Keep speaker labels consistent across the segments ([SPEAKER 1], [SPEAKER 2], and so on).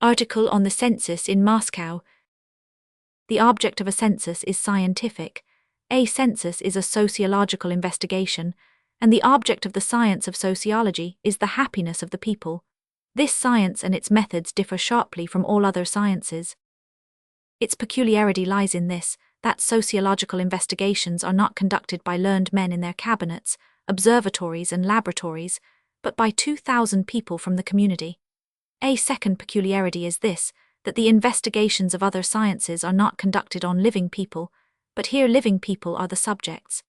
[SPEAKER 1] Article on the census in Moscow. The object of a census is scientific. A census is a sociological investigation, and the object of the science of sociology is the happiness of the people. This science and its methods differ sharply from all other sciences. Its peculiarity lies in this, that sociological investigations are not conducted by learned men in their cabinets, observatories and laboratories, but by 2,000 people from the community. A second peculiarity is this, that the investigations of other sciences are not conducted on living people, but here living people are the subjects.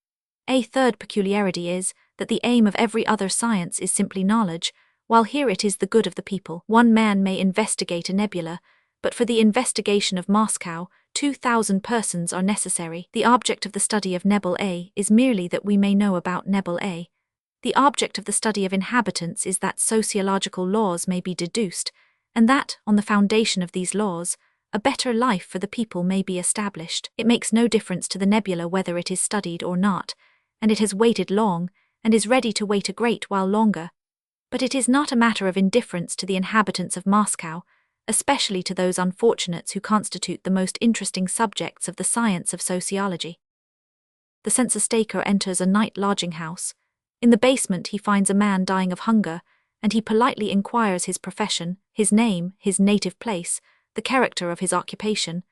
[SPEAKER 1] A third peculiarity is that the aim of every other science is simply knowledge, while here it is the good of the people. One man may investigate a nebula, but for the investigation of Moscow, 2,000 persons are necessary. The object of the study of Nebel A is merely that we may know about Nebel A. The object of the study of inhabitants is that sociological laws may be deduced, and that, on the foundation of these laws, a better life for the people may be established. It makes no difference to the nebula whether it is studied or not, and it has waited long, and is ready to wait a great while longer. But it is not a matter of indifference to the inhabitants of Moscow, especially to those unfortunates who constitute the most interesting subjects of the science of sociology. The census taker enters a night lodging house. In the basement he finds a man dying of hunger, and he politely inquires his profession, his name, his native place, the character of his occupation,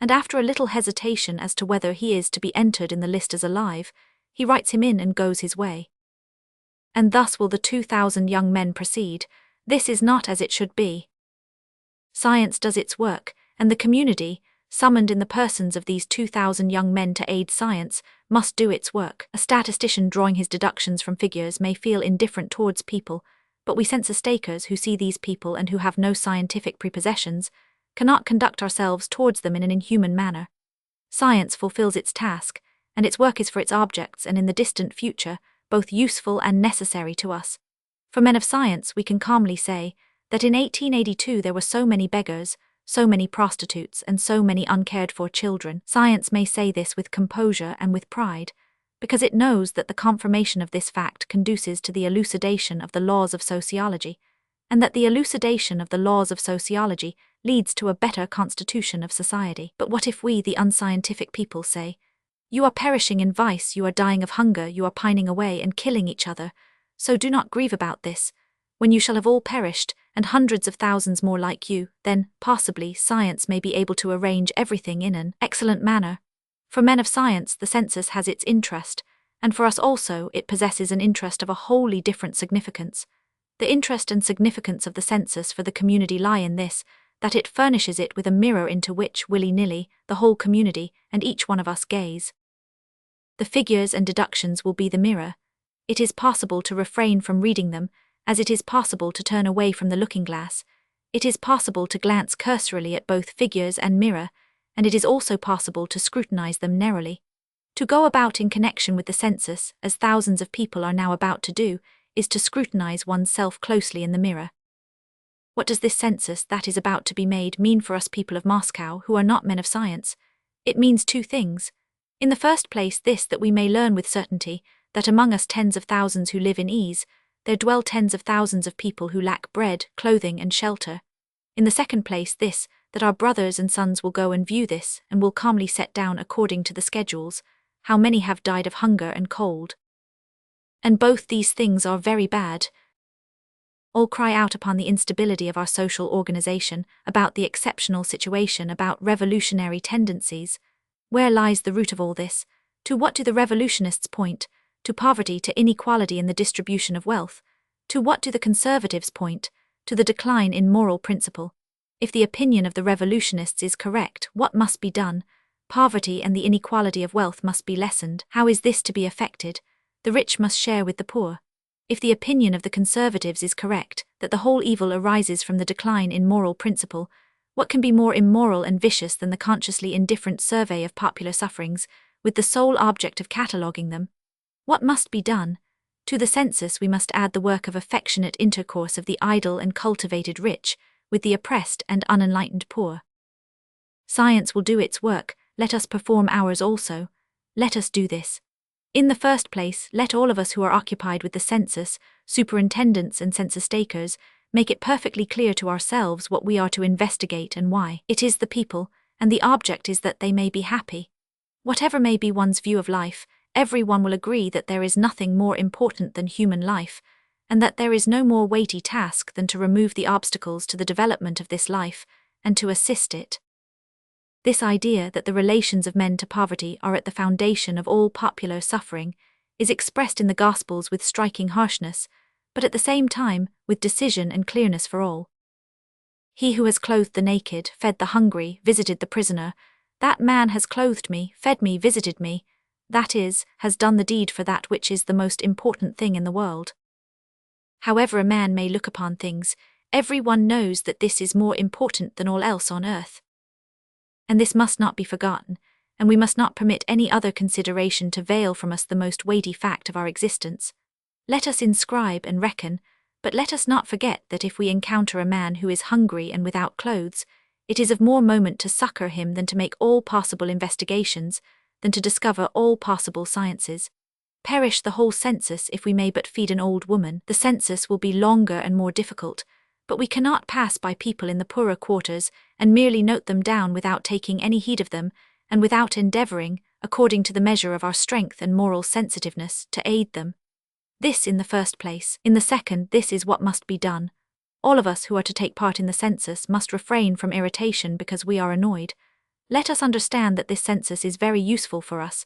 [SPEAKER 1] and after a little hesitation as to whether he is to be entered in the list as alive, he writes him in and goes his way. And thus will the 2,000 young men proceed. This is not as it should be. Science does its work, and the community, summoned in the persons of these 2,000 young men to aid science, must do its work. A statistician drawing his deductions from figures may feel indifferent towards people, but we census takers who see these people and who have no scientific prepossessions cannot conduct ourselves towards them in an inhuman manner. Science fulfills its task, and its work is for its objects and in the distant future, both useful and necessary to us. For men of science we can calmly say that in 1882 there were so many beggars, so many prostitutes, and so many uncared-for children. Science may say this with composure and with pride, because it knows that the confirmation of this fact conduces to the elucidation of the laws of sociology, and that the elucidation of the laws of sociology leads to a better constitution of society. But what if we, the unscientific people, say, "You are perishing in vice, you are dying of hunger, you are pining away and killing each other, so do not grieve about this. When you shall have all perished, and hundreds of thousands more like you, then, possibly, science may be able to arrange everything in an excellent manner." For men of science the census has its interest, and for us also it possesses an interest of a wholly different significance. The interest and significance of the census for the community lie in this, that it furnishes it with a mirror into which, willy-nilly, the whole community and each one of us gaze. The figures and deductions will be the mirror. It is possible to refrain from reading them, as it is possible to turn away from the looking-glass. It is possible to glance cursorily at both figures and mirror, and it is also possible to scrutinize them narrowly. To go about in connection with the census, as thousands of people are now about to do, is to scrutinize oneself closely in the mirror. What does this census that is about to be made mean for us people of Moscow who are not men of science? It means two things. In the first place this, that we may learn with certainty that among us tens of thousands who live in ease, there dwell tens of thousands of people who lack bread, clothing, and shelter. In the second place this, that our brothers and sons will go and view this, and will calmly set down according to the schedules, how many have died of hunger and cold. And both these things are very bad. All cry out upon the instability of our social organization, about the exceptional situation, about revolutionary tendencies. Where lies the root of all this? To what do the revolutionists point? To poverty, to inequality in the distribution of wealth. To what do the conservatives point? To the decline in moral principle. If the opinion of the revolutionists is correct, what must be done? Poverty and the inequality of wealth must be lessened. How is this to be effected? The rich must share with the poor. If the opinion of the conservatives is correct, that the whole evil arises from the decline in moral principle, what can be more immoral and vicious than the consciously indifferent survey of popular sufferings, with the sole object of cataloguing them? What must be done? To the census we must add the work of affectionate intercourse of the idle and cultivated rich, with the oppressed and unenlightened poor. Science will do its work, let us perform ours also. Let us do this. In the first place, let all of us who are occupied with the census, superintendents and census takers, make it perfectly clear to ourselves what we are to investigate and why. It is the people, and the object is that they may be happy. Whatever may be one's view of life, everyone will agree that there is nothing more important than human life, and that there is no more weighty task than to remove the obstacles to the development of this life, and to assist it. This idea that the relations of men to poverty are at the foundation of all popular suffering is expressed in the Gospels with striking harshness, but at the same time with decision and clearness for all. He who has clothed the naked, fed the hungry, visited the prisoner, that man has clothed me, fed me, visited me, that is, has done the deed for that which is the most important thing in the world. However a man may look upon things, everyone knows that this is more important than all else on earth. And this must not be forgotten, and we must not permit any other consideration to veil from us the most weighty fact of our existence. Let us inscribe and reckon, but let us not forget that if we encounter a man who is hungry and without clothes, it is of more moment to succor him than to make all possible investigations, than to discover all possible sciences. Perish the whole census if we may but feed an old woman, the census will be longer and more difficult, but we cannot pass by people in the poorer quarters and merely note them down without taking any heed of them, and without endeavoring, according to the measure of our strength and moral sensitiveness, to aid them. This in the first place. In the second, this is what must be done. All of us who are to take part in the census must refrain from irritation because we are annoyed. Let us understand that this census is very useful for us,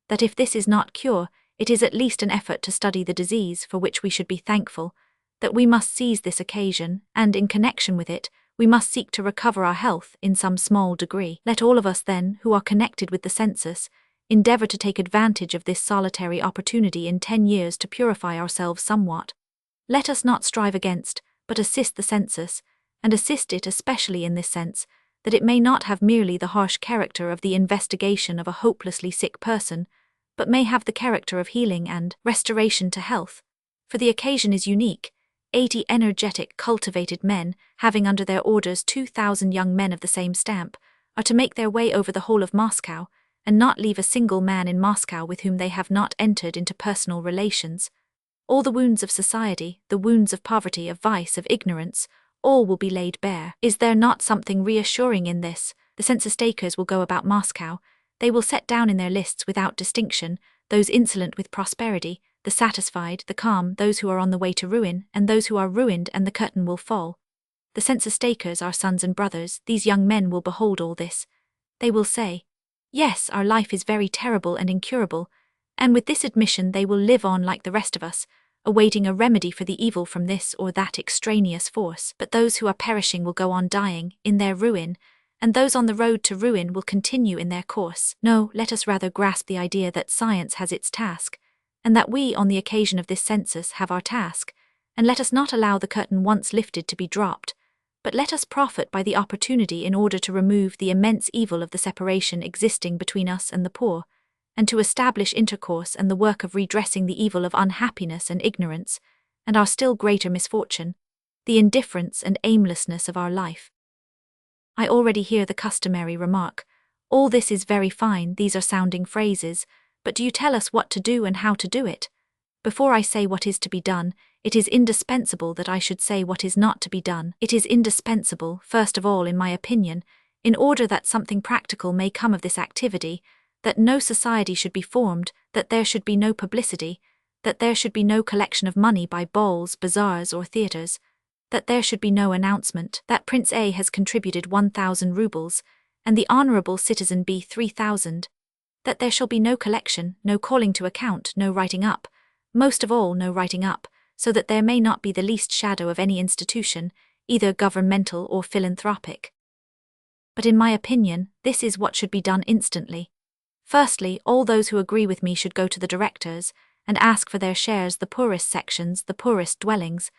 [SPEAKER 1] that if this is not cure, it is at least an effort to study the disease for which we should be thankful, that we must seize this occasion, and in connection with it, we must seek to recover our health in some small degree. Let all of us then, who are connected with the census, endeavor to take advantage of this solitary opportunity in 10 years to purify ourselves somewhat. Let us not strive against, but assist the census, and assist it especially in this sense, that it may not have merely the harsh character of the investigation of a hopelessly sick person, but may have the character of healing and restoration to health. For the occasion is unique. 80 energetic, cultivated men, having under their orders 2,000 young men of the same stamp, are to make their way over the whole of Moscow, and not leave a single man in Moscow with whom they have not entered into personal relations. All the wounds of society, the wounds of poverty, of vice, of ignorance, all will be laid bare. Is there not something reassuring in this? The census takers will go about Moscow. They will set down in their lists without distinction those insolent with prosperity, the satisfied, the calm, those who are on the way to ruin, and those who are ruined, and the curtain will fall. The census takers are sons and brothers. These young men will behold all this. They will say, "Yes, our life is very terrible and incurable," and with this admission they will live on like the rest of us, awaiting a remedy for the evil from this or that extraneous force. But those who are perishing will go on dying, in their ruin, and those on the road to ruin will continue in their course. No, let us rather grasp the idea that science has its task, and that we, on the occasion of this census, have our task, and let us not allow the curtain once lifted to be dropped, but let us profit by the opportunity in order to remove the immense evil of the separation existing between us and the poor, and to establish intercourse and the work of redressing the evil of unhappiness and ignorance, and our still greater misfortune, the indifference and aimlessness of our life. I already hear the customary remark, "All this is very fine, these are sounding phrases, but do you tell us what to do and how to do it?" Before I say what is to be done, it is indispensable that I should say what is not to be done. It is indispensable, first of all, in my opinion, in order that something practical may come of this activity, that no society should be formed, that there should be no publicity, that there should be no collection of money by balls, bazaars, or theatres, that there should be no announcement that Prince A has contributed 1,000 rubles, and the honourable citizen B 3,000, that there shall be no collection, no calling to account, no writing up, most of all no writing up, so that there may not be the least shadow of any institution, either governmental or philanthropic. But in my opinion, this is what should be done instantly. Firstly, all those who agree with me should go to the directors, and ask for their shares the poorest sections, the poorest dwellings,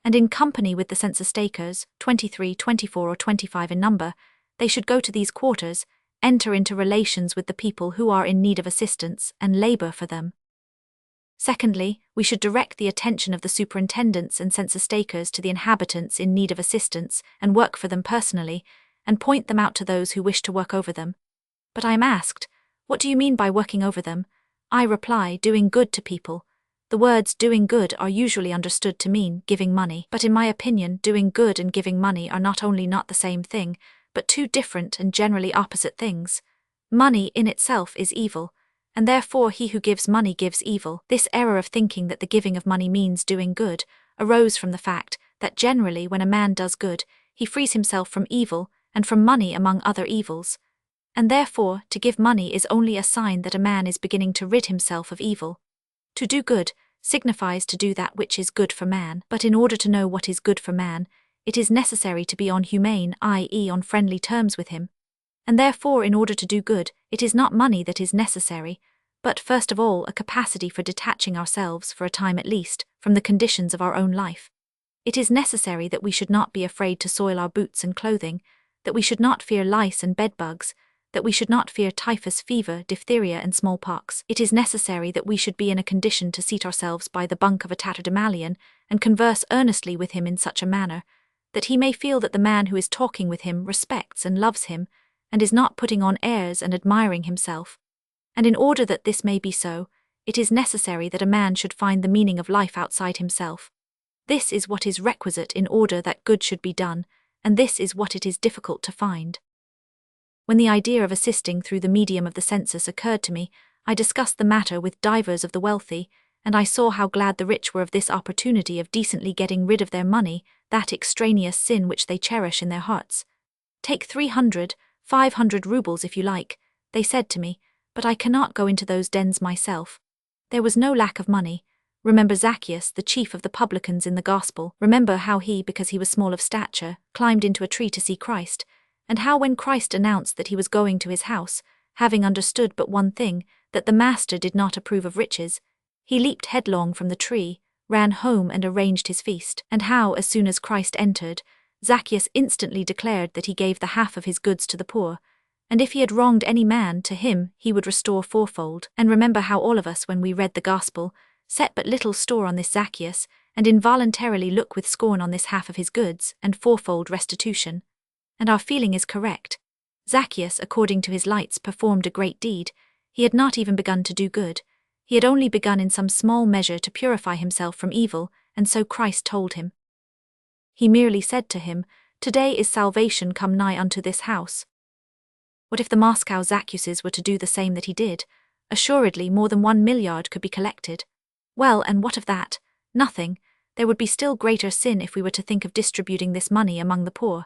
[SPEAKER 1] and in company with the census takers, 23, 24 or 25 in number, they should go to these quarters, enter into relations with the people who are in need of assistance, and labour for them. Secondly, we should direct the attention of the superintendents and census takers to the inhabitants in need of assistance, and work for them personally, and point them out to those who wish to work over them. But I am asked, what do you mean by working over them? I reply, doing good to people. The words doing good are usually understood to mean giving money, but in my opinion, doing good and giving money are not only not the same thing, but two different and generally opposite things. Money in itself is evil, and therefore he who gives money gives evil. This error of thinking that the giving of money means doing good arose from the fact that generally when a man does good, he frees himself from evil and from money among other evils. And therefore, to give money is only a sign that a man is beginning to rid himself of evil. To do good signifies to do that which is good for man, but in order to know what is good for man, it is necessary to be on humane, i.e. on friendly terms with him. And therefore, in order to do good, it is not money that is necessary, but first of all a capacity for detaching ourselves, for a time at least, from the conditions of our own life. It is necessary that we should not be afraid to soil our boots and clothing, that we should not fear lice and bedbugs, that we should not fear typhus fever, diphtheria and smallpox. It is necessary that we should be in a condition to seat ourselves by the bunk of a tatterdemalion and converse earnestly with him in such a manner that he may feel that the man who is talking with him respects and loves him, and is not putting on airs and admiring himself. And in order that this may be so, it is necessary that a man should find the meaning of life outside himself. This is what is requisite in order that good should be done, and this is what it is difficult to find. When the idea of assisting through the medium of the census occurred to me, I discussed the matter with divers of the wealthy, and I saw how glad the rich were of this opportunity of decently getting rid of their money, that extraneous sin which they cherish in their hearts. Take 300, 500 rubles if you like, they said to me, but I cannot go into those dens myself. There was no lack of money. Remember Zacchaeus, the chief of the publicans in the Gospel. Remember how he, because he was small of stature, climbed into a tree to see Christ, and how when Christ announced that he was going to his house, having understood but one thing, that the master did not approve of riches, he leaped headlong from the tree, ran home and arranged his feast, and how, as soon as Christ entered, Zacchaeus instantly declared that he gave the half of his goods to the poor, and if he had wronged any man, to him he would restore fourfold. And remember how all of us, when we read the Gospel, set but little store on this Zacchaeus, and involuntarily look with scorn on this half of his goods, and fourfold restitution. And our feeling is correct. Zacchaeus, according to his lights, performed a great deed. He had not even begun to do good. He had only begun in some small measure to purify himself from evil, and so Christ told him. He merely said to him, "Today is salvation come nigh unto this house." What if the Moscow Zacchaeuses were to do the same that he did? Assuredly more than 1 milliard could be collected. Well, and what of that? Nothing. There would be still greater sin if we were to think of distributing this money among the poor.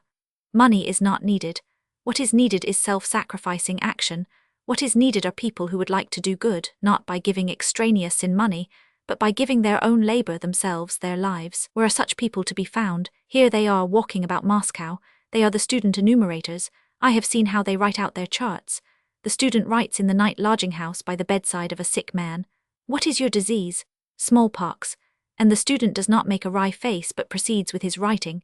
[SPEAKER 1] Money is not needed. What is needed is self-sacrificing action. What is needed are people who would like to do good, not by giving extraneous sin money, but by giving their own labor, themselves, their lives. Where are such people to be found? Here they are walking about Moscow. They are the student enumerators. I have seen how they write out their charts. The student writes in the night lodging house by the bedside of a sick man. What is your disease? Smallpox. And the student does not make a wry face but proceeds with his writing.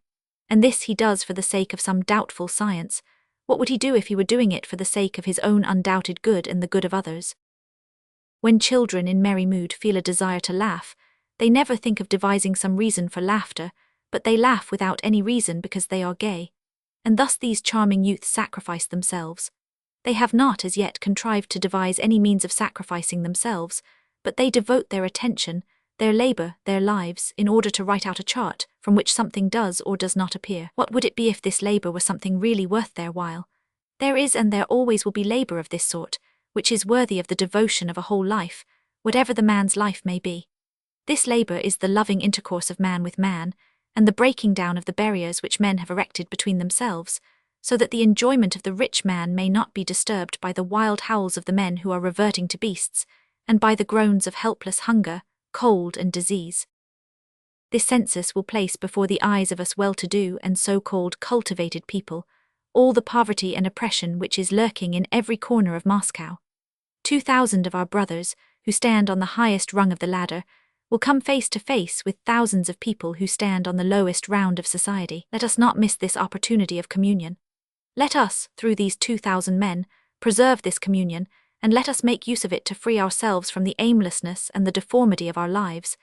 [SPEAKER 1] And this he does for the sake of some doubtful science. What would he do if he were doing it for the sake of his own undoubted good and the good of others? When children in merry mood feel a desire to laugh, they never think of devising some reason for laughter, but they laugh without any reason because they are gay. And thus these charming youths sacrifice themselves. They have not as yet contrived to devise any means of sacrificing themselves, but they devote their attention, their labor, their lives, in order to write out a chart from which something does or does not appear. What would it be if this labor were something really worth their while? There is and there always will be labor of this sort, which is worthy of the devotion of a whole life, whatever the man's life may be. This labor is the loving intercourse of man with man, and the breaking down of the barriers which men have erected between themselves, so that the enjoyment of the rich man may not be disturbed by the wild howls of the men who are reverting to beasts, and by the groans of helpless hunger, cold and disease. This census will place before the eyes of us well-to-do and so-called cultivated people all the poverty and oppression which is lurking in every corner of Moscow. 2,000 of our brothers, who stand on the highest rung of the ladder, will come face to face with thousands of people who stand on the lowest round of society. Let us not miss this opportunity of communion. Let us, through these 2,000 men, preserve this communion, and let us make use of it to free ourselves from the aimlessness and the deformity of our lives,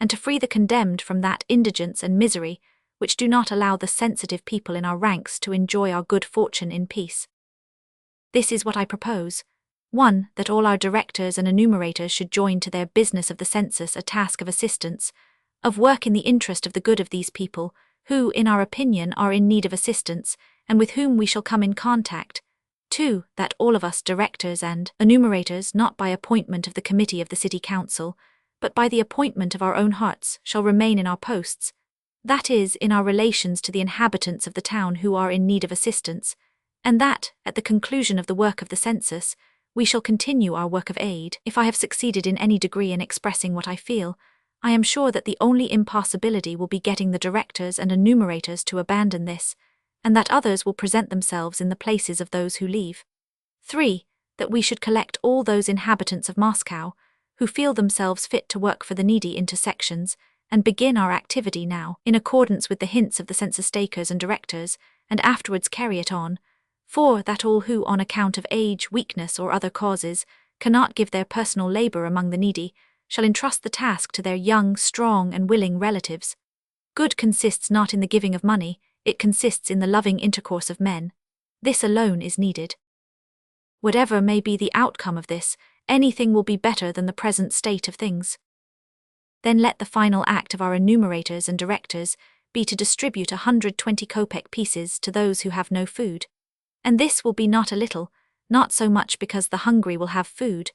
[SPEAKER 1] and to free the condemned from that indigence and misery which do not allow the sensitive people in our ranks to enjoy our good fortune in peace. This is what I propose. 1. That all our directors and enumerators should join to their business of the census a task of assistance, of work in the interest of the good of these people, who, in our opinion, are in need of assistance, and with whom we shall come in contact. 2. That all of us directors and enumerators, not by appointment of the committee of the city council, but by the appointment of our own hearts, shall remain in our posts, that is, in our relations to the inhabitants of the town who are in need of assistance, and that, at the conclusion of the work of the census, we shall continue our work of aid. If I have succeeded in any degree in expressing what I feel, I am sure that the only impossibility will be getting the directors and enumerators to abandon this, and that others will present themselves in the places of those who leave. 3. That we should collect all those inhabitants of Moscow who feel themselves fit to work for the needy into sections, and begin our activity now, in accordance with the hints of the census takers and directors, and afterwards carry it on. 4. That all who, on account of age, weakness, or other causes, cannot give their personal labor among the needy, shall entrust the task to their young, strong, and willing relatives. Good consists not in the giving of money, it consists in the loving intercourse of men. This alone is needed. Whatever may be the outcome of this, anything will be better than the present state of things. Then let the final act of our enumerators and directors be to distribute 120 kopeck pieces to those who have no food. And this will be not a little, not so much because the hungry will have food,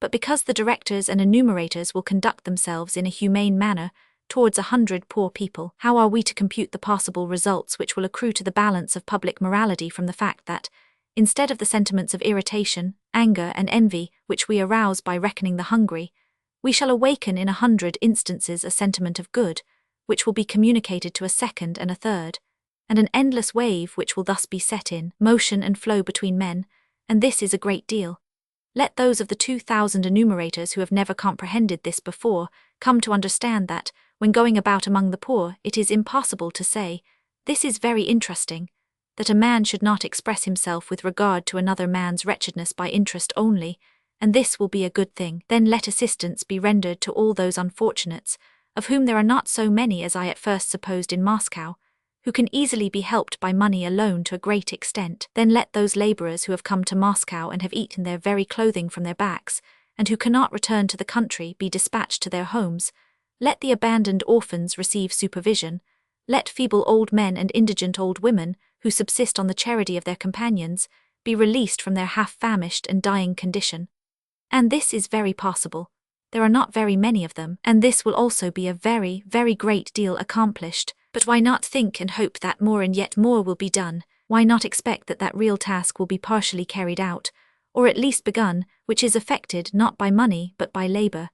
[SPEAKER 1] but because the directors and enumerators will conduct themselves in a humane manner towards 100 poor people. How are we to compute the possible results which will accrue to the balance of public morality from the fact that, instead of the sentiments of irritation, anger, and envy which we arouse by reckoning the hungry, we shall awaken in 100 instances a sentiment of good, which will be communicated to a second and a third, and an endless wave which will thus be set in motion and flow between men, and this is a great deal. Let those of the 2,000 enumerators who have never comprehended this before come to understand that, when going about among the poor, it is impossible to say, "This is very interesting," that a man should not express himself with regard to another man's wretchedness by interest only, and this will be a good thing. Then let assistance be rendered to all those unfortunates, of whom there are not so many as I at first supposed in Moscow, who can easily be helped by money alone to a great extent. Then let those laborers who have come to Moscow and have eaten their very clothing from their backs, and who cannot return to the country, be dispatched to their homes. Let the abandoned orphans receive supervision. Let feeble old men and indigent old women, who subsist on the charity of their companions, be released from their half-famished and dying condition. And this is very possible. There are not very many of them, and this will also be a very, very great deal accomplished. But why not think and hope that more and yet more will be done? Why not expect that that real task will be partially carried out, or at least begun, which is effected not by money but by labor?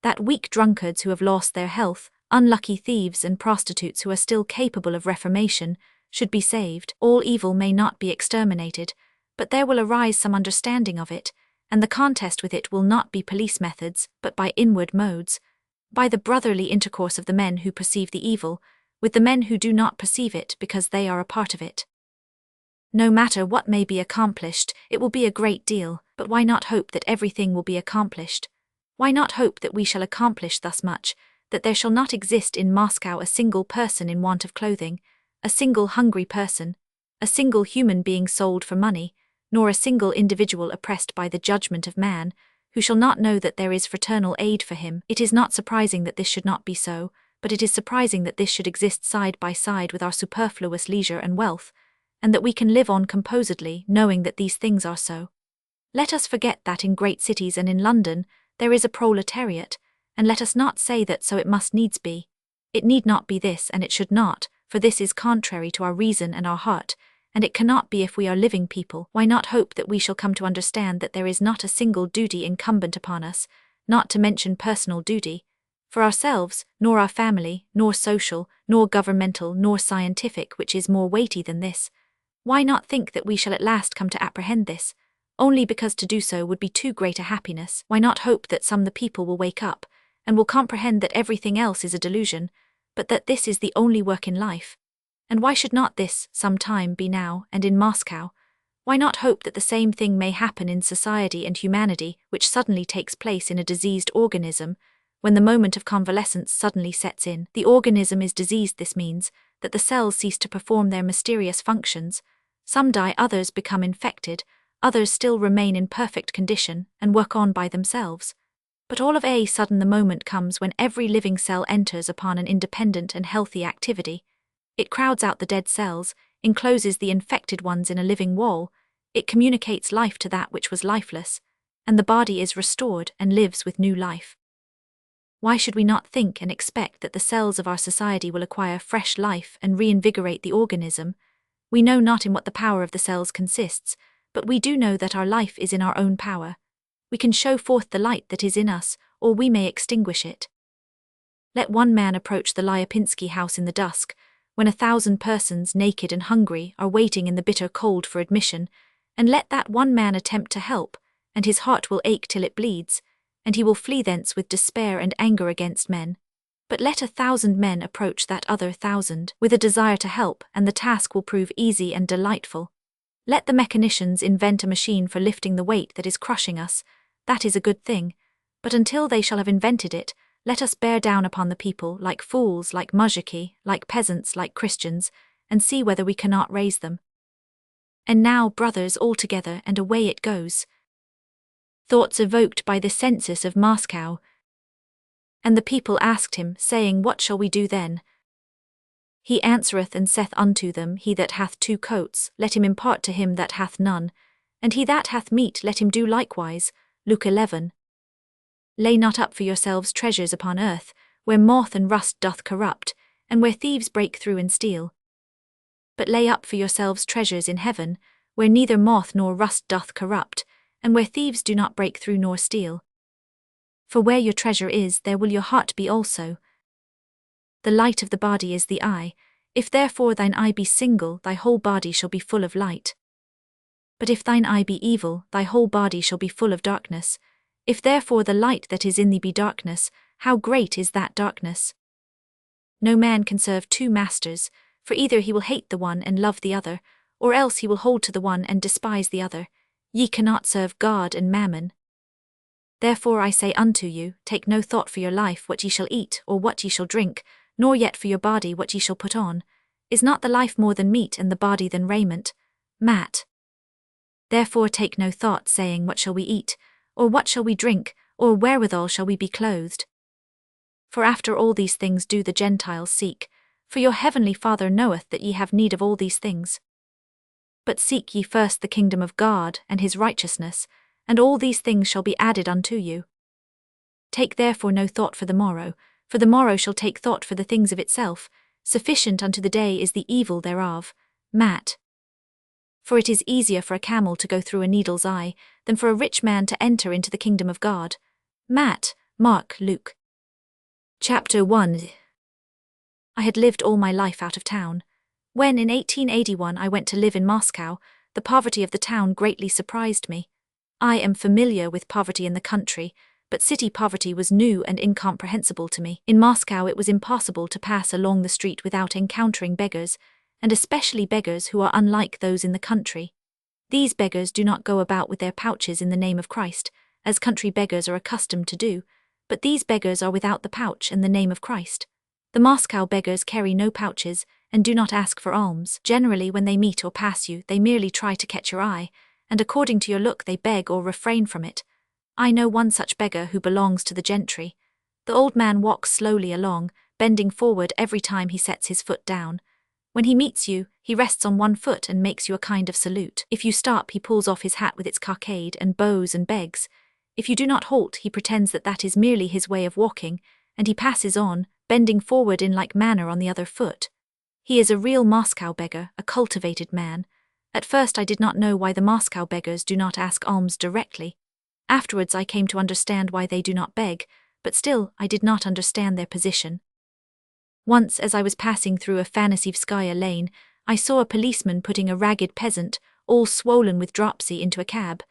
[SPEAKER 1] That weak drunkards who have lost their health, unlucky thieves and prostitutes who are still capable of reformation, should be saved. All evil may not be exterminated, but there will arise some understanding of it, and the contest with it will not be police methods, but by inward modes, by the brotherly intercourse of the men who perceive the evil, with the men who do not perceive it because they are a part of it. No matter what may be accomplished, it will be a great deal, but why not hope that everything will be accomplished? Why not hope that we shall accomplish thus much, that there shall not exist in Moscow a single person in want of clothing, a single hungry person, a single human being sold for money, nor a single individual oppressed by the judgment of man, who shall not know that there is fraternal aid for him? It is not surprising that this should not be so, but it is surprising that this should exist side by side with our superfluous leisure and wealth, and that we can live on composedly, knowing that these things are so. Let us forget that in great cities and in London there is a proletariat, and let us not say that so it must needs be. It need not be this, and it should not, for this is contrary to our reason and our heart, and it cannot be if we are living people. Why not hope that we shall come to understand that there is not a single duty incumbent upon us, not to mention personal duty, for ourselves, nor our family, nor social, nor governmental, nor scientific, which is more weighty than this? Why not think that we shall at last come to apprehend this, only because to do so would be too great a happiness? Why not hope that some the people will wake up, and will comprehend that everything else is a delusion, but that this is the only work in life? And why should not this, some time, be now, and in Moscow? Why not hope that the same thing may happen in society and humanity, which suddenly takes place in a diseased organism, when the moment of convalescence suddenly sets in? The organism is diseased. This means that the cells cease to perform their mysterious functions. Some die, others become infected, others still remain in perfect condition and work on by themselves. But all of a sudden the moment comes when every living cell enters upon an independent and healthy activity. It crowds out the dead cells, encloses the infected ones in a living wall, it communicates life to that which was lifeless, and the body is restored and lives with new life. Why should we not think and expect that the cells of our society will acquire fresh life and reinvigorate the organism? We know not in what the power of the cells consists, but we do know that our life is in our own power. We can show forth the light that is in us, or we may extinguish it. Let one man approach the Lyapinski house in the dusk, when 1,000 persons, naked and hungry, are waiting in the bitter cold for admission, and let that one man attempt to help, and his heart will ache till it bleeds, and he will flee thence with despair and anger against men. But let 1,000 men approach that other 1,000 with a desire to help, and the task will prove easy and delightful. Let the mechanicians invent a machine for lifting the weight that is crushing us. That is a good thing. But until they shall have invented it, let us bear down upon the people, like fools, like muzhiki, like peasants, like Christians, and see whether we cannot raise them. And now, brothers, all together, and away it goes. Thoughts evoked by the Census of Moscow. And the people asked him, saying, What shall we do then? He answereth and saith unto them, He that hath 2 coats, let him impart to him that hath none, and he that hath meat, let him do likewise. Luke 11. Lay not up for yourselves treasures upon earth, where moth and rust doth corrupt, and where thieves break through and steal. But lay up for yourselves treasures in heaven, where neither moth nor rust doth corrupt, and where thieves do not break through nor steal. For where your treasure is, there will your heart be also. The light of the body is the eye. If therefore thine eye be single, thy whole body shall be full of light. But if thine eye be evil, thy whole body shall be full of darkness. If therefore the light that is in thee be darkness, how great is that darkness? No man can serve 2 masters, for either he will hate the one and love the other, or else he will hold to the one and despise the other. Ye cannot serve God and mammon. Therefore I say unto you, take no thought for your life what ye shall eat, or what ye shall drink, nor yet for your body what ye shall put on. Is not the life more than meat, and the body than raiment? Matt. Therefore take no thought, saying, What shall we eat? Or what shall we drink? Or wherewithal shall we be clothed? For after all these things do the Gentiles seek, for your heavenly Father knoweth that ye have need of all these things. But seek ye first the kingdom of God, and his righteousness, and all these things shall be added unto you. Take therefore no thought for the morrow shall take thought for the things of itself. Sufficient unto the day is the evil thereof. Matt. For it is easier for a camel to go through a needle's eye, than for a rich man to enter into the kingdom of God. Matt, Mark, Luke. Chapter 1. I had lived all my life out of town. When in 1881 I went to live in Moscow, the poverty of the town greatly surprised me. I am familiar with poverty in the country, but city poverty was new and incomprehensible to me. In Moscow it was impossible to pass along the street without encountering beggars, and especially beggars who are unlike those in the country. These beggars do not go about with their pouches in the name of Christ, as country beggars are accustomed to do, but these beggars are without the pouch and the name of Christ. The Moscow beggars carry no pouches, and do not ask for alms. Generally when they meet or pass you, they merely try to catch your eye, and according to your look they beg or refrain from it. I know one such beggar who belongs to the gentry. The old man walks slowly along, bending forward every time he sets his foot down. When he meets you, he rests on one foot and makes you a kind of salute. If you stop, he pulls off his hat with its cockade and bows and begs. If you do not halt, he pretends that that is merely his way of walking, and he passes on, bending forward in like manner on the other foot. He is a real Moscow beggar, a cultivated man. At first I did not know why the Moscow beggars do not ask alms directly. Afterwards I came to understand why they do not beg, but still I did not understand their position. Once, as I was passing through a Fanasivskaya lane, I saw a policeman putting a ragged peasant, all swollen with dropsy, into a cab.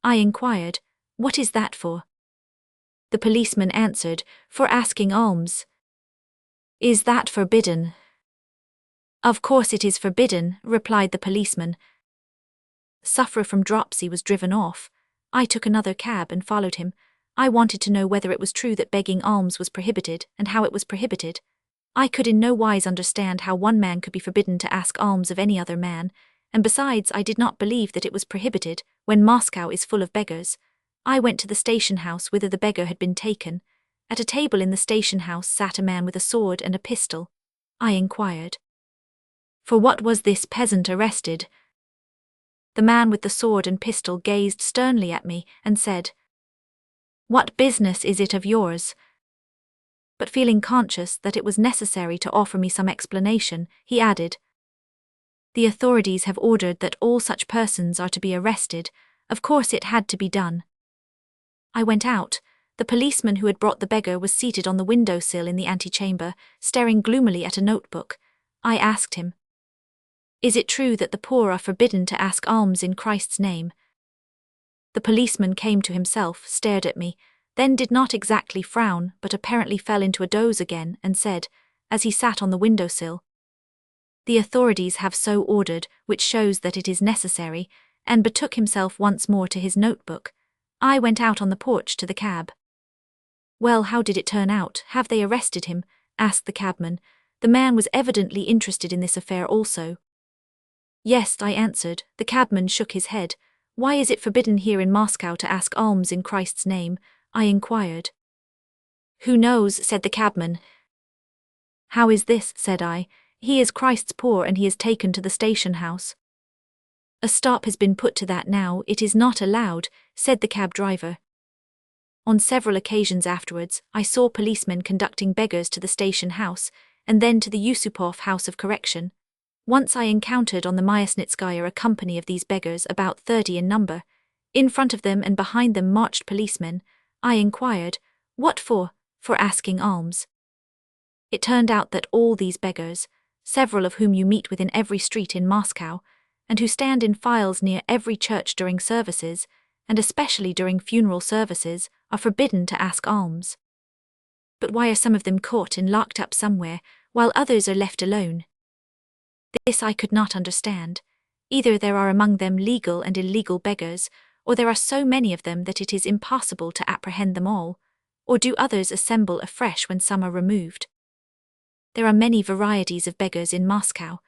[SPEAKER 1] I inquired, "What is that for?" The policeman answered, "For asking alms." "Is that forbidden?" "Of course it is forbidden," replied the policeman. Sufferer from dropsy was driven off. I took another cab and followed him. I wanted to know whether it was true that begging alms was prohibited, and how it was prohibited. I could in no wise understand how one man could be forbidden to ask alms of any other man, and besides I did not believe that it was prohibited, when Moscow is full of beggars. I went to the station house whither the beggar had been taken. At a table in the station house sat a man with a sword and a pistol. I inquired, for what was this peasant arrested? The man with the sword and pistol gazed sternly at me and said, "What business is it of yours?" But feeling conscious that it was necessary to offer me some explanation, he added, "The authorities have ordered that all such persons are to be arrested. Of course it had to be done." I went out. The policeman who had brought the beggar was seated on the window-sill in the antechamber, staring gloomily at a notebook. I asked him, "Is it true that the poor are forbidden to ask alms in Christ's name?" The policeman came to himself, stared at me, then did not exactly frown but apparently fell into a doze again and said, as he sat on the windowsill, "The authorities have so ordered, which shows that it is necessary," and betook himself once more to his notebook. I went out on the porch to the cab. "Well, how did it turn out? Have they arrested him?" asked the cabman. The man was evidently interested in this affair also. "Yes," I answered. The cabman shook his head. "Why is it forbidden here in Moscow to ask alms in Christ's name?" I inquired. "Who knows?" said the cabman. "How is this?" said I. "He is Christ's poor and he is taken to the station house." "A stop has been put to that now, it is not allowed," said the cab driver. On several occasions afterwards, I saw policemen conducting beggars to the station house, and then to the Yusupov House of Correction. Once I encountered on the Myasnitskaya a company of these beggars, about 30 in number. In front of them and behind them marched policemen. I inquired, "What for?" "For asking alms." It turned out that all these beggars, several of whom you meet with in every street in Moscow, and who stand in files near every church during services, and especially during funeral services, are forbidden to ask alms. But why are some of them caught and locked up somewhere, while others are left alone? This I could not understand. Either there are among them legal and illegal beggars, or there are so many of them that it is impossible to apprehend them all, or do others assemble afresh when some are removed? There are many varieties of beggars in Moscow.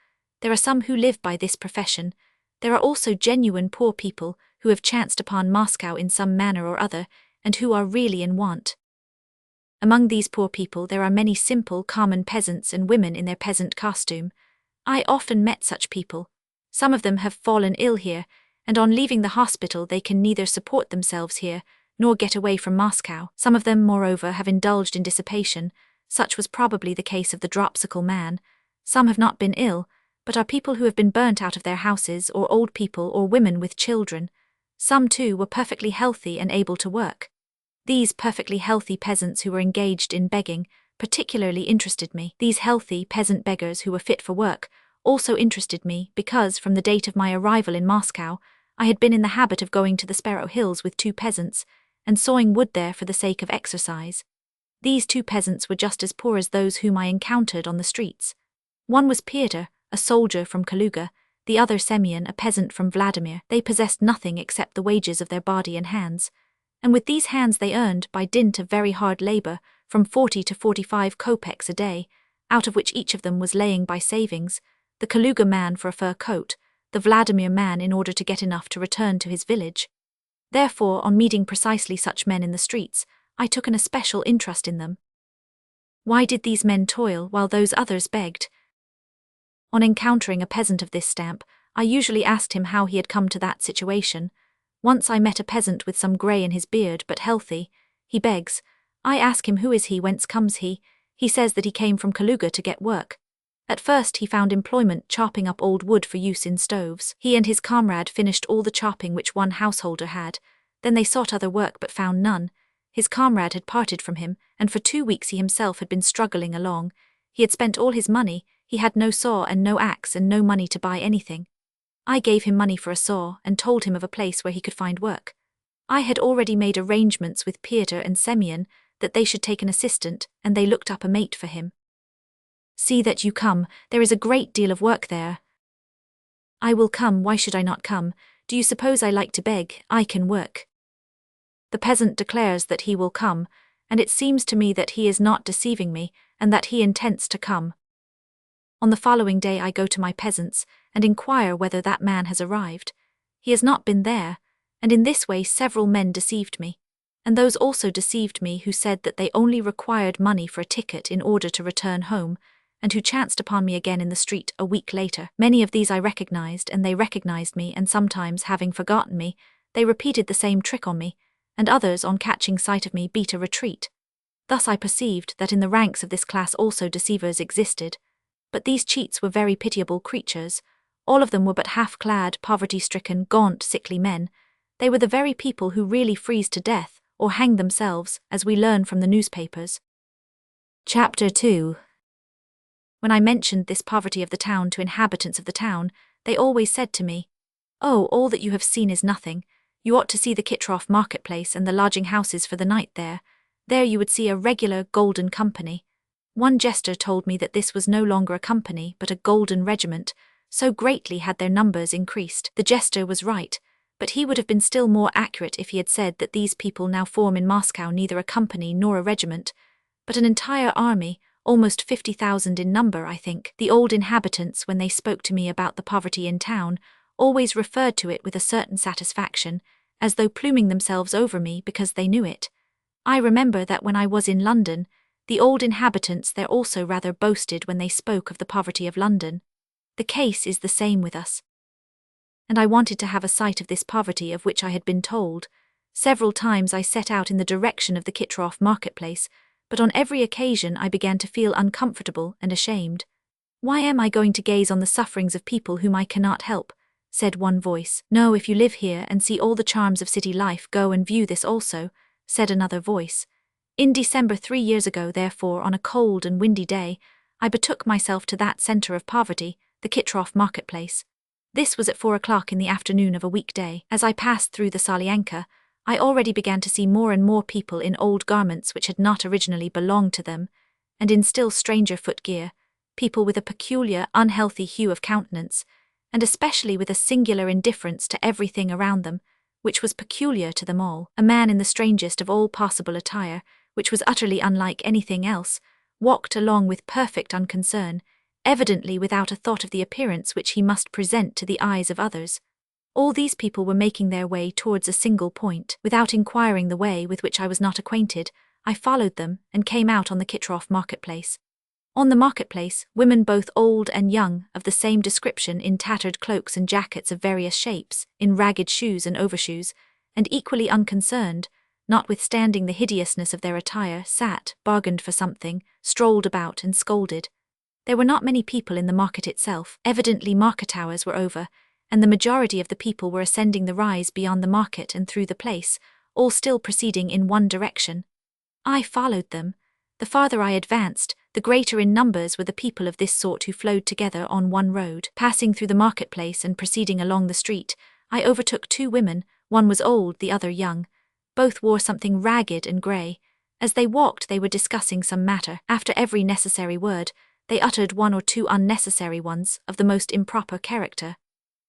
[SPEAKER 1] There are some who live by this profession. There are also genuine poor people who have chanced upon Moscow in some manner or other, and who are really in want. Among these poor people there are many simple, common peasants and women in their peasant costume. I often met such people. Some of them have fallen ill here, and on leaving the hospital they can neither support themselves here, nor get away from Moscow. Some of them, moreover, have indulged in dissipation. Such was probably the case of the dropsical man. Some have not been ill, but are people who have been burnt out of their houses, or old people, or women with children. Some, too, were perfectly healthy and able to work. These perfectly healthy peasants who were engaged in begging particularly interested me. These healthy peasant beggars who were fit for work also interested me because, from the date of my arrival in Moscow, I had been in the habit of going to the Sparrow Hills with 2 peasants, and sawing wood there for the sake of exercise. These 2 peasants were just as poor as those whom I encountered on the streets. One was Pyotr, a soldier from Kaluga, the other Semyon, a peasant from Vladimir. They possessed nothing except the wages of their body and hands, and with these hands they earned, by dint of very hard labor, from 40 to 45 kopecks a day, out of which each of them was laying by savings, the Kaluga man for a fur coat, the Vladimir man in order to get enough to return to his village. Therefore, on meeting precisely such men in the streets, I took an especial interest in them. Why did these men toil while those others begged? On encountering a peasant of this stamp, I usually asked him how he had come to that situation. Once I met a peasant with some grey in his beard but healthy. He begs. I ask him who is he, whence comes he. He says that he came from Kaluga to get work. At first he found employment chopping up old wood for use in stoves. He and his comrade finished all the chopping which one householder had. Then they sought other work but found none. His comrade had parted from him, and for 2 weeks he himself had been struggling along. He had spent all his money. He had no saw and no axe and no money to buy anything. I gave him money for a saw and told him of a place where he could find work. I had already made arrangements with Pyotr and Semyon that they should take an assistant, and they looked up a mate for him. "See that you come, there is a great deal of work there." "I will come, why should I not come? Do you suppose I like to beg? I can work." The peasant declares that he will come, and it seems to me that he is not deceiving me, and that he intends to come. On the following day I go to my peasants, and inquire whether that man has arrived. He has not been there. and in this way several men deceived me. And those also deceived me who said that they only required money for a ticket in order to return home, and who chanced upon me again in the street a week later. Many of these I recognized, and they recognized me, and sometimes, having forgotten me, they repeated the same trick on me, and others, on catching sight of me, beat a retreat. Thus I perceived that in the ranks of this class also deceivers existed. But these cheats were very pitiable creatures. All of them were but half-clad, poverty-stricken, gaunt, sickly men. They were the very people who really freeze to death, or hang themselves, as we learn from the newspapers. Chapter 2. When I mentioned this poverty of the town to inhabitants of the town, they always said to me, "Oh, all that you have seen is nothing. You ought to see the Kitroff marketplace and the lodging-houses for the night there. There you would see a regular golden company." One jester told me that this was no longer a company, but a golden regiment, so greatly had their numbers increased. The jester was right, but he would have been still more accurate if he had said that these people now form in Moscow neither a company nor a regiment, but an entire army, almost 50,000 in number, I think. The old inhabitants, when they spoke to me about the poverty in town, always referred to it with a certain satisfaction, as though pluming themselves over me because they knew it. I remember that when I was in London, the old inhabitants there also rather boasted when they spoke of the poverty of London. The case is the same with us. And I wanted to have a sight of this poverty of which I had been told. Several times I set out in the direction of the Kitroff marketplace, but on every occasion I began to feel uncomfortable and ashamed. "Why am I going to gaze on the sufferings of people whom I cannot help?" said one voice. "No, if you live here and see all the charms of city life, go and view this also," said another voice. In December 3 years ago, therefore, on a cold and windy day, I betook myself to that centre of poverty, the Kitroff marketplace. This was at 4 o'clock in the afternoon of a weekday. As I passed through the Salyanka, I already began to see more and more people in old garments which had not originally belonged to them, and in still stranger footgear, people with a peculiar, unhealthy hue of countenance, and especially with a singular indifference to everything around them, which was peculiar to them all. A man in the strangest of all possible attire, which was utterly unlike anything else, walked along with perfect unconcern, evidently without a thought of the appearance which he must present to the eyes of others. All these people were making their way towards a single point. Without inquiring the way, with which I was not acquainted, I followed them and came out on the Kitroff marketplace. On the marketplace, women both old and young, of the same description, in tattered cloaks and jackets of various shapes, in ragged shoes and overshoes, and equally unconcerned, notwithstanding the hideousness of their attire, sat, bargained for something, strolled about and scolded. There were not many people in the market itself. Evidently market hours were over, and the majority of the people were ascending the rise beyond the market and through the place, all still proceeding in one direction. I followed them. The farther I advanced, the greater in numbers were the people of this sort who flowed together on one road. Passing through the marketplace and proceeding along the street, I overtook 2 women, one was old, the other young. Both wore something ragged and grey. As they walked they were discussing some matter. After every necessary word, they uttered 1 or 2 unnecessary ones, of the most improper character.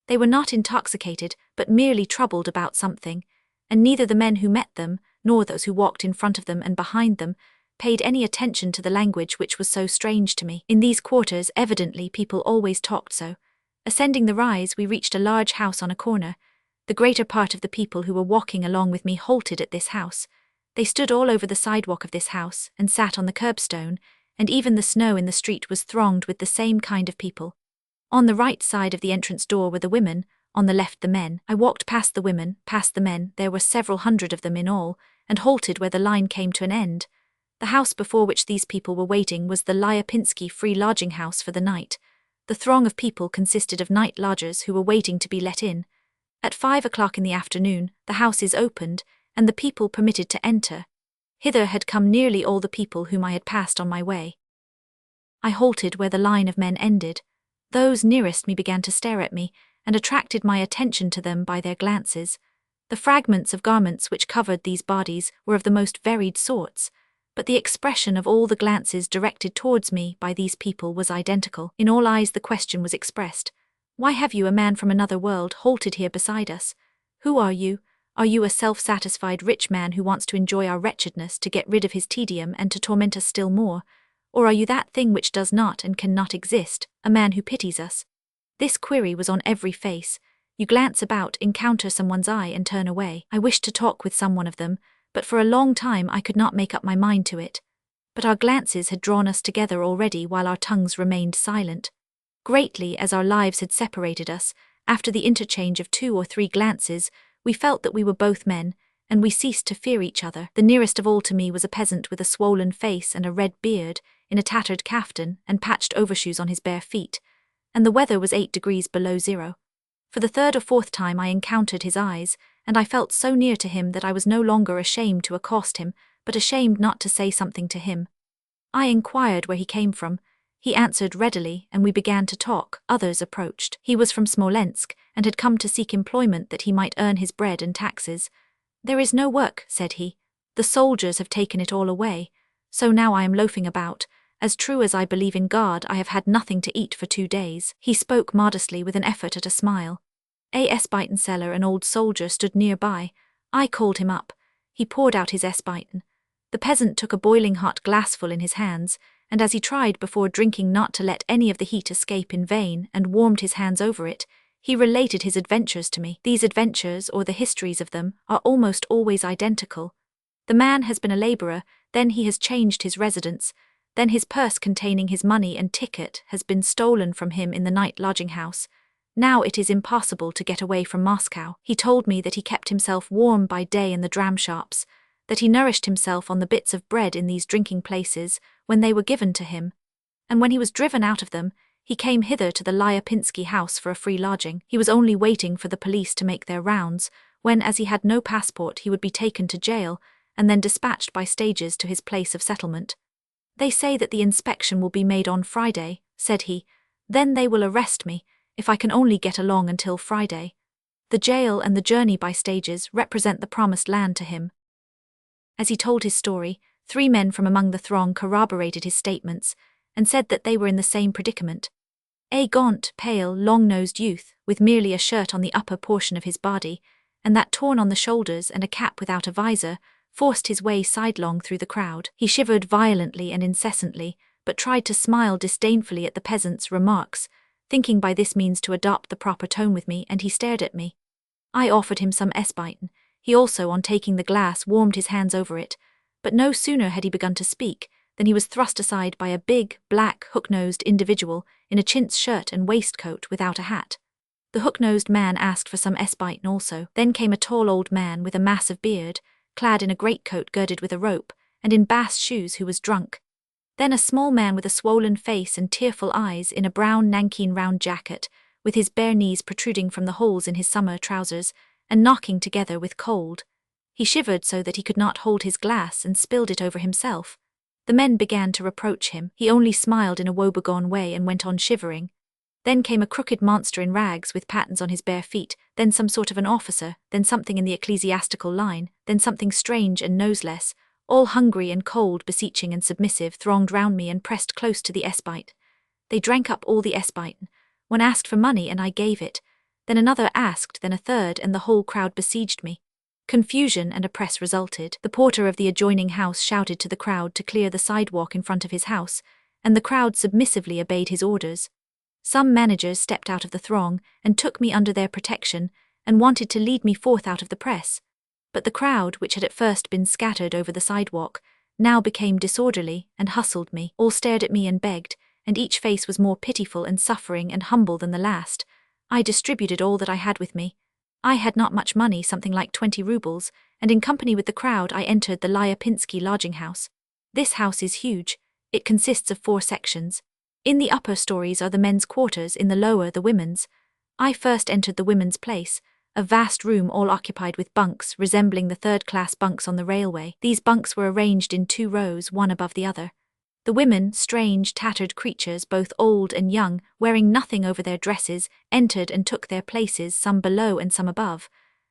[SPEAKER 1] They were not intoxicated, but merely troubled about something, and neither the men who met them, nor those who walked in front of them and behind them, paid any attention to the language which was so strange to me. In these quarters evidently people always talked so. Ascending the rise, we reached a large house on a corner. The greater part of the people who were walking along with me halted at this house. They stood all over the sidewalk of this house, and sat on the curbstone, and even the snow in the street was thronged with the same kind of people. On the right side of the entrance door were the women, on the left the men. I walked past the women, past the men, there were several hundred of them in all, and halted where the line came to an end. The house before which these people were waiting was the Lyapinsky free lodging house for the night. The throng of people consisted of night lodgers who were waiting to be let in. At 5 o'clock in the afternoon, the house is opened, and the people permitted to enter. Hither had come nearly all the people whom I had passed on my way. I halted where the line of men ended. Those nearest me began to stare at me, and attracted my attention to them by their glances. The fragments of garments which covered these bodies were of the most varied sorts, but the expression of all the glances directed towards me by these people was identical. In all eyes the question was expressed: "Why have you, a man from another world, halted here beside us? Who are you? Are you a self-satisfied rich man who wants to enjoy our wretchedness, to get rid of his tedium and to torment us still more? Or are you that thing which does not and cannot exist, a man who pities us?" This query was on every face. You glance about, encounter someone's eye and turn away. I wished to talk with someone of them, but for a long time I could not make up my mind to it. But our glances had drawn us together already while our tongues remained silent. Greatly as our lives had separated us, after the interchange of 2 or 3 glances, we felt that we were both men, and we ceased to fear each other. The nearest of all to me was a peasant with a swollen face and a red beard, in a tattered kaftan and patched overshoes on his bare feet, and the weather was 8 degrees below zero. For the 3rd or 4th time I encountered his eyes, and I felt so near to him that I was no longer ashamed to accost him, but ashamed not to say something to him. I inquired where he came from. He answered readily, and we began to talk. Others approached. He was from Smolensk, and had come to seek employment that he might earn his bread and taxes. "There is no work," said he. "The soldiers have taken it all away, so now I am loafing about. As true as I believe in God, I have had nothing to eat for 2 days." He spoke modestly with an effort at a smile. A Esbiten seller, an old soldier, stood nearby. I called him up. He poured out his Esbiten. The peasant took a boiling hot glassful in his hands, and as he tried before drinking not to let any of the heat escape in vain and warmed his hands over it, he related his adventures to me. These adventures, or the histories of them, are almost always identical. The man has been a labourer, then he has changed his residence, then his purse containing his money and ticket has been stolen from him in the night lodging-house. Now it is impossible to get away from Moscow. He told me that he kept himself warm by day in the dram-shops, that he nourished himself on the bits of bread in these drinking places when they were given to him, and when he was driven out of them, he came hither to the Lyapinsky house for a free lodging. He was only waiting for the police to make their rounds, when, as he had no passport, he would be taken to jail, and then dispatched by stages to his place of settlement. "They say that the inspection will be made on Friday," said he. "Then they will arrest me, if I can only get along until Friday." The jail and the journey by stages represent the promised land to him. As he told his story, 3 men from among the throng corroborated his statements, and said that they were in the same predicament. A gaunt, pale, long-nosed youth, with merely a shirt on the upper portion of his body, and that torn on the shoulders and a cap without a visor, forced his way sidelong through the crowd. He shivered violently and incessantly, but tried to smile disdainfully at the peasant's remarks, thinking by this means to adopt the proper tone with me, and he stared at me. I offered him some Esbiten. He also, on taking the glass, warmed his hands over it, but no sooner had he begun to speak than he was thrust aside by a big, black, hook-nosed individual in a chintz shirt and waistcoat without a hat. The hook-nosed man asked for some Esbiten also. Then came a tall old man with a massive beard, clad in a greatcoat girded with a rope, and in bast shoes, who was drunk. Then a small man with a swollen face and tearful eyes in a brown nankeen round jacket, with his bare knees protruding from the holes in his summer trousers, and knocking together with cold. He shivered so that he could not hold his glass and spilled it over himself. The men began to reproach him. He only smiled in a woebegone way and went on shivering. Then came a crooked monster in rags with pattens on his bare feet, then some sort of an officer, then something in the ecclesiastical line, then something strange and noseless, all hungry and cold, beseeching and submissive, thronged round me and pressed close to the Esbite. They drank up all the Esbiten. One asked for money and I gave it. Then another asked, then a third, and the whole crowd besieged me. Confusion and a press resulted. The porter of the adjoining house shouted to the crowd to clear the sidewalk in front of his house, and the crowd submissively obeyed his orders. Some managers stepped out of the throng and took me under their protection and wanted to lead me forth out of the press. But the crowd, which had at first been scattered over the sidewalk, now became disorderly and hustled me. All stared at me and begged, and each face was more pitiful and suffering and humble than the last. I distributed all that I had with me. I had not much money, something like 20 rubles, and in company with the crowd I entered the Lyapinsky lodging-house. This house is huge. It consists of 4 sections. In the upper stories are the men's quarters, in the lower the women's. I first entered the women's place, a vast room all occupied with bunks resembling the third-class bunks on the railway. These bunks were arranged in 2 rows, one above the other. The women, strange, tattered creatures, both old and young, wearing nothing over their dresses, entered and took their places, some below and some above.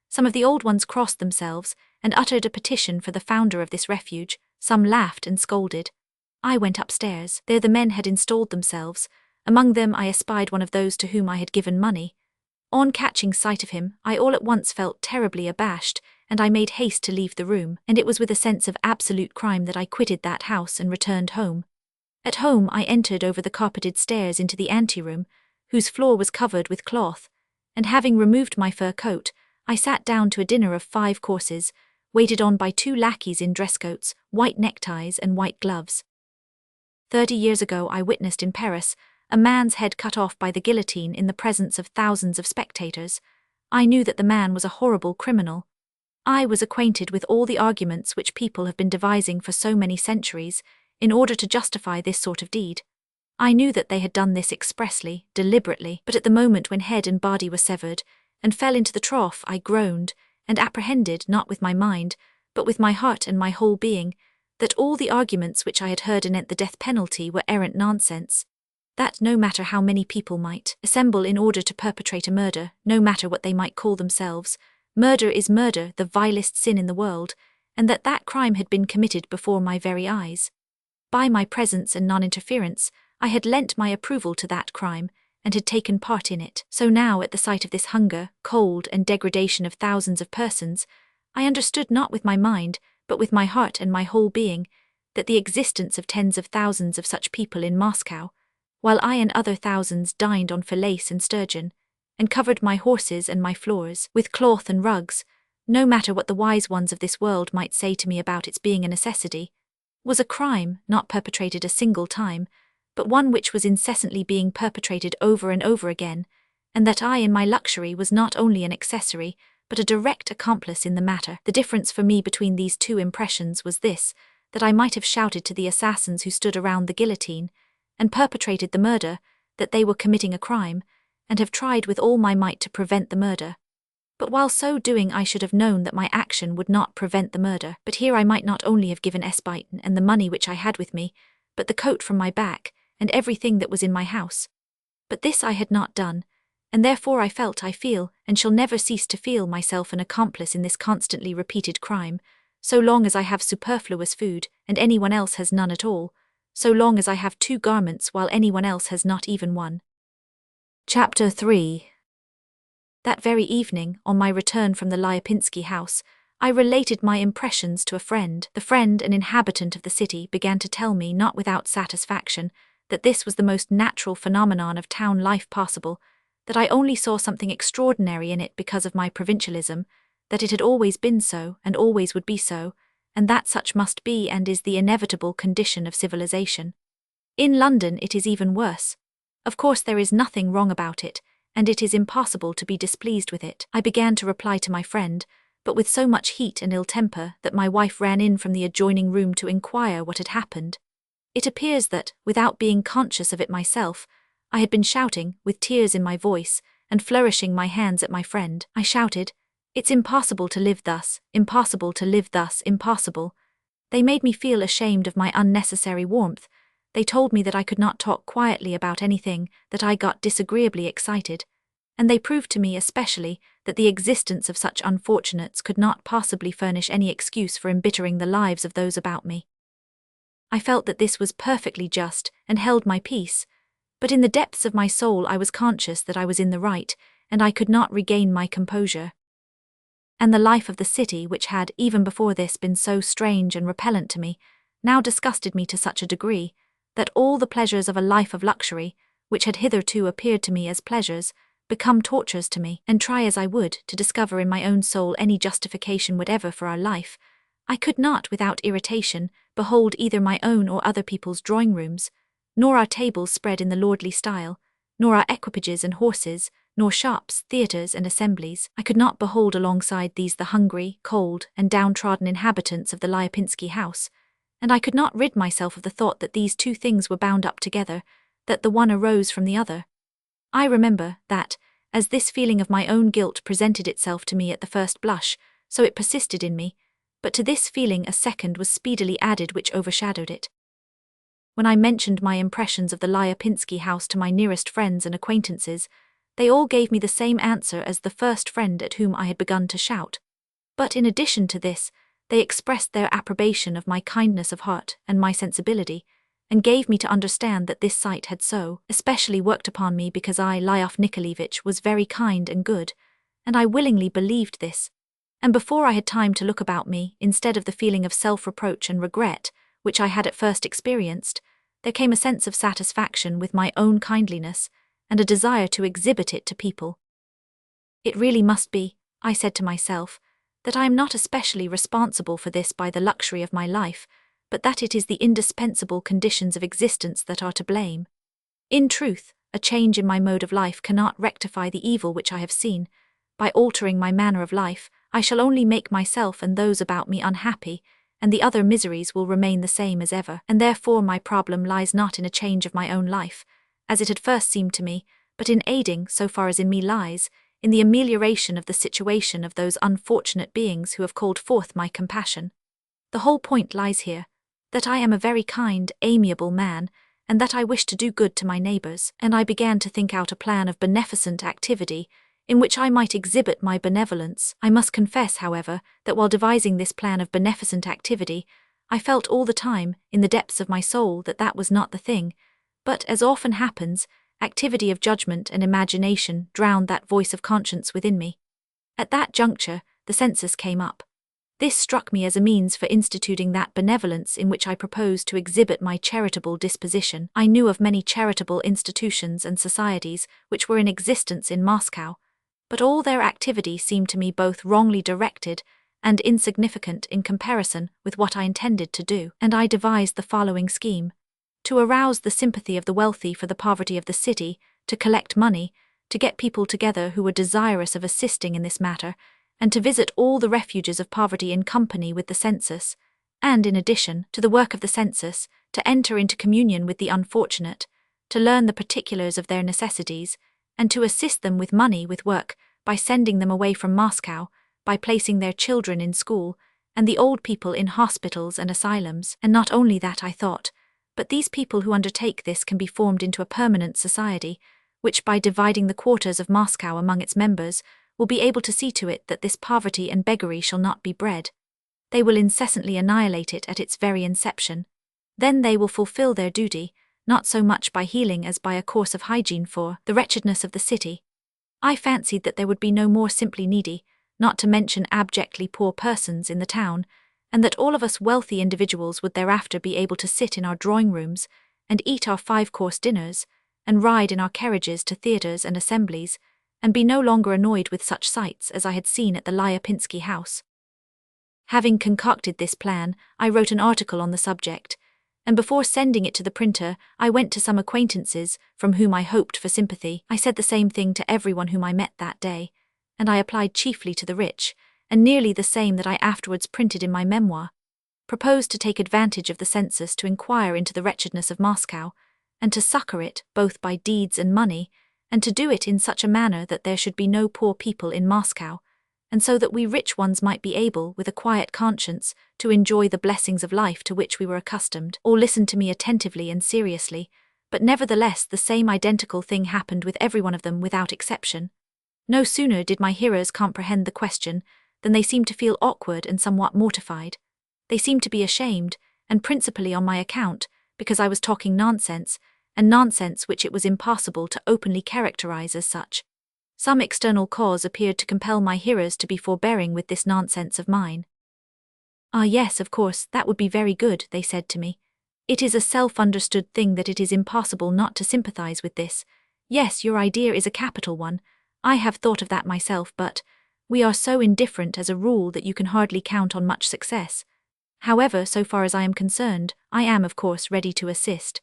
[SPEAKER 1] Some of the old ones crossed themselves and uttered a petition for the founder of this refuge. Some laughed and scolded. I went upstairs. There the men had installed themselves. Among them I espied one of those to whom I had given money. On catching sight of him, I all at once felt terribly abashed, and I made haste to leave the room, and it was with a sense of absolute crime that I quitted that house and returned home. At home I entered over the carpeted stairs into the anteroom, whose floor was covered with cloth, and having removed my fur coat, I sat down to a dinner of 5 courses, waited on by 2 lackeys in dress coats, white neckties and white gloves. 30 years ago I witnessed in Paris a man's head cut off by the guillotine in the presence of thousands of spectators. I knew that the man was a horrible criminal. I was acquainted with all the arguments which people have been devising for so many centuries in order to justify this sort of deed. I knew that they had done this expressly, deliberately, but at the moment when head and body were severed and fell into the trough, I groaned and apprehended, not with my mind, but with my heart and my whole being, that all the arguments which I had heard anent the death penalty were errant nonsense, that no matter how many people might assemble in order to perpetrate a murder, no matter what they might call themselves, murder is murder, the vilest sin in the world, and that that crime had been committed before my very eyes. By my presence and non-interference, I had lent my approval to that crime, and had taken part in it. So now, at the sight of this hunger, cold, and degradation of thousands of persons, I understood not with my mind, but with my heart and my whole being, that the existence of tens of thousands of such people in Moscow, while I and other thousands dined on fillet and sturgeon, and covered my horses and my floors with cloth and rugs, no matter what the wise ones of this world might say to me about its being a necessity, was a crime not perpetrated a single time, but one which was incessantly being perpetrated over and over again, and that I in my luxury was not only an accessory, but a direct accomplice in the matter. The difference for me between these 2 impressions was this, that I might have shouted to the assassins who stood around the guillotine, and perpetrated the murder, that they were committing a crime, and have tried with all my might to prevent the murder. But while so doing I should have known that my action would not prevent the murder. But here I might not only have given Espite and the money which I had with me, but the coat from my back, and everything that was in my house. But this I had not done, and therefore I feel, and shall never cease to feel myself an accomplice in this constantly repeated crime, so long as I have superfluous food, and anyone else has none at all, so long as I have 2 garments while anyone else has not even one. Chapter 3. That very evening, on my return from the Lyapinsky house, I related my impressions to a friend. The friend, an inhabitant of the city, began to tell me, not without satisfaction, that this was the most natural phenomenon of town life possible, that I only saw something extraordinary in it because of my provincialism, that it had always been so, and always would be so, and that such must be and is the inevitable condition of civilization. In London it is even worse. Of course there is nothing wrong about it, and it is impossible to be displeased with it. I began to reply to my friend, but with so much heat and ill temper that my wife ran in from the adjoining room to inquire what had happened. It appears that, without being conscious of it myself, I had been shouting, with tears in my voice, and flourishing my hands at my friend. I shouted, "It's impossible to live thus, impossible to live thus, impossible." They made me feel ashamed of my unnecessary warmth. They told me that I could not talk quietly about anything, that I got disagreeably excited, and they proved to me especially that the existence of such unfortunates could not possibly furnish any excuse for embittering the lives of those about me. I felt that this was perfectly just, and held my peace, but in the depths of my soul I was conscious that I was in the right, and I could not regain my composure. And the life of the city, which had, even before this, been so strange and repellent to me, now disgusted me to such a degree, that all the pleasures of a life of luxury, which had hitherto appeared to me as pleasures, become tortures to me, and try as I would to discover in my own soul any justification whatever for our life, I could not, without irritation, behold either my own or other people's drawing-rooms, nor our tables spread in the lordly style, nor our equipages and horses, nor shops, theatres, and assemblies. I could not behold alongside these the hungry, cold, and downtrodden inhabitants of the Lyapinsky house, and I could not rid myself of the thought that these 2 things were bound up together, that the one arose from the other. I remember that, as this feeling of my own guilt presented itself to me at the first blush, so it persisted in me, but to this feeling a second was speedily added which overshadowed it. When I mentioned my impressions of the Lyapinsky house to my nearest friends and acquaintances, they all gave me the same answer as the first friend at whom I had begun to shout. But in addition to this, they expressed their approbation of my kindness of heart and my sensibility, and gave me to understand that this sight had so especially worked upon me because I, Lyof Nikolaevich, was very kind and good, and I willingly believed this. And before I had time to look about me, instead of the feeling of self-reproach and regret, which I had at first experienced, there came a sense of satisfaction with my own kindliness, and a desire to exhibit it to people. It really must be, I said to myself, that I am not especially responsible for this by the luxury of my life, but that it is the indispensable conditions of existence that are to blame. In truth, a change in my mode of life cannot rectify the evil which I have seen. By altering my manner of life, I shall only make myself and those about me unhappy, and the other miseries will remain the same as ever, and therefore my problem lies not in a change of my own life, as it had first seemed to me, but in aiding, so far as in me lies, in the amelioration of the situation of those unfortunate beings who have called forth my compassion. The whole point lies here, that I am a very kind, amiable man, and that I wish to do good to my neighbors, and I began to think out a plan of beneficent activity in which I might exhibit my benevolence. I must confess, however, that while devising this plan of beneficent activity, I felt all the time, in the depths of my soul, that that was not the thing, but, as often happens, activity of judgment and imagination drowned that voice of conscience within me. At that juncture, the census came up. This struck me as a means for instituting that benevolence in which I proposed to exhibit my charitable disposition. I knew of many charitable institutions and societies which were in existence in Moscow, but all their activity seemed to me both wrongly directed and insignificant in comparison with what I intended to do, and I devised the following scheme: to arouse the sympathy of the wealthy for the poverty of the city, to collect money, to get people together who were desirous of assisting in this matter, and to visit all the refuges of poverty in company with the census, and, in addition to the work of the census, to enter into communion with the unfortunate, to learn the particulars of their necessities, and to assist them with money with work, by sending them away from Moscow, by placing their children in school, and the old people in hospitals and asylums. And not only that, I thought, but these people who undertake this can be formed into a permanent society, which by dividing the quarters of Moscow among its members, will be able to see to it that this poverty and beggary shall not be bred. They will incessantly annihilate it at its very inception. Then they will fulfill their duty, not so much by healing as by a course of hygiene for the wretchedness of the city. I fancied that there would be no more simply needy, not to mention abjectly poor persons in the town, and that all of us wealthy individuals would thereafter be able to sit in our drawing-rooms, and eat our 5-course dinners, and ride in our carriages to theatres and assemblies, and be no longer annoyed with such sights as I had seen at the Lyapinsky house. Having concocted this plan, I wrote an article on the subject, and before sending it to the printer, I went to some acquaintances from whom I hoped for sympathy. I said the same thing to everyone whom I met that day, and I applied chiefly to the rich, and nearly the same that I afterwards printed in my memoir. Proposed to take advantage of the census to inquire into the wretchedness of Moscow, and to succor it both by deeds and money, and to do it in such a manner that there should be no poor people in Moscow, and so that we rich ones might be able, with a quiet conscience, to enjoy the blessings of life to which we were accustomed. All listened to me attentively and seriously, but nevertheless the same identical thing happened with every one of them without exception. No sooner did my hearers comprehend the question than they seemed to feel awkward and somewhat mortified. They seemed to be ashamed, and principally on my account, because I was talking nonsense, and nonsense which it was impossible to openly characterize as such. Some external cause appeared to compel my hearers to be forbearing with this nonsense of mine. "Ah yes, of course, that would be very good," they said to me. "It is a self-understood thing that it is impossible not to sympathize with this. Yes, your idea is a capital one. I have thought of that myself, but we are so indifferent as a rule that you can hardly count on much success. However, so far as I am concerned, I am of course ready to assist."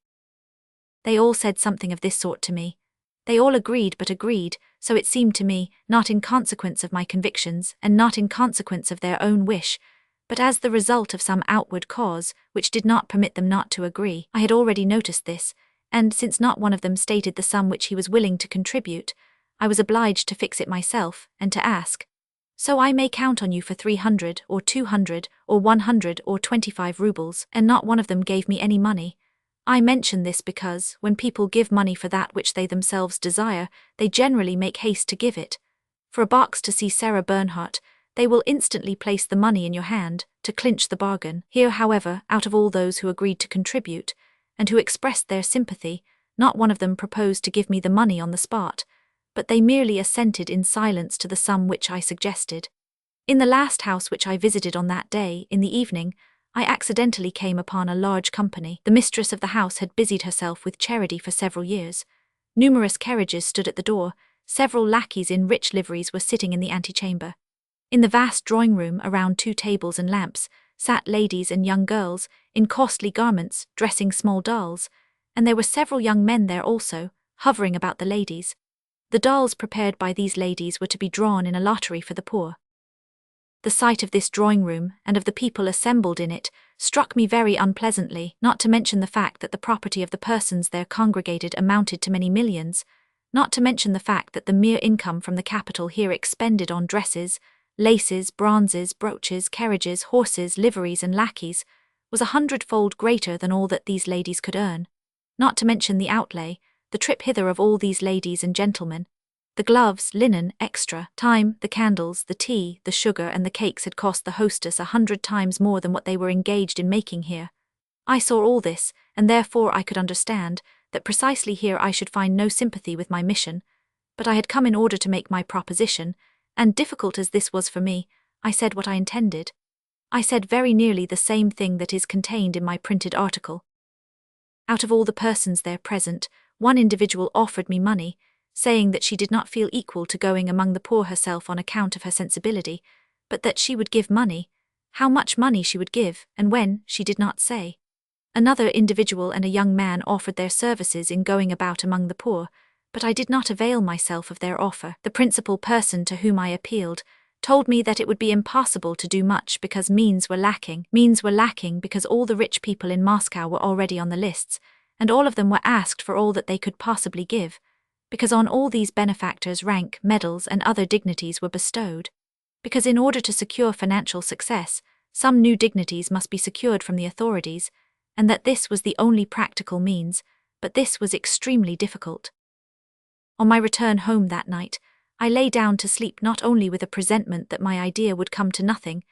[SPEAKER 1] They all said something of this sort to me. They all agreed, but agreed, so it seemed to me, not in consequence of my convictions, and not in consequence of their own wish, but as the result of some outward cause which did not permit them not to agree. I had already noticed this, and since not one of them stated the sum which he was willing to contribute, I was obliged to fix it myself, and to ask, "So I may count on you for 300, or 200, or 100, or 25 rubles," and not one of them gave me any money. I mention this because, when people give money for that which they themselves desire, they generally make haste to give it. For a box to see Sarah Bernhardt, they will instantly place the money in your hand, to clinch the bargain. Here, however, out of all those who agreed to contribute, and who expressed their sympathy, not one of them proposed to give me the money on the spot, but they merely assented in silence to the sum which I suggested. In the last house which I visited on that day, in the evening, I accidentally came upon a large company. The mistress of the house had busied herself with charity for several years. Numerous carriages stood at the door, several lackeys in rich liveries were sitting in the antechamber. In the vast drawing room, around 2 tables and lamps, sat ladies and young girls, in costly garments, dressing small dolls, and there were several young men there also, hovering about the ladies. The dolls prepared by these ladies were to be drawn in a lottery for the poor. The sight of this drawing room, and of the people assembled in it, struck me very unpleasantly, not to mention the fact that the property of the persons there congregated amounted to many millions, not to mention the fact that the mere income from the capital here expended on dresses, laces, bronzes, brooches, carriages, horses, liveries, and lackeys, was 100-fold greater than all that these ladies could earn, not to mention the outlay, the trip hither of all these ladies and gentlemen. The gloves, linen, extra, time, the candles, the tea, the sugar, and the cakes had cost the hostess 100 times more than what they were engaged in making here. I saw all this, and therefore I could understand that precisely here I should find no sympathy with my mission, but I had come in order to make my proposition, and difficult as this was for me, I said what I intended. I said very nearly the same thing that is contained in my printed article. Out of all the persons there present, one individual offered me money, saying that she did not feel equal to going among the poor herself on account of her sensibility, but that she would give money. How much money she would give, and when, she did not say. Another individual and a young man offered their services in going about among the poor, but I did not avail myself of their offer. The principal person to whom I appealed told me that it would be impossible to do much because means were lacking. Means were lacking because all the rich people in Moscow were already on the lists, and all of them were asked for all that they could possibly give, because on all these benefactors rank, medals, and other dignities were bestowed. Because in order to secure financial success, some new dignities must be secured from the authorities, and that this was the only practical means, but this was extremely difficult. On my return home that night, I lay down to sleep not only with a presentiment that my idea would come to nothing,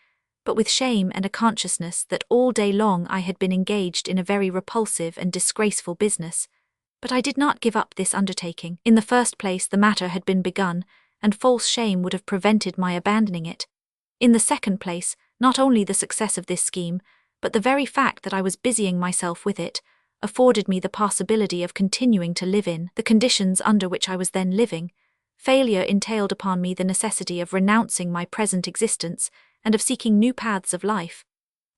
[SPEAKER 1] but with shame and a consciousness that all day long I had been engaged in a very repulsive and disgraceful business. But I did not give up this undertaking. In the first place, the matter had been begun, and false shame would have prevented my abandoning it. In the second place, not only the success of this scheme, but the very fact that I was busying myself with it, afforded me the possibility of continuing to live in the conditions under which I was then living. Failure entailed upon me the necessity of renouncing my present existence and of seeking new paths of life.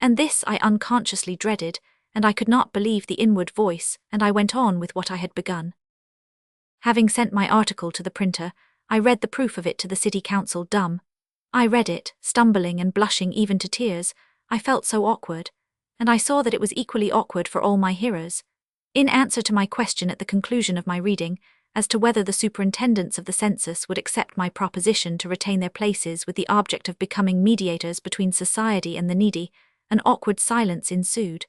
[SPEAKER 1] And this I unconsciously dreaded, and I could not believe the inward voice, and I went on with what I had begun. Having sent my article to the printer, I read the proof of it to the city council dumb. I read it, stumbling and blushing even to tears. I felt so awkward, and I saw that it was equally awkward for all my hearers. In answer to my question at the conclusion of my reading, as to whether the superintendents of the census would accept my proposition to retain their places with the object of becoming mediators between society and the needy, an awkward silence ensued.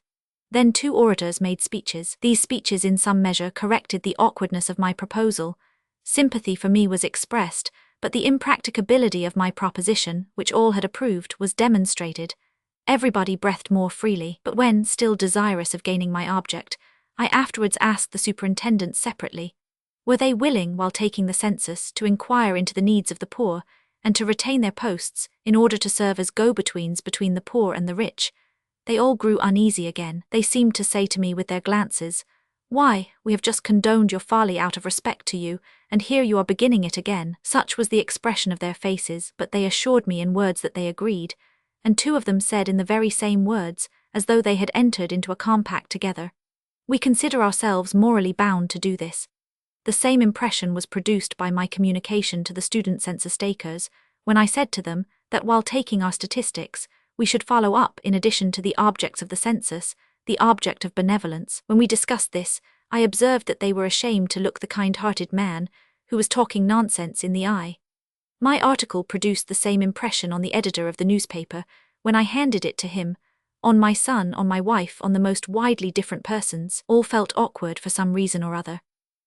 [SPEAKER 1] Then 2 orators made speeches. These speeches in some measure corrected the awkwardness of my proposal. Sympathy for me was expressed, but the impracticability of my proposition, which all had approved, was demonstrated. Everybody breathed more freely, but when, still desirous of gaining my object, I afterwards asked the superintendents separately, were they willing, while taking the census, to inquire into the needs of the poor, and to retain their posts, in order to serve as go-betweens between the poor and the rich? They all grew uneasy again. They seemed to say to me with their glances, "Why, we have just condoned your folly out of respect to you, and here you are beginning it again." Such was the expression of their faces, but they assured me in words that they agreed, and 2 of them said in the very same words, as though they had entered into a compact together, "We consider ourselves morally bound to do this." The same impression was produced by my communication to the student census takers, when I said to them that while taking our statistics, we should follow up, in addition to the objects of the census, the object of benevolence. When we discussed this, I observed that they were ashamed to look the kind-hearted man, who was talking nonsense, in the eye. My article produced the same impression on the editor of the newspaper, when I handed it to him, on my son, on my wife, on the most widely different persons. All felt awkward for some reason or other,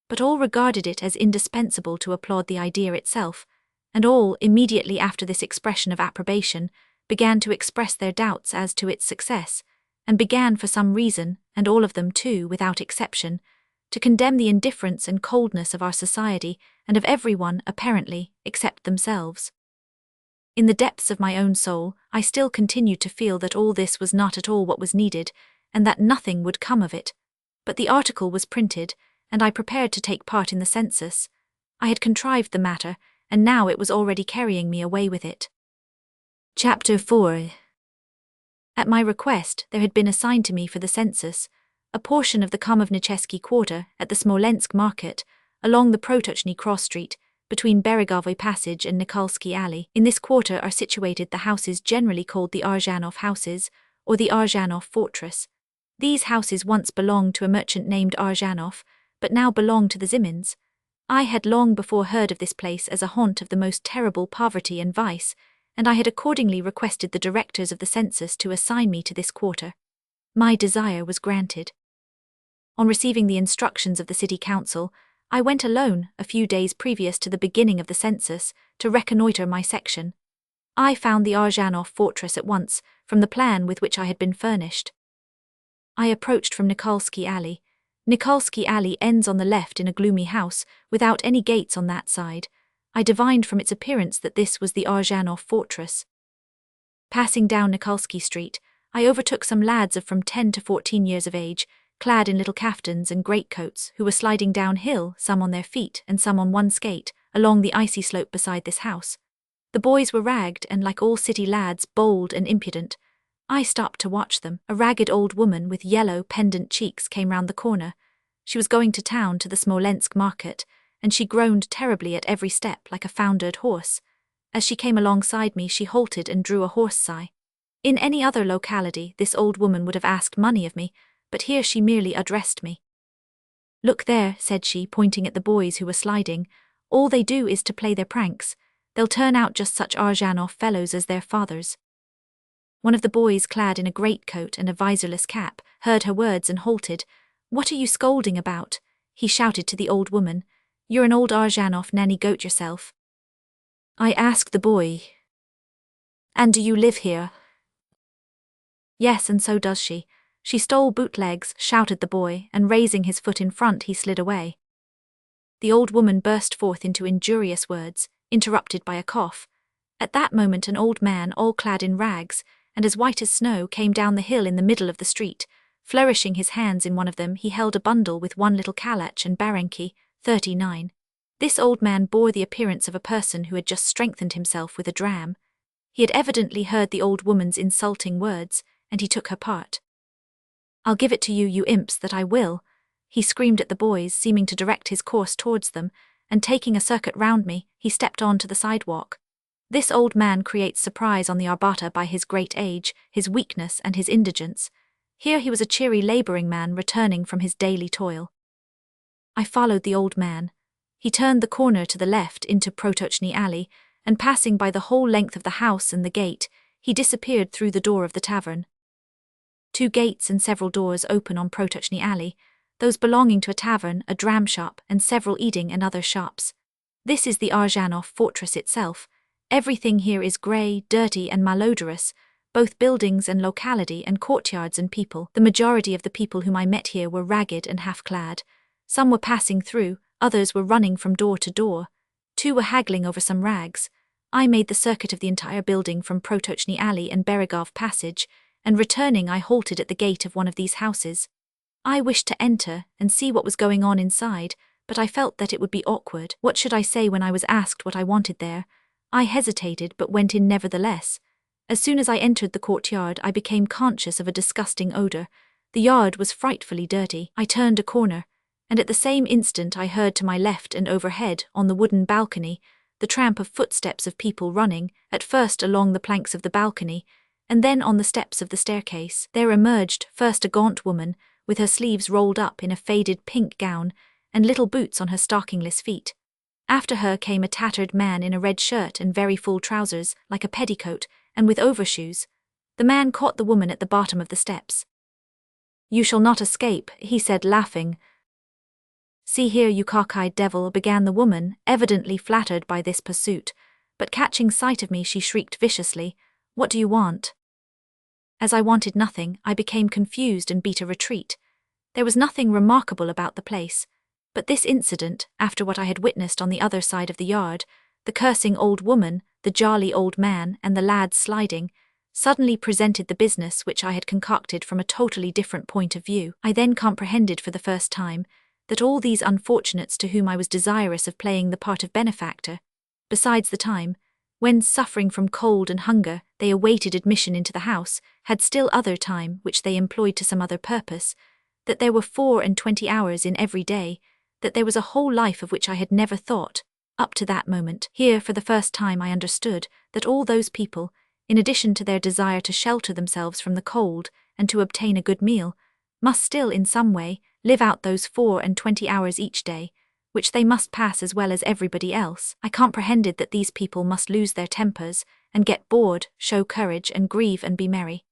[SPEAKER 1] but all regarded it as indispensable to applaud the idea itself, and all, immediately after this expression of approbation, began to express their doubts as to its success, and began for some reason, and all of them too, without exception, to condemn the indifference and coldness of our society, and of everyone, apparently, except themselves. In the depths of my own soul, I still continued to feel that all this was not at all what was needed, and that nothing would come of it. But the article was printed, and I prepared to take part in the census. I had contrived the matter, and now it was already carrying me away with it. Chapter 4. At my request, there had been assigned to me for the census a portion of the Komovnicheski quarter at the Smolensk market, along the Protochny cross street, between Beregovy Passage and Nikolsky Alley. In this quarter are situated the houses generally called the Arzhanov houses, or the Arzhanov fortress. These houses once belonged to a merchant named Arzhanov, but now belong to the Zimins. I had long before heard of this place as a haunt of the most terrible poverty and vice, and I had accordingly requested the directors of the census to assign me to this quarter. My desire was granted. On receiving the instructions of the city council, I went alone, a few days previous to the beginning of the census, to reconnoiter my section. I found the Arzhanov fortress at once, from the plan with which I had been furnished. I approached from Nikolsky Alley. Nikolsky Alley ends on the left in a gloomy house, without any gates on that side. I divined from its appearance that this was the Arzhanov fortress. Passing down Nikolsky Street, I overtook some lads of from 10 to 14 years of age, clad in little kaftans and greatcoats, who were sliding downhill, some on their feet and some on one skate, along the icy slope beside this house. The boys were ragged and, like all city lads, bold and impudent. I stopped to watch them. A ragged old woman with yellow, pendant cheeks came round the corner. She was going to town to the Smolensk market, and she groaned terribly at every step like a foundered horse. As she came alongside me, she halted and drew a hoarse sigh. In any other locality, this old woman would have asked money of me, but here she merely addressed me. "Look there," said she, pointing at the boys who were sliding. "All they do is to play their pranks. They'll turn out just such Arzhanov fellows as their fathers." One of the boys, clad in a greatcoat and a visorless cap, heard her words and halted. "What are you scolding about?" he shouted to the old woman. "You're an old Arzhanov nanny goat yourself." I asked the boy, "And do you live here?" "Yes, and so does she. She stole bootlegs," shouted the boy, and raising his foot in front he slid away. The old woman burst forth into injurious words, interrupted by a cough. At that moment an old man, all clad in rags, and as white as snow, came down the hill in the middle of the street. Flourishing his hands in one of them, he held a bundle with one little kalach and barenki, 39. This old man bore the appearance of a person who had just strengthened himself with a dram. He had evidently heard the old woman's insulting words, and he took her part. "I'll give it to you, you imps, that I will," he screamed at the boys, seeming to direct his course towards them, and taking a circuit round me, he stepped on to the sidewalk. This old man creates surprise on the Arбата by his great age, his weakness, and his indigence. Here he was a cheery labouring man returning from his daily toil. I followed the old man. He turned the corner to the left into Protochny Alley, and passing by the whole length of the house and the gate, he disappeared through the door of the tavern. 2 gates and several doors open on Protochny Alley, those belonging to a tavern, a dram shop, and several eating and other shops. This is the Arzhanov fortress itself. Everything here is grey, dirty, and malodorous, both buildings and locality and courtyards and people. The majority of the people whom I met here were ragged and half-clad. Some were passing through, others were running from door to door. 2 were haggling over some rags. I made the circuit of the entire building from Protochny Alley and Beregov Passage, and returning I halted at the gate of one of these houses. I wished to enter and see what was going on inside, but I felt that it would be awkward. What should I say when I was asked what I wanted there? I hesitated but went in nevertheless. As soon as I entered the courtyard I became conscious of a disgusting odour. The yard was frightfully dirty. I turned a corner, and at the same instant I heard to my left and overhead, on the wooden balcony, the tramp of footsteps of people running, at first along the planks of the balcony, and then on the steps of the staircase. There emerged first a gaunt woman, with her sleeves rolled up in a faded pink gown, and little boots on her stockingless feet. After her came a tattered man in a red shirt and very full trousers, like a petticoat, and with overshoes. The man caught the woman at the bottom of the steps. "You shall not escape," he said, laughing. "See here, you cock-eyed devil," began the woman, evidently flattered by this pursuit, but catching sight of me she shrieked viciously, "What do you want?" As I wanted nothing, I became confused and beat a retreat. There was nothing remarkable about the place, but this incident, after what I had witnessed on the other side of the yard, the cursing old woman, the jolly old man, and the lads sliding, suddenly presented the business which I had concocted from a totally different point of view. I then comprehended for the first time that all these unfortunates to whom I was desirous of playing the part of benefactor, besides the time when, suffering from cold and hunger, they awaited admission into the house, had still other time which they employed to some other purpose, that there were 24 hours in every day, that there was a whole life of which I had never thought, up to that moment. Here, for the first time, I understood that all those people, in addition to their desire to shelter themselves from the cold and to obtain a good meal, must still, in some way, live out those 24 hours each day, which they must pass as well as everybody else. I comprehended that these people must lose their tempers, and get bored, show courage, and grieve and be merry.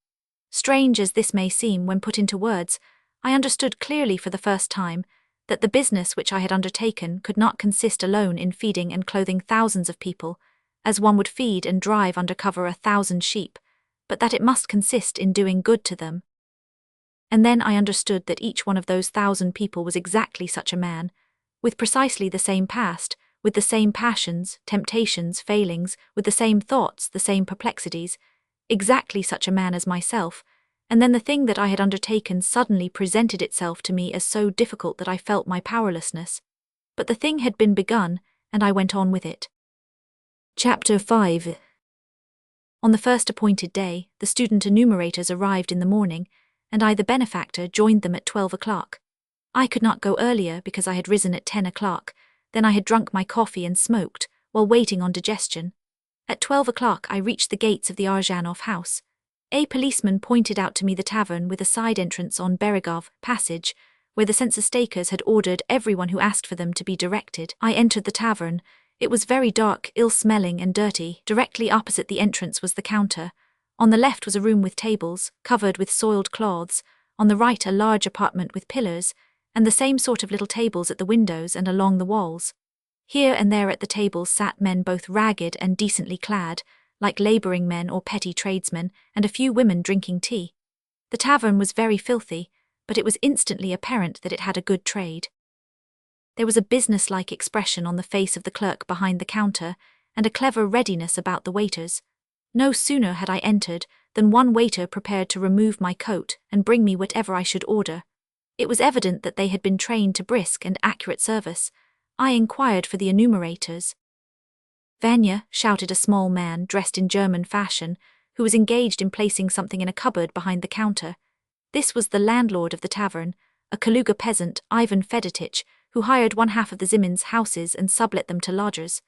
[SPEAKER 1] Strange as this may seem when put into words, I understood clearly for the first time that the business which I had undertaken could not consist alone in feeding and clothing thousands of people, as one would feed and drive under cover 1,000 sheep, but that it must consist in doing good to them. And then I understood that each one of those 1,000 people was exactly such a man, with precisely the same past, with the same passions, temptations, failings, with the same thoughts, the same perplexities, exactly such a man as myself, and then the thing that I had undertaken suddenly presented itself to me as so difficult that I felt my powerlessness. But the thing had been begun, and I went on with it. Chapter 5. On the first appointed day, the student enumerators arrived in the morning, and I, the benefactor, joined them at 12 o'clock. I could not go earlier because I had risen at 10 o'clock, then I had drunk my coffee and smoked, while waiting on digestion. At 12 o'clock I reached the gates of the Arzhanov house. A policeman pointed out to me the tavern with a side entrance on Beregov Passage, where the census takers had ordered everyone who asked for them to be directed. I entered the tavern. It was very dark, ill-smelling and dirty. Directly opposite the entrance was the counter. On the left was a room with tables, covered with soiled cloths, on the right a large apartment with pillars, and the same sort of little tables at the windows and along the walls. Here and there at the tables sat men both ragged and decently clad, like labouring men or petty tradesmen, and a few women drinking tea. The tavern was very filthy, but it was instantly apparent that it had a good trade. There was a business-like expression on the face of the clerk behind the counter, and a clever readiness about the waiters. No sooner had I entered than one waiter prepared to remove my coat and bring me whatever I should order. It was evident that they had been trained to brisk and accurate service. I inquired for the enumerators. "Vanya," shouted a small man dressed in German fashion, who was engaged in placing something in a cupboard behind the counter. This was the landlord of the tavern, a Kaluga peasant, Ivan Fedotich, who hired one half of the Zimins' houses and sublet them to lodgers.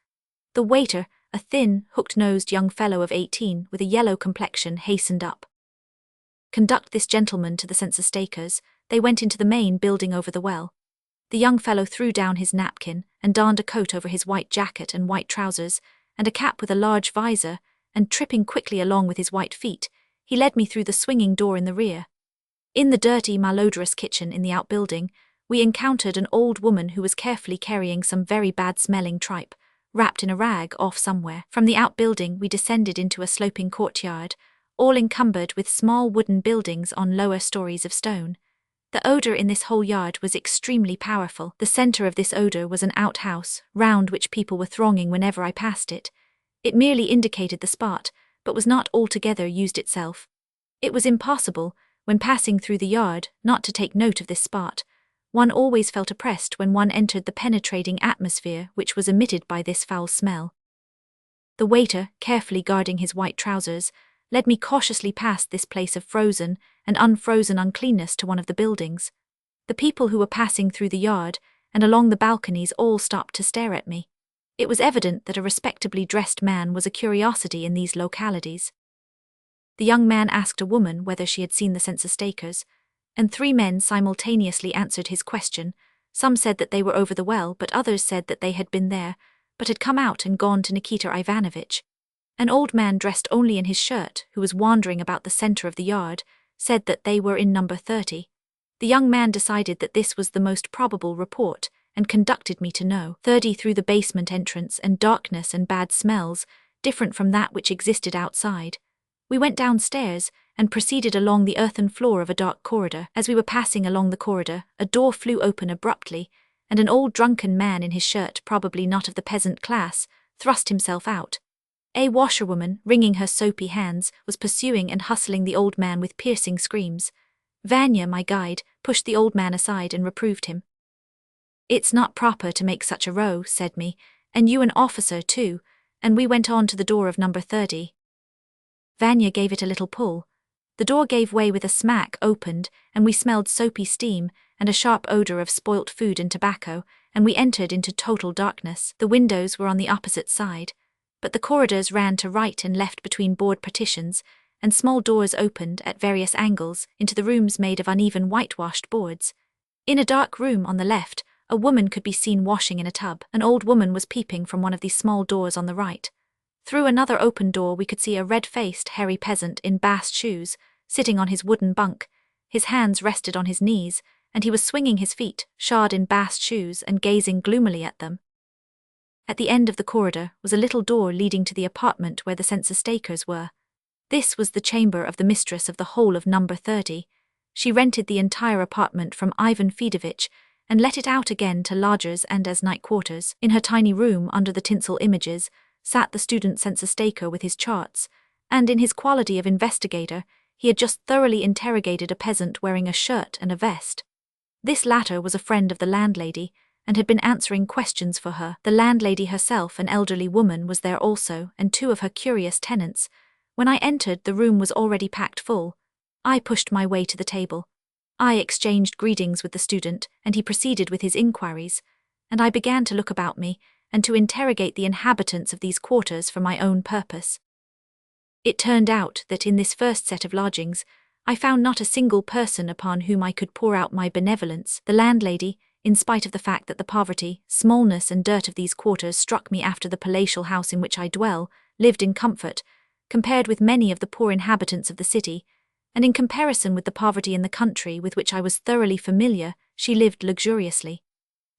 [SPEAKER 1] The waiter, a thin, hooked-nosed young fellow of 18 with a yellow complexion, hastened up. "Conduct this gentleman to the census takers." They went into the main building over the well. The young fellow threw down his napkin and donned a coat over his white jacket and white trousers, and a cap with a large visor, and tripping quickly along with his white feet, he led me through the swinging door in the rear. In the dirty, malodorous kitchen in the outbuilding, we encountered an old woman who was carefully carrying some very bad-smelling tripe, wrapped in a rag off somewhere. From the outbuilding we descended into a sloping courtyard, all encumbered with small wooden buildings on lower stories of stone. The odour in this whole yard was extremely powerful. The centre of this odour was an outhouse, round which people were thronging whenever I passed it. It merely indicated the spot, but was not altogether used itself. It was impossible, when passing through the yard, not to take note of this spot. One always felt oppressed when one entered the penetrating atmosphere which was emitted by this foul smell. The waiter, carefully guarding his white trousers, led me cautiously past this place of frozen and unfrozen uncleanness to one of the buildings. The people who were passing through the yard and along the balconies all stopped to stare at me. It was evident that a respectably dressed man was a curiosity in these localities. The young man asked a woman whether she had seen the census takers, and 3 men simultaneously answered his question. Some said that they were over the well, but others said that they had been there, but had come out and gone to Nikita Ivanovich. An old man dressed only in his shirt, who was wandering about the centre of the yard, said that they were in number 30. The young man decided that this was the most probable report, and conducted me to No. 30 through the basement entrance and darkness and bad smells, different from that which existed outside. We went downstairs, and proceeded along the earthen floor of a dark corridor. As we were passing along the corridor, a door flew open abruptly, and an old drunken man in his shirt, probably not of the peasant class, thrust himself out. A washerwoman, wringing her soapy hands, was pursuing and hustling the old man with piercing screams. Vanya, my guide, pushed the old man aside and reproved him. "It's not proper to make such a row," said me, "and you an officer too," and we went on to the door of number 30. Vanya gave it a little pull. The door gave way with a smack, opened, and we smelled soapy steam and a sharp odor of spoilt food and tobacco, and we entered into total darkness. The windows were on the opposite side, but the corridors ran to right and left between board partitions, and small doors opened at various angles into the rooms made of uneven whitewashed boards. In a dark room on the left, a woman could be seen washing in a tub. An old woman was peeping from one of these small doors on the right. Through another open door we could see a red-faced, hairy peasant in bast shoes, sitting on his wooden bunk. His hands rested on his knees, and he was swinging his feet, shod in bast shoes, and gazing gloomily at them. At the end of the corridor was a little door leading to the apartment where the census takers were. This was the chamber of the mistress of the whole of number 30. She rented the entire apartment from Ivan Fedovich and let it out again to lodgers and as night quarters. In her tiny room under the tinsel images sat the student census taker with his charts, and in his quality of investigator, he had just thoroughly interrogated a peasant wearing a shirt and a vest. This latter was a friend of the landlady, and had been answering questions for her. The landlady herself, an elderly woman, was there also, and two of her curious tenants. When I entered, the room was already packed full. I pushed my way to the table. I exchanged greetings with the student, and he proceeded with his inquiries, and I began to look about me, and to interrogate the inhabitants of these quarters for my own purpose. It turned out that in this first set of lodgings, I found not a single person upon whom I could pour out my benevolence. The landlady, in spite of the fact that the poverty, smallness and dirt of these quarters struck me after the palatial house in which I dwell, lived in comfort, compared with many of the poor inhabitants of the city, and in comparison with the poverty in the country with which I was thoroughly familiar, she lived luxuriously.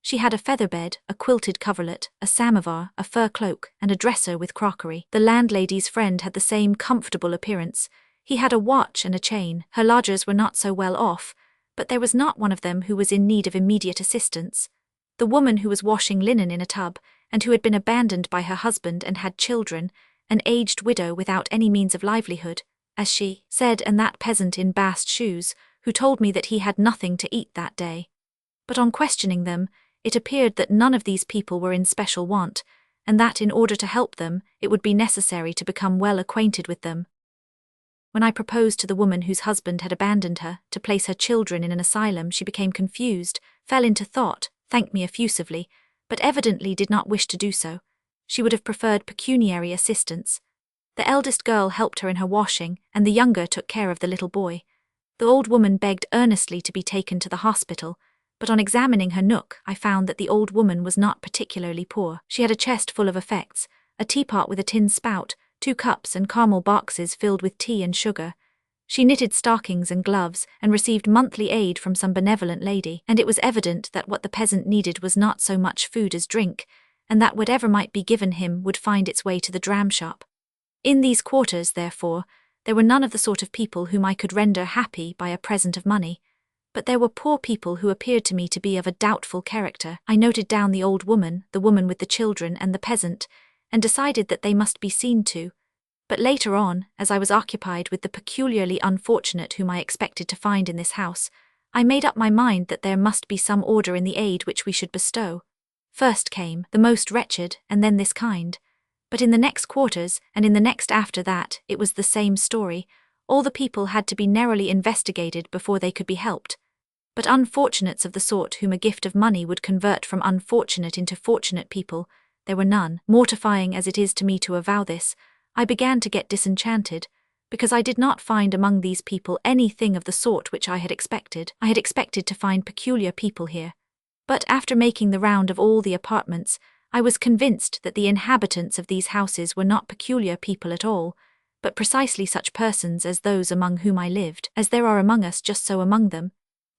[SPEAKER 1] She had a feather bed, a quilted coverlet, a samovar, a fur cloak, and a dresser with crockery. The landlady's friend had the same comfortable appearance. He had a watch and a chain. Her lodgers were not so well off, but there was not one of them who was in need of immediate assistance. The woman who was washing linen in a tub, and who had been abandoned by her husband and had children, an aged widow without any means of livelihood, as she said, and that peasant in bast shoes, who told me that he had nothing to eat that day. But on questioning them, it appeared that none of these people were in special want, and that in order to help them, it would be necessary to become well acquainted with them. When I proposed to the woman whose husband had abandoned her to place her children in an asylum, she became confused, fell into thought, thanked me effusively, but evidently did not wish to do so. She would have preferred pecuniary assistance. The eldest girl helped her in her washing, and the younger took care of the little boy. The old woman begged earnestly to be taken to the hospital, but on examining her nook, I found that the old woman was not particularly poor. She had a chest full of effects, a teapot with a tin spout, 2 cups and caramel boxes filled with tea and sugar. She knitted stockings and gloves, and received monthly aid from some benevolent lady, and it was evident that what the peasant needed was not so much food as drink, and that whatever might be given him would find its way to the dram shop. In these quarters, therefore, there were none of the sort of people whom I could render happy by a present of money. But there were poor people who appeared to me to be of a doubtful character. I noted down the old woman, the woman with the children, and the peasant, and decided that they must be seen to. But later on, as I was occupied with the peculiarly unfortunate whom I expected to find in this house, I made up my mind that there must be some order in the aid which we should bestow. First came the most wretched, and then this kind. But in the next quarters, and in the next after that, it was the same story. All the people had to be narrowly investigated before they could be helped. But unfortunates of the sort whom a gift of money would convert from unfortunate into fortunate people, there were none. Mortifying as it is to me to avow this, I began to get disenchanted, because I did not find among these people anything of the sort which I had expected. I had expected to find peculiar people here. But after making the round of all the apartments, I was convinced that the inhabitants of these houses were not peculiar people at all, but precisely such persons as those among whom I lived. As there are among us, just so among them.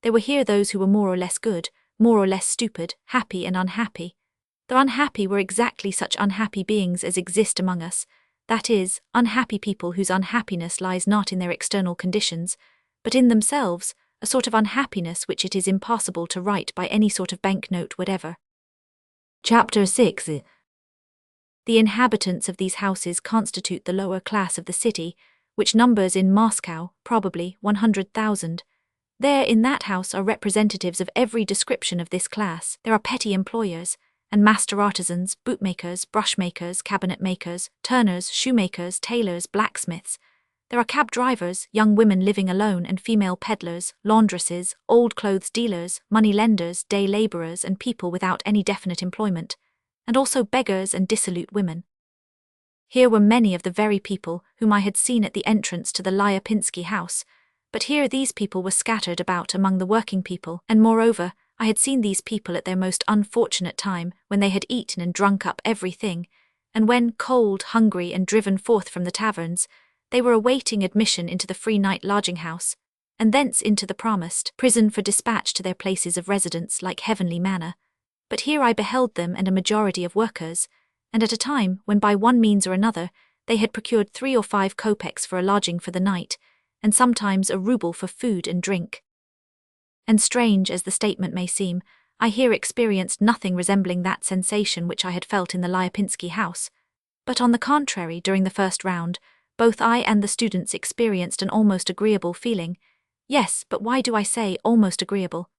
[SPEAKER 1] There were here those who were more or less good, more or less stupid, happy and unhappy. The unhappy were exactly such unhappy beings as exist among us, that is, unhappy people whose unhappiness lies not in their external conditions, but in themselves, a sort of unhappiness which it is impossible to write by any sort of banknote whatever. Chapter 6. The inhabitants of these houses constitute the lower class of the city, which numbers in Moscow, probably 100,000. There in that house are representatives of every description of this class. There are petty employers, and master artisans, bootmakers, brushmakers, cabinet makers, turners, shoemakers, tailors, blacksmiths. There are cab drivers, young women living alone and female peddlers, laundresses, old clothes dealers, money lenders, day labourers and people without any definite employment, and also beggars and dissolute women. Here were many of the very people whom I had seen at the entrance to the Lyapinsky house, but here these people were scattered about among the working people, and moreover, I had seen these people at their most unfortunate time, when they had eaten and drunk up everything, and when, cold, hungry, and driven forth from the taverns, they were awaiting admission into the free night lodging-house, and thence into the promised prison for dispatch to their places of residence like heavenly manna. But here I beheld them and a majority of workers, and at a time when by one means or another they had procured 3 or 5 kopecks for a lodging for the night, and sometimes a rouble for food and drink. And strange as the statement may seem, I here experienced nothing resembling that sensation which I had felt in the Lyapinsky house, but on the contrary, during the first round, both I and the students experienced an almost agreeable feeling. Yes, but why do I say almost agreeable?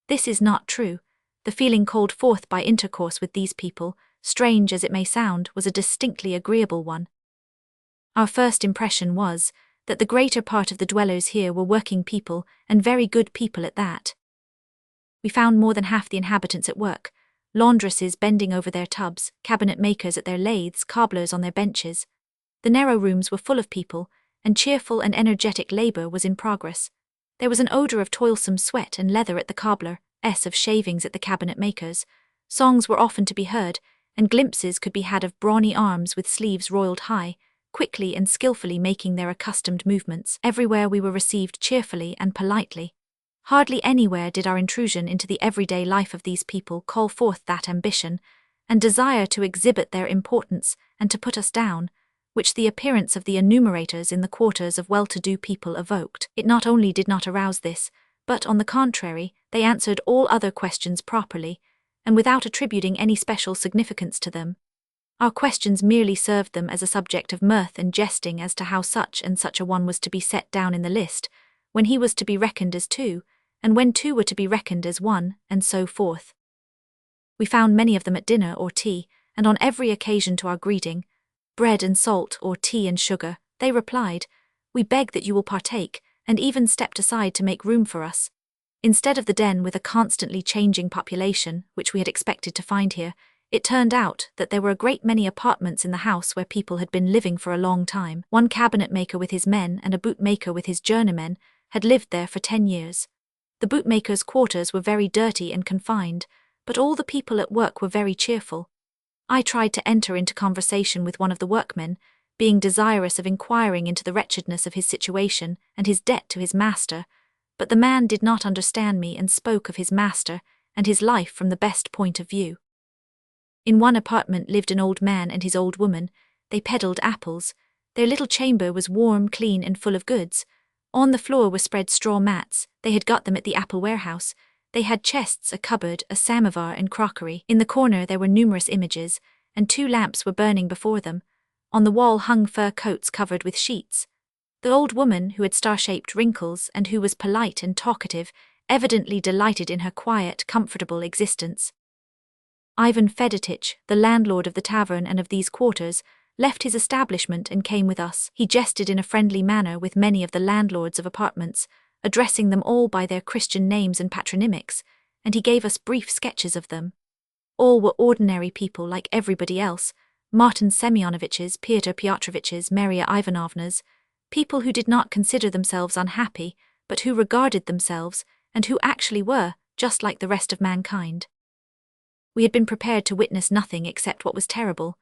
[SPEAKER 1] This is not true. The feeling called forth by intercourse with these people, strange as it may sound, was a distinctly agreeable one. Our first impression was that the greater part of the dwellers here were working people, and very good people at that. We found more than half the inhabitants at work, laundresses bending over their tubs, cabinet makers at their lathes, cobblers on their benches. The narrow rooms were full of people, and cheerful and energetic labour was in progress. There was an odour of toilsome sweat and leather at the cobbler, of shavings at the cabinet makers. Songs were often to be heard, and glimpses could be had of brawny arms with sleeves roiled high, quickly and skilfully making their accustomed movements. Everywhere we were received cheerfully and politely. Hardly anywhere did our intrusion into the everyday life of these people call forth that ambition and desire to exhibit their importance and to put us down, which the appearance of the enumerators in the quarters of well-to-do people evoked. It not only did not arouse this, but, on the contrary, they answered all other questions properly, and without attributing any special significance to them. Our questions merely served them as a subject of mirth and jesting as to how such and such a one was to be set down in the list, when he was to be reckoned as 2, and when 2 were to be reckoned as 1, and so forth. We found many of them at dinner or tea, and on every occasion to our greeting, bread and salt or tea and sugar, they replied, "We beg that you will partake," and even stepped aside to make room for us. Instead of the den with a constantly changing population, which we had expected to find here, it turned out that there were a great many apartments in the house where people had been living for a long time. One cabinet maker with his men and a bootmaker with his journeymen had lived there for 10 years. The bootmaker's quarters were very dirty and confined, but all the people at work were very cheerful. I tried to enter into conversation with one of the workmen, being desirous of inquiring into the wretchedness of his situation and his debt to his master, but the man did not understand me and spoke of his master and his life from the best point of view. In one apartment lived an old man and his old woman. They peddled apples. Their little chamber was warm, clean, and full of goods. On the floor were spread straw mats. They had got them at the apple warehouse. They had chests, a cupboard, a samovar, and crockery. In the corner there were numerous images, and 2 lamps were burning before them. On the wall hung fur coats covered with sheets. The old woman, who had star-shaped wrinkles and who was polite and talkative, evidently delighted in her quiet, comfortable existence. Ivan Fedotich, the landlord of the tavern and of these quarters, left his establishment and came with us. He jested in a friendly manner with many of the landlords of apartments, addressing them all by their Christian names and patronymics, and he gave us brief sketches of them. All were ordinary people like everybody else, Martin Semyonovich's, Pyotr Pyotrovich's, Maria Ivanovna's, people who did not consider themselves unhappy, but who regarded themselves, and who actually were, just like the rest of mankind. We had been prepared to witness nothing except what was terrible,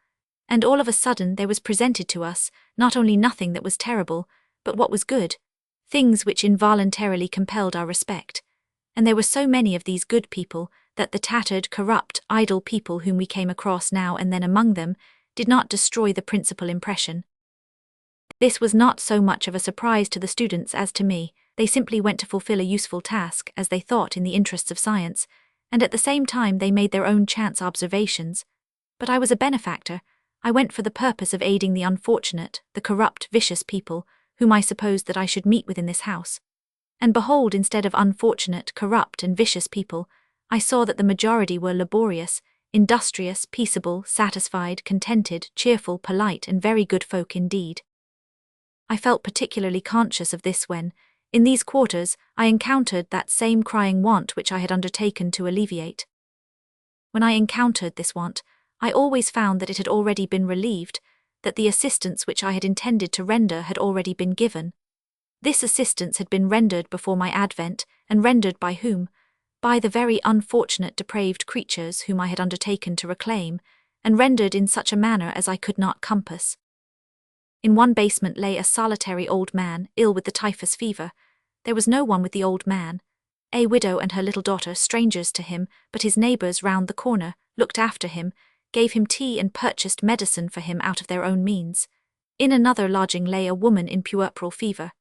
[SPEAKER 1] and all of a sudden there was presented to us not only nothing that was terrible, but what was good, things which involuntarily compelled our respect. And there were so many of these good people that the tattered, corrupt, idle people whom we came across now and then among them did not destroy the principal impression. This was not so much of a surprise to the students as to me. They simply went to fulfill a useful task, as they thought, in the interests of science, and at the same time they made their own chance observations. But I was a benefactor. I went for the purpose of aiding the unfortunate, the corrupt, vicious people, whom I supposed that I should meet with in this house. And behold, instead of unfortunate, corrupt, and vicious people, I saw that the majority were laborious, industrious, peaceable, satisfied, contented, cheerful, polite, and very good folk indeed. I felt particularly conscious of this when, in these quarters, I encountered that same crying want which I had undertaken to alleviate. When I encountered this want, I always found that it had already been relieved, that the assistance which I had intended to render had already been given. This assistance had been rendered before my advent, and rendered by whom? By the very unfortunate depraved creatures whom I had undertaken to reclaim, and rendered in such a manner as I could not compass. In one basement lay a solitary old man, ill with the typhus fever. There was no one with the old man. A widow and her little daughter, strangers to him, but his neighbours round the corner, looked after him, gave him tea and purchased medicine for him out of their own means. In another lodging lay a woman in puerperal fever.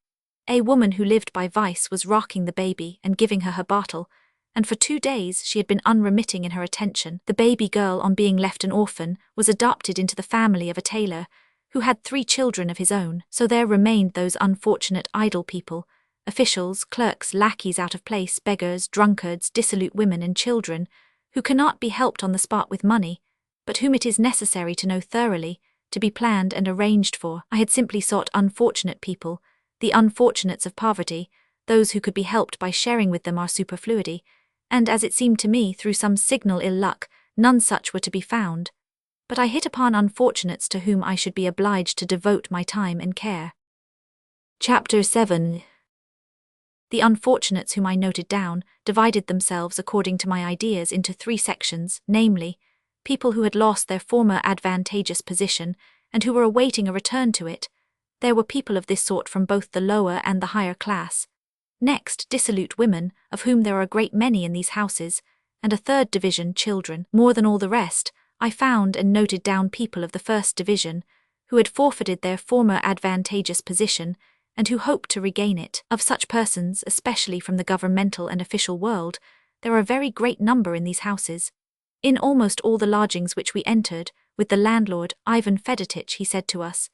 [SPEAKER 1] A woman who lived by vice was rocking the baby and giving her her bottle, and for 2 days she had been unremitting in her attention. The baby girl, on being left an orphan, was adopted into the family of a tailor, who had 3 children of his own. So there remained those unfortunate idle people, officials, clerks, lackeys out of place, beggars, drunkards, dissolute women and children, who cannot be helped on the spot with money, but whom it is necessary to know thoroughly, to be planned and arranged for. I had simply sought unfortunate people, the unfortunates of poverty, those who could be helped by sharing with them our superfluity, and as it seemed to me, through some signal ill luck, none such were to be found. But I hit upon unfortunates to whom I should be obliged to devote my time and care. Chapter 7. The unfortunates whom I noted down divided themselves according to my ideas into 3 sections, namely, people who had lost their former advantageous position and who were awaiting a return to it. There were people of this sort from both the lower and the higher class. Next, dissolute women, of whom there are a great many in these houses, and a third division, children. More than all the rest, I found and noted down people of the first division, who had forfeited their former advantageous position, and who hoped to regain it. Of such persons, especially from the governmental and official world, there are a very great number in these houses. In almost all the lodgings which we entered, with the landlord, Ivan Fedotich, he said to us,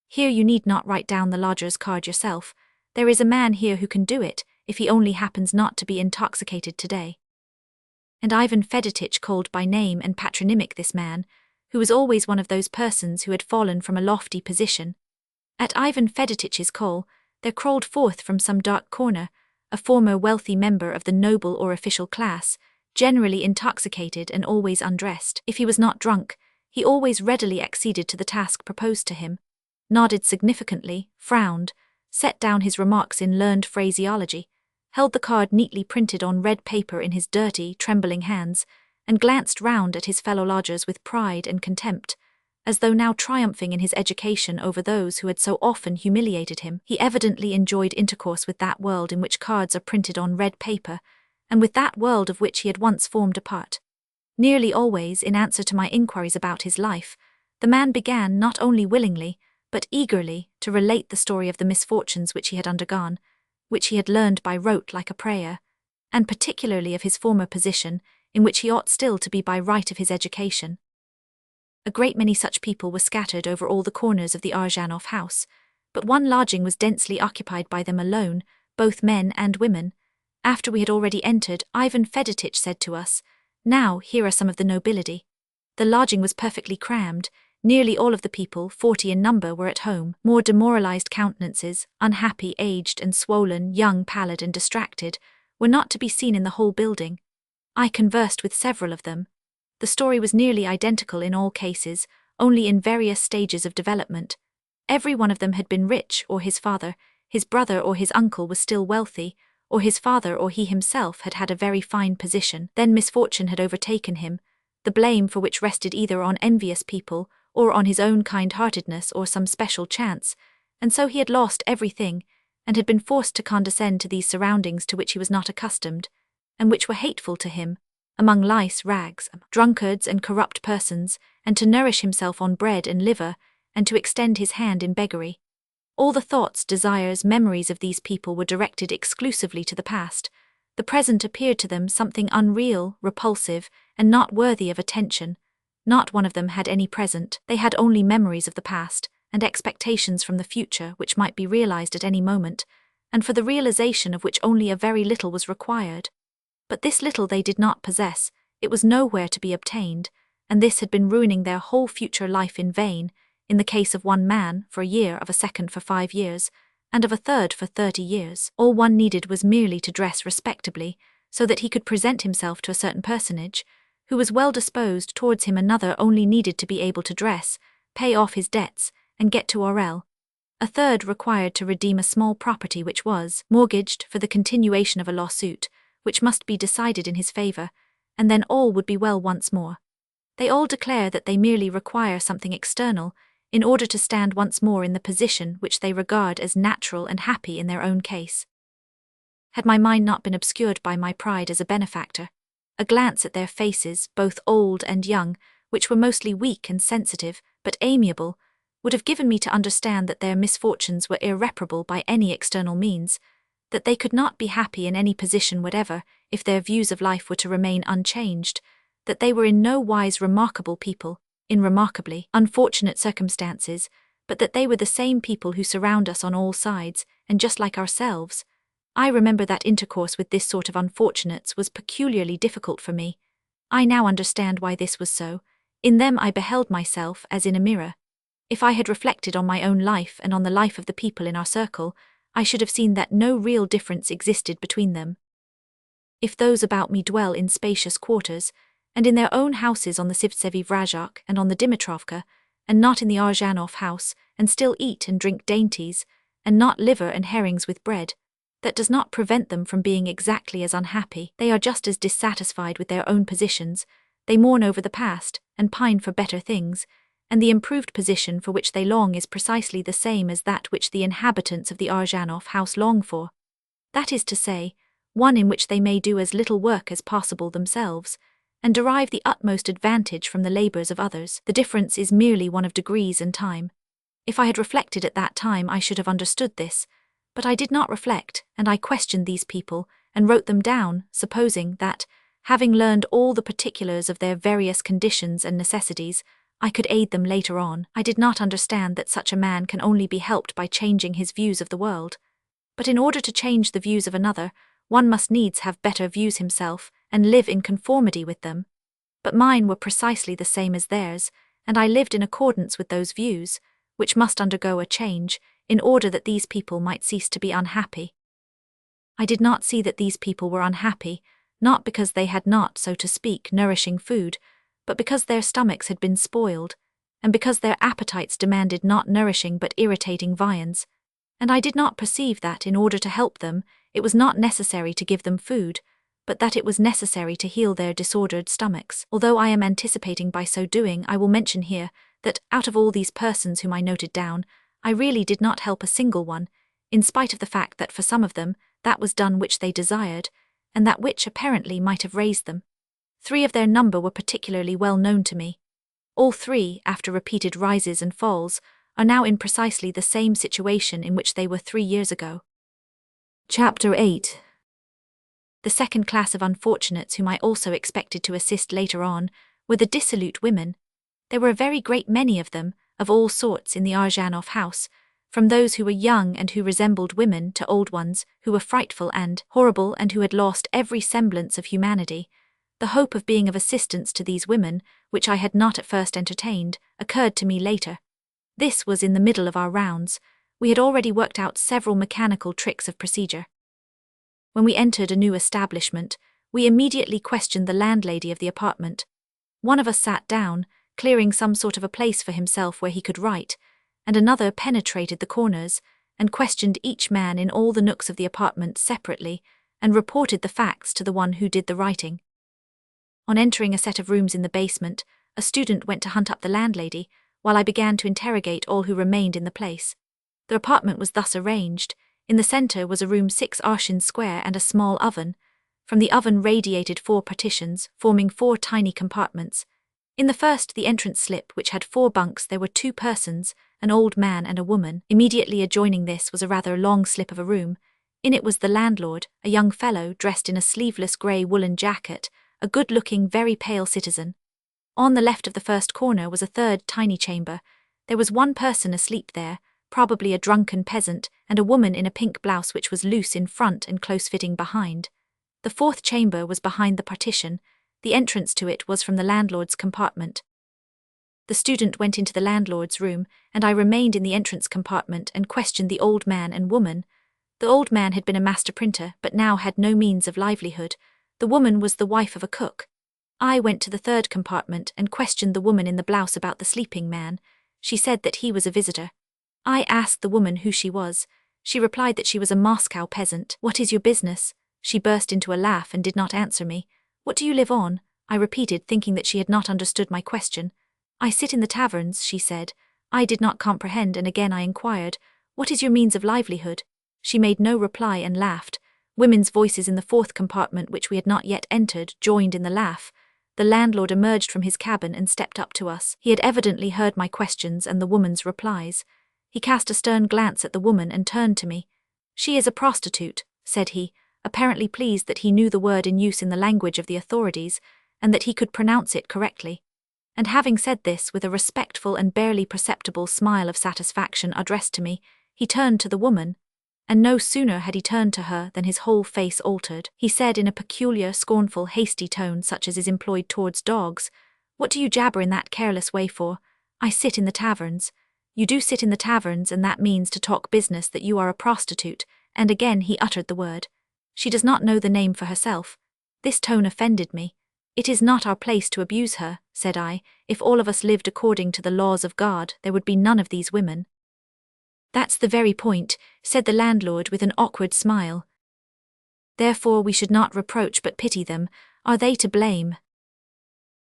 [SPEAKER 1] "Here you need not write down the lodger's card yourself. There is a man here who can do it, if he only happens not to be intoxicated today." And Ivan Fedotich called by name and patronymic this man, who was always one of those persons who had fallen from a lofty position. At Ivan Fedotich's call, there crawled forth from some dark corner a former wealthy member of the noble or official class, generally intoxicated and always undressed. If he was not drunk, he always readily acceded to the task proposed to him, nodded significantly, frowned, set down his remarks in learned phraseology, held the card neatly printed on red paper in his dirty, trembling hands, and glanced round at his fellow lodgers with pride and contempt, as though now triumphing in his education over those who had so often humiliated him. He evidently enjoyed intercourse with that world in which cards are printed on red paper, and with that world of which he had once formed a part. Nearly always, in answer to my inquiries about his life, the man began not only willingly, but eagerly, to relate the story of the misfortunes which he had undergone, which he had learned by rote like a prayer, and particularly of his former position, in which he ought still to be by right of his education. A great many such people were scattered over all the corners of the Arzhanov house, but one lodging was densely occupied by them alone, both men and women. After we had already entered, Ivan Fedotich said to us, "Now, here are some of the nobility." The lodging was perfectly crammed. Nearly all of the people, 40 in number, were at home. More demoralized countenances, unhappy, aged and swollen, young, pallid and distracted, were not to be seen in the whole building. I conversed with several of them. The story was nearly identical in all cases, only in various stages of development. Every one of them had been rich, or his father, his brother or his uncle was still wealthy, or his father or he himself had had a very fine position. Then misfortune had overtaken him, the blame for which rested either on envious people, or on his own kind-heartedness or some special chance, and so he had lost everything, and had been forced to condescend to these surroundings to which he was not accustomed, and which were hateful to him, among lice, rags, drunkards and corrupt persons, and to nourish himself on bread and liver, and to extend his hand in beggary. All the thoughts, desires, memories of these people were directed exclusively to the past. The present appeared to them something unreal, repulsive, and not worthy of attention. Not one of them had any present. They had only memories of the past, and expectations from the future which might be realized at any moment, and for the realization of which only a very little was required. But this little they did not possess, it was nowhere to be obtained, and this had been ruining their whole future life in vain, in the case of one man for a year, of a second for 5 years, and of a third for 30 years. All one needed was merely to dress respectably, so that he could present himself to a certain personage, who was well disposed towards him. Another only needed to be able to dress, pay off his debts, and get to Orel. A third required to redeem a small property which was mortgaged for the continuation of a lawsuit, which must be decided in his favor, and then all would be well once more. They all declare that they merely require something external in order to stand once more in the position which they regard as natural and happy in their own case. Had my mind not been obscured by my pride as a benefactor, a glance at their faces, both old and young, which were mostly weak and sensitive, but amiable, would have given me to understand that their misfortunes were irreparable by any external means, that they could not be happy in any position whatever if their views of life were to remain unchanged, that they were in no wise remarkable people, in remarkably unfortunate circumstances, but that they were the same people who surround us on all sides, and just like ourselves. I remember that intercourse with this sort of unfortunates was peculiarly difficult for me. I now understand why this was so. In them I beheld myself as in a mirror. If I had reflected on my own life and on the life of the people in our circle, I should have seen that no real difference existed between them. If those about me dwell in spacious quarters, and in their own houses on the Sivtsevi Vrajak and on the Dimitrovka, and not in the Arzhanov house, and still eat and drink dainties, and not liver and herrings with bread, that does not prevent them from being exactly as unhappy. They are just as dissatisfied with their own positions, they mourn over the past, and pine for better things, and the improved position for which they long is precisely the same as that which the inhabitants of the Arzhanov house long for. That is to say, one in which they may do as little work as possible themselves, and derive the utmost advantage from the labors of others. The difference is merely one of degrees and time. If I had reflected at that time I should have understood this, but I did not reflect, and I questioned these people, and wrote them down, supposing that, having learned all the particulars of their various conditions and necessities, I could aid them later on. I did not understand that such a man can only be helped by changing his views of the world. But in order to change the views of another, one must needs have better views himself, and live in conformity with them. But mine were precisely the same as theirs, and I lived in accordance with those views, which must undergo a change, in order that these people might cease to be unhappy. I did not see that these people were unhappy, not because they had not, so to speak, nourishing food, but because their stomachs had been spoiled, and because their appetites demanded not nourishing but irritating viands, and I did not perceive that, in order to help them, it was not necessary to give them food, but that it was necessary to heal their disordered stomachs. Although I am anticipating by so doing, I will mention here that, out of all these persons whom I noted down, I really did not help a single one, in spite of the fact that for some of them, that was done which they desired, and that which apparently might have raised them. 3 of their number were particularly well known to me. All 3, after repeated rises and falls, are now in precisely the same situation in which they were 3 years ago. Chapter 8. The second class of unfortunates whom I also expected to assist later on were the dissolute women. There were a very great many of them, of all sorts, in the Arzhanov house, from those who were young and who resembled women to old ones who were frightful and horrible and who had lost every semblance of humanity. The hope of being of assistance to these women, which I had not at first entertained, occurred to me later. This was in the middle of our rounds. We had already worked out several mechanical tricks of procedure. When we entered a new establishment, we immediately questioned the landlady of the apartment. One of us sat down, clearing some sort of a place for himself where he could write, and another penetrated the corners, and questioned each man in all the nooks of the apartment separately, and reported the facts to the one who did the writing. On entering a set of rooms in the basement, a student went to hunt up the landlady, while I began to interrogate all who remained in the place. The apartment was thus arranged. In the center was a room 6 arshins square and a small oven. From the oven radiated 4 partitions, forming 4 tiny compartments. In the first, the entrance slip, which had 4 bunks, there were 2 persons, an old man and a woman. Immediately adjoining this was a rather long slip of a room. In it was the landlord, a young fellow dressed in a sleeveless grey woolen jacket, a good-looking, very pale citizen. On the left of the first corner was a third tiny chamber. There was 1 person asleep there, probably a drunken peasant, and a woman in a pink blouse which was loose in front and close-fitting behind. The fourth chamber was behind the partition. The entrance to it was from the landlord's compartment. The student went into the landlord's room, and I remained in the entrance compartment and questioned the old man and woman. The old man had been a master printer, but now had no means of livelihood. The woman was the wife of a cook. I went to the third compartment and questioned the woman in the blouse about the sleeping man. She said that he was a visitor. I asked the woman who she was. She replied that she was a Moscow peasant. "What is your business?" She burst into a laugh and did not answer me. "What do you live on?" I repeated, thinking that she had not understood my question. "I sit in the taverns," she said. I did not comprehend, and again I inquired, "What is your means of livelihood?" She made no reply and laughed. Women's voices in the fourth compartment, which we had not yet entered, joined in the laugh. The landlord emerged from his cabin and stepped up to us. He had evidently heard my questions and the woman's replies. He cast a stern glance at the woman and turned to me. "She is a prostitute," said he, apparently pleased that he knew the word in use in the language of the authorities, and that he could pronounce it correctly. And having said this with a respectful and barely perceptible smile of satisfaction addressed to me, he turned to the woman. And no sooner had he turned to her than his whole face altered. He said in a peculiar, scornful, hasty tone such as is employed towards dogs, "What do you jabber in that careless way for? I sit in the taverns." "You do sit in the taverns, and that means to talk business that you are a prostitute," and again he uttered the word. "She does not know the name for herself." This tone offended me. "It is not our place to abuse her," said I. "If all of us lived according to the laws of God, there would be none of these women." "That's the very point," said the landlord with an awkward smile. "Therefore we should not reproach but pity them. Are they to blame?"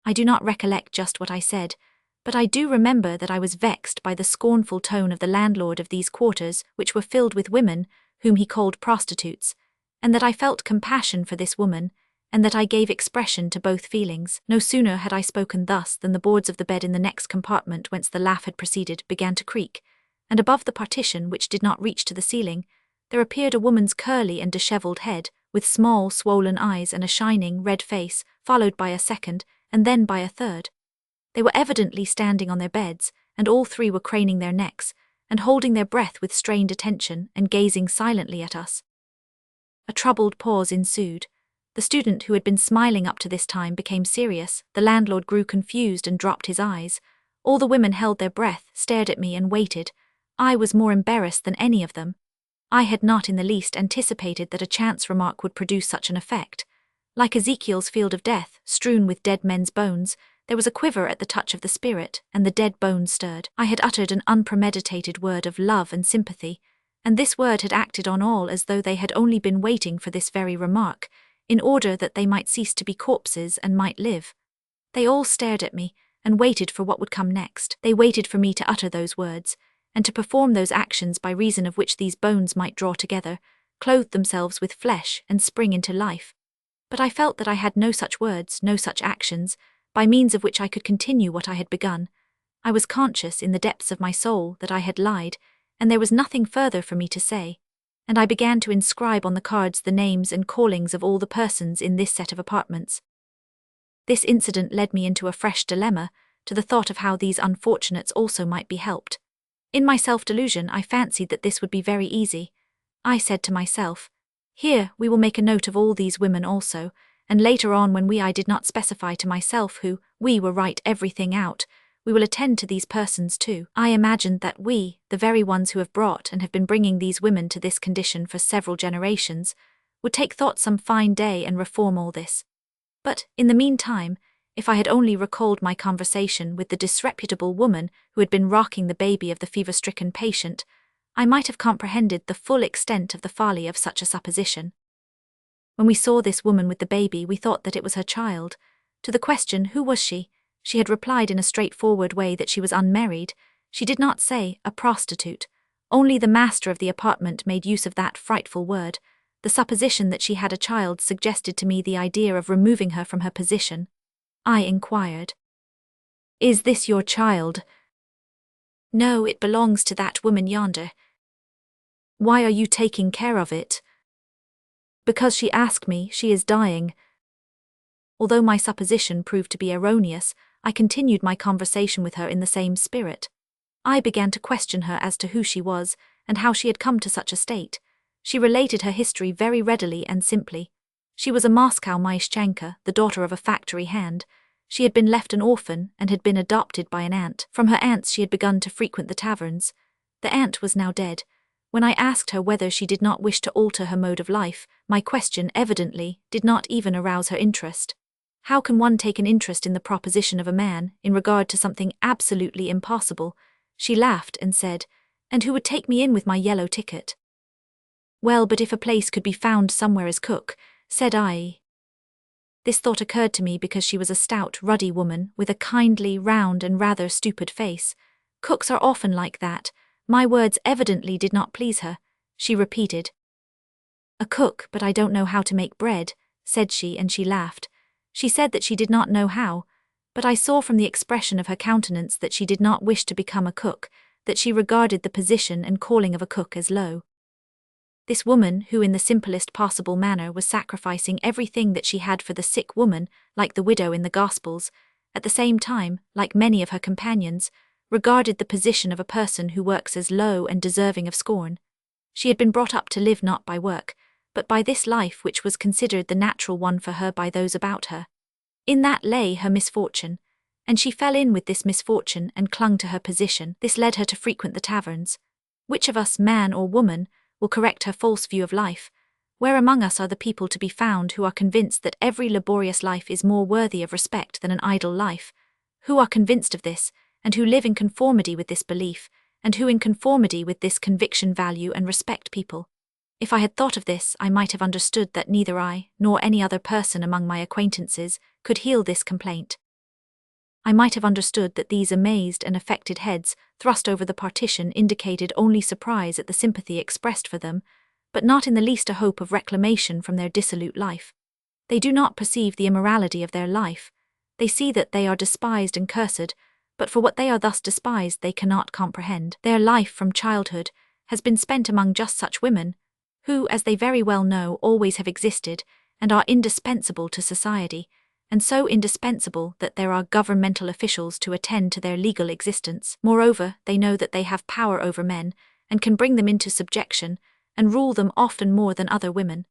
[SPEAKER 1] I do not recollect just what I said, but I do remember that I was vexed by the scornful tone of the landlord of these quarters, which were filled with women, whom he called prostitutes, and that I felt compassion for this woman, and that I gave expression to both feelings. No sooner had I spoken thus than the boards of the bed in the next compartment whence the laugh had proceeded began to creak, and above the partition, which did not reach to the ceiling, there appeared a woman's curly and dishevelled head, with small, swollen eyes and a shining, red face, followed by a second, and then by a third. They were evidently standing on their beds, and all three were craning their necks, and holding their breath with strained attention, and gazing silently at us. A troubled pause ensued. The student, who had been smiling up to this time, became serious. The landlord grew confused and dropped his eyes. All the women held their breath, stared at me, and waited. I was more embarrassed than any of them. I had not in the least anticipated that a chance remark would produce such an effect. Like Ezekiel's field of death, strewn with dead men's bones, there was a quiver at the touch of the spirit, and the dead bones stirred. I had uttered an unpremeditated word of love and sympathy, and this word had acted on all as though they had only been waiting for this very remark, in order that they might cease to be corpses and might live. They all stared at me, and waited for what would come next. They waited for me to utter those words, and to perform those actions by reason of which these bones might draw together, clothe themselves with flesh, and spring into life. But I felt that I had no such words, no such actions, by means of which I could continue what I had begun. I was conscious in the depths of my soul that I had lied, and there was nothing further for me to say, and I began to inscribe on the cards the names and callings of all the persons in this set of apartments. This incident led me into a fresh dilemma, to the thought of how these unfortunates also might be helped. In my self-delusion, I fancied that this would be very easy. I said to myself, "Here, we will make a note of all these women also, and later on, when I did not specify to myself who, we will write everything out. We will attend to these persons too." I imagined that we, the very ones who have brought and have been bringing these women to this condition for several generations, would take thought some fine day and reform all this. But, in the meantime, if I had only recalled my conversation with the disreputable woman who had been rocking the baby of the fever-stricken patient, I might have comprehended the full extent of the folly of such a supposition. When we saw this woman with the baby, we thought that it was her child. To the question, who was she had replied in a straightforward way that she was unmarried. She did not say, a prostitute. Only the master of the apartment made use of that frightful word. The supposition that she had a child suggested to me the idea of removing her from her position. I inquired, "Is this your child?" "No, it belongs to that woman yonder." "Why are you taking care of it?" "Because she asked me, she is dying." Although my supposition proved to be erroneous, I continued my conversation with her in the same spirit. I began to question her as to who she was, and how she had come to such a state. She related her history very readily and simply. She was a Moscow Maishchenka, the daughter of a factory hand. She had been left an orphan and had been adopted by an aunt. From her aunts she had begun to frequent the taverns. The aunt was now dead. When I asked her whether she did not wish to alter her mode of life, my question evidently did not even arouse her interest. How can one take an interest in the proposition of a man in regard to something absolutely impossible? She laughed and said, "And who would take me in with my yellow ticket?" "Well, but if a place could be found somewhere as cook," said I. This thought occurred to me because she was a stout, ruddy woman with a kindly, round and rather stupid face. Cooks are often like that. My words evidently did not please her. She repeated, "A cook, but I don't know how to make bread," said she, and she laughed. She said that she did not know how, but I saw from the expression of her countenance that she did not wish to become a cook, that she regarded the position and calling of a cook as low. This woman, who in the simplest possible manner was sacrificing everything that she had for the sick woman, like the widow in the Gospels, at the same time, like many of her companions, regarded the position of a person who works as low and deserving of scorn. She had been brought up to live not by work, but by this life which was considered the natural one for her by those about her. In that lay her misfortune, and she fell in with this misfortune and clung to her position. This led her to frequent the taverns. Which of us, man or woman, will correct her false view of life? Where among us are the people to be found who are convinced that every laborious life is more worthy of respect than an idle life? Who are convinced of this, and who live in conformity with this belief, and who in conformity with this conviction value and respect people? If I had thought of this, I might have understood that neither I, nor any other person among my acquaintances, could heal this complaint. I might have understood that these amazed and affected heads thrust over the partition indicated only surprise at the sympathy expressed for them, but not in the least a hope of reclamation from their dissolute life. They do not perceive the immorality of their life. They see that they are despised and cursed, but for what they are thus despised they cannot comprehend. Their life from childhood has been spent among just such women, who, as they very well know, always have existed, and are indispensable to society, and so indispensable that there are governmental officials to attend to their legal existence. Moreover, they know that they have power over men, and can bring them into subjection, and rule them often more than other women.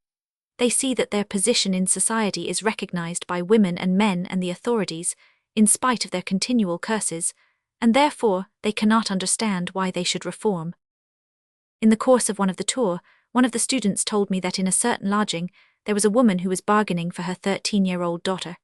[SPEAKER 1] They see that their position in society is recognized by women and men and the authorities, in spite of their continual curses, and therefore they cannot understand why they should reform. In the course of one of the tour, one of the students told me that in a certain lodging there was a woman who was bargaining for her 13-year-old daughter.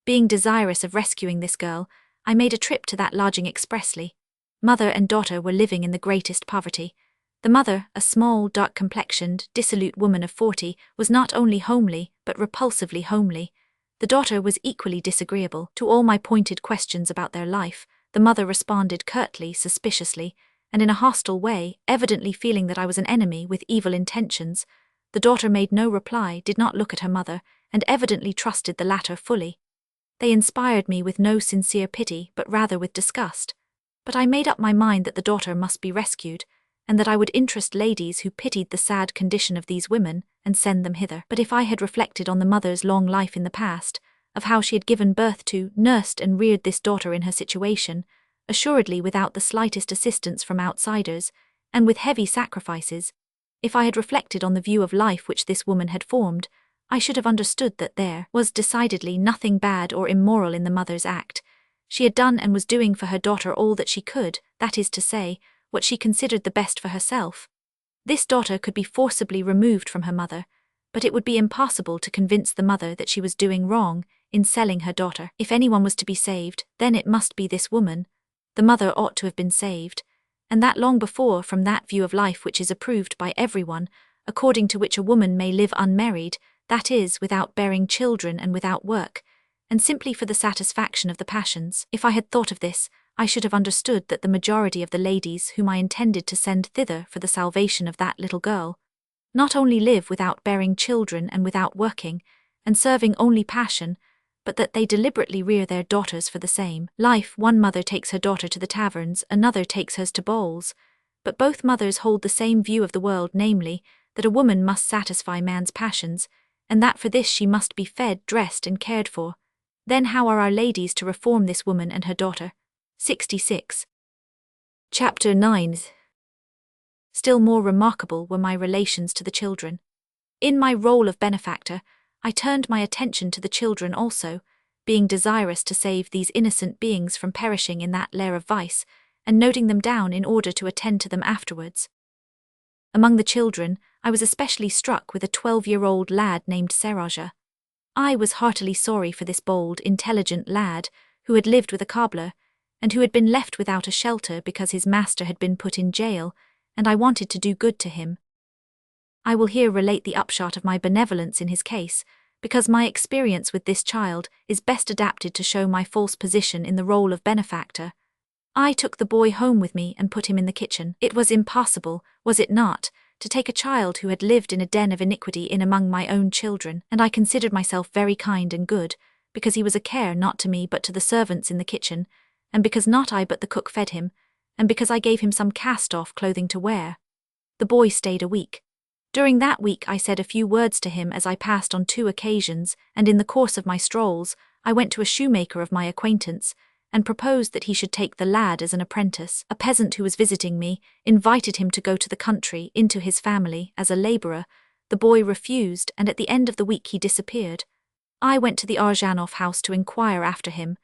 [SPEAKER 1] Being desirous of rescuing this girl, I made a trip to that lodging expressly. Mother and daughter were living in the greatest poverty. The mother, a small, dark-complexioned, dissolute woman of 40, was not only homely, but repulsively homely. The daughter was equally disagreeable. To all my pointed questions about their life, the mother responded curtly, suspiciously, and in a hostile way, evidently feeling that I was an enemy with evil intentions. The daughter made no reply, did not look at her mother, and evidently trusted the latter fully. They inspired me with no sincere pity, but rather with disgust. But I made up my mind that the daughter must be rescued, and that I would interest ladies who pitied the sad condition of these women, and send them hither. But if I had reflected on the mother's long life in the past, of how she had given birth to, nursed and reared this daughter in her situation, assuredly without the slightest assistance from outsiders, and with heavy sacrifices, if I had reflected on the view of life which this woman had formed, I should have understood that there was decidedly nothing bad or immoral in the mother's act. She had done and was doing for her daughter all that she could, that is to say, what she considered the best for herself. This daughter could be forcibly removed from her mother, but it would be impossible to convince the mother that she was doing wrong in selling her daughter. If anyone was to be saved, then it must be this woman. The mother ought to have been saved, and that long before, from that view of life which is approved by everyone, according to which a woman may live unmarried, that is, without bearing children and without work, and simply for the satisfaction of the passions. If I had thought of this, I should have understood that the majority of the ladies whom I intended to send thither for the salvation of that little girl, not only live without bearing children and without working, and serving only passion, but that they deliberately rear their daughters for the same life. One mother takes her daughter to the taverns, another takes hers to balls, but both mothers hold the same view of the world, namely, that a woman must satisfy man's passions, and that for this she must be fed, dressed and cared for. Then how are our ladies to reform this woman and her daughter? 66. Chapter 9. Still more remarkable were my relations to the children. In my role of benefactor, I turned my attention to the children also, being desirous to save these innocent beings from perishing in that lair of vice, and noting them down in order to attend to them afterwards. Among the children, I was especially struck with a 12-year-old lad named Serozha. I was heartily sorry for this bold, intelligent lad, who had lived with a cobbler, and who had been left without a shelter because his master had been put in jail, and I wanted to do good to him. I will here relate the upshot of my benevolence in his case, because my experience with this child is best adapted to show my false position in the role of benefactor. I took the boy home with me and put him in the kitchen. It was impossible, was it not, to take a child who had lived in a den of iniquity in among my own children, and I considered myself very kind and good, because he was a care not to me but to the servants in the kitchen, and because not I but the cook fed him, and because I gave him some cast-off clothing to wear. The boy stayed a week. During that week I said a few words to him as I passed on 2 occasions, and in the course of my strolls, I went to a shoemaker of my acquaintance, and proposed that he should take the lad as an apprentice. A peasant who was visiting me invited him to go to the country, into his family, as a labourer. The boy refused, and at the end of the week he disappeared. I went to the Arzhanov house to inquire after him.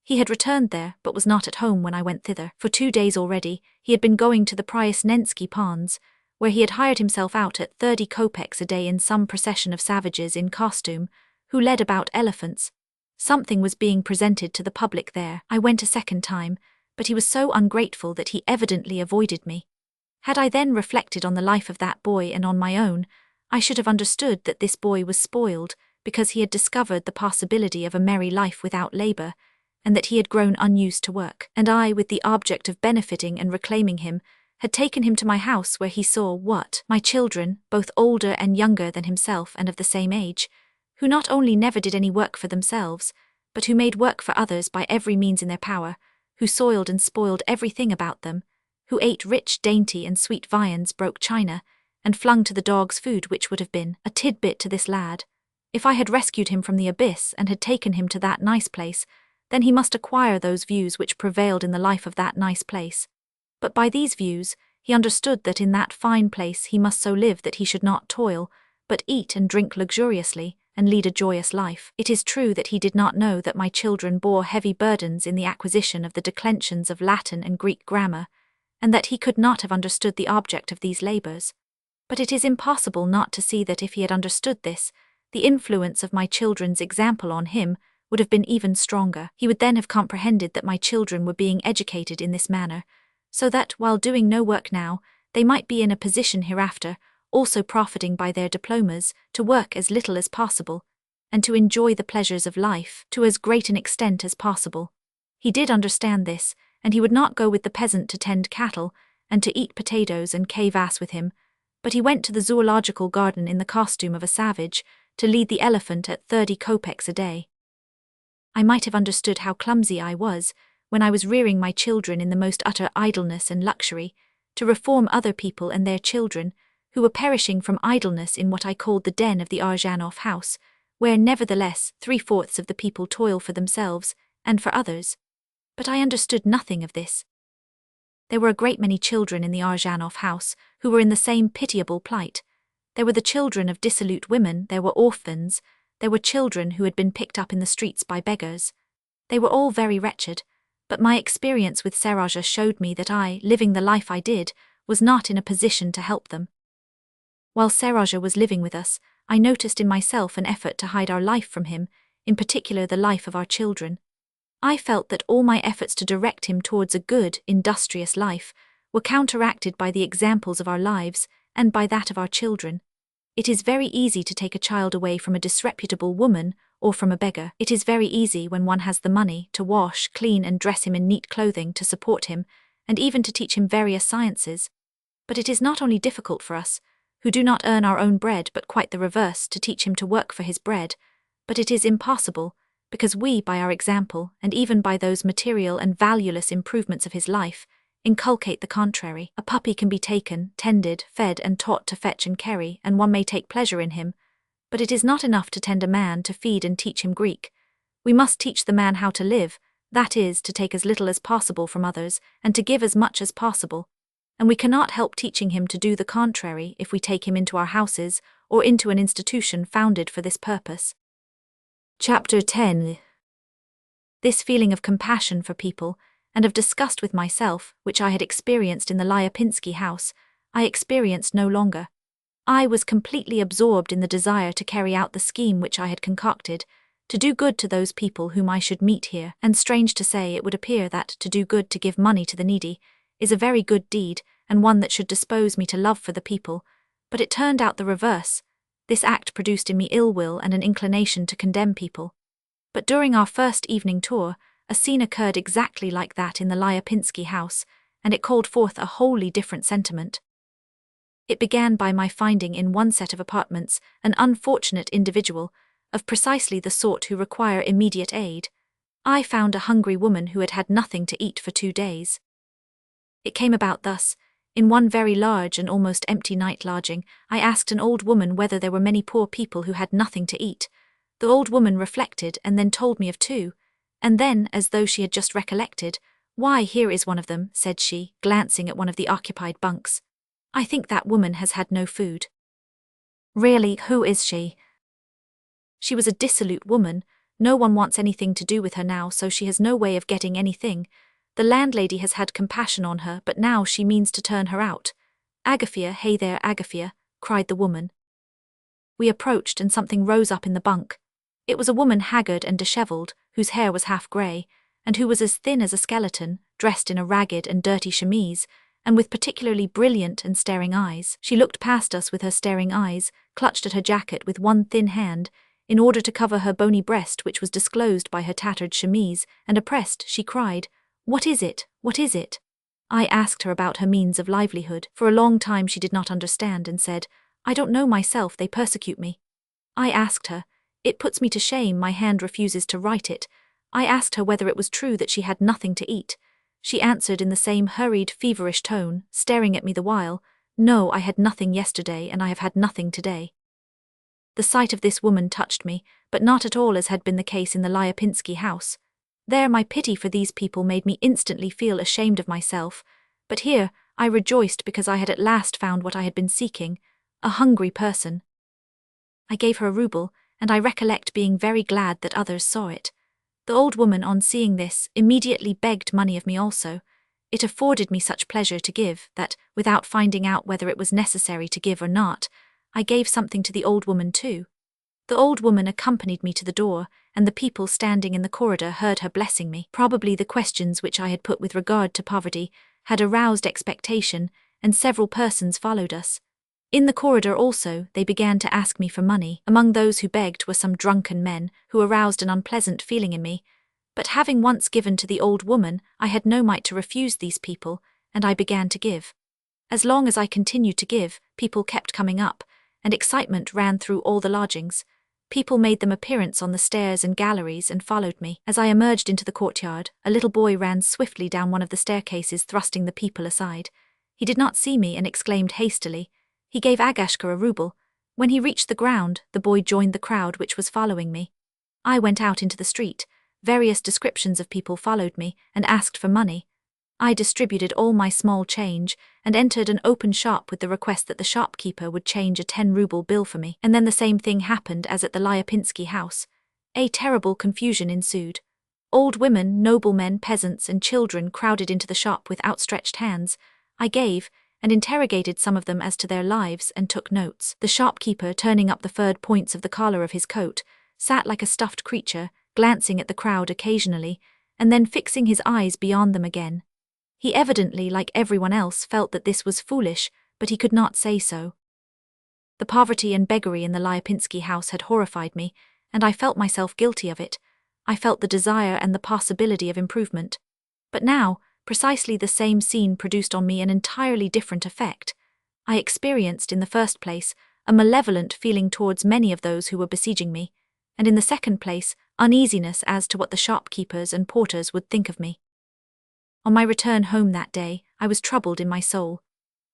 [SPEAKER 1] He had returned there, but was not at home when I went thither. For 2 days already, he had been going to the Pryasnensky ponds, where he had hired himself out at 30 kopecks a day in some procession of savages in costume, who led about elephants. Something was being presented to the public there. I went a second time, but he was so ungrateful that he evidently avoided me. Had I then reflected on the life of that boy and on my own, I should have understood that this boy was spoiled because he had discovered the possibility of a merry life without labour, and that he had grown unused to work, and I, with the object of benefiting and reclaiming him, had taken him to my house where he saw what? My children, both older and younger than himself and of the same age, who not only never did any work for themselves, but who made work for others by every means in their power, who soiled and spoiled everything about them, who ate rich, dainty and sweet viands, broke china, and flung to the dogs food which would have been a tidbit to this lad. If I had rescued him from the abyss and had taken him to that nice place, then he must acquire those views which prevailed in the life of that nice place. But by these views, he understood that in that fine place he must so live that he should not toil, but eat and drink luxuriously, and lead a joyous life. It is true that he did not know that my children bore heavy burdens in the acquisition of the declensions of Latin and Greek grammar, and that he could not have understood the object of these labours. But it is impossible not to see that if he had understood this, the influence of my children's example on him would have been even stronger. He would then have comprehended that my children were being educated in this manner, so that, while doing no work now, they might be in a position hereafter, also profiting by their diplomas, to work as little as possible, and to enjoy the pleasures of life to as great an extent as possible. He did understand this, and he would not go with the peasant to tend cattle, and to eat potatoes and kvass with him, but he went to the zoological garden in the costume of a savage, to lead the elephant at 30 kopecks a day. I might have understood how clumsy I was, when I was rearing my children in the most utter idleness and luxury, to reform other people and their children, who were perishing from idleness in what I called the den of the Arzhanov house, where nevertheless 3/4 of the people toil for themselves, and for others. But I understood nothing of this. There were a great many children in the Arzhanov house, who were in the same pitiable plight. There were the children of dissolute women, there were orphans, there were children who had been picked up in the streets by beggars. They were all very wretched, but my experience with Serozha showed me that I, living the life I did, was not in a position to help them. While Serozha was living with us, I noticed in myself an effort to hide our life from him, in particular the life of our children. I felt that all my efforts to direct him towards a good, industrious life were counteracted by the examples of our lives and by that of our children. It is very easy to take a child away from a disreputable woman or from a beggar. It is very easy, when one has the money, to wash, clean and dress him in neat clothing to support him, and even to teach him various sciences. But it is not only difficult for us, who do not earn our own bread, but quite the reverse, to teach him to work for his bread, but it is impossible, because we, by our example, and even by those material and valueless improvements of his life, inculcate the contrary. A puppy can be taken, tended, fed and taught to fetch and carry, and one may take pleasure in him, but it is not enough to tend a man, to feed and teach him Greek. We must teach the man how to live, that is, to take as little as possible from others and to give as much as possible. And we cannot help teaching him to do the contrary if we take him into our houses or into an institution founded for this purpose. Chapter 10. This feeling of compassion for people and of disgust with myself, which I had experienced in the Lyapinsky house, I experienced no longer. I was completely absorbed in the desire to carry out the scheme which I had concocted, to do good to those people whom I should meet here, and strange to say, it would appear that to do good, to give money to the needy, is a very good deed, and one that should dispose me to love for the people, but it turned out the reverse. This act produced in me ill will and an inclination to condemn people. But during our first evening tour, a scene occurred exactly like that in the Lyapinsky house, and it called forth a wholly different sentiment. It began by my finding in one set of apartments an unfortunate individual, of precisely the sort who require immediate aid. I found a hungry woman who had had nothing to eat for 2 days. It came about thus. In one very large and almost empty night lodging, I asked an old woman whether there were many poor people who had nothing to eat. The old woman reflected and then told me of 2, and then, as though she had just recollected, "Why, here is one of them," said she, glancing at one of the occupied bunks. "I think that woman has had no food." "Really, who is she?" "She was a dissolute woman. No one wants anything to do with her now, so she has no way of getting anything. The landlady has had compassion on her, but now she means to turn her out." "Agaphia, hey there, Agaphia," cried the woman. We approached, and something rose up in the bunk. It was a woman, haggard and dishevelled, whose hair was half grey, and who was as thin as a skeleton, dressed in a ragged and dirty chemise, and with particularly brilliant and staring eyes. She looked past us with her staring eyes, clutched at her jacket with one thin hand, in order to cover her bony breast which was disclosed by her tattered chemise, and oppressed, she cried, "What is it? What is it?" I asked her about her means of livelihood. For a long time she did not understand, and said, "I don't know myself, they persecute me." I asked her, "It puts me to shame, my hand refuses to write it." I asked her whether it was true that she had nothing to eat. She answered in the same hurried, feverish tone, staring at me the while, "No, I had nothing yesterday, and I have had nothing today." The sight of this woman touched me, but not at all as had been the case in the Lyapinsky house. There my pity for these people made me instantly feel ashamed of myself, but here I rejoiced because I had at last found what I had been seeking, a hungry person. I gave her a rouble, and I recollect being very glad that others saw it. The old woman, on seeing this, immediately begged money of me also. It afforded me such pleasure to give that, without finding out whether it was necessary to give or not, I gave something to the old woman too. The old woman accompanied me to the door, and the people standing in the corridor heard her blessing me. Probably the questions which I had put with regard to poverty had aroused expectation, and several persons followed us. In the corridor also they began to ask me for money. Among those who begged were some drunken men, who aroused an unpleasant feeling in me. But having once given to the old woman, I had no might to refuse these people, and I began to give. As long as I continued to give, people kept coming up, and excitement ran through all the lodgings. People made them appearance on the stairs and galleries and followed me. As I emerged into the courtyard, a little boy ran swiftly down one of the staircases, thrusting the people aside. He did not see me and exclaimed hastily. He gave Agashka a rouble. When he reached the ground, the boy joined the crowd which was following me. I went out into the street. Various descriptions of people followed me and asked for money. I distributed all my small change and entered an open shop with the request that the shopkeeper would change a 10-ruble bill for me. And then the same thing happened as at the Lyapinsky house. A terrible confusion ensued. Old women, noblemen, peasants, and children crowded into the shop with outstretched hands. I gave, and interrogated some of them as to their lives, and took notes. The shopkeeper, turning up the furred points of the collar of his coat, sat like a stuffed creature, glancing at the crowd occasionally, and then fixing his eyes beyond them again. He evidently, like everyone else, felt that this was foolish, but he could not say so. The poverty and beggary in the Lyapinsky house had horrified me, and I felt myself guilty of it. I felt the desire and the possibility of improvement. But now, precisely the same scene produced on me an entirely different effect. I experienced, in the first place, a malevolent feeling towards many of those who were besieging me, and in the second place, uneasiness as to what the shopkeepers and porters would think of me. On my return home that day, I was troubled in my soul.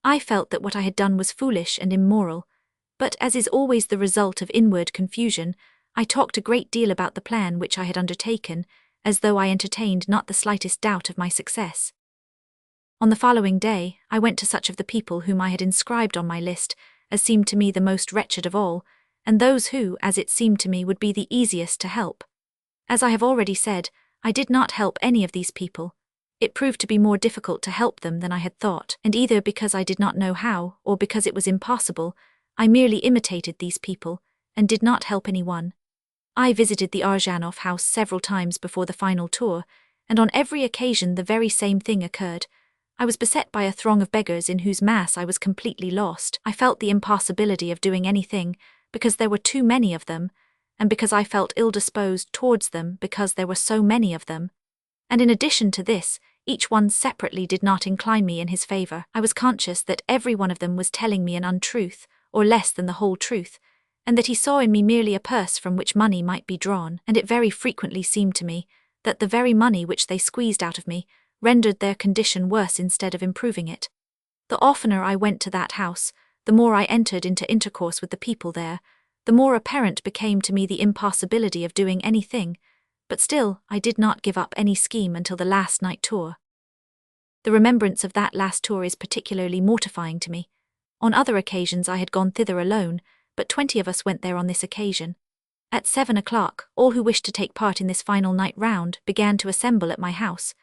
[SPEAKER 1] I felt that what I had done was foolish and immoral, but as is always the result of inward confusion, I talked a great deal about the plan which I had undertaken, as though I entertained not the slightest doubt of my success. On the following day, I went to such of the people whom I had inscribed on my list as seemed to me the most wretched of all, and those who, as it seemed to me, would be the easiest to help. As I have already said, I did not help any of these people. It proved to be more difficult to help them than I had thought, and either because I did not know how, or because it was impossible, I merely imitated these people, and did not help anyone. I visited the Arzhanov house several times before the final tour, and on every occasion the very same thing occurred. I was beset by a throng of beggars in whose mass I was completely lost. I felt the impossibility of doing anything, because there were too many of them, and because I felt ill-disposed towards them because there were so many of them. And in addition to this, each one separately did not incline me in his favor. I was conscious that every one of them was telling me an untruth, or less than the whole truth, and that he saw in me merely a purse from which money might be drawn, and it very frequently seemed to me that the very money which they squeezed out of me rendered their condition worse instead of improving it. The oftener I went to that house, the more I entered into intercourse with the people there, the more apparent became to me the impossibility of doing anything, but still I did not give up any scheme until the last night tour. The remembrance of that last tour is particularly mortifying to me. On other occasions I had gone thither alone, but 20 of us went there on this occasion. At 7 o'clock, all who wished to take part in this final night round began to assemble at my house.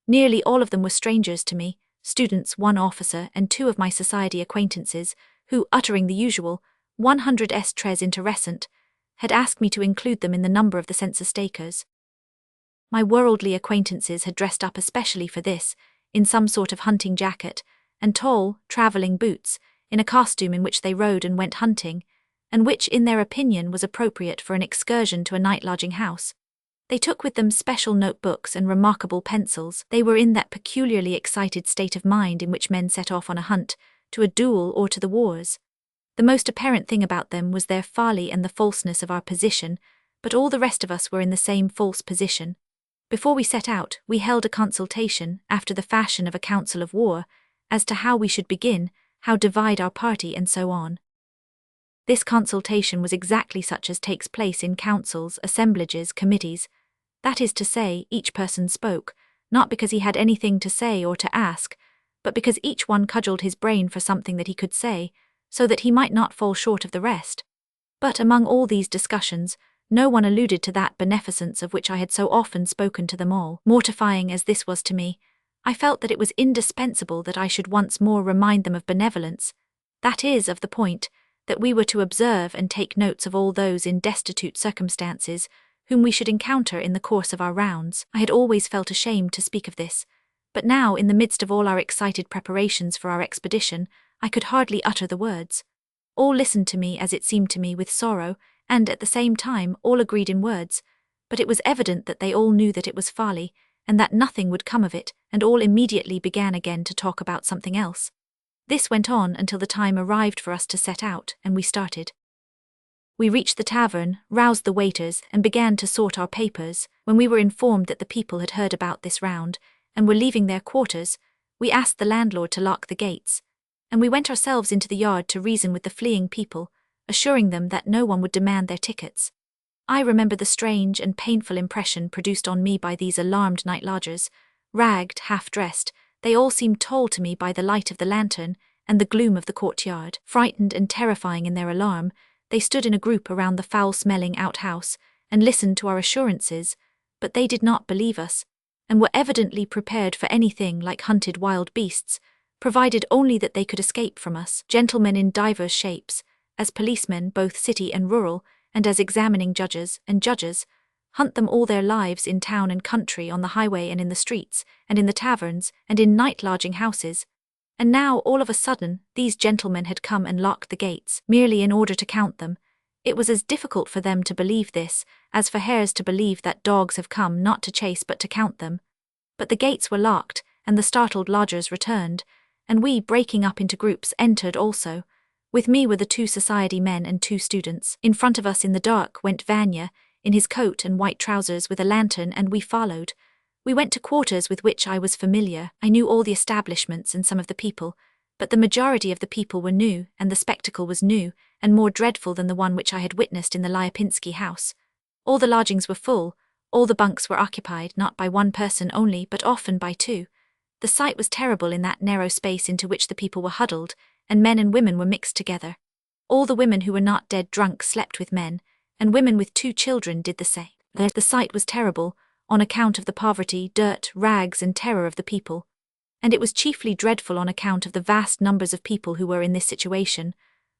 [SPEAKER 1] Nearly all of them were strangers to me, students, one officer, and 2 of my society acquaintances, who, uttering the usual 100 tres interessant, had asked me to include them in the number of the census takers. My worldly acquaintances had dressed up especially for this, in some sort of hunting jacket, and tall, travelling boots, in a costume in which they rode and went hunting, and which, in their opinion, was appropriate for an excursion to a night-lodging house. They took with them special notebooks and remarkable pencils. They were in that peculiarly excited state of mind in which men set off on a hunt, to a duel or to the wars. The most apparent thing about them was their folly and the falseness of our position, but all the rest of us were in the same false position. Before we set out, we held a consultation, after the fashion of a council of war, as to how we should begin, how divide our party, and so on. This consultation was exactly such as takes place in councils, assemblages, committees. That is to say, each person spoke, not because he had anything to say or to ask, but because each one cudgelled his brain for something that he could say, so that he might not fall short of the rest. But among all these discussions, no one alluded to that beneficence of which I had so often spoken to them all. Mortifying as this was to me, I felt that it was indispensable that I should once more remind them of benevolence, that is, of the point, that we were to observe and take notes of all those in destitute circumstances whom we should encounter in the course of our rounds. I had always felt ashamed to speak of this, but now, in the midst of all our excited preparations for our expedition, I could hardly utter the words. All listened to me, as it seemed to me, with sorrow, and, at the same time, all agreed in words, but it was evident that they all knew that it was folly, and that nothing would come of it, and all immediately began again to talk about something else. This went on until the time arrived for us to set out, and we started. We reached the tavern, roused the waiters, and began to sort our papers. When we were informed that the people had heard about this round, and were leaving their quarters, we asked the landlord to lock the gates, and we went ourselves into the yard to reason with the fleeing people, assuring them that no one would demand their tickets. I remember the strange and painful impression produced on me by these alarmed night lodgers. Ragged, half-dressed, they all seemed tall to me by the light of the lantern and the gloom of the courtyard. Frightened and terrifying in their alarm, they stood in a group around the foul-smelling outhouse and listened to our assurances, but they did not believe us, and were evidently prepared for anything like hunted wild beasts, provided only that they could escape from us. Gentlemen in divers shapes, as policemen both city and rural, and as examining judges and judges, hunt them all their lives in town and country, on the highway and in the streets, and in the taverns, and in night-lodging houses. And now, all of a sudden, these gentlemen had come and locked the gates, merely in order to count them. It was as difficult for them to believe this, as for hares to believe that dogs have come not to chase but to count them. But the gates were locked, and the startled lodgers returned, and we, breaking up into groups, entered also. With me were the 2 society men and 2 students. In front of us in the dark went Vanya, in his coat and white trousers with a lantern, and we followed. We went to quarters with which I was familiar. I knew all the establishments and some of the people, but the majority of the people were new, and the spectacle was new, and more dreadful than the one which I had witnessed in the Lyapinsky house. All the lodgings were full, All the bunks were occupied not by one person only, but often by two. The sight was terrible in that narrow space into which the people were huddled, and men and women were mixed together. All the women who were not dead drunk slept with men, and women with 2 children did the same. The sight was terrible, on account of the poverty, dirt, rags, and terror of the people. And it was chiefly dreadful on account of the vast numbers of people who were in this situation.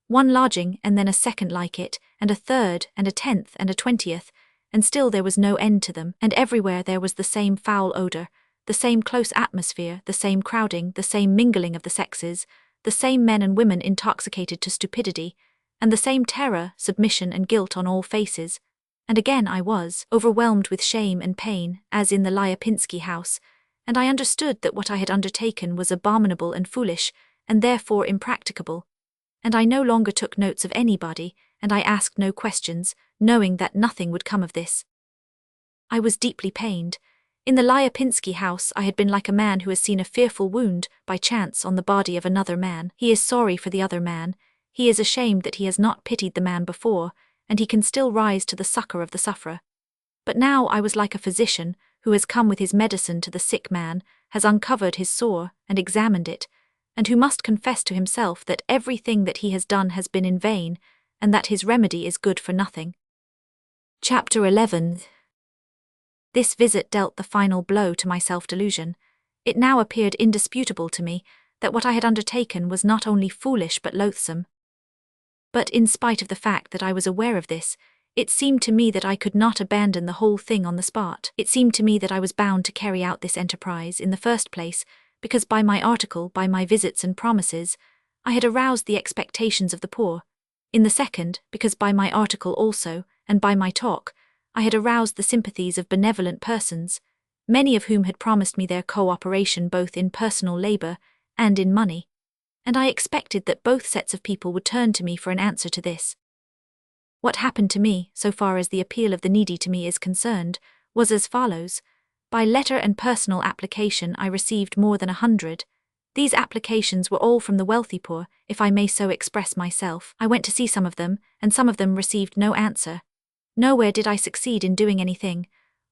[SPEAKER 1] One lodging, and then a second like it, and a third, and a 10th, and a 20th, and still there was no end to them, and everywhere there was the same foul odour, the same close atmosphere, the same crowding, the same mingling of the sexes, the same men and women intoxicated to stupidity, and the same terror, submission, and guilt on all faces. And again I was overwhelmed with shame and pain, as in the Lyapinsky house, and I understood that what I had undertaken was abominable and foolish, and therefore impracticable. And I no longer took notes of anybody, and I asked no questions, knowing that nothing would come of this. I was deeply pained. In the Lyapinsky house I had been like a man who has seen a fearful wound, by chance, on the body of another man. He is sorry for the other man, he is ashamed that he has not pitied the man before, and he can still rise to the succor of the sufferer. But now I was like a physician, who has come with his medicine to the sick man, has uncovered his sore, and examined it, and who must confess to himself that everything that he has done has been in vain, and that his remedy is good for nothing. Chapter 11. This visit dealt the final blow to my self-delusion. It now appeared indisputable to me that what I had undertaken was not only foolish but loathsome. But in spite of the fact that I was aware of this, it seemed to me that I could not abandon the whole thing on the spot. It seemed to me that I was bound to carry out this enterprise, in the first place, because by my article, by my visits and promises, I had aroused the expectations of the poor. In the second, because by my article also, and by my talk, I had aroused the sympathies of benevolent persons, many of whom had promised me their co-operation both in personal labour and in money, and I expected that both sets of people would turn to me for an answer to this. What happened to me, so far as the appeal of the needy to me is concerned, was as follows. By letter and personal application I received more than 100. These applications were all from the wealthy poor, if I may so express myself. I went to see some of them, and some of them received no answer. Nowhere did I succeed in doing anything.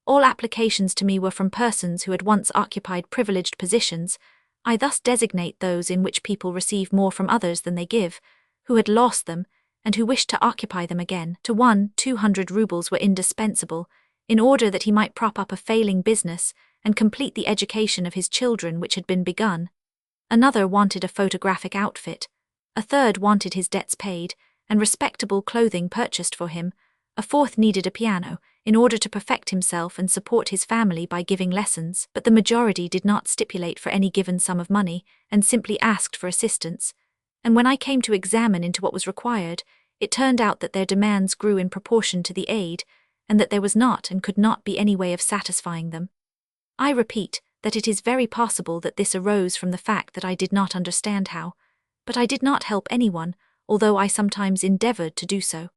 [SPEAKER 1] All applications to me were from persons who had once occupied privileged positions. I thus designate those in which people receive more from others than they give, who had lost them, and who wished to occupy them again. To one, 200 rubles were indispensable, in order that he might prop up a failing business and complete the education of his children which had been begun. Another wanted a photographic outfit. A third wanted his debts paid, and respectable clothing purchased for him. A fourth needed a piano, in order to perfect himself and support his family by giving lessons, but the majority did not stipulate for any given sum of money, and simply asked for assistance. And when I came to examine into what was required, it turned out that their demands grew in proportion to the aid, and that there was not and could not be any way of satisfying them. I repeat that it is very possible that this arose from the fact that I did not understand how, but I did not help anyone, although I sometimes endeavoured to do so.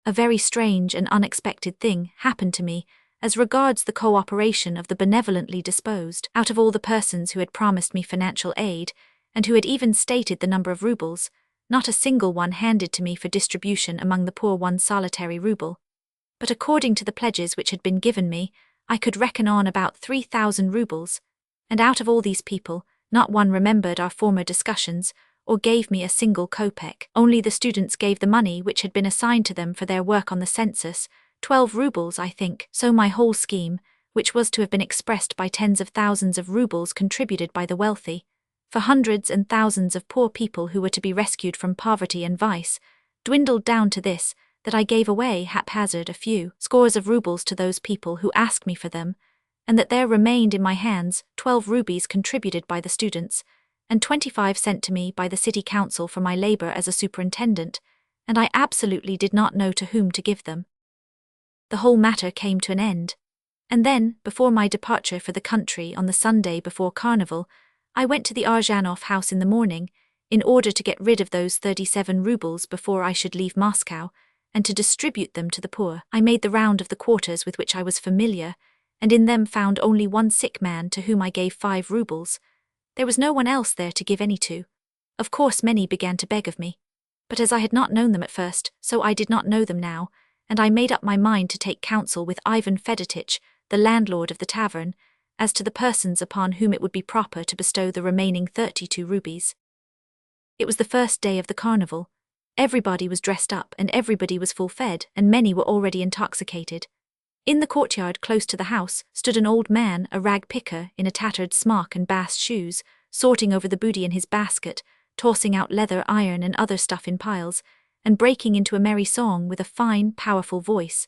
[SPEAKER 1] A very strange and unexpected thing happened to me as regards the co-operation of the benevolently disposed. Out of all the persons who had promised me financial aid, and who had even stated the number of rubles, not a single one handed to me for distribution among the poor one solitary ruble. But according to the pledges which had been given me, I could reckon on about 3,000 rubles, and out of all these people, not one remembered our former discussions, or gave me a single kopeck. Only the students gave the money which had been assigned to them for their work on the census, 12 rubles, I think. So my whole scheme, which was to have been expressed by tens of thousands of rubles contributed by the wealthy, for hundreds and thousands of poor people who were to be rescued from poverty and vice, dwindled down to this, that I gave away haphazard a few scores of rubles to those people who asked me for them, and that there remained in my hands 12 rupees contributed by the students, and 25 sent to me by the city council for my labour as a superintendent, and I absolutely did not know to whom to give them. The whole matter came to an end. And then, before my departure for the country on the Sunday before Carnival, I went to the Arzhanov house in the morning, in order to get rid of those 37 rubles before I should leave Moscow, and to distribute them to the poor. I made the round of the quarters with which I was familiar, and in them found only one sick man to whom I gave 5 rubles. There was no one else there to give any to. Of course many began to beg of me, but as I had not known them at first, so I did not know them now, and I made up my mind to take counsel with Ivan Fedotich, the landlord of the tavern, as to the persons upon whom it would be proper to bestow the remaining 32 rubies. It was the first day of the carnival. Everybody was dressed up and everybody was full-fed, and many were already intoxicated. In the courtyard close to the house stood an old man, a rag picker, in a tattered smock and bast shoes, sorting over the booty in his basket, tossing out leather, iron and other stuff in piles, and breaking into a merry song with a fine, powerful voice.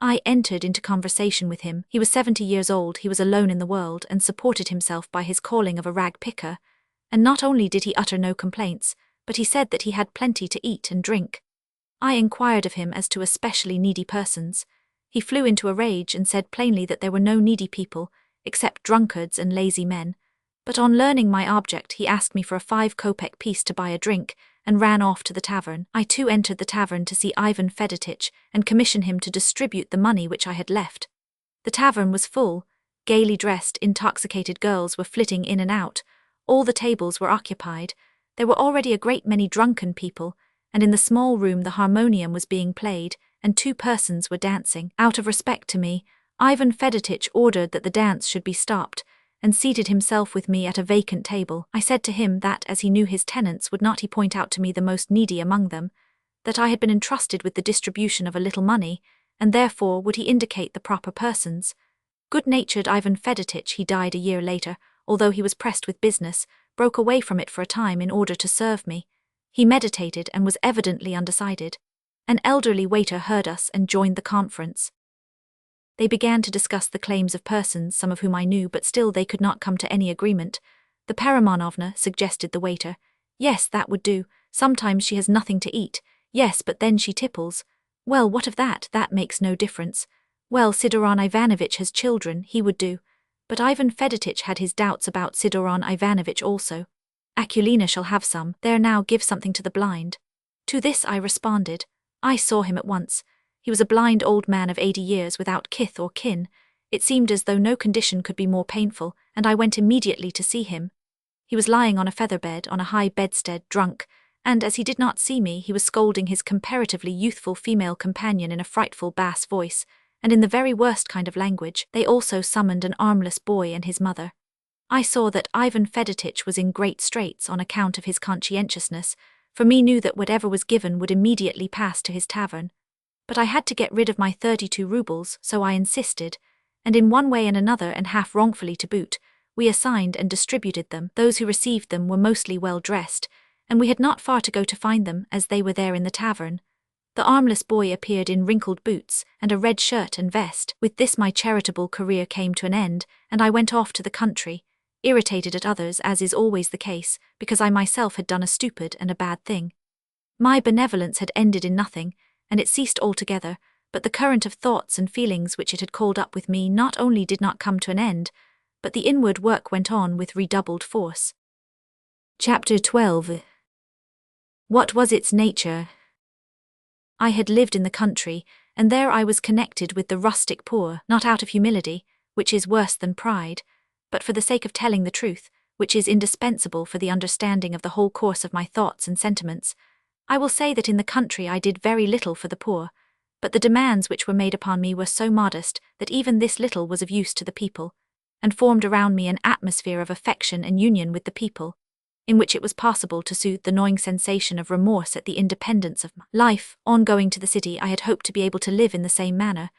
[SPEAKER 1] I entered into conversation with him. He was 70 years old, he was alone in the world, and supported himself by his calling of a rag picker, and not only did he utter no complaints, but he said that he had plenty to eat and drink. I inquired of him as to especially needy persons. He flew into a rage and said plainly that there were no needy people, except drunkards and lazy men. But on learning my object, he asked me for a 5-kopeck piece to buy a drink, and ran off to the tavern. I too entered the tavern to see Ivan Fedotich and commission him to distribute the money which I had left. The tavern was full. Gaily dressed, intoxicated girls were flitting in and out. All the tables were occupied. There were already a great many drunken people, and in the small room the harmonium was being played, and 2 persons were dancing. Out of respect to me, Ivan Fedotich ordered that the dance should be stopped, and seated himself with me at a vacant table. I said to him that, as he knew his tenants, would not he point out to me the most needy among them, that I had been entrusted with the distribution of a little money, and therefore would he indicate the proper persons. Good-natured Ivan Fedotich, he died a year later, although he was pressed with business, broke away from it for a time in order to serve me. He meditated and was evidently undecided. An elderly waiter heard us and joined the conference. They began to discuss the claims of persons, some of whom I knew, but still they could not come to any agreement. The Paramanovna, suggested the waiter. Yes, that would do. Sometimes she has nothing to eat. Yes, but then she tipples. Well, what of that? That makes no difference. Well, Sidoron Ivanovitch has children, he would do. But Ivan Fedotich had his doubts about Sidoron Ivanovitch also. Akulina shall have some. There, now give something to the blind. To this I responded. I saw him at once. He was a blind old man of 80 years without kith or kin. It seemed as though no condition could be more painful, and I went immediately to see him. He was lying on a feather bed on a high bedstead, drunk, and as he did not see me, he was scolding his comparatively youthful female companion in a frightful bass voice, and in the very worst kind of language. They also summoned an armless boy and his mother. I saw that Ivan Fedotich was in great straits on account of his conscientiousness, for me knew that whatever was given would immediately pass to his tavern. But I had to get rid of my 32 rubles, so I insisted, and in one way and another, and half wrongfully to boot, we assigned and distributed them. Those who received them were mostly well dressed, and we had not far to go to find them, as they were there in the tavern. The armless boy appeared in wrinkled boots and a red shirt and vest. With this my charitable career came to an end, and I went off to the country, irritated at others, as is always the case, because I myself had done a stupid and a bad thing. My benevolence had ended in nothing, and it ceased altogether, but the current of thoughts and feelings which it had called up with me not only did not come to an end, but the inward work went on with redoubled force. Chapter 12. What was its nature? I had lived in the country, and there I was connected with the rustic poor, not out of humility, which is worse than pride, but for the sake of telling the truth, which is indispensable for the understanding of the whole course of my thoughts and sentiments. I will say that in the country I did very little for the poor, but the demands which were made upon me were so modest that even this little was of use to the people, and formed around me an atmosphere of affection and union with the people, in which it was possible to soothe the gnawing sensation of remorse at the independence of my life. On going to the city, I had hoped to be able to live in the same manner,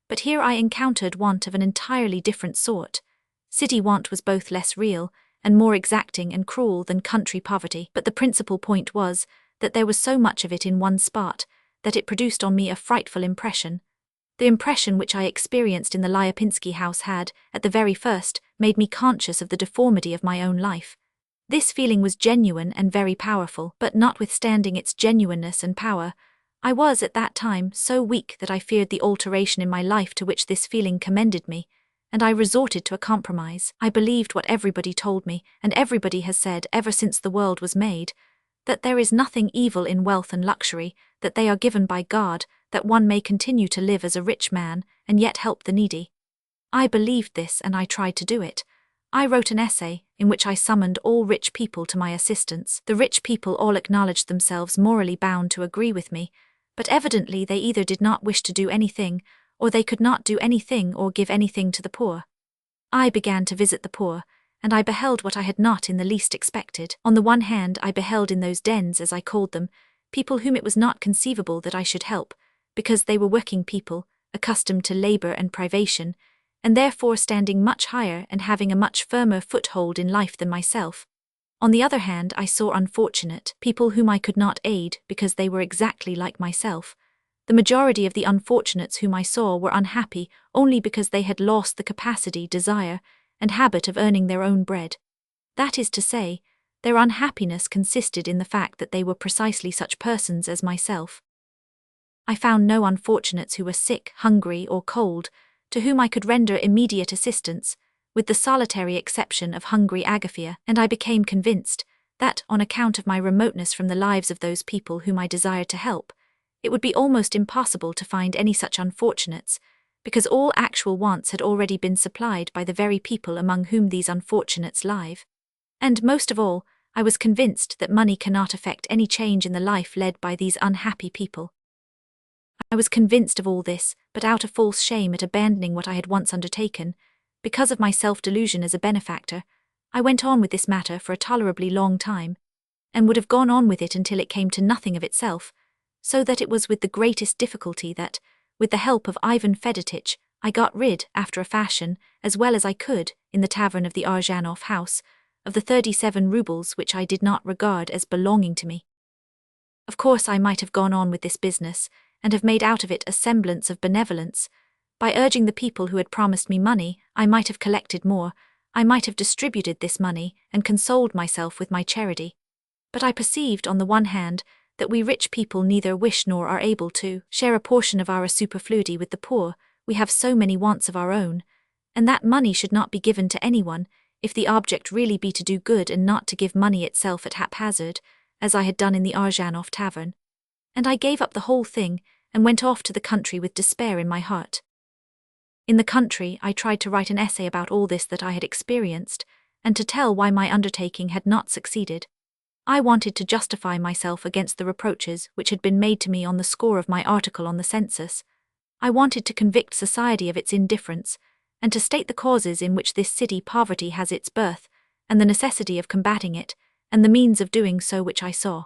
[SPEAKER 1] but here I encountered want of an entirely different sort. City want was both less real and more exacting and cruel than country poverty, but the principal point was that there was so much of it in one spot that it produced on me a frightful impression. The impression which I experienced in the Lyapinsky house had, at the very first, made me conscious of the deformity of my own life. This feeling was genuine and very powerful, but notwithstanding its genuineness and power, I was at that time so weak that I feared the alteration in my life to which this feeling commended me, and I resorted to a compromise. I believed what everybody told me, and everybody has said ever since the world was made, that there is nothing evil in wealth and luxury, that they are given by God, that one may continue to live as a rich man, and yet help the needy. I believed this, and I tried to do it. I wrote an essay, in which I summoned all rich people to my assistance. The rich people all acknowledged themselves morally bound to agree with me, But evidently they either did not wish to do anything, or they could not do anything or give anything to the poor. I began to visit the poor, and I beheld what I had not in the least expected. On the one hand, I beheld in those dens, as I called them, people whom it was not conceivable that I should help, because they were working people, accustomed to labor and privation, and therefore standing much higher and having a much firmer foothold in life than myself. On the other hand, I saw unfortunate people whom I could not aid because they were exactly like myself. The majority of the unfortunates whom I saw were unhappy only because they had lost the capacity, desire, and habit of earning their own bread. That is to say, their unhappiness consisted in the fact that they were precisely such persons as myself. I found no unfortunates who were sick, hungry, or cold, to whom I could render immediate assistance, with the solitary exception of hungry Agathia, and I became convinced that, on account of my remoteness from the lives of those people whom I desired to help, it would be almost impossible to find any such unfortunates, because all actual wants had already been supplied by the very people among whom these unfortunates live. And most of all, I was convinced that money cannot effect any change in the life led by these unhappy people. I was convinced of all this, but out of false shame at abandoning what I had once undertaken, because of my self-delusion as a benefactor, I went on with this matter for a tolerably long time, and would have gone on with it until it came to nothing of itself, so that it was with the greatest difficulty that, with the help of Ivan Fedotich, I got rid, after a fashion, as well as I could, in the tavern of the Arzhanov house, of the 37 rubles which I did not regard as belonging to me. Of course I might have gone on with this business, and have made out of it a semblance of benevolence. By urging the people who had promised me money, I might have collected more, I might have distributed this money, and consoled myself with my charity. But I perceived, on the one hand, that we rich people neither wish nor are able to share a portion of our superfluity with the poor, we have so many wants of our own, and that money should not be given to anyone, if the object really be to do good and not to give money itself at haphazard, as I had done in the Arzhanov tavern. And I gave up the whole thing, and went off to the country with despair in my heart. In the country, I tried to write an essay about all this that I had experienced, and to tell why my undertaking had not succeeded. I wanted to justify myself against the reproaches which had been made to me on the score of my article on the census. I wanted to convict society of its indifference, and to state the causes in which this city poverty has its birth, and the necessity of combating it, and the means of doing so which I saw.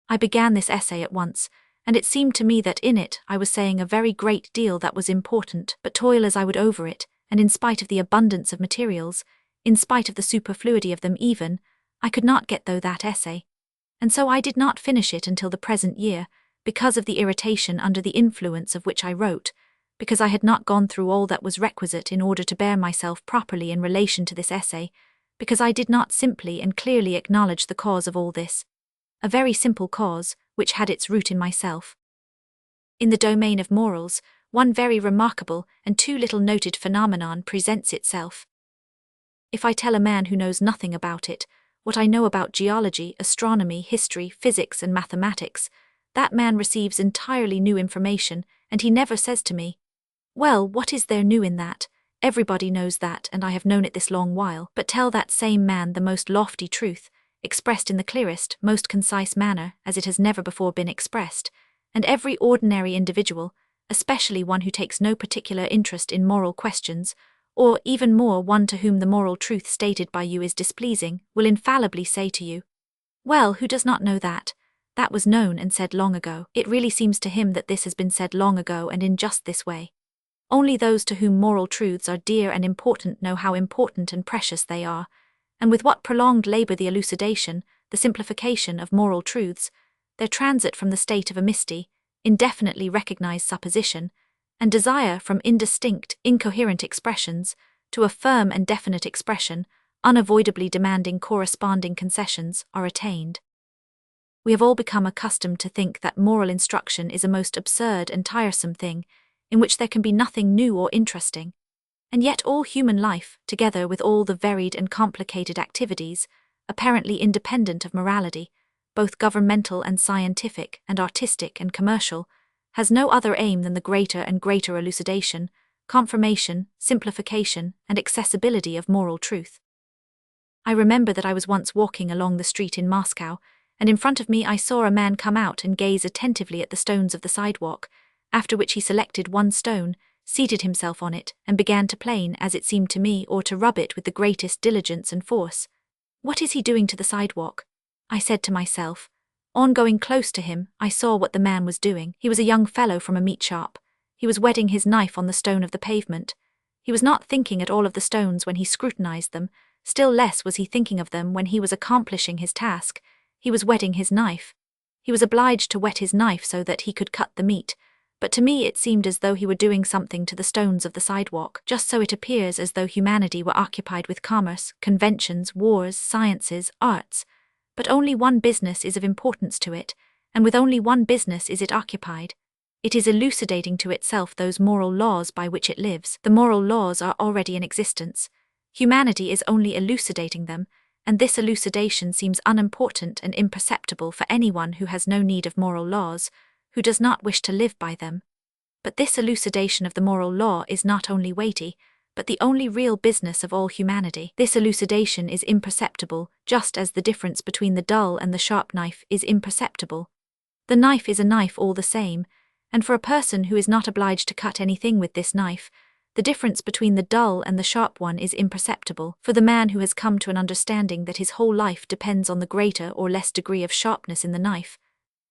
[SPEAKER 1] I began this essay at once, and it seemed to me that in it I was saying a very great deal that was important, but toil as I would over it, and in spite of the abundance of materials, in spite of the superfluity of them even, I could not get through that essay, and so I did not finish it until the present year, because of the irritation under the influence of which I wrote, because I had not gone through all that was requisite in order to bear myself properly in relation to this essay, because I did not simply and clearly acknowledge the cause of all this, a very simple cause, which had its root in myself. In the domain of morals, one very remarkable and too little noted phenomenon presents itself. If I tell a man who knows nothing about it, what I know about geology, astronomy, history, physics, and mathematics, that man receives entirely new information, and he never says to me, "Well, what is there new in that? Everybody knows that, and I have known it this long while." But tell that same man the most lofty truth, expressed in the clearest, most concise manner, as it has never before been expressed, and every ordinary individual, especially one who takes no particular interest in moral questions, or even more one to whom the moral truth stated by you is displeasing, will infallibly say to you, "Well, who does not know that? That was known and said long ago." It really seems to him that this has been said long ago and in just this way. Only those to whom moral truths are dear and important know how important and precious they are, and with what prolonged labor the elucidation, the simplification of moral truths, their transit from the state of a misty, indefinitely recognized supposition, and desire from indistinct, incoherent expressions to a firm and definite expression, unavoidably demanding corresponding concessions, are attained. We have all become accustomed to think that moral instruction is a most absurd and tiresome thing, in which there can be nothing new or interesting, and yet all human life, together with all the varied and complicated activities, apparently independent of morality, both governmental and scientific and artistic and commercial, has no other aim than the greater and greater elucidation, confirmation, simplification, and accessibility of moral truth. I remember that I was once walking along the street in Moscow, and in front of me I saw a man come out and gaze attentively at the stones of the sidewalk, after which he selected one stone, seated himself on it, and began to plane, as it seemed to me, or to rub it with the greatest diligence and force. What is he doing to the sidewalk? I said to myself. On going close to him, I saw what the man was doing. He was a young fellow from a meat shop. He was whetting his knife on the stone of the pavement. He was not thinking at all of the stones when he scrutinized them, still less was he thinking of them when he was accomplishing his task. He was whetting his knife. He was obliged to whet his knife so that he could cut the meat, but to me it seemed as though he were doing something to the stones of the sidewalk. Just so it appears as though humanity were occupied with commerce, conventions, wars, sciences, arts. But only one business is of importance to it, and with only one business is it occupied. It is elucidating to itself those moral laws by which it lives. The moral laws are already in existence. Humanity is only elucidating them, and this elucidation seems unimportant and imperceptible for anyone who has no need of moral laws, who does not wish to live by them. But this elucidation of the moral law is not only weighty, but the only real business of all humanity. This elucidation is imperceptible, just as the difference between the dull and the sharp knife is imperceptible. The knife is a knife all the same, and for a person who is not obliged to cut anything with this knife, the difference between the dull and the sharp one is imperceptible. For the man who has come to an understanding that his whole life depends on the greater or less degree of sharpness in the knife,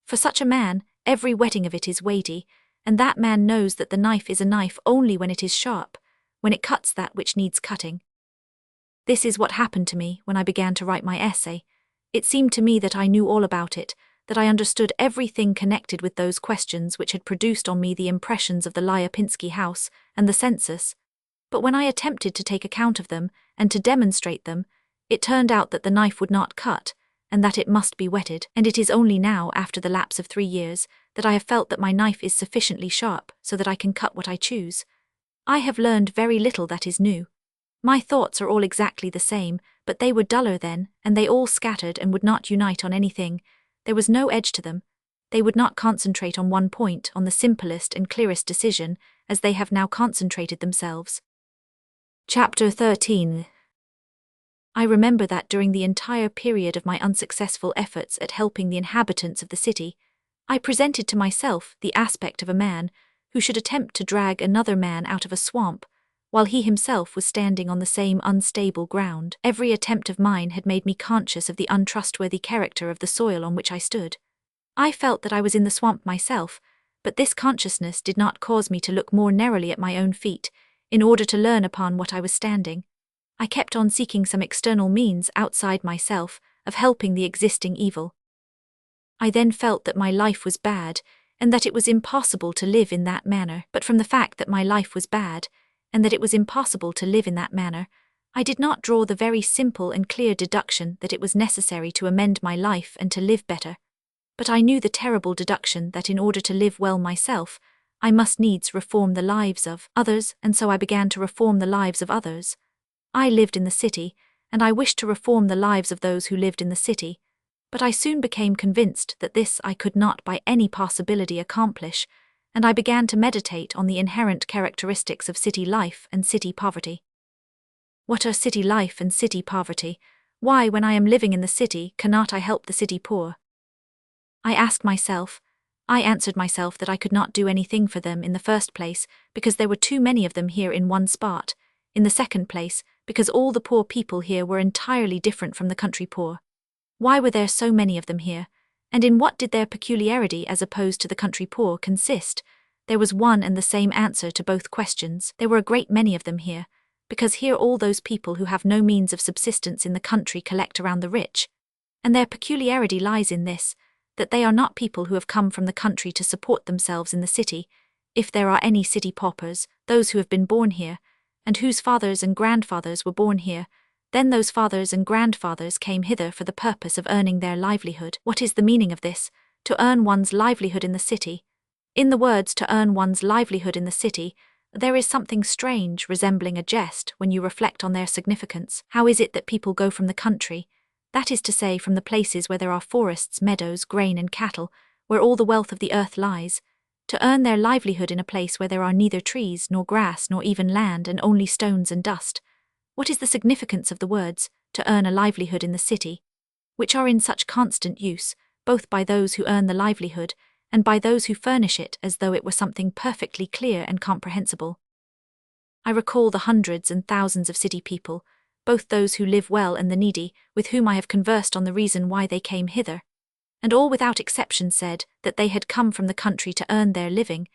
[SPEAKER 1] for such a man, every whetting of it is weighty, and that man knows that the knife is a knife only when it is sharp, when it cuts that which needs cutting. This is what happened to me when I began to write my essay. It seemed to me that I knew all about it, that I understood everything connected with those questions which had produced on me the impressions of the Lyapinsky house and the census. But when I attempted to take account of them and to demonstrate them, it turned out that the knife would not cut, and that it must be whetted, and it is only now, after the lapse of 3 years, that I have felt that my knife is sufficiently sharp so that I can cut what I choose. I have learned very little that is new. My thoughts are all exactly the same, but they were duller then, and they all scattered and would not unite on anything. There was no edge to them. They would not concentrate on one point, on the simplest and clearest decision, as they have now concentrated themselves. Chapter 13. I remember that during the entire period of my unsuccessful efforts at helping the inhabitants of the city, I presented to myself the aspect of a man who should attempt to drag another man out of a swamp, while he himself was standing on the same unstable ground. Every attempt of mine had made me conscious of the untrustworthy character of the soil on which I stood. I felt that I was in the swamp myself, but this consciousness did not cause me to look more narrowly at my own feet, in order to learn upon what I was standing. I kept on seeking some external means outside myself of helping the existing evil. I then felt that my life was bad, and that it was impossible to live in that manner. But from the fact that my life was bad, and that it was impossible to live in that manner, I did not draw the very simple and clear deduction that it was necessary to amend my life and to live better. But I knew the terrible deduction that in order to live well myself, I must needs reform the lives of others, and so I began to reform the lives of others. I lived in the city, and I wished to reform the lives of those who lived in the city, but I soon became convinced that this I could not by any possibility accomplish, and I began to meditate on the inherent characteristics of city life and city poverty. What are city life and city poverty? Why, when I am living in the city, cannot I help the city poor? I asked myself. I answered myself that I could not do anything for them in the first place, because there were too many of them here in one spot. In the second place, because all the poor people here were entirely different from the country poor. Why were there so many of them here? And in what did their peculiarity as opposed to the country poor consist? There was one and the same answer to both questions. There were a great many of them here, because here all those people who have no means of subsistence in the country collect around the rich. And their peculiarity lies in this, that they are not people who have come from the country to support themselves in the city, if there are any city paupers, those who have been born here, and whose fathers and grandfathers were born here, then those fathers and grandfathers came hither for the purpose of earning their livelihood. What is the meaning of this? To earn one's livelihood in the city. In the words to earn one's livelihood in the city, there is something strange resembling a jest when you reflect on their significance. How is it that people go from the country, that is to say from the places where there are forests, meadows, grain and cattle, where all the wealth of the earth lies, to earn their livelihood in a place where there are neither trees nor grass nor even land and only stones and dust? What is the significance of the words, to earn a livelihood in the city? which are in such constant use, both by those who earn the livelihood and by those who furnish it, as though it were something perfectly clear and comprehensible. I recall the hundreds and thousands of city people, both those who live well and the needy, with whom I have conversed on the reason why they came hither, and all without exception said that they had come from the country to earn their living,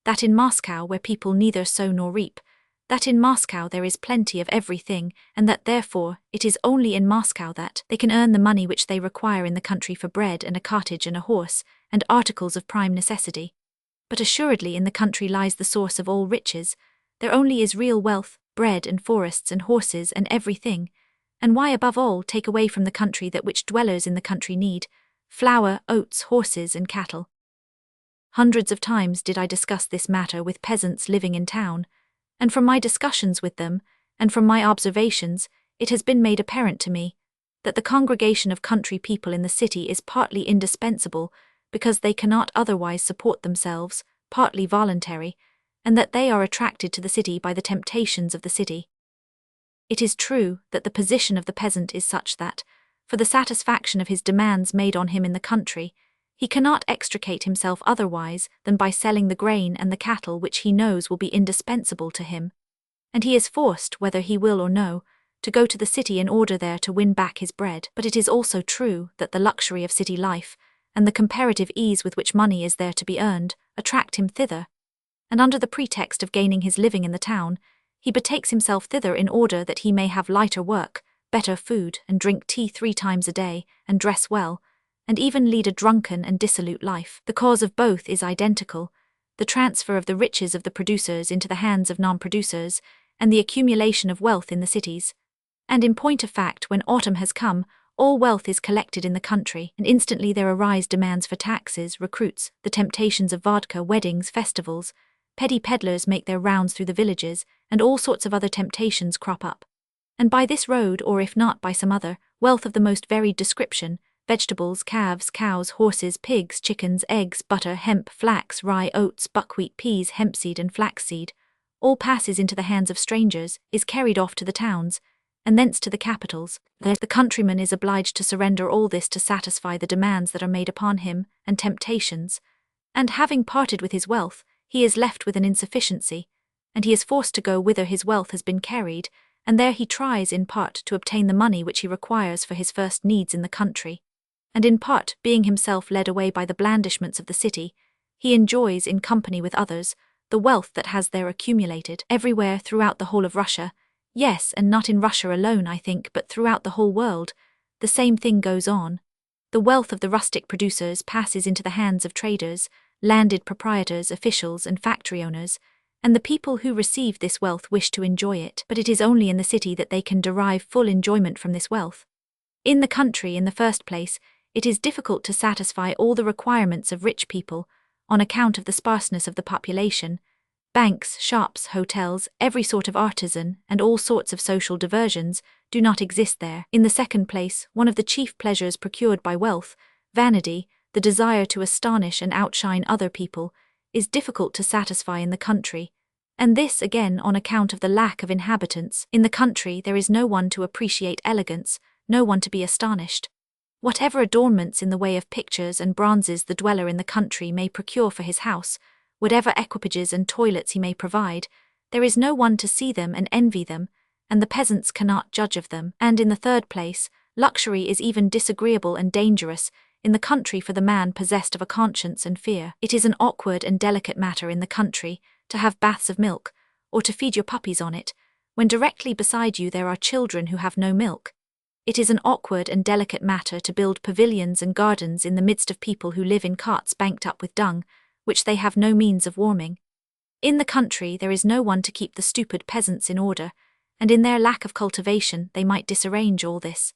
[SPEAKER 1] that in Moscow, where people neither sow nor reap, that in Moscow there is plenty of everything, and that therefore it is only in Moscow that they can earn the money which they require in the country for bread and a cottage and a horse, and articles of prime necessity. But assuredly in the country lies the source of all riches. There only is real wealth, bread and forests and horses and everything. And why above all take away from the country that which dwellers in the country need, flour, oats, horses and cattle? Hundreds of times did I discuss this matter with peasants living in town, and from my discussions with them, and from my observations, it has been made apparent to me that the congregation of country people in the city is partly indispensable because they cannot otherwise support themselves, partly voluntary, and that they are attracted to the city by the temptations of the city. It is true that the position of the peasant is such that, for the satisfaction of his demands made on him in the country, he cannot extricate himself otherwise than by selling the grain and the cattle which he knows will be indispensable to him, and he is forced, whether he will or no, to go to the city in order there to win back his bread. But it is also true that the luxury of city life, and the comparative ease with which money is there to be earned, attract him thither, and under the pretext of gaining his living in the town, he betakes himself thither in order that he may have lighter work, better food, and drink tea 3 times a day, and dress well, and even lead a drunken and dissolute life. The cause of both is identical, the transfer of the riches of the producers into the hands of non-producers, and the accumulation of wealth in the cities. And in point of fact, when autumn has come, all wealth is collected in the country, and instantly there arise demands for taxes, recruits, the temptations of vodka, weddings, festivals, petty peddlers make their rounds through the villages, and all sorts of other temptations crop up. And by this road, or if not by some other, wealth of the most varied description, vegetables, calves, cows, horses, pigs, chickens, eggs, butter, hemp, flax, rye, oats, buckwheat, peas, hempseed and flaxseed, all passes into the hands of strangers, is carried off to the towns, and thence to the capitals. The countryman is obliged to surrender all this to satisfy the demands that are made upon him, and temptations, and having parted with his wealth, he is left with an insufficiency, and he is forced to go whither his wealth has been carried, and there he tries in part to obtain the money which he requires for his first needs in the country, and in part, being himself led away by the blandishments of the city, he enjoys, in company with others, the wealth that has there accumulated. Everywhere throughout the whole of Russia, yes, and not in Russia alone, I think, but throughout the whole world, the same thing goes on. The wealth of the rustic producers passes into the hands of traders, landed proprietors, officials, and factory owners, and the people who receive this wealth wish to enjoy it, but it is only in the city that they can derive full enjoyment from this wealth. In the country, in the first place, it is difficult to satisfy all the requirements of rich people, on account of the sparseness of the population. Banks, shops, hotels, every sort of artisan, and all sorts of social diversions do not exist there. In the second place, one of the chief pleasures procured by wealth, vanity, the desire to astonish and outshine other people, is difficult to satisfy in the country, and this again on account of the lack of inhabitants. In the country there is no one to appreciate elegance, no one to be astonished. Whatever adornments in the way of pictures and bronzes the dweller in the country may procure for his house, whatever equipages and toilets he may provide, there is no one to see them and envy them, and the peasants cannot judge of them. And in the third place, luxury is even disagreeable and dangerous in the country for the man possessed of a conscience and fear. It is an awkward and delicate matter in the country to have baths of milk, or to feed your puppies on it, when directly beside you there are children who have no milk. It is an awkward and delicate matter to build pavilions and gardens in the midst of people who live in cots banked up with dung, which they have no means of warming. In the country there is no one to keep the stupid peasants in order, and in their lack of cultivation they might disarrange all this.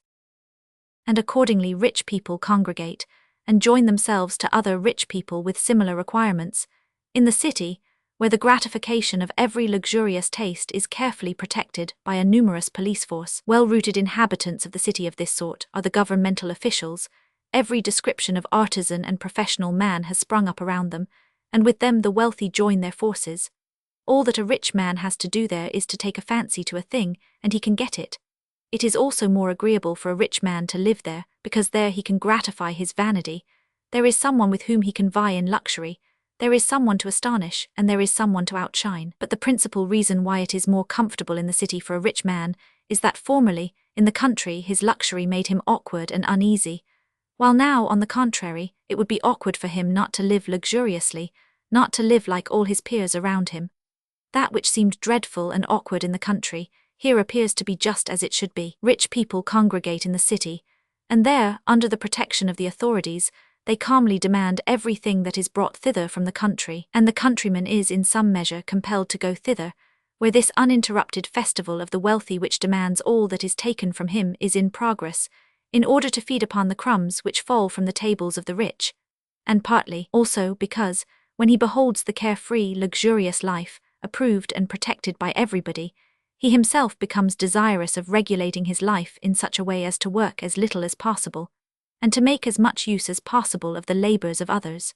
[SPEAKER 1] And accordingly rich people congregate, and join themselves to other rich people with similar requirements. In the city, where the gratification of every luxurious taste is carefully protected by a numerous police force, well-rooted inhabitants of the city of this sort are the governmental officials. Every description of artisan and professional man has sprung up around them, and with them the wealthy join their forces. All that a rich man has to do there is to take a fancy to a thing, and he can get it. It is also more agreeable for a rich man to live there, because there he can gratify his vanity. There is someone with whom he can vie in luxury. There is someone to astonish, and there is someone to outshine. But the principal reason why it is more comfortable in the city for a rich man is that formerly, in the country, his luxury made him awkward and uneasy, while now, on the contrary, it would be awkward for him not to live luxuriously, not to live like all his peers around him. That which seemed dreadful and awkward in the country, here appears to be just as it should be. Rich people congregate in the city, and there, under the protection of the authorities, they calmly demand everything that is brought thither from the country, and the countryman is in some measure compelled to go thither, where this uninterrupted festival of the wealthy which demands all that is taken from him is in progress, in order to feed upon the crumbs which fall from the tables of the rich, and partly also because, when he beholds the carefree, luxurious life, approved and protected by everybody, he himself becomes desirous of regulating his life in such a way as to work as little as possible, and to make as much use as possible of the labors of others.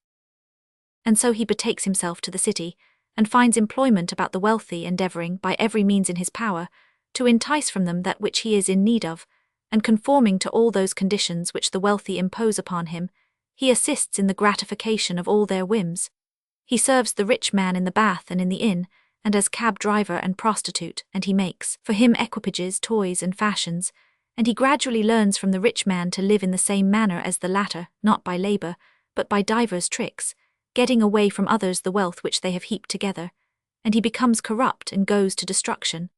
[SPEAKER 1] And so he betakes himself to the city, and finds employment about the wealthy, endeavoring, by every means in his power, to entice from them that which he is in need of, and conforming to all those conditions which the wealthy impose upon him, he assists in the gratification of all their whims. He serves the rich man in the bath and in the inn, and as cab driver and prostitute, and he makes for him equipages, toys, and fashions, and he gradually learns from the rich man to live in the same manner as the latter, not by labor, but by divers tricks, getting away from others the wealth which they have heaped together, and he becomes corrupt and goes to destruction.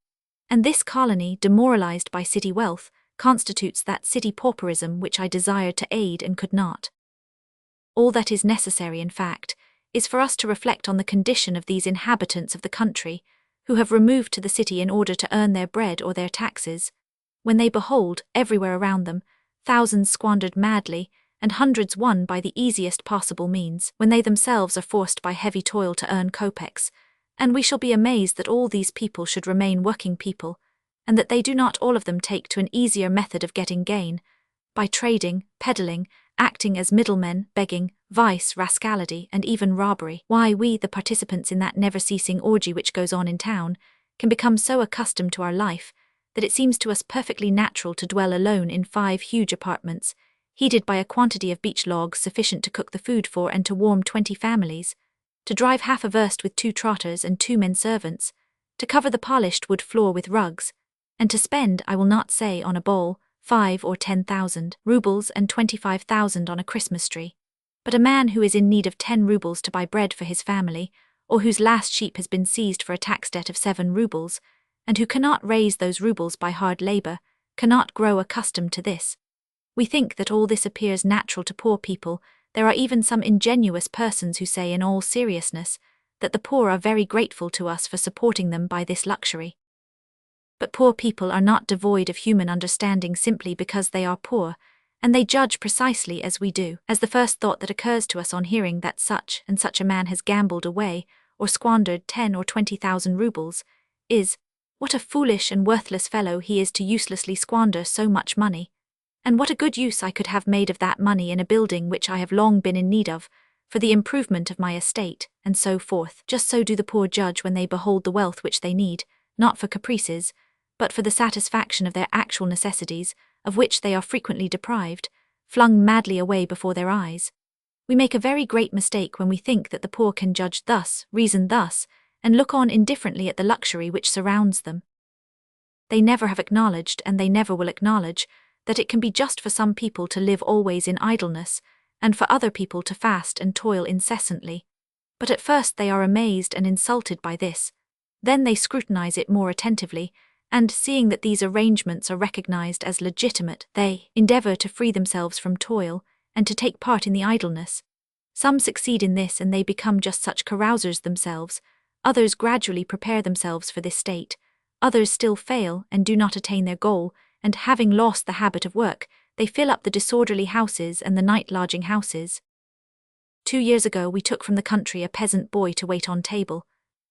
[SPEAKER 1] And this colony, demoralized by city wealth, constitutes that city pauperism which I desired to aid and could not. All that is necessary, in fact, is for us to reflect on the condition of these inhabitants of the country, who have removed to the city in order to earn their bread or their taxes, when they behold, everywhere around them, thousands squandered madly, and hundreds won by the easiest possible means, when they themselves are forced by heavy toil to earn kopecks, and we shall be amazed that all these people should remain working people, and that they do not all of them take to an easier method of getting gain, by trading, peddling, acting as middlemen, begging, vice, rascality, and even robbery. Why we, the participants in that never-ceasing orgy which goes on in town, can become so accustomed to our life, that it seems to us perfectly natural to dwell alone in 5 huge apartments, heated by a quantity of beech logs sufficient to cook the food for and to warm 20 families, to drive half a verst with 2 trotters and 2 men servants, to cover the polished wood floor with rugs, and to spend, I will not say on a ball, 5 or 10,000 rubles and 25,000 on a Christmas tree. But a man who is in need of 10 rubles to buy bread for his family, or whose last sheep has been seized for a tax debt of 7 rubles, and who cannot raise those rubles by hard labor, cannot grow accustomed to this. We think that all this appears natural to poor people. There are even some ingenuous persons who say in all seriousness that the poor are very grateful to us for supporting them by this luxury. But poor people are not devoid of human understanding simply because they are poor, and they judge precisely as we do, as the first thought that occurs to us on hearing that such and such a man has gambled away or squandered 10 or 20,000 rubles is, what a foolish and worthless fellow he is to uselessly squander so much money, and what a good use I could have made of that money in a building which I have long been in need of, for the improvement of my estate, and so forth. Just so do the poor judge when they behold the wealth which they need, not for caprices, but for the satisfaction of their actual necessities, of which they are frequently deprived, flung madly away before their eyes. We make a very great mistake when we think that the poor can judge thus, reason thus, and look on indifferently at the luxury which surrounds them. They never have acknowledged, and they never will acknowledge, that it can be just for some people to live always in idleness, and for other people to fast and toil incessantly. But at first they are amazed and insulted by this. Then they scrutinize it more attentively, and, seeing that these arrangements are recognized as legitimate, they endeavor to free themselves from toil, and to take part in the idleness. Some succeed in this, and they become just such carousers themselves. Others gradually prepare themselves for this state. Others still fail and do not attain their goal, and having lost the habit of work, they fill up the disorderly houses and the night lodging houses. 2 years ago we took from the country a peasant boy to wait on table.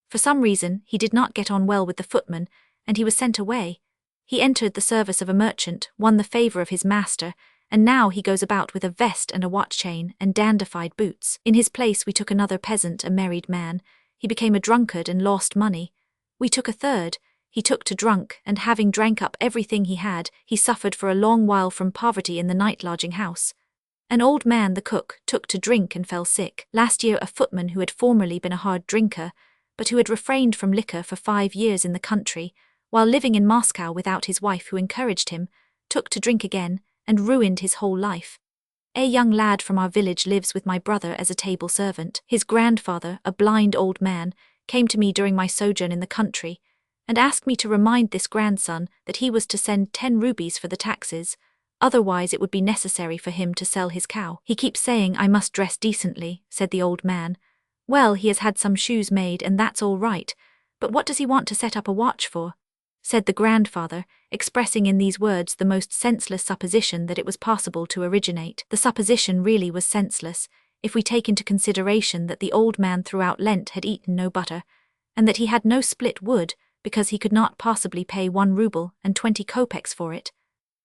[SPEAKER 1] For some reason he did not get on well with the footman, and he was sent away. He entered the service of a merchant, won the favor of his master, and now he goes about with a vest and a watch chain and dandified boots. In his place we took another peasant, a married man. He became a drunkard and lost money. We took a third. He took to drunk, and having drank up everything he had, he suffered for a long while from poverty in the night lodging house. An old man, the cook, took to drink and fell sick. Last year a footman who had formerly been a hard drinker, but who had refrained from liquor for 5 years in the country, while living in Moscow without his wife who encouraged him, took to drink again, and ruined his whole life. A young lad from our village lives with my brother as a table servant. His grandfather, a blind old man, came to me during my sojourn in the country, and asked me to remind this grandson that he was to send 10 rubies for the taxes, otherwise it would be necessary for him to sell his cow. He keeps saying I must dress decently, said the old man. Well, he has had some shoes made and that's all right, but what does he want to set up a watch for? Said the grandfather, expressing in these words the most senseless supposition that it was possible to originate. The supposition really was senseless, if we take into consideration that the old man throughout Lent had eaten no butter, and that he had no split wood, because he could not possibly pay 1 ruble and 20 kopecks for it.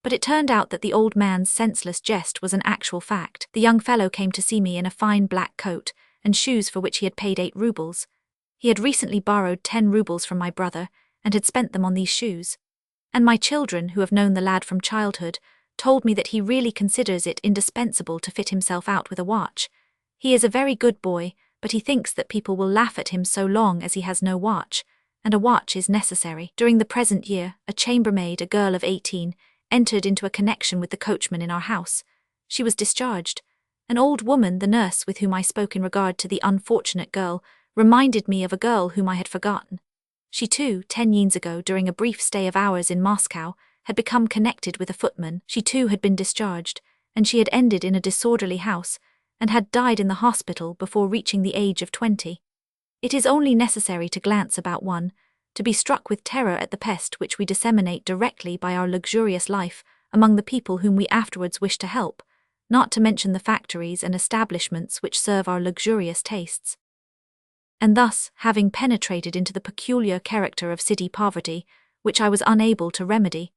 [SPEAKER 1] But it turned out that the old man's senseless jest was an actual fact. The young fellow came to see me in a fine black coat, and shoes for which he had paid 8 rubles. He had recently borrowed 10 rubles from my brother, and had spent them on these shoes. And my children, who have known the lad from childhood, told me that he really considers it indispensable to fit himself out with a watch. He is a very good boy, but he thinks that people will laugh at him so long as he has no watch, and a watch is necessary. During the present year, a chambermaid, a girl of 18, entered into a connection with the coachman in our house. She was discharged. An old woman, the nurse with whom I spoke in regard to the unfortunate girl, reminded me of a girl whom I had forgotten. She too, 10 years ago, during a brief stay of ours in Moscow, had become connected with a footman. She too had been discharged, and she had ended in a disorderly house, and had died in the hospital before reaching the age of 20. It is only necessary to glance about one, to be struck with terror at the pest which we disseminate directly by our luxurious life among the people whom we afterwards wish to help, not to mention the factories and establishments which serve our luxurious tastes. And thus, having penetrated into the peculiar character of city poverty, which I was unable to remedy,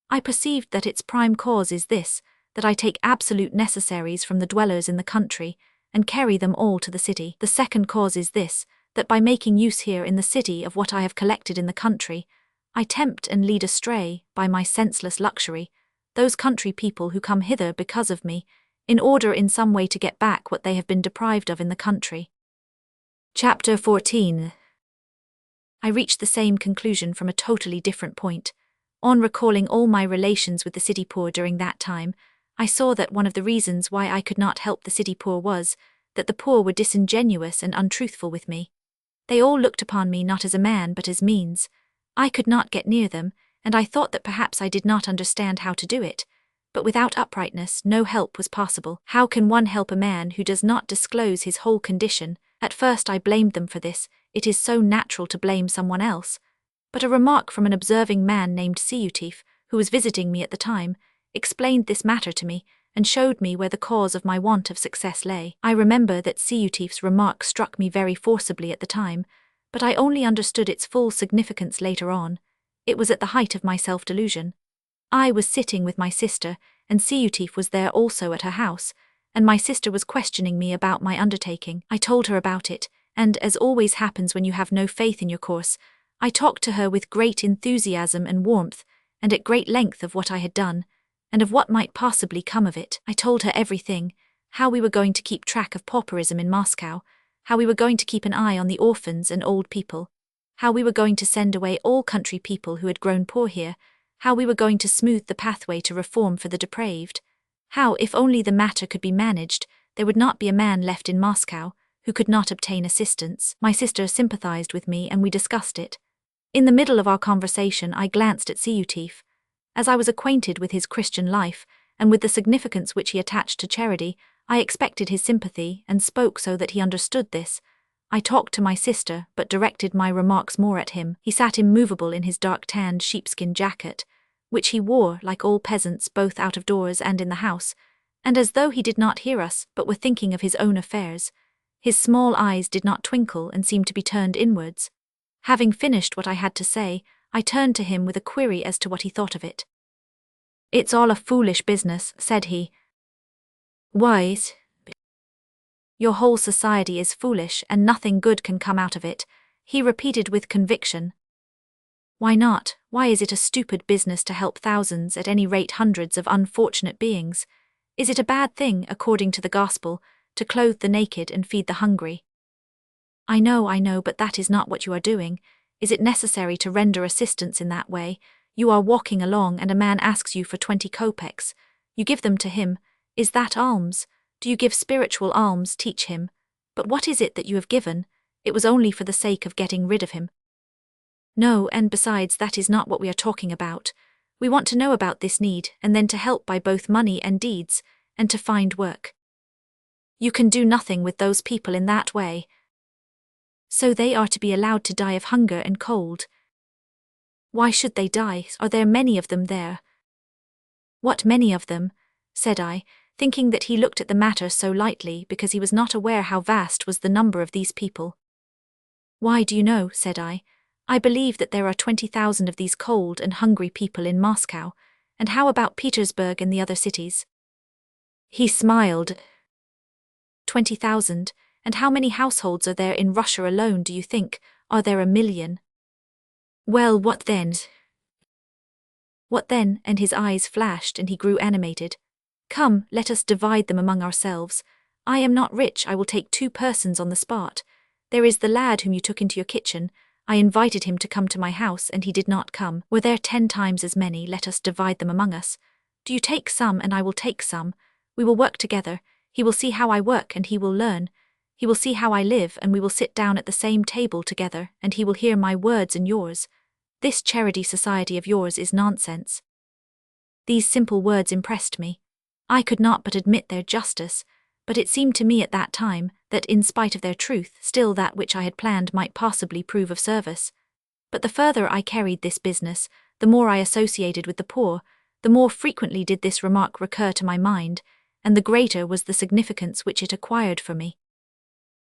[SPEAKER 1] I perceived that its prime cause is this, that I take absolute necessaries from the dwellers in the country, and carry them all to the city. The second cause is this, that by making use here in the city of what I have collected in the country, I tempt and lead astray, by my senseless luxury, those country people who come hither because of me, in order in some way to get back what they have been deprived of in the country. Chapter 14. I reached the same conclusion from a totally different point. On recalling all my relations with the city poor during that time, I saw that one of the reasons why I could not help the city poor was that the poor were disingenuous and untruthful with me. They all looked upon me not as a man but as means. I could not get near them, and I thought that perhaps I did not understand how to do it. But without uprightness no help was possible. How can one help a man who does not disclose his whole condition? At first I blamed them for this, it is so natural to blame someone else. But a remark from an observing man named Census, who was visiting me at the time, explained this matter to me, and showed me where the cause of my want of success lay. I remember that Census's remark struck me very forcibly at the time, but I only understood its full significance later on. It was at the height of my self-delusion. I was sitting with my sister, and Census was there also at her house, and my sister was questioning me about my undertaking. I told her about it, and, as always happens when you have no faith in your course, I talked to her with great enthusiasm and warmth, and at great length of what I had done, and of what might possibly come of it. I told her everything, how we were going to keep track of pauperism in Moscow, how we were going to keep an eye on the orphans and old people, how we were going to send away all country people who had grown poor here, how we were going to smooth the pathway to reform for the depraved, how, if only the matter could be managed, there would not be a man left in Moscow who could not obtain assistance. My sister sympathized with me and we discussed it. In the middle of our conversation I glanced at Census. As I was acquainted with his Christian life, and with the significance which he attached to charity, I expected his sympathy, and spoke so that he understood this. I talked to my sister, but directed my remarks more at him. He sat immovable in his dark tanned sheepskin jacket, which he wore, like all peasants, both out of doors and in the house, and as though he did not hear us, but were thinking of his own affairs. His small eyes did not twinkle and seemed to be turned inwards. Having finished what I had to say, I turned to him with a query as to what he thought of it. "It's all a foolish business," said he. "Why? Your whole society is foolish and nothing good can come out of it," he repeated with conviction. Why not? Why is it a stupid business to help thousands, at any rate hundreds of unfortunate beings? Is it a bad thing, according to the gospel, to clothe the naked and feed the hungry? I know, but that is not what you are doing. Is it necessary to render assistance in that way? You are walking along and a man asks you for 20 kopecks. You give them to him. Is that alms? Do you give spiritual alms? Teach him. But what is it that you have given? It was only for the sake of getting rid of him. No, and besides, that is not what we are talking about. We want to know about this need, and then to help by both money and deeds, and to find work. You can do nothing with those people in that way. So they are to be allowed to die of hunger and cold. Why should they die? Are there many of them there? What many of them? Said I, thinking that he looked at the matter so lightly because he was not aware how vast was the number of these people. Why, do you know, said I believe that there are 20,000 of these cold and hungry people in Moscow, and how about Petersburg and the other cities? He smiled. 20,000, and how many households are there in Russia alone, do you think? Are there 1,000,000? Well, what then? What then? And his eyes flashed and he grew animated. Come, let us divide them among ourselves. I am not rich, I will take 2 persons on the spot. There is the lad whom you took into your kitchen. I invited him to come to my house and he did not come. Were there 10 times as many? Let us divide them among us. Do you take some and I will take some. We will work together. He will see how I work and he will learn. He will see how I live and we will sit down at the same table together and he will hear my words and yours. This charity society of yours is nonsense. These simple words impressed me. I could not but admit their justice, but it seemed to me at that time that in spite of their truth, still that which I had planned might possibly prove of service. But the further I carried this business, the more I associated with the poor, the more frequently did this remark recur to my mind, and the greater was the significance which it acquired for me.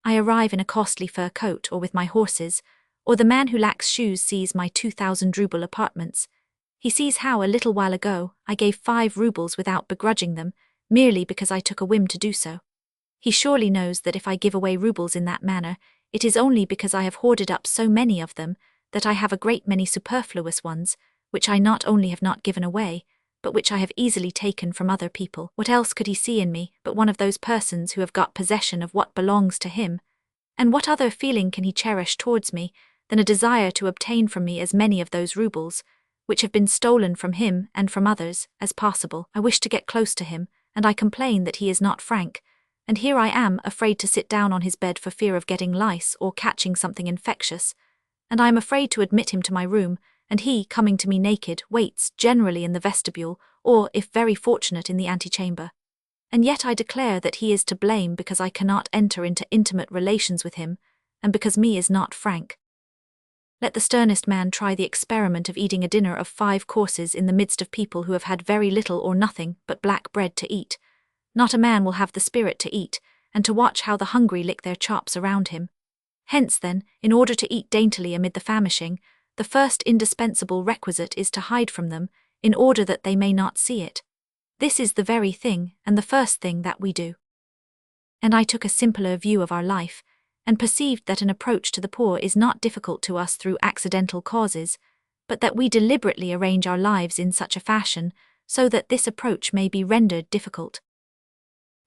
[SPEAKER 1] I arrive in a costly fur coat or with my horses, or the man who lacks shoes sees my 2,000 ruble apartments. He sees how a little while ago I gave 5 rubles without begrudging them, merely because I took a whim to do so. He surely knows that if I give away rubles in that manner, it is only because I have hoarded up so many of them that I have a great many superfluous ones, which I not only have not given away, but which I have easily taken from other people. What else could he see in me but one of those persons who have got possession of what belongs to him? And what other feeling can he cherish towards me than a desire to obtain from me as many of those rubles, which have been stolen from him and from others, as possible? I wish to get close to him, and I complain that he is not frank, and here I am afraid to sit down on his bed for fear of getting lice or catching something infectious, and I am afraid to admit him to my room, and he, coming to me naked, waits, generally in the vestibule, or, if very fortunate, in the antechamber. And yet I declare that he is to blame because I cannot enter into intimate relations with him, and because me is not frank. Let the sternest man try the experiment of eating a dinner of 5 courses in the midst of people who have had very little or nothing but black bread to eat. Not a man will have the spirit to eat, and to watch how the hungry lick their chops around him. Hence, then, in order to eat daintily amid the famishing, the first indispensable requisite is to hide from them, in order that they may not see it. This is the very thing, and the first thing that we do. And I took a simpler view of our life, and perceived that an approach to the poor is not difficult to us through accidental causes, but that we deliberately arrange our lives in such a fashion so that this approach may be rendered difficult.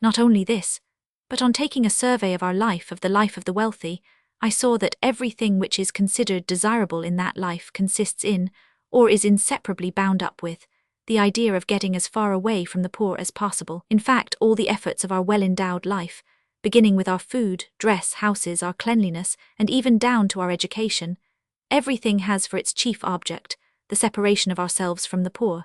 [SPEAKER 1] Not only this, but on taking a survey of our life, of the life of the wealthy, I saw that everything which is considered desirable in that life consists in, or is inseparably bound up with, the idea of getting as far away from the poor as possible. In fact, all the efforts of our well-endowed life, beginning with our food, dress, houses, our cleanliness, and even down to our education, everything has for its chief object the separation of ourselves from the poor.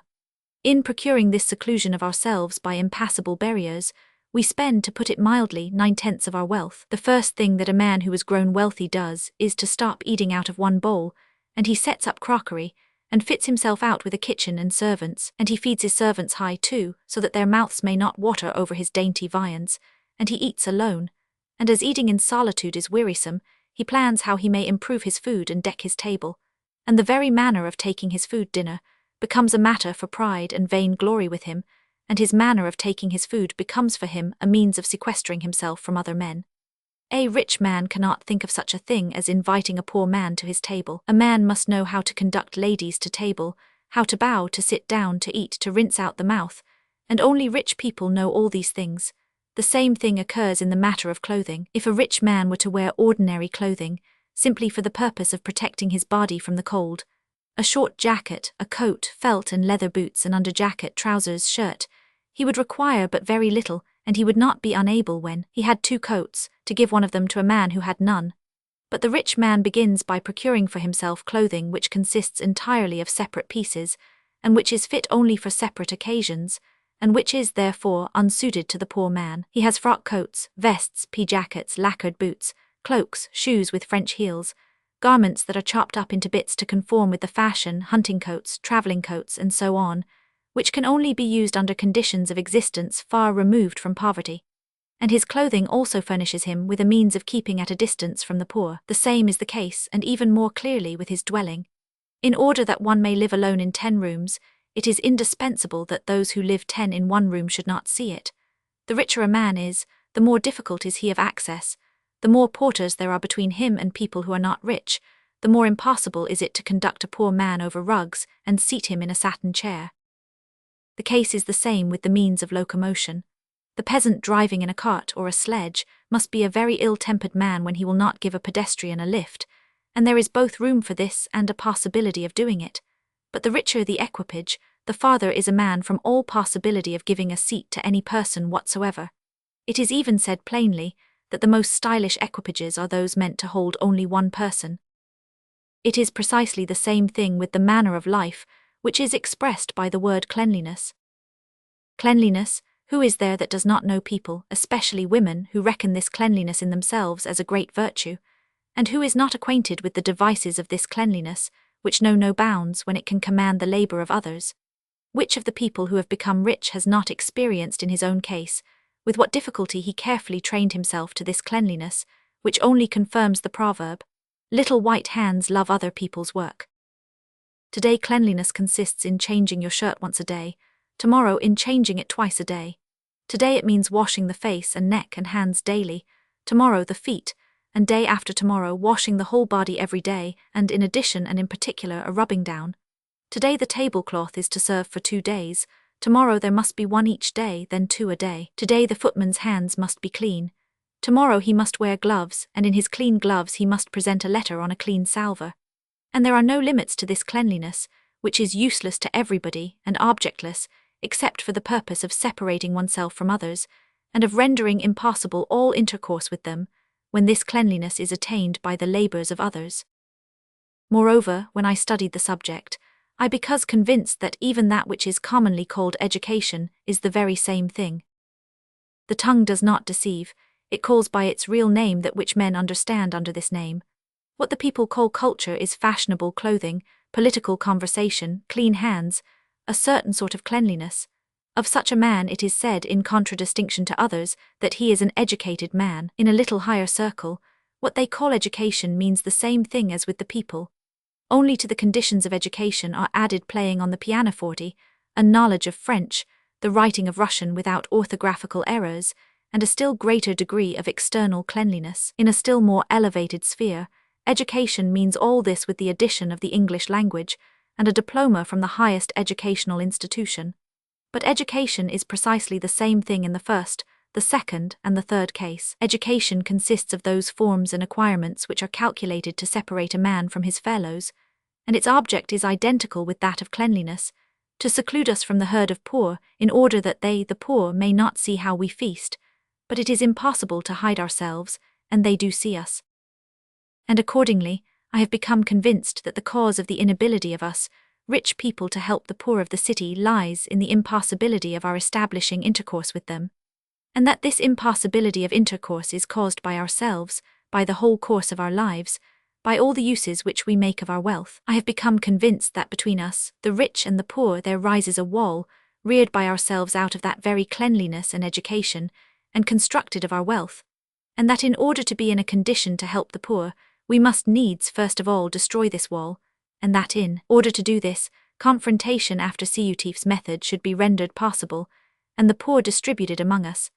[SPEAKER 1] In procuring this seclusion of ourselves by impassable barriers, we spend, to put it mildly, 9/10 of our wealth. The first thing that a man who has grown wealthy does is to stop eating out of one bowl, and he sets up crockery, and fits himself out with a kitchen and servants, and he feeds his servants high too, so that their mouths may not water over his dainty viands, and he eats alone, and as eating in solitude is wearisome, he plans how he may improve his food and deck his table, and the very manner of taking his food dinner becomes a matter for pride and vain glory with him, and his manner of taking his food becomes for him a means of sequestering himself from other men. A rich man cannot think of such a thing as inviting a poor man to his table. A man must know how to conduct ladies to table, how to bow, to sit down, to eat, to rinse out the mouth, and only rich people know all these things. The same thing occurs in the matter of clothing. If a rich man were to wear ordinary clothing, simply for the purpose of protecting his body from the cold, a short jacket, a coat, felt and leather boots, and underjacket, trousers, shirt, he would require but very little, and he would not be unable, when he had 2 coats, to give one of them to a man who had none. But the rich man begins by procuring for himself clothing which consists entirely of separate pieces, and which is fit only for separate occasions, and which is therefore unsuited to the poor man. He has frock coats, vests, pea-jackets, lacquered boots, cloaks, shoes with French heels, garments that are chopped up into bits to conform with the fashion, hunting coats, travelling coats, and so on, which can only be used under conditions of existence far removed from poverty. And his clothing also furnishes him with a means of keeping at a distance from the poor. The same is the case, and even more clearly, with his dwelling. In order that one may live alone in 10 rooms, it is indispensable that those who live 10 in one room should not see it. The richer a man is, the more difficult is he of access. The more porters there are between him and people who are not rich, the more impossible is it to conduct a poor man over rugs and seat him in a satin chair. The case is the same with the means of locomotion. The peasant driving in a cart or a sledge must be a very ill-tempered man when he will not give a pedestrian a lift, and there is both room for this and a possibility of doing it. But the richer the equipage, the farther is a man from all possibility of giving a seat to any person whatsoever. It is even said plainly that the most stylish equipages are those meant to hold only one person. It is precisely the same thing with the manner of life, which is expressed by the word cleanliness. Cleanliness, who is there that does not know people, especially women, who reckon this cleanliness in themselves as a great virtue, and who is not acquainted with the devices of this cleanliness, which know no bounds when it can command the labour of others? Which of the people who have become rich has not experienced in his own case, with what difficulty he carefully trained himself to this cleanliness, which only confirms the proverb, "Little white hands love other people's work." Today cleanliness consists in changing your shirt once a day, tomorrow in changing it twice a day. Today it means washing the face and neck and hands daily, tomorrow the feet, and day after tomorrow washing the whole body every day, and in addition and in particular a rubbing down. Today the tablecloth is to serve for 2 days, tomorrow there must be 1 each day, then 2 a day. Today the footman's hands must be clean, tomorrow he must wear gloves, and in his clean gloves he must present a letter on a clean salver. And there are no limits to this cleanliness, which is useless to everybody and objectless, except for the purpose of separating oneself from others, and of rendering impossible all intercourse with them, when this cleanliness is attained by the labours of others. Moreover, when I studied the subject, I became convinced that even that which is commonly called education is the very same thing. The tongue does not deceive, it calls by its real name that which men understand under this name. What the people call culture is fashionable clothing, political conversation, clean hands, a certain sort of cleanliness. Of such a man it is said, in contradistinction to others, that he is an educated man. In a little higher circle, what they call education means the same thing as with the people. Only to the conditions of education are added playing on the pianoforte, a knowledge of French, the writing of Russian without orthographical errors, and a still greater degree of external cleanliness. In a still more elevated sphere, education means all this with the addition of the English language, and a diploma from the highest educational institution. But education is precisely the same thing in the first, the second, and the third case. Education consists of those forms and acquirements which are calculated to separate a man from his fellows, and its object is identical with that of cleanliness, to seclude us from the herd of poor, in order that they, the poor, may not see how we feast. But it is impossible to hide ourselves, and they do see us. And accordingly, I have become convinced that the cause of the inability of us, rich people, to help the poor of the city lies in the impossibility of our establishing intercourse with them, and that this impossibility of intercourse is caused by ourselves, by the whole course of our lives, by all the uses which we make of our wealth. I have become convinced that between us, the rich and the poor, there rises a wall, reared by ourselves out of that very cleanliness and education, and constructed of our wealth, and that in order to be in a condition to help the poor, we must needs first of all destroy this wall, and that in order to do this, confrontation after Ciutif's method should be rendered possible, and the poor distributed among us,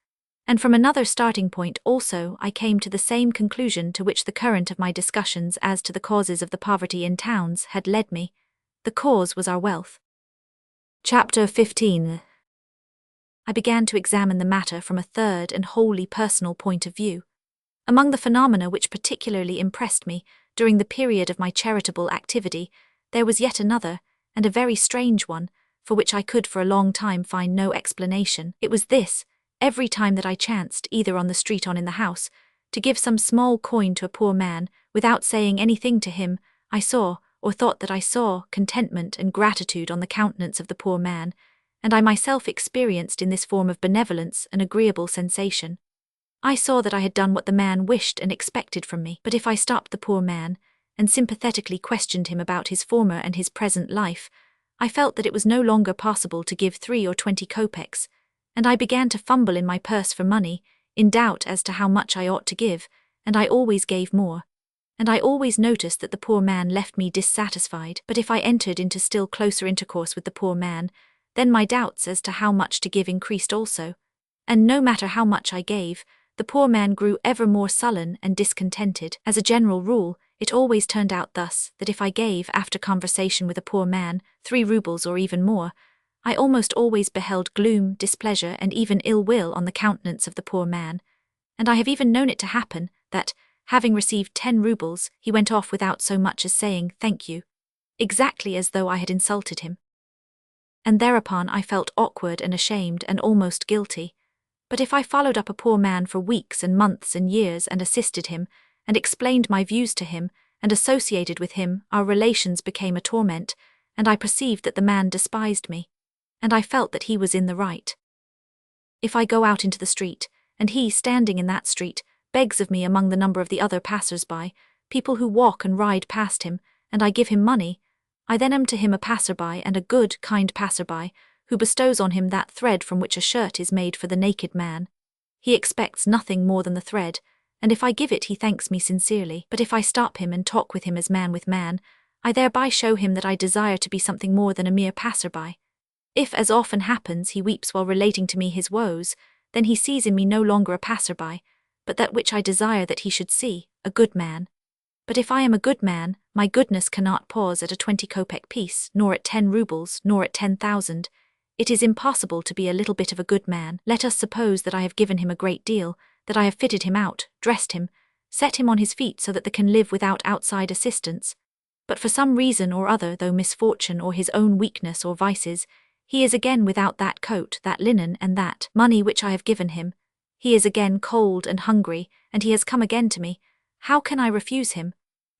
[SPEAKER 1] And from another starting point also I came to the same conclusion to which the current of my discussions as to the causes of the poverty in towns had led me. The cause was our wealth. Chapter 15. I began to examine the matter from a third and wholly personal point of view. Among the phenomena which particularly impressed me during the period of my charitable activity, there was yet another, and a very strange one, for which I could for a long time find no explanation. It was this: every time that I chanced, either on the street or in the house, to give some small coin to a poor man, without saying anything to him, I saw, or thought that I saw, contentment and gratitude on the countenance of the poor man, and I myself experienced in this form of benevolence an agreeable sensation. I saw that I had done what the man wished and expected from me, but if I stopped the poor man, and sympathetically questioned him about his former and his present life, I felt that it was no longer possible to give 3 or 20 kopecks, and I began to fumble in my purse for money, in doubt as to how much I ought to give, and I always gave more. And I always noticed that the poor man left me dissatisfied, but if I entered into still closer intercourse with the poor man, then my doubts as to how much to give increased also, and no matter how much I gave, the poor man grew ever more sullen and discontented. As a general rule, it always turned out thus, that if I gave, after conversation with a poor man, 3 rubles or even more, I almost always beheld gloom, displeasure, and even ill will on the countenance of the poor man, and I have even known it to happen that, having received 10 rubles, he went off without so much as saying thank you, exactly as though I had insulted him. And thereupon I felt awkward and ashamed and almost guilty. But if I followed up a poor man for weeks and months and years and assisted him, and explained my views to him, and associated with him, our relations became a torment, and I perceived that the man despised me, and I felt that he was in the right. If I go out into the street, and he, standing in that street, begs of me among the number of the other passers-by, people who walk and ride past him, and I give him money, I then am to him a passer-by, and a good, kind passer-by, who bestows on him that thread from which a shirt is made for the naked man. He expects nothing more than the thread, and if I give it he thanks me sincerely. But if I stop him and talk with him as man with man, I thereby show him that I desire to be something more than a mere passer-by. If, as often happens, he weeps while relating to me his woes, then he sees in me no longer a passer-by, but that which I desire that he should see, a good man. But if I am a good man, my goodness cannot pause at a 20 kopeck piece, nor at 10 rubles, nor at 10,000. It is impossible to be a little bit of a good man. Let us suppose that I have given him a great deal, that I have fitted him out, dressed him, set him on his feet so that they can live without outside assistance. But for some reason or other, though misfortune or his own weakness or vices, he is again without that coat, that linen, and that money which I have given him. He is again cold and hungry, and he has come again to me. How can I refuse him?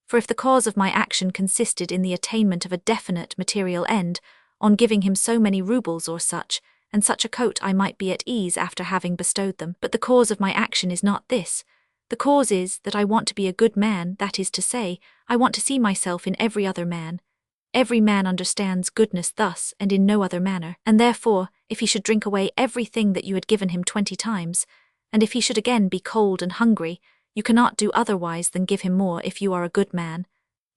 [SPEAKER 1] For if the cause of my action consisted in the attainment of a definite material end, on giving him so many rubles or such, and such a coat, I might be at ease after having bestowed them. But the cause of my action is not this. The cause is that I want to be a good man, that is to say, I want to see myself in every other man. Every man understands goodness thus and in no other manner, and therefore, if he should drink away everything that you had given him 20 times, and if he should again be cold and hungry, you cannot do otherwise than give him more if you are a good man.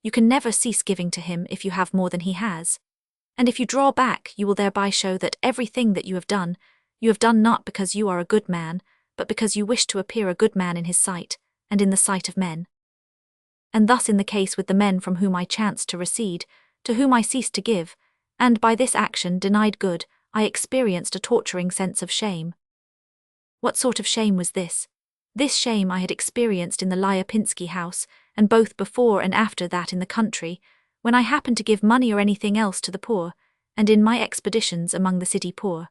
[SPEAKER 1] You can never cease giving to him if you have more than he has. And if you draw back, you will thereby show that everything that you have done not because you are a good man, but because you wish to appear a good man in his sight, and in the sight of men. And thus in the case with the men from whom I chanced to recede, to whom I ceased to give, and by this action denied good, I experienced a torturing sense of shame. What sort of shame was this? This shame I had experienced in the Lyapinsky house, and both before and after that in the country, when I happened to give money or anything else to the poor, and in my expeditions among the city poor.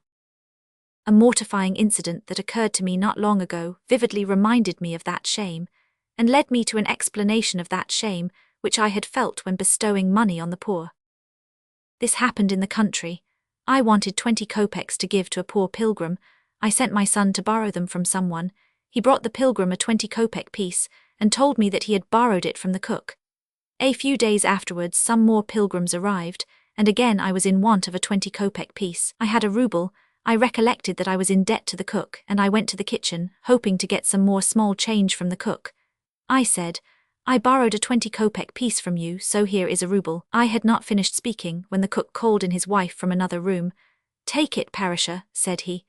[SPEAKER 1] A mortifying incident that occurred to me not long ago vividly reminded me of that shame, and led me to an explanation of that shame which I had felt when bestowing money on the poor. This happened in the country. I wanted 20 kopecks to give to a poor pilgrim. I sent my son to borrow them from someone. He brought the pilgrim a 20 kopeck piece, and told me that he had borrowed it from the cook. A few days afterwards some more pilgrims arrived, and again I was in want of a 20 kopeck piece. I had a ruble. I recollected that I was in debt to the cook, and I went to the kitchen, hoping to get some more small change from the cook. I said, "I borrowed a 20 kopeck piece from you, so here is a ruble." I had not finished speaking when the cook called in his wife from another room. "Take it, Parasha," said he.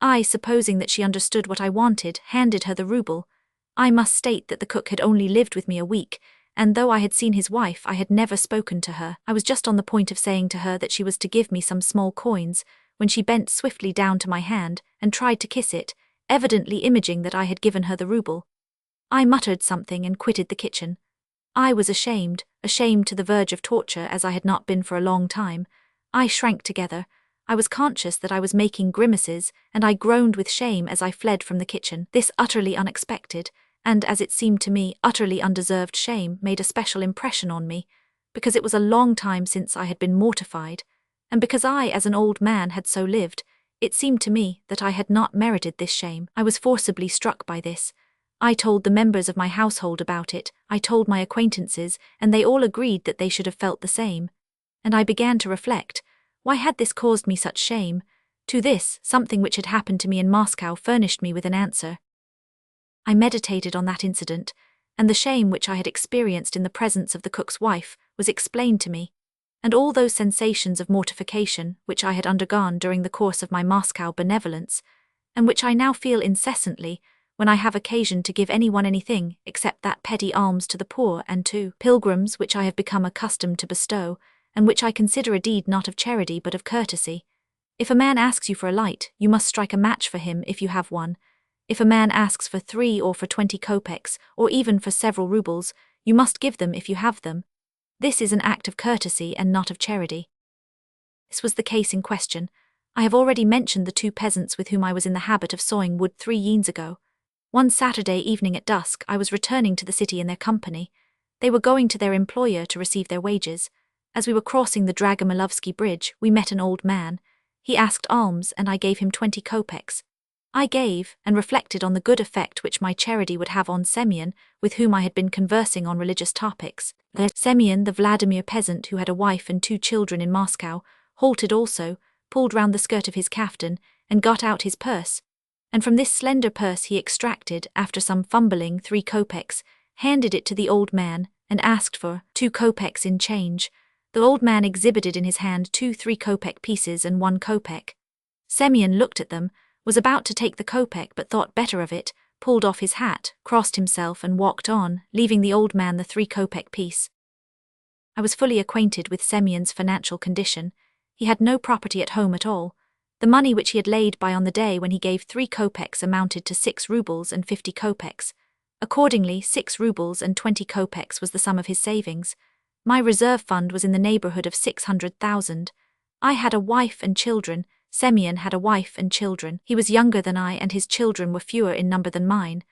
[SPEAKER 1] I, supposing that she understood what I wanted, handed her the ruble. I must state that the cook had only lived with me a week, and though I had seen his wife, I had never spoken to her. I was just on the point of saying to her that she was to give me some small coins, when she bent swiftly down to my hand and tried to kiss it, evidently imaging that I had given her the ruble. I muttered something and quitted the kitchen. I was ashamed to the verge of torture as I had not been for a long time. I shrank together. I was conscious that I was making grimaces, and I groaned with shame as I fled from the kitchen. This utterly unexpected, and as it seemed to me, utterly undeserved shame made a special impression on me, because it was a long time since I had been mortified, and because I, as an old man, had so lived, it seemed to me that I had not merited this shame. I was forcibly struck by this. I told the members of my household about it, I told my acquaintances, and they all agreed that they should have felt the same. And I began to reflect, why had this caused me such shame? To this, something which had happened to me in Moscow furnished me with an answer. I meditated on that incident, and the shame which I had experienced in the presence of the cook's wife was explained to me, and all those sensations of mortification which I had undergone during the course of my Moscow benevolence, and which I now feel incessantly when I have occasion to give anyone anything except that petty alms to the poor and to pilgrims which I have become accustomed to bestow, and which I consider a deed not of charity but of courtesy. If a man asks you for a light, you must strike a match for him if you have one. If a man asks for 3 or for 20 kopecks, or even for several rubles, you must give them if you have them. This is an act of courtesy and not of charity. This was the case in question. I have already mentioned the 2 peasants with whom I was in the habit of sawing wood 3 years ago. One Saturday evening at dusk, I was returning to the city in their company. They were going to their employer to receive their wages. As we were crossing the Dragomilovsky bridge, we met an old man. He asked alms, and I gave him 20 kopecks. I gave, and reflected on the good effect which my charity would have on Semyon, with whom I had been conversing on religious topics. Semyon, the Vladimir peasant who had a wife and 2 children in Moscow, halted also, pulled round the skirt of his kaftan, and got out his purse. And from this slender purse he extracted, after some fumbling, 3 kopecks, handed it to the old man, and asked for 2 kopecks in change. The old man exhibited in his hand 2 3-kopeck pieces and 1 kopeck. Semyon looked at them, was about to take the kopeck but thought better of it, pulled off his hat, crossed himself and walked on, leaving the old man the 3-kopeck piece. I was fully acquainted with Semyon's financial condition. He had no property at home at all. The money which he had laid by on the day when he gave 3 kopecks amounted to 6 rubles and 50 kopecks. Accordingly, 6 rubles and 20 kopecks was the sum of his savings. My reserve fund was in the neighborhood of 600,000. I had a wife and children. Semyon had a wife and children. He was younger than I, and his children were fewer in number than mine.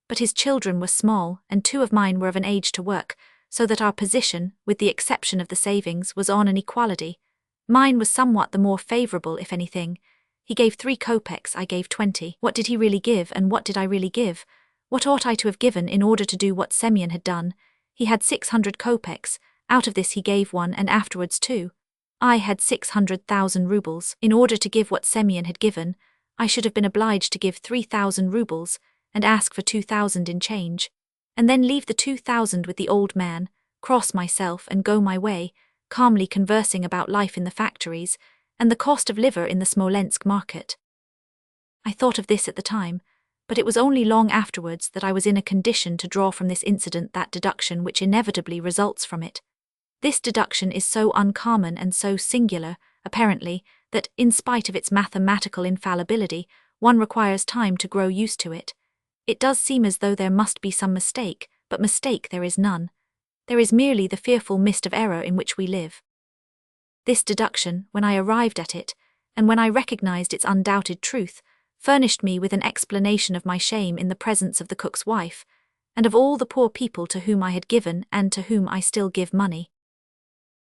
[SPEAKER 1] But his children were small, and 2 of mine were of an age to work, so that our position, with the exception of the savings, was on an equality. Mine was somewhat the more favorable, if anything. He gave 3 kopecks, I gave 20. What did he really give, and what did I really give? What ought I to have given in order to do what Semyon had done? He had 600 kopecks. Out of this he gave 1 and afterwards 2. I had 600,000 rubles. In order to give what Semyon had given, I should have been obliged to give 3,000 rubles, and ask for 2,000 in change, and then leave the 2,000 with the old man, cross myself and go my way, calmly conversing about life in the factories, and the cost of liver in the Smolensk market. I thought of this at the time, but it was only long afterwards that I was in a condition to draw from this incident that deduction which inevitably results from it. This deduction is so uncommon and so singular, apparently, that, in spite of its mathematical infallibility, one requires time to grow used to it. It does seem as though there must be some mistake, but mistake there is none. There is merely the fearful mist of error in which we live. This deduction, when I arrived at it, and when I recognized its undoubted truth, furnished me with an explanation of my shame in the presence of the cook's wife, and of all the poor people to whom I had given and to whom I still give money.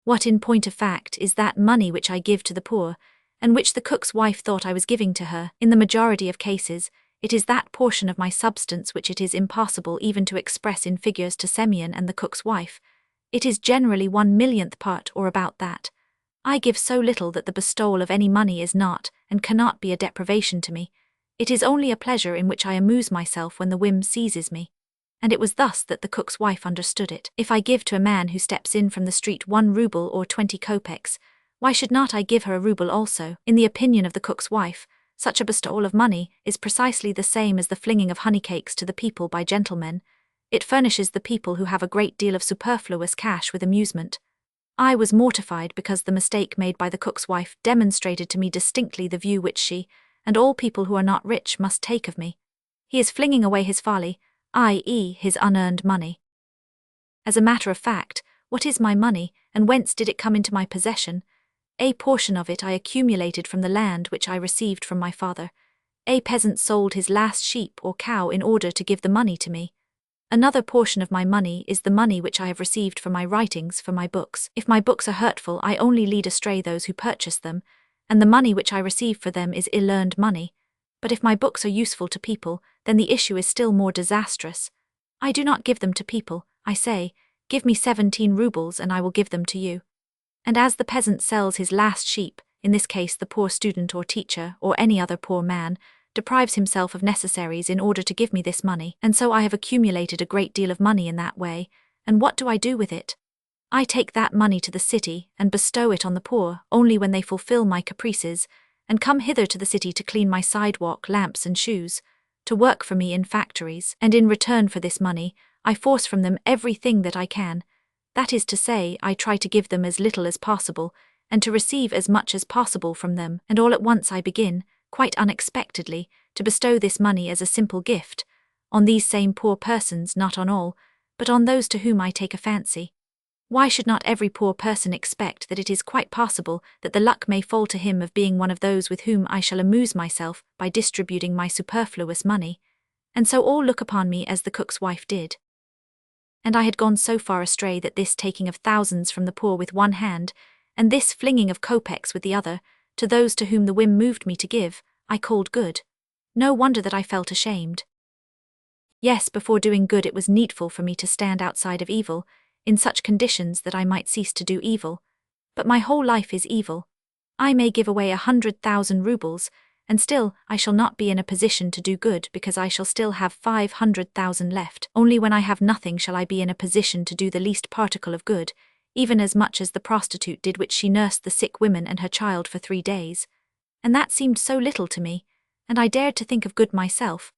[SPEAKER 1] What, in point of fact, is that money which I give to the poor, and which the cook's wife thought I was giving to her? In the majority of cases, it is that portion of my substance which it is impossible even to express in figures to Semyon and the cook's wife. It is generally 1/1,000,000th part or about that. I give so little that the bestowal of any money is not, and cannot be, a deprivation to me. It is only a pleasure in which I amuse myself when the whim seizes me. And it was thus that the cook's wife understood it. If I give to a man who steps in from the street 1 ruble or 20 kopecks, why should not I give her a ruble also? In the opinion of the cook's wife, Such a bestowal of money is precisely the same as the flinging of honeycakes to the people by gentlemen. It furnishes the people who have a great deal of superfluous cash with amusement. I was mortified because the mistake made by the cook's wife demonstrated to me distinctly the view which she, and all people who are not rich, must take of me. He is flinging away his folly, i.e., his unearned money. As a matter of fact, what is my money, and whence did it come into my possession? A portion of it I accumulated from the land which I received from my father. A peasant sold his last sheep or cow in order to give the money to me. Another portion of my money is the money which I have received for my writings, for my books. If my books are hurtful, I only lead astray those who purchase them, and the money which I receive for them is ill-earned money. But if my books are useful to people, then the issue is still more disastrous. I do not give them to people. I say, give me 17 rubles and I will give them to you. And as the peasant sells his last sheep, in this case the poor student or teacher or any other poor man, deprives himself of necessaries in order to give me this money, and so I have accumulated a great deal of money in that way, and what do I do with it? I take that money to the city and bestow it on the poor only when they fulfill my caprices, and come hither to the city to clean my sidewalk, lamps and shoes, to work for me in factories, and in return for this money, I force from them everything that I can. That is to say, I try to give them as little as possible, and to receive as much as possible from them, and all at once I begin, quite unexpectedly, to bestow this money as a simple gift, on these same poor persons, not on all, but on those to whom I take a fancy. Why should not every poor person expect that it is quite possible that the luck may fall to him of being one of those with whom I shall amuse myself by distributing my superfluous money, and so all look upon me as the cook's wife did? And I had gone so far astray that this taking of thousands from the poor with one hand, and this flinging of kopecks with the other, to those to whom the whim moved me to give, I called good. No wonder that I felt ashamed. Yes, before doing good it was needful for me to stand outside of evil, in such conditions that I might cease to do evil. But my whole life is evil. I may give away 100,000 rubles, and still I shall not be in a position to do good because I shall still have 500,000 left. Only when I have nothing shall I be in a position to do the least particle of good, even as much as the prostitute did which she nursed the sick woman and her child for 3 days. And that seemed so little to me, and I dared to think of good myself.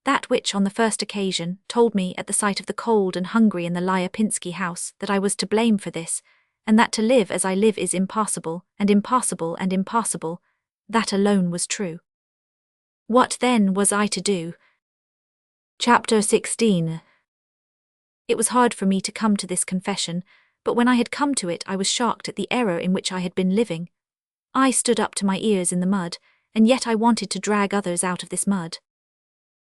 [SPEAKER 1] That which, on the first occasion, told me at the sight of the cold and hungry in the Lyapinsky house that I was to blame for this, and that to live as I live is impossible, and impossible and impossible, that alone was true. What then was I to do? Chapter 16. It was hard for me to come to this confession, but when I had come to it I was shocked at the error in which I had been living. I stood up to my ears in the mud, and yet I wanted to drag others out of this mud.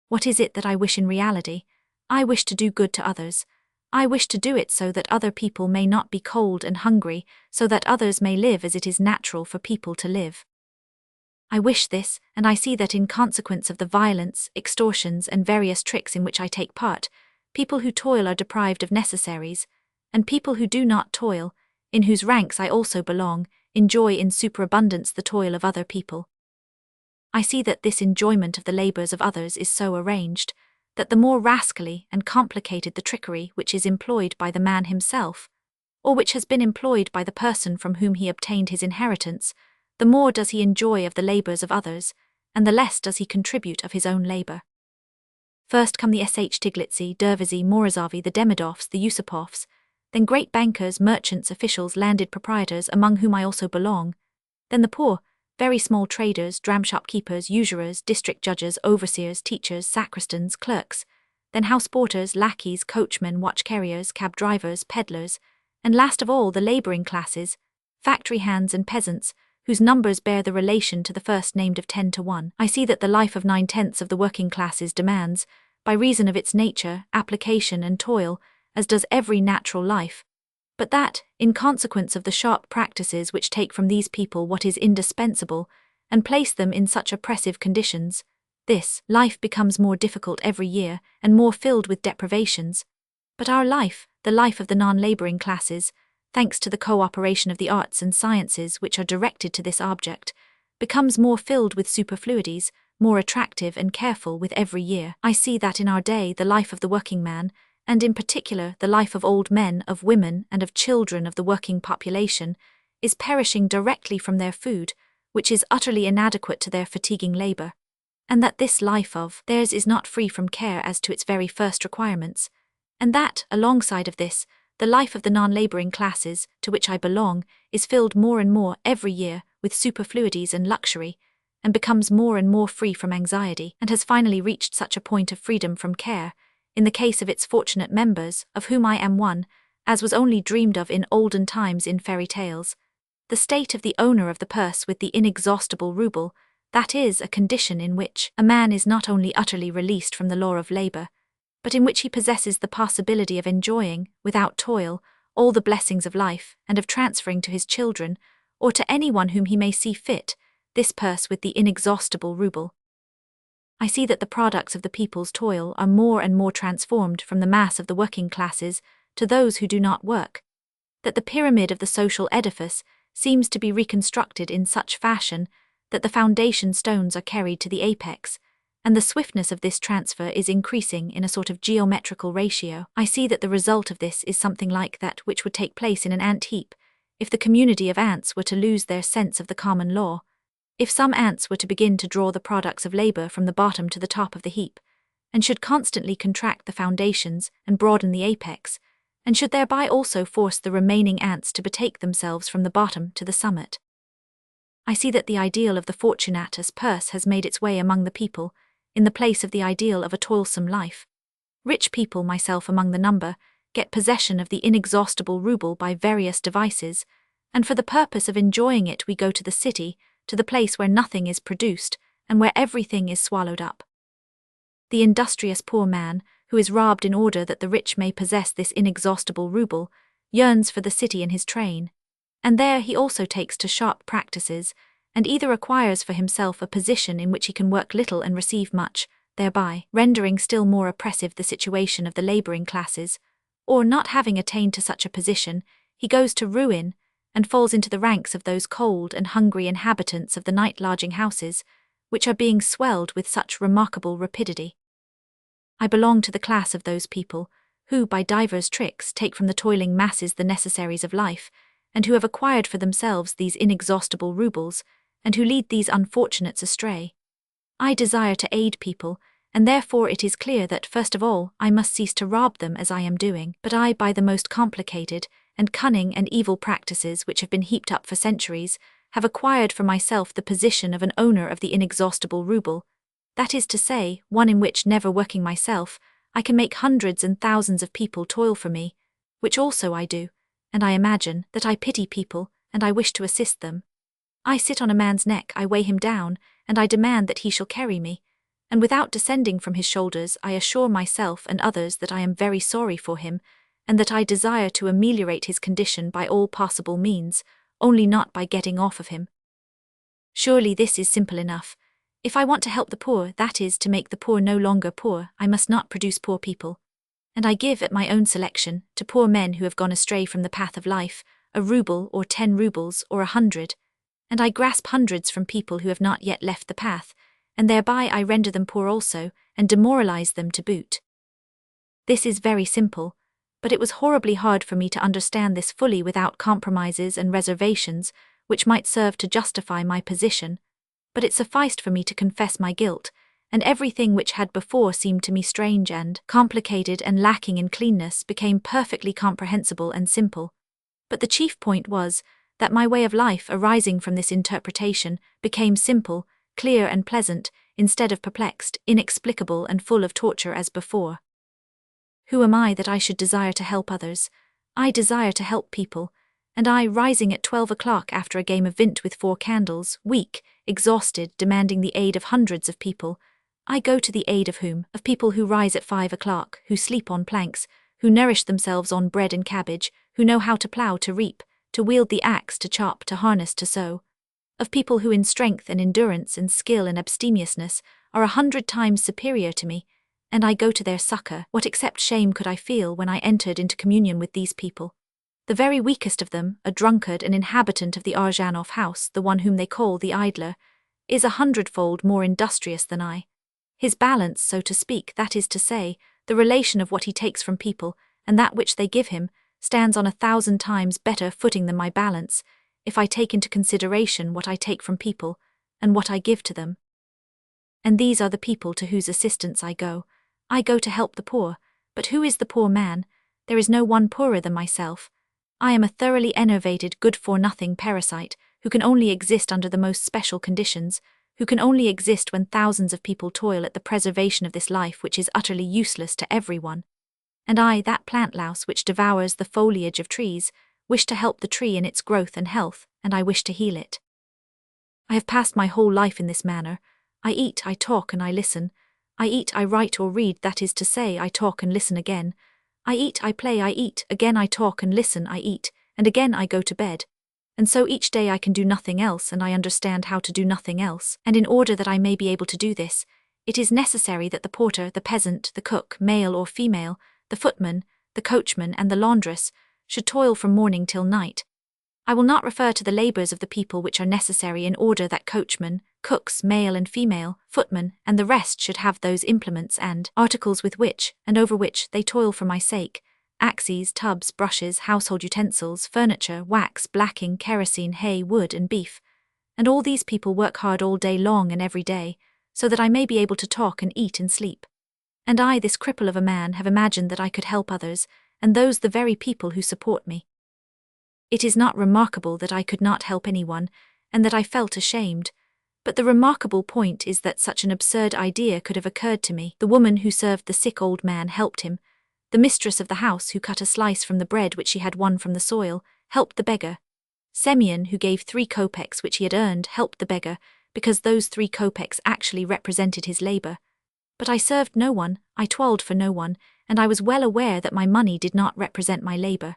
[SPEAKER 1] What is it that I wish in reality? I wish to do good to others. I wish to do it so that other people may not be cold and hungry, so that others may live as it is natural for people to live. I wish this, and I see that in consequence of the violence, extortions, and various tricks in which I take part, people who toil are deprived of necessaries, and people who do not toil, in whose ranks I also belong, enjoy in superabundance the toil of other people. I see that this enjoyment of the labours of others is so arranged, that the more rascally and complicated the trickery which is employed by the man himself, or which has been employed by the person from whom he obtained his inheritance, the more does he enjoy of the labours of others, and the less does he contribute of his own labour. First come the Stiglitzy, Dervizy, Morozovi, the Demidovs, the Yusupovs, then great bankers, merchants, officials, landed proprietors, among whom I also belong, then the poor, very small traders, dram shopkeepers, usurers, district judges, overseers, teachers, sacristans, clerks, then house porters, lackeys, coachmen, watch carriers, cab drivers, peddlers, and last of all the labouring classes, factory hands and peasants, whose numbers bear the relation to the first named of 10 to 1. I see that the life of 9/10 of the working classes demands, by reason of its nature, application and toil, as does every natural life, but that, in consequence of the sharp practices which take from these people what is indispensable, and place them in such oppressive conditions, this life becomes more difficult every year, and more filled with deprivations. But our life, the life of the non-labouring classes, thanks to the co-operation of the arts and sciences which are directed to this object, becomes more filled with superfluities, more attractive and careful with every year. I see that in our day the life of the working man, and in particular the life of old men, of women, and of children of the working population, is perishing directly from their food, which is utterly inadequate to their fatiguing labor, and that this life of theirs is not free from care as to its very first requirements, and that, alongside of this, the life of the non-laboring classes, to which I belong, is filled more and more every year with superfluities and luxury, and becomes more and more free from anxiety, and has finally reached such a point of freedom from care, in the case of its fortunate members, of whom I am one, as was only dreamed of in olden times in fairy tales. The state of the owner of the purse with the inexhaustible rouble, that is a condition in which a man is not only utterly released from the law of labor, but in which he possesses the possibility of enjoying, without toil, all the blessings of life, and of transferring to his children, or to anyone whom he may see fit, this purse with the inexhaustible rouble. I see that the products of the people's toil are more and more transformed from the mass of the working classes to those who do not work, that the pyramid of the social edifice seems to be reconstructed in such fashion that the foundation stones are carried to the apex, and the swiftness of this transfer is increasing in a sort of geometrical ratio. I see that the result of this is something like that which would take place in an ant heap, if the community of ants were to lose their sense of the common law, if some ants were to begin to draw the products of labor from the bottom to the top of the heap, and should constantly contract the foundations and broaden the apex, and should thereby also force the remaining ants to betake themselves from the bottom to the summit. I see that the ideal of the fortunatus purse has made its way among the people, in the place of the ideal of a toilsome life. Rich people, myself among the number, get possession of the inexhaustible rouble by various devices, and for the purpose of enjoying it we go to the city, to the place where nothing is produced, and where everything is swallowed up. The industrious poor man, who is robbed in order that the rich may possess this inexhaustible rouble, yearns for the city in his train, and there he also takes to sharp practices, and either acquires for himself a position in which he can work little and receive much, thereby rendering still more oppressive the situation of the laboring classes, or, not having attained to such a position, he goes to ruin, and falls into the ranks of those cold and hungry inhabitants of the night-lodging houses, which are being swelled with such remarkable rapidity. I belong to the class of those people, who by divers tricks take from the toiling masses the necessaries of life, and who have acquired for themselves these inexhaustible roubles, and who lead these unfortunates astray. I desire to aid people, and therefore it is clear that, first of all, I must cease to rob them as I am doing, but I, by the most complicated and cunning and evil practices which have been heaped up for centuries, have acquired for myself the position of an owner of the inexhaustible rouble, that is to say, one in which, never working myself, I can make hundreds and thousands of people toil for me, which also I do, and I imagine that I pity people, and I wish to assist them. I sit on a man's neck, I weigh him down, and I demand that he shall carry me, and without descending from his shoulders I assure myself and others that I am very sorry for him, and that I desire to ameliorate his condition by all possible means, only not by getting off of him. Surely this is simple enough. If I want to help the poor, that is, to make the poor no longer poor, I must not produce poor people. And I give at my own selection, to poor men who have gone astray from the path of life, a rouble or 10 roubles or 100, and I grasp hundreds from people who have not yet left the path, and thereby I render them poor also, and demoralize them to boot. This is very simple, but it was horribly hard for me to understand this fully without compromises and reservations, which might serve to justify my position, but it sufficed for me to confess my guilt, and everything which had before seemed to me strange and complicated and lacking in cleanness became perfectly comprehensible and simple. But the chief point was, that my way of life arising from this interpretation became simple, clear and pleasant, instead of perplexed, inexplicable and full of torture as before. Who am I that I should desire to help others? I desire to help people, and I, rising at 12 o'clock after a game of vint with 4 candles, weak, exhausted, demanding the aid of hundreds of people, I go to the aid of whom? Of people who rise at 5 o'clock, who sleep on planks, who nourish themselves on bread and cabbage, who know how to plough, to reap, to wield the axe, to chop, to harness, to sew. Of people who in strength and endurance and skill and abstemiousness are 100 times superior to me, and I go to their succor. What except shame could I feel when I entered into communion with these people? The very weakest of them, a drunkard, an inhabitant of the Arzhanov house, the one whom they call the idler, is 100-fold more industrious than I. His balance, so to speak, that is to say, the relation of what he takes from people and that which they give him, stands on 1,000 times better footing than my balance, if I take into consideration what I take from people and what I give to them. And these are the people to whose assistance I go. I go to help the poor, but who is the poor man? There is no one poorer than myself. I am a thoroughly enervated, good-for-nothing parasite, who can only exist under the most special conditions, who can only exist when thousands of people toil at the preservation of this life which is utterly useless to everyone. And I, that plant louse which devours the foliage of trees, wish to help the tree in its growth and health, and I wish to heal it. I have passed my whole life in this manner. I eat, I talk, and I listen. I eat, I write or read, that is to say, I talk and listen again. I eat, I play, I eat, again I talk and listen, I eat, and again I go to bed. And so each day I can do nothing else, and I understand how to do nothing else, and in order that I may be able to do this, it is necessary that the porter, the peasant, the cook, male or female, the footman, the coachman, and the laundress should toil from morning till night. I will not refer to the labours of the people which are necessary in order that coachmen, cooks, male and female, footmen, and the rest should have those implements and articles with which, and over which, they toil for my sake: axes, tubs, brushes, household utensils, furniture, wax, blacking, kerosene, hay, wood, and beef. And all these people work hard all day long and every day, so that I may be able to talk and eat and sleep. And I, this cripple of a man, have imagined that I could help others, and those the very people who support me. It is not remarkable that I could not help anyone, and that I felt ashamed, but the remarkable point is that such an absurd idea could have occurred to me. The woman who served the sick old man helped him. The mistress of the house who cut a slice from the bread which she had won from the soil, helped the beggar. Semyon, who gave 3 kopecks which he had earned, helped the beggar, because those 3 kopecks actually represented his labour. But I served no one, I toiled for no one, and I was well aware that my money did not represent my labour.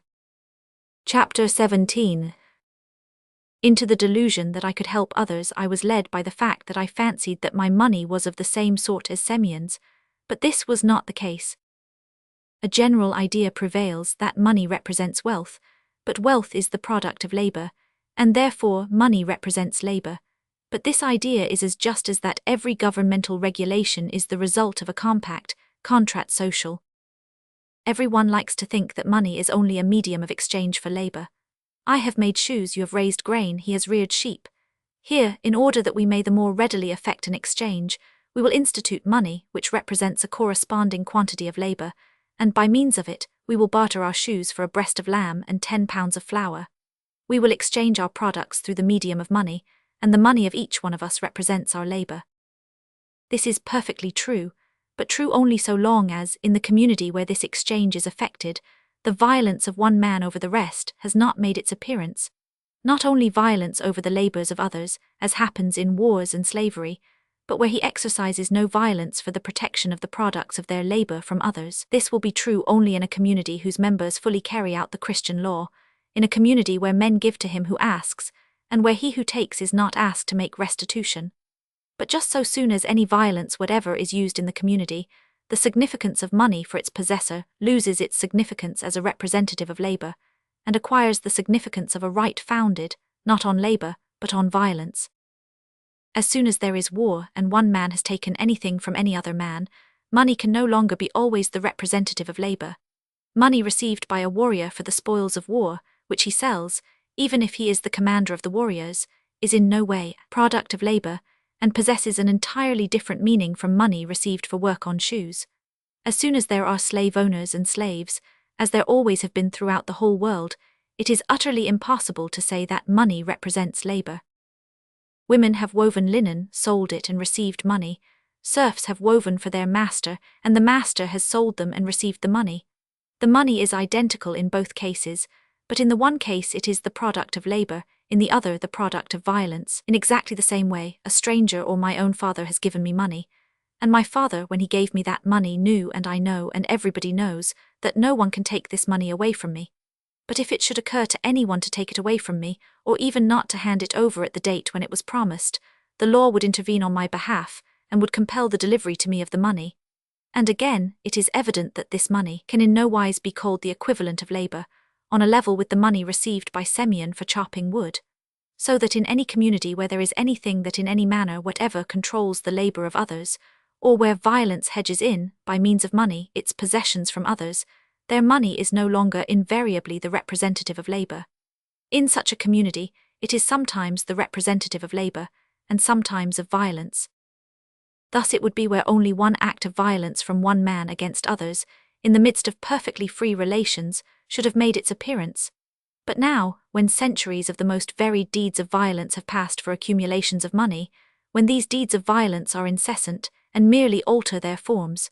[SPEAKER 1] Chapter 17. Into the delusion that I could help others I was led by the fact that I fancied that my money was of the same sort as Semyon's, but this was not the case. A general idea prevails that money represents wealth, but wealth is the product of labour, and therefore money represents labour. But this idea is as just as that every governmental regulation is the result of a compact, contrat social. Everyone likes to think that money is only a medium of exchange for labour. I have made shoes, you have raised grain, he has reared sheep. Here, in order that we may the more readily effect an exchange, we will institute money, which represents a corresponding quantity of labour, and by means of it, we will barter our shoes for a breast of lamb and 10 pounds of flour. We will exchange our products through the medium of money, and the money of each one of us represents our labour. This is perfectly true, but true only so long as, in the community where this exchange is effected, the violence of one man over the rest has not made its appearance. Not only violence over the labours of others, as happens in wars and slavery, but where he exercises no violence for the protection of the products of their labour from others. This will be true only in a community whose members fully carry out the Christian law, in a community where men give to him who asks, and where he who takes is not asked to make restitution. But just so soon as any violence whatever is used in the community, the significance of money for its possessor loses its significance as a representative of labour, and acquires the significance of a right founded, not on labour, but on violence. As soon as there is war and one man has taken anything from any other man, money can no longer be always the representative of labour. Money received by a warrior for the spoils of war, which he sells, even if he is the commander of the warriors, is in no way a product of labour, and possesses an entirely different meaning from money received for work on shoes. As soon as there are slave owners and slaves, as there always have been throughout the whole world, it is utterly impossible to say that money represents labour. Women have woven linen, sold it and received money. Serfs have woven for their master, and the master has sold them and received the money. The money is identical in both cases, but in the one case it is the product of labour, in the other the product of violence. In exactly the same way, a stranger or my own father has given me money, and my father, when he gave me that money, knew, and I know, and everybody knows, that no one can take this money away from me. But if it should occur to anyone to take it away from me, or even not to hand it over at the date when it was promised, the law would intervene on my behalf, and would compel the delivery to me of the money. And again, it is evident that this money can in no wise be called the equivalent of labour, on a level with the money received by Semyon for chopping wood. So that in any community where there is anything that in any manner whatever controls the labour of others, or where violence hedges in, by means of money, its possessions from others, their money is no longer invariably the representative of labour. In such a community, it is sometimes the representative of labor, and sometimes of violence. Thus it would be where only one act of violence from one man against others, in the midst of perfectly free relations, should have made its appearance. But now, when centuries of the most varied deeds of violence have passed for accumulations of money, when these deeds of violence are incessant and merely alter their forms,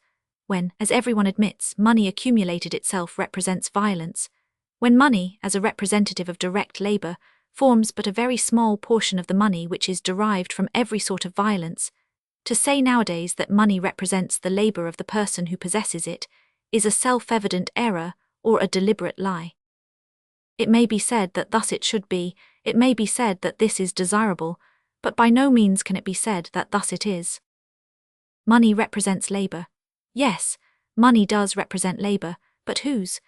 [SPEAKER 1] when, as everyone admits, money accumulated itself represents violence, when money, as a representative of direct labor, forms but a very small portion of the money which is derived from every sort of violence, to say nowadays that money represents the labor of the person who possesses it is a self-evident error or a deliberate lie. It may be said that thus it should be, it may be said that this is desirable, but by no means can it be said that thus it is. Money represents labor. Yes, money does represent labor, but whose?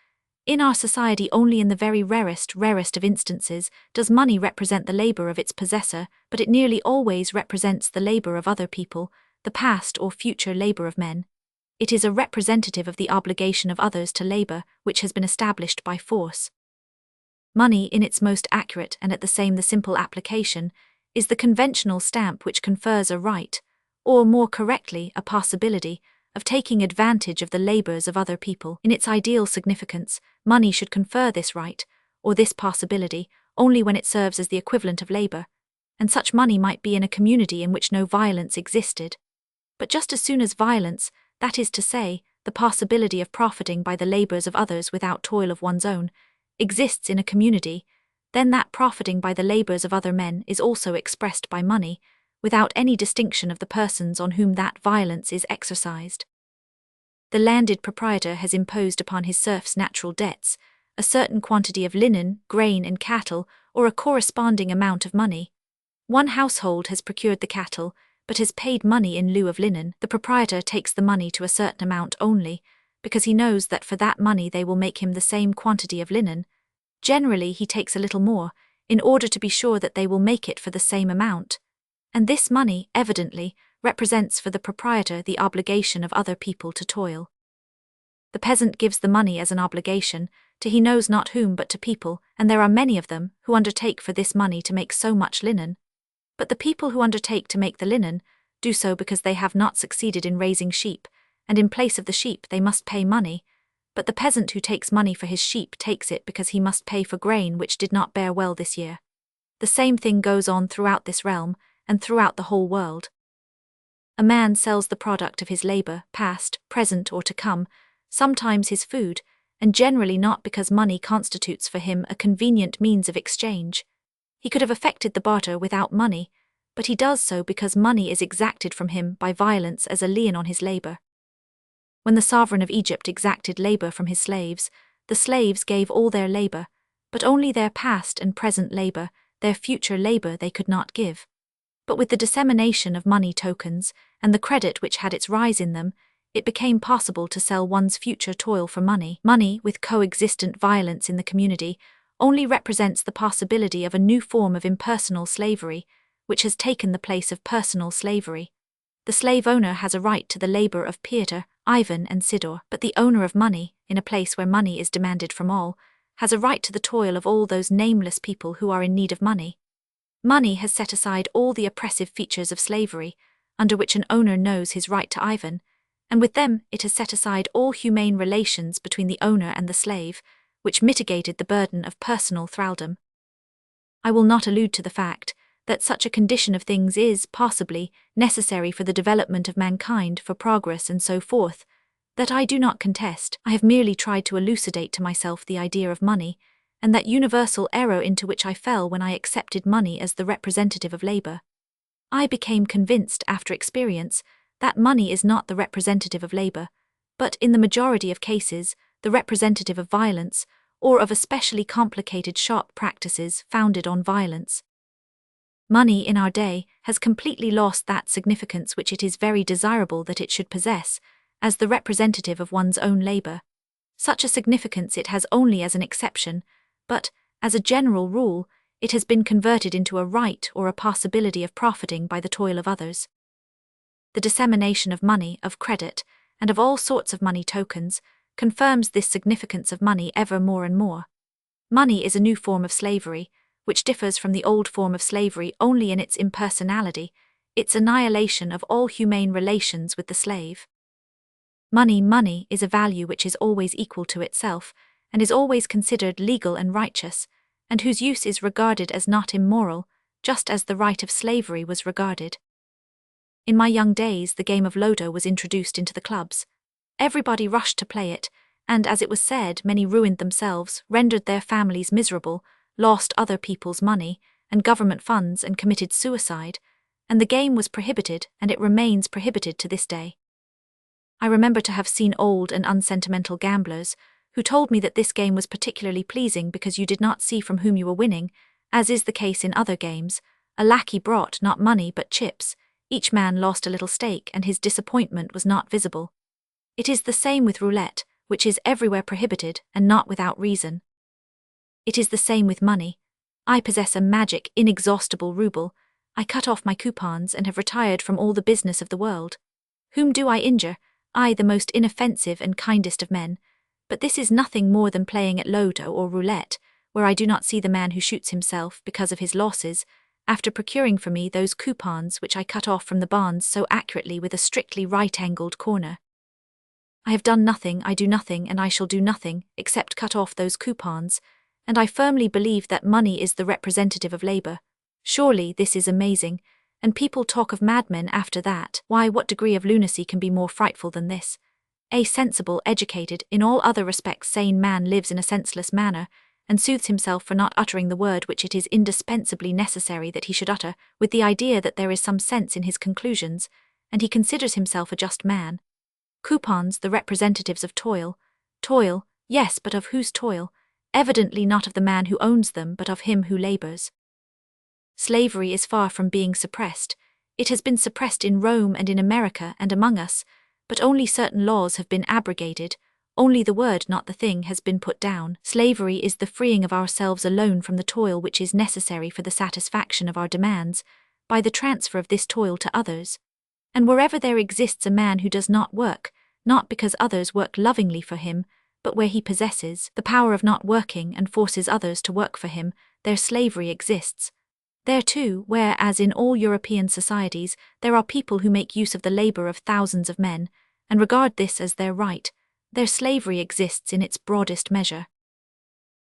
[SPEAKER 1] In our society only in the very rarest of instances does money represent the labor of its possessor, but it nearly always represents the labor of other people, the past or future labor of men. It is a representative of the obligation of others to labor, which has been established by force. Money, in its most accurate and at the same the simple application, is the conventional stamp which confers a right, or more correctly, a possibility, of taking advantage of the labors of other people. In its ideal significance, money should confer this right, or this possibility, only when it serves as the equivalent of labor, and such money might be in a community in which no violence existed. But just as soon as violence, that is to say, the possibility of profiting by the labors of others without toil of one's own, exists in a community, then that profiting by the labors of other men is also expressed by money, without any distinction of the persons on whom that violence is exercised. The landed proprietor has imposed upon his serfs natural debts, a certain quantity of linen, grain, and cattle, or a corresponding amount of money. One household has procured the cattle, but has paid money in lieu of linen. The proprietor takes the money to a certain amount only, because he knows that for that money they will make him the same quantity of linen. Generally he takes a little more, in order to be sure that they will make it for the same amount. And this money, evidently, represents for the proprietor the obligation of other people to toil. The peasant gives the money as an obligation, to he knows not whom but to people, and there are many of them, who undertake for this money to make so much linen. But the people who undertake to make the linen, do so because they have not succeeded in raising sheep, and in place of the sheep they must pay money, but the peasant who takes money for his sheep takes it because he must pay for grain which did not bear well this year. The same thing goes on throughout this realm, and throughout the whole world. A man sells the product of his labor, past, present, or to come, sometimes his food, and generally not because money constitutes for him a convenient means of exchange. He could have effected the barter without money, but he does so because money is exacted from him by violence as a lien on his labor. When the sovereign of Egypt exacted labor from his slaves, the slaves gave all their labor, but only their past and present labor, their future labor they could not give. But with the dissemination of money tokens, and the credit which had its rise in them, it became possible to sell one's future toil for money. Money, with coexistent violence in the community, only represents the possibility of a new form of impersonal slavery, which has taken the place of personal slavery. The slave owner has a right to the labor of Peter, Ivan, and Sidor, but the owner of money, in a place where money is demanded from all, has a right to the toil of all those nameless people who are in need of money. Money has set aside all the oppressive features of slavery, under which an owner knows his right to Ivan, and with them it has set aside all humane relations between the owner and the slave, which mitigated the burden of personal thraldom. I will not allude to the fact that such a condition of things is, possibly, necessary for the development of mankind, for progress and so forth, that I do not contest. I have merely tried to elucidate to myself the idea of money, and that universal error into which I fell when I accepted money as the representative of labor. I became convinced, after experience, that money is not the representative of labor, but, in the majority of cases, the representative of violence, or of especially complicated sharp practices founded on violence. Money in our day has completely lost that significance which it is very desirable that it should possess, as the representative of one's own labor. Such a significance it has only as an exception, but, as a general rule, it has been converted into a right or a possibility of profiting by the toil of others. The dissemination of money, of credit, and of all sorts of money tokens, confirms this significance of money ever more and more. Money is a new form of slavery, which differs from the old form of slavery only in its impersonality, its annihilation of all humane relations with the slave. Money is a value which is always equal to itself, and is always considered legal and righteous, and whose use is regarded as not immoral, just as the right of slavery was regarded. In my young days, the game of Ludo was introduced into the clubs. Everybody rushed to play it, and as it was said, many ruined themselves, rendered their families miserable, lost other people's money and government funds, and committed suicide, and the game was prohibited, and it remains prohibited to this day. I remember to have seen old and unsentimental gamblers who told me that this game was particularly pleasing because you did not see from whom you were winning, as is the case in other games. A lackey brought not money but chips. Each man lost a little stake, and his disappointment was not visible. It is the same with roulette, which is everywhere prohibited, and not without reason. It is the same with money. I possess a magic, inexhaustible ruble. I cut off my coupons and have retired from all the business of the world. Whom do I injure? I, the most inoffensive and kindest of men. But this is nothing more than playing at Ludo or roulette, where I do not see the man who shoots himself because of his losses, after procuring for me those coupons which I cut off from the bonds so accurately with a strictly right-angled corner. I have done nothing, I do nothing, and I shall do nothing, except cut off those coupons, and I firmly believe that money is the representative of labor. Surely this is amazing, and people talk of madmen after that. Why, what degree of lunacy can be more frightful than this? A sensible, educated, in all other respects sane man lives in a senseless manner, and soothes himself for not uttering the word which it is indispensably necessary that he should utter, with the idea that there is some sense in his conclusions, and he considers himself a just man. Coupons, the representatives of toil. Toil, yes, but of whose toil? Evidently not of the man who owns them, but of him who labors. Slavery is far from being suppressed. It has been suppressed in Rome and in America and among us, but only certain laws have been abrogated, only the word, not the thing, has been put down. Slavery is the freeing of ourselves alone from the toil which is necessary for the satisfaction of our demands, by the transfer of this toil to others. And wherever there exists a man who does not work, not because others work lovingly for him, but where he possesses the power of not working and forces others to work for him, there slavery exists. There too, where, as in all European societies, there are people who make use of the labor of thousands of men, and regard this as their right, there slavery exists in its broadest measure.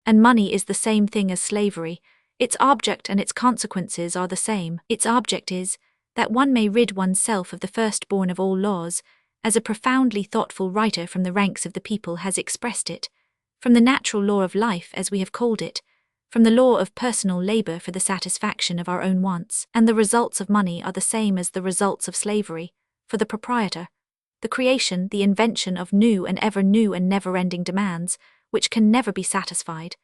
[SPEAKER 1] And money is the same thing as slavery. Its object and its consequences are the same. Its object is that one may rid oneself of the firstborn of all laws, as a profoundly thoughtful writer from the ranks of the people has expressed it, from the natural law of life, as we have called it, from the law of personal labor for the satisfaction of our own wants. And the results of money are the same as the results of slavery, for the proprietor, the creation, the invention of new and never-ending demands, which can never be satisfied,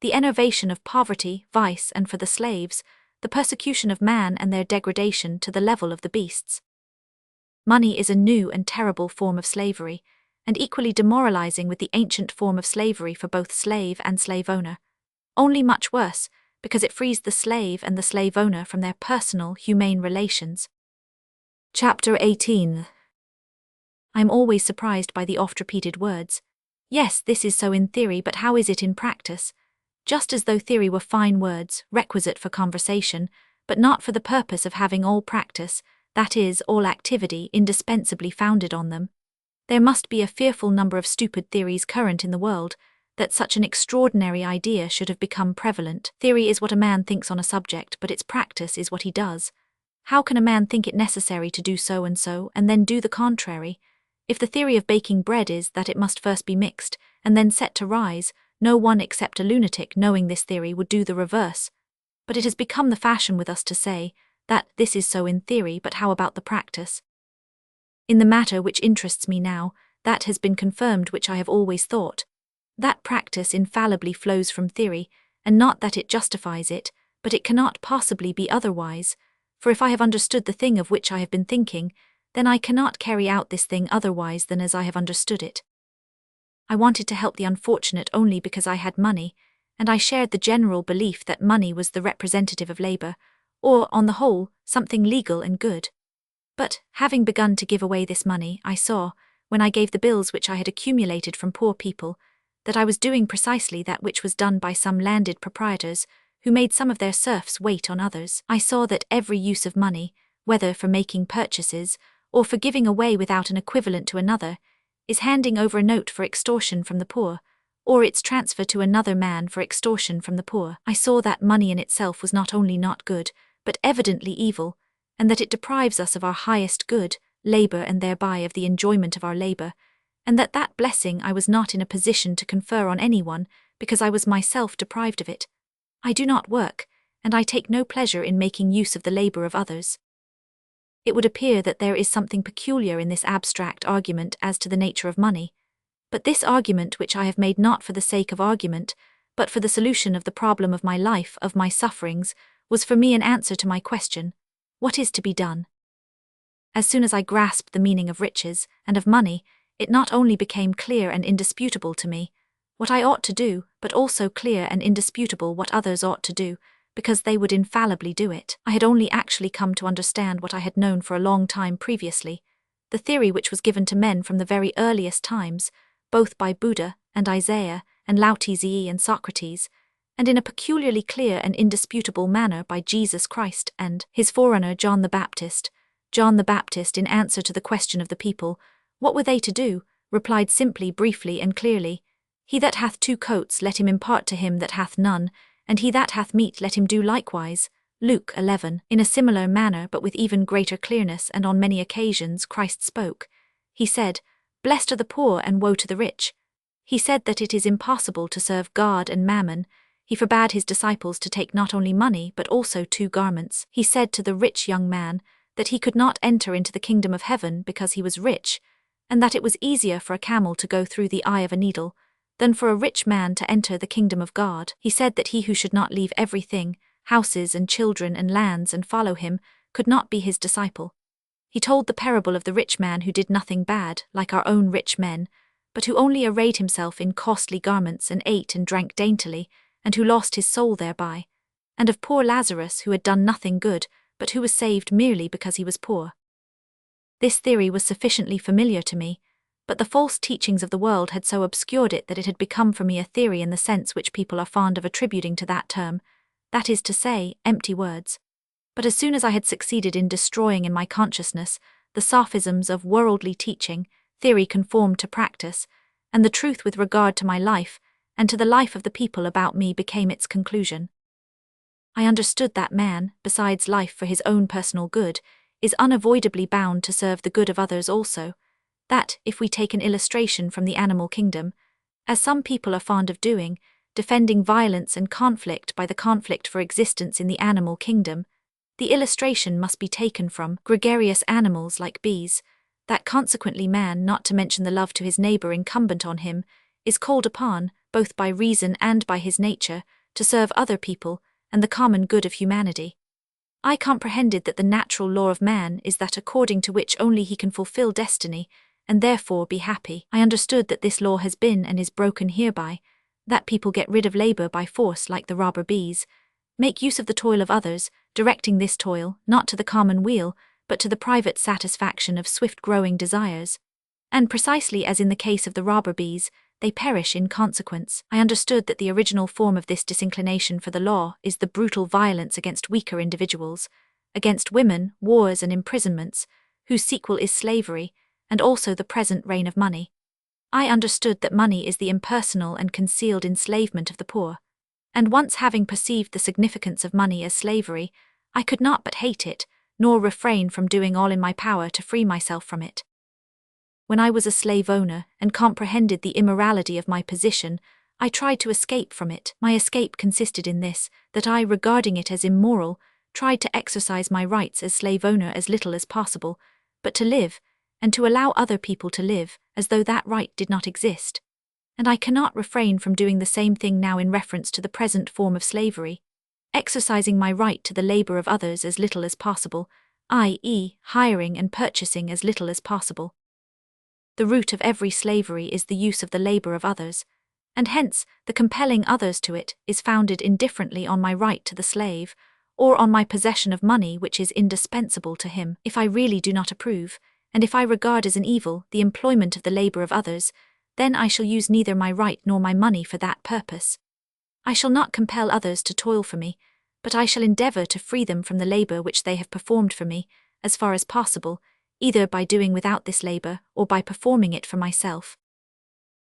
[SPEAKER 1] the enervation of poverty, vice, and for the slaves, the persecution of man and their degradation to the level of the beasts. Money is a new and terrible form of slavery, and equally demoralizing with the ancient form of slavery for both slave and slave owner. Only much worse, because it frees the slave and the slave owner from their personal, humane relations. Chapter 18. I am always surprised by the oft-repeated words. Yes, this is so in theory, but how is it in practice? Just as though theory were fine words, requisite for conversation, but not for the purpose of having all practice, that is, all activity, indispensably founded on them. There must be a fearful number of stupid theories current in the world, that such an extraordinary idea should have become prevalent. Theory is what a man thinks on a subject, but its practice is what he does. How can a man think it necessary to do so, and then do the contrary? If the theory of baking bread is that it must first be mixed, and then set to rise, no one except a lunatic knowing this theory would do the reverse. But it has become the fashion with us to say that this is so in theory, but how about the practice? In the matter which interests me now, that has been confirmed which I have always thought. That practice infallibly flows from theory, and not that it justifies it, but it cannot possibly be otherwise, for if I have understood the thing of which I have been thinking, then I cannot carry out this thing otherwise than as I have understood it. I wanted to help the unfortunate only because I had money, and I shared the general belief that money was the representative of labor, or, on the whole, something legal and good. But, having begun to give away this money, I saw, when I gave the bills which I had accumulated from poor people, that I was doing precisely that which was done by some landed proprietors, who made some of their serfs wait on others. I saw that every use of money, whether for making purchases or for giving away without an equivalent to another, is handing over a note for extortion from the poor, or its transfer to another man for extortion from the poor. I saw that money in itself was not only not good, but evidently evil, and that it deprives us of our highest good, labor, and thereby of the enjoyment of our labor, and that blessing I was not in a position to confer on anyone because I was myself deprived of it. I do not work, and I take no pleasure in making use of the labor of others. It would appear that there is something peculiar in this abstract argument as to the nature of money, but this argument, which I have made not for the sake of argument, but for the solution of the problem of my life, of my sufferings, was for me an answer to my question, what is to be done? As soon as I grasped the meaning of riches and of money, it not only became clear and indisputable to me what I ought to do, but also clear and indisputable what others ought to do, because they would infallibly do it. I had only actually come to understand what I had known for a long time previously, the theory which was given to men from the very earliest times, both by Buddha and Isaiah and Lao Tzu and Socrates, and in a peculiarly clear and indisputable manner by Jesus Christ and his forerunner John the Baptist. John the Baptist, in answer to the question of the people, what were they to do, replied simply, briefly, and clearly, "He that hath 2 coats, let him impart to him that hath none, and he that hath meat, let him do likewise." Luke 11. In a similar manner, but with even greater clearness, and on many occasions, Christ spoke. He said, "Blessed are the poor, and woe to the rich." He said that it is impossible to serve God and mammon. He forbade his disciples to take not only money, but also 2 garments. He said to the rich young man that he could not enter into the kingdom of heaven because he was rich, and that it was easier for a camel to go through the eye of a needle than for a rich man to enter the kingdom of God. He said that he who should not leave everything, houses and children and lands, and follow him, could not be his disciple. He told the parable of the rich man who did nothing bad, like our own rich men, but who only arrayed himself in costly garments and ate and drank daintily, and who lost his soul thereby, and of poor Lazarus who had done nothing good, but who was saved merely because he was poor. This theory was sufficiently familiar to me, but the false teachings of the world had so obscured it that it had become for me a theory in the sense which people are fond of attributing to that term, that is to say, empty words. But as soon as I had succeeded in destroying in my consciousness the sophisms of worldly teaching, theory conformed to practice, and the truth with regard to my life and to the life of the people about me became its conclusion. I understood that man, besides life for his own personal good, is unavoidably bound to serve the good of others also, that, if we take an illustration from the animal kingdom, as some people are fond of doing, defending violence and conflict by the conflict for existence in the animal kingdom, the illustration must be taken from gregarious animals like bees, that consequently man, not to mention the love to his neighbor incumbent on him, is called upon, both by reason and by his nature, to serve other people and the common good of humanity. I comprehended that the natural law of man is that according to which only he can fulfill destiny, and therefore be happy. I understood that this law has been and is broken hereby, that people get rid of labor by force like the robber bees, make use of the toil of others, directing this toil not to the common weal, but to the private satisfaction of swift-growing desires. And precisely as in the case of the robber bees, they perish in consequence. I understood that the original form of this disinclination for the law is the brutal violence against weaker individuals, against women, wars and imprisonments, whose sequel is slavery, and also the present reign of money. I understood that money is the impersonal and concealed enslavement of the poor, and once having perceived the significance of money as slavery, I could not but hate it, nor refrain from doing all in my power to free myself from it. When I was a slave owner and comprehended the immorality of my position, I tried to escape from it. My escape consisted in this, that I, regarding it as immoral, tried to exercise my rights as slave owner as little as possible, but to live, and to allow other people to live, as though that right did not exist. And I cannot refrain from doing the same thing now in reference to the present form of slavery, exercising my right to the labor of others as little as possible, i.e., hiring and purchasing as little as possible. The root of every slavery is the use of the labor of others, and hence the compelling others to it is founded indifferently on my right to the slave, or on my possession of money which is indispensable to him. If I really do not approve, and if I regard as an evil the employment of the labor of others, then I shall use neither my right nor my money for that purpose. I shall not compel others to toil for me, but I shall endeavour to free them from the labour which they have performed for me, as far as possible, either by doing without this labour or by performing it for myself.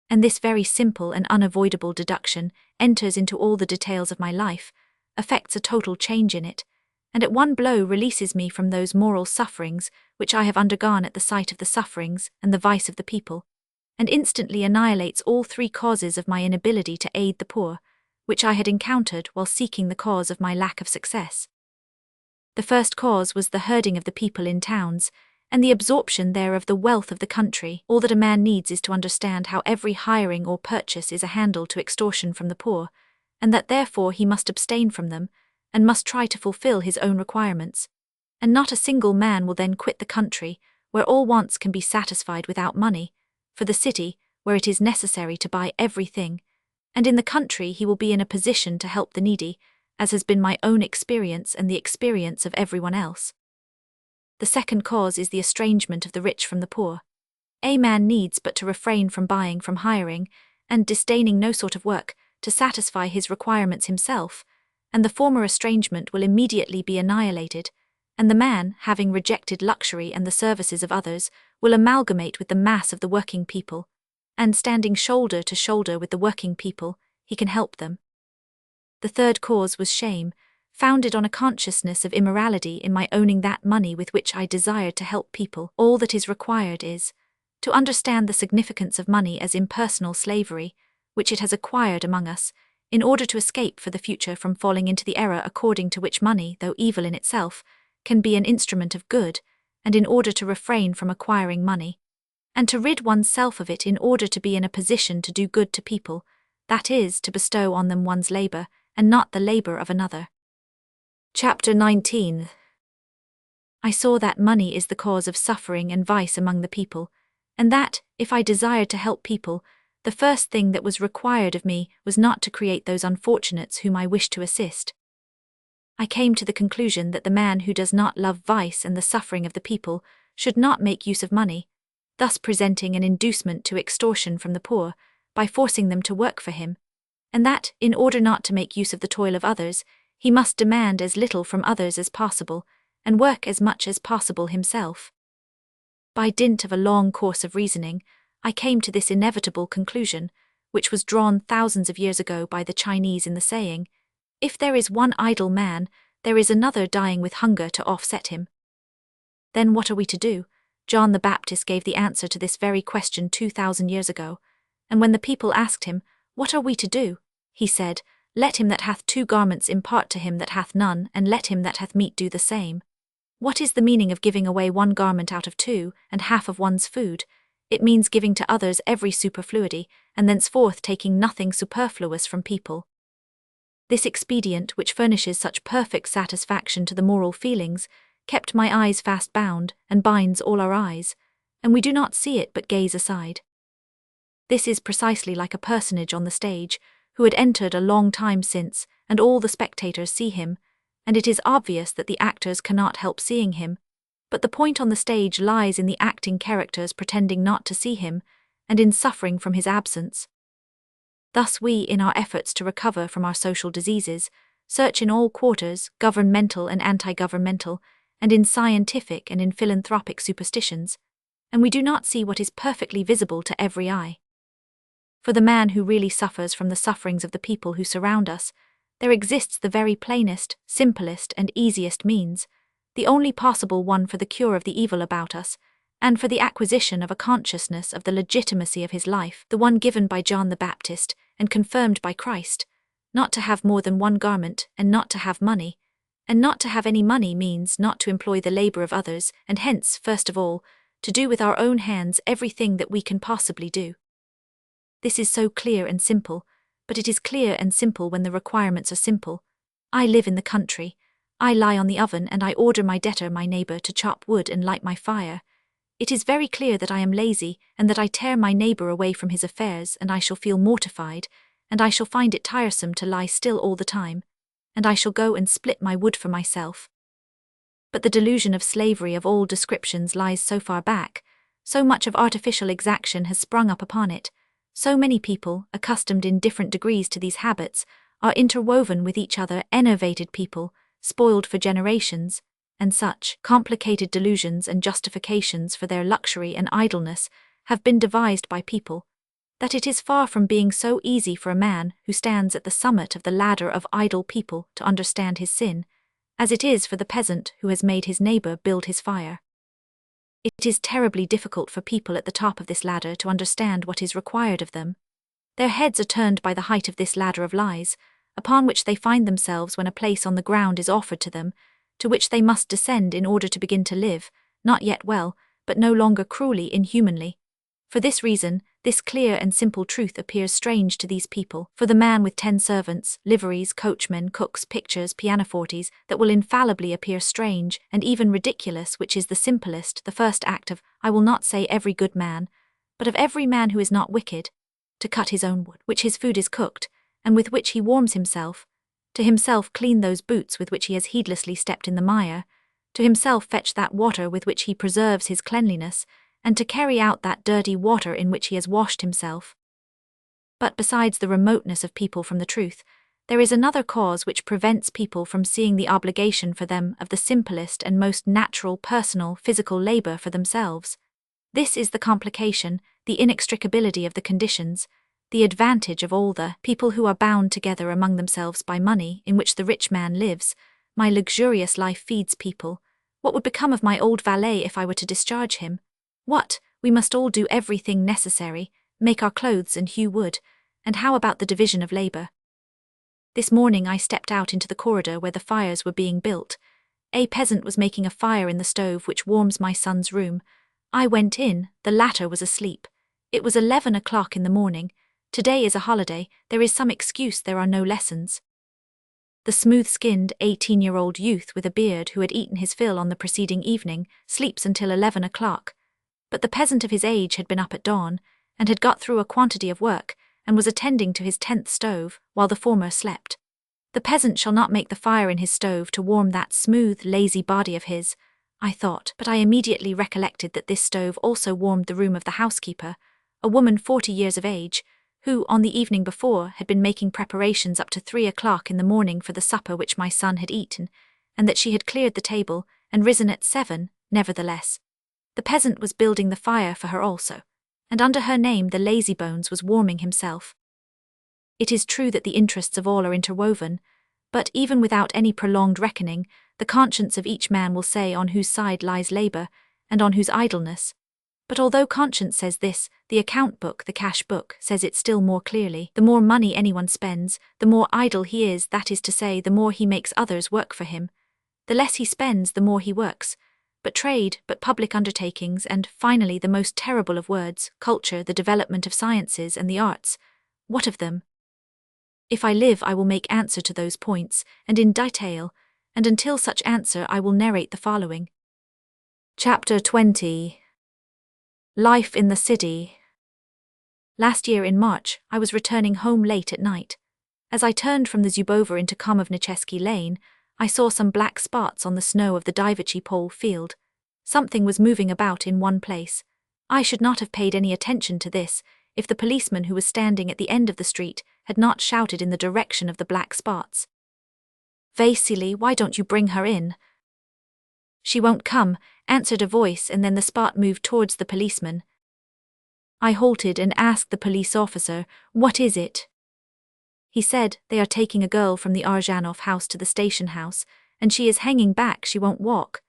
[SPEAKER 1] And this very simple and unavoidable deduction enters into all the details of my life, effects a total change in it, and at one blow releases me from those moral sufferings which I have undergone at the sight of the sufferings and the vice of the people, and instantly annihilates all three causes of my inability to aid the poor, which I had encountered while seeking the cause of my lack of success. The first cause was the herding of the people in towns, and the absorption there of the wealth of the country. All that a man needs is to understand how every hiring or purchase is a handle to extortion from the poor, and that therefore he must abstain from them, and must try to fulfill his own requirements. And not a single man will then quit the country, where all wants can be satisfied without money, for the city, where it is necessary to buy everything, and in the country he will be in a position to help the needy, as has been my own experience and the experience of everyone else. The second cause is the estrangement of the rich from the poor. A man needs but to refrain from buying, from hiring, and disdaining no sort of work, to satisfy his requirements himself, and the former estrangement will immediately be annihilated, and the man, having rejected luxury and the services of others, will amalgamate with the mass of the working people, and standing shoulder to shoulder with the working people, he can help them. The third cause was shame, founded on a consciousness of immorality in my owning that money with which I desired to help people. All that is required is to understand the significance of money as impersonal slavery, which it has acquired among us, in order to escape for the future from falling into the error according to which money, though evil in itself, can be an instrument of good, and in order to refrain from acquiring money, and to rid oneself of it in order to be in a position to do good to people, that is, to bestow on them one's labour, and not the labour of another. Chapter 19. I saw that money is the cause of suffering and vice among the people, and that, if I desired to help people, the first thing that was required of me was not to create those unfortunates whom I wished to assist. I came to the conclusion that the man who does not love vice and the suffering of the people should not make use of money, thus presenting an inducement to extortion from the poor, by forcing them to work for him, and that, in order not to make use of the toil of others, he must demand as little from others as possible, and work as much as possible himself. By dint of a long course of reasoning, I came to this inevitable conclusion, which was drawn thousands of years ago by the Chinese in the saying, "If there is one idle man, there is another dying with hunger to offset him." Then what are we to do? John the Baptist gave the answer to this very question 2,000 years ago, and when the people asked him, "What are we to do?" he said, "Let him that hath 2 garments impart to him that hath none, and let him that hath meat do the same." What is the meaning of giving away 1 garment out of 2, and half of one's food? It means giving to others every superfluity, and thenceforth taking nothing superfluous from people. This expedient, which furnishes such perfect satisfaction to the moral feelings, kept my eyes fast bound, and binds all our eyes, and we do not see it but gaze aside. This is precisely like a personage on the stage, who had entered a long time since, and all the spectators see him, and it is obvious that the actors cannot help seeing him, but the point on the stage lies in the acting characters pretending not to see him, and in suffering from his absence. Thus we, in our efforts to recover from our social diseases, search in all quarters, governmental and anti-governmental, and in scientific and in philanthropic superstitions, and we do not see what is perfectly visible to every eye. For the man who really suffers from the sufferings of the people who surround us, there exists the very plainest, simplest, and easiest means, the only possible one for the cure of the evil about us, and for the acquisition of a consciousness of the legitimacy of his life, the one given by John the Baptist, and confirmed by Christ. Not to have more than 1 garment, and not to have money, and not to have any money means not to employ the labour of others, and hence, first of all, to do with our own hands everything that we can possibly do. This is so clear and simple, but it is clear and simple when the requirements are simple. I live in the country. I lie on the oven and I order my debtor, my neighbour, to chop wood and light my fire. It is very clear that I am lazy, and that I tear my neighbour away from his affairs, and I shall feel mortified, and I shall find it tiresome to lie still all the time, and I shall go and split my wood for myself. But the delusion of slavery of all descriptions lies so far back, so much of artificial exaction has sprung up upon it, so many people, accustomed in different degrees to these habits, are interwoven with each other, enervated people, spoiled for generations, and such complicated delusions and justifications for their luxury and idleness have been devised by people, that it is far from being so easy for a man who stands at the summit of the ladder of idle people to understand his sin, as it is for the peasant who has made his neighbor build his fire. It is terribly difficult for people at the top of this ladder to understand what is required of them. Their heads are turned by the height of this ladder of lies, upon which they find themselves when a place on the ground is offered to them, to which they must descend in order to begin to live, not yet well, but no longer cruelly, inhumanly. For this reason, this clear and simple truth appears strange to these people, for the man with 10 servants, liveries, coachmen, cooks, pictures, pianofortes, that will infallibly appear strange, and even ridiculous, which is the simplest, the first act of, I will not say every good man, but of every man who is not wicked, to cut his own wood, which his food is cooked, and with which he warms himself, to himself clean those boots with which he has heedlessly stepped in the mire, to himself fetch that water with which he preserves his cleanliness, and to carry out that dirty water in which he has washed himself. But besides the remoteness of people from the truth, there is another cause which prevents people from seeing the obligation for them of the simplest and most natural personal physical labor for themselves. This is the complication, the inextricability of the conditions, the advantage of all the people who are bound together among themselves by money, in which the rich man lives. My luxurious life feeds people. What would become of my old valet if I were to discharge him? What? We must all do everything necessary, make our clothes and hew wood, and how about the division of labor? This morning I stepped out into the corridor where the fires were being built. A peasant was making a fire in the stove which warms my son's room. I went in, the latter was asleep. It was 11 o'clock in the morning. Today is a holiday, there is some excuse there are no lessons. The smooth-skinned 18-year-old youth with a beard who had eaten his fill on the preceding evening sleeps until 11 o'clock. But the peasant of his age had been up at dawn, and had got through a quantity of work, and was attending to his 10th stove, while the former slept. The peasant shall not make the fire in his stove to warm that smooth, lazy body of his, I thought, but I immediately recollected that this stove also warmed the room of the housekeeper, a woman 40 years of age, who, on the evening before, had been making preparations up to 3 o'clock in the morning for the supper which my son had eaten, and that she had cleared the table, and risen at 7, nevertheless. The peasant was building the fire for her also, and under her name the lazybones was warming himself. It is true that the interests of all are interwoven, but even without any prolonged reckoning, the conscience of each man will say on whose side lies labor, and on whose idleness. But although conscience says this, the account book, the cash book, says it still more clearly. The more money anyone spends, the more idle he is, that is to say, the more he makes others work for him. The less he spends, the more he works. But trade, but public undertakings, and, finally, the most terrible of words, culture, the development of sciences and the arts, what of them? If I live, I will make answer to those points, and in detail, and until such answer I will narrate the following. Chapter 20. Life in the City. Last year in March, I was returning home late at night. As I turned from the Zubova into Komovnicheski Lane, I saw some black spots on the snow of the Divichi Pole field. Something was moving about in one place. I should not have paid any attention to this if the policeman who was standing at the end of the street had not shouted in the direction of the black spots. "Vasily, why don't you bring her in?" "She won't come," answered a voice, and then the spot moved towards the policeman. I halted and asked the police officer, "What is it?" He said, "They are taking a girl from the Arzhanov house to the station house, and she is hanging back, she won't walk."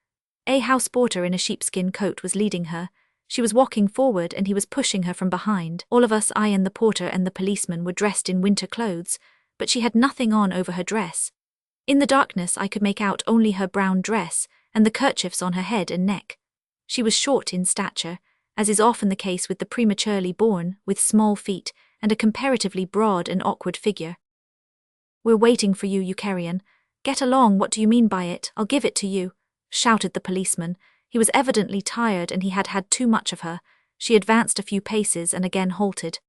[SPEAKER 1] A house porter in a sheepskin coat was leading her. She was walking forward and he was pushing her from behind. All of us, I and the porter and the policeman, were dressed in winter clothes, but she had nothing on over her dress. In the darkness I could make out only her brown dress and the kerchiefs on her head and neck. She was short in stature, as is often the case with the prematurely born, with small feet, and a comparatively broad and awkward figure. "We're waiting for you, Eukaryon. Get along, what do you mean by it? I'll give it to you," shouted the policeman. He was evidently tired and he had had too much of her. She advanced a few paces and again halted.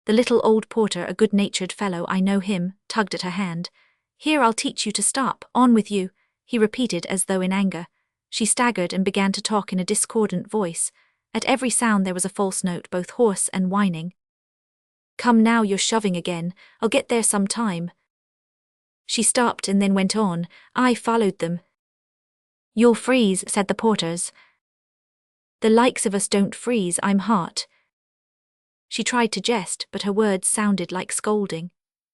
[SPEAKER 1] The little old porter, a good-natured fellow, I know him, tugged at her hand. "Here, I'll teach you to stop, on with you," he repeated as though in anger. She staggered and began to talk in a discordant voice. At every sound there was a false note, both hoarse and whining. "Come now, you're shoving again. I'll get there some time. She stopped and then went on. I followed them. You'll freeze, said the porters. The likes of us don't freeze, I'm hot. She tried to jest, but her words sounded like scolding.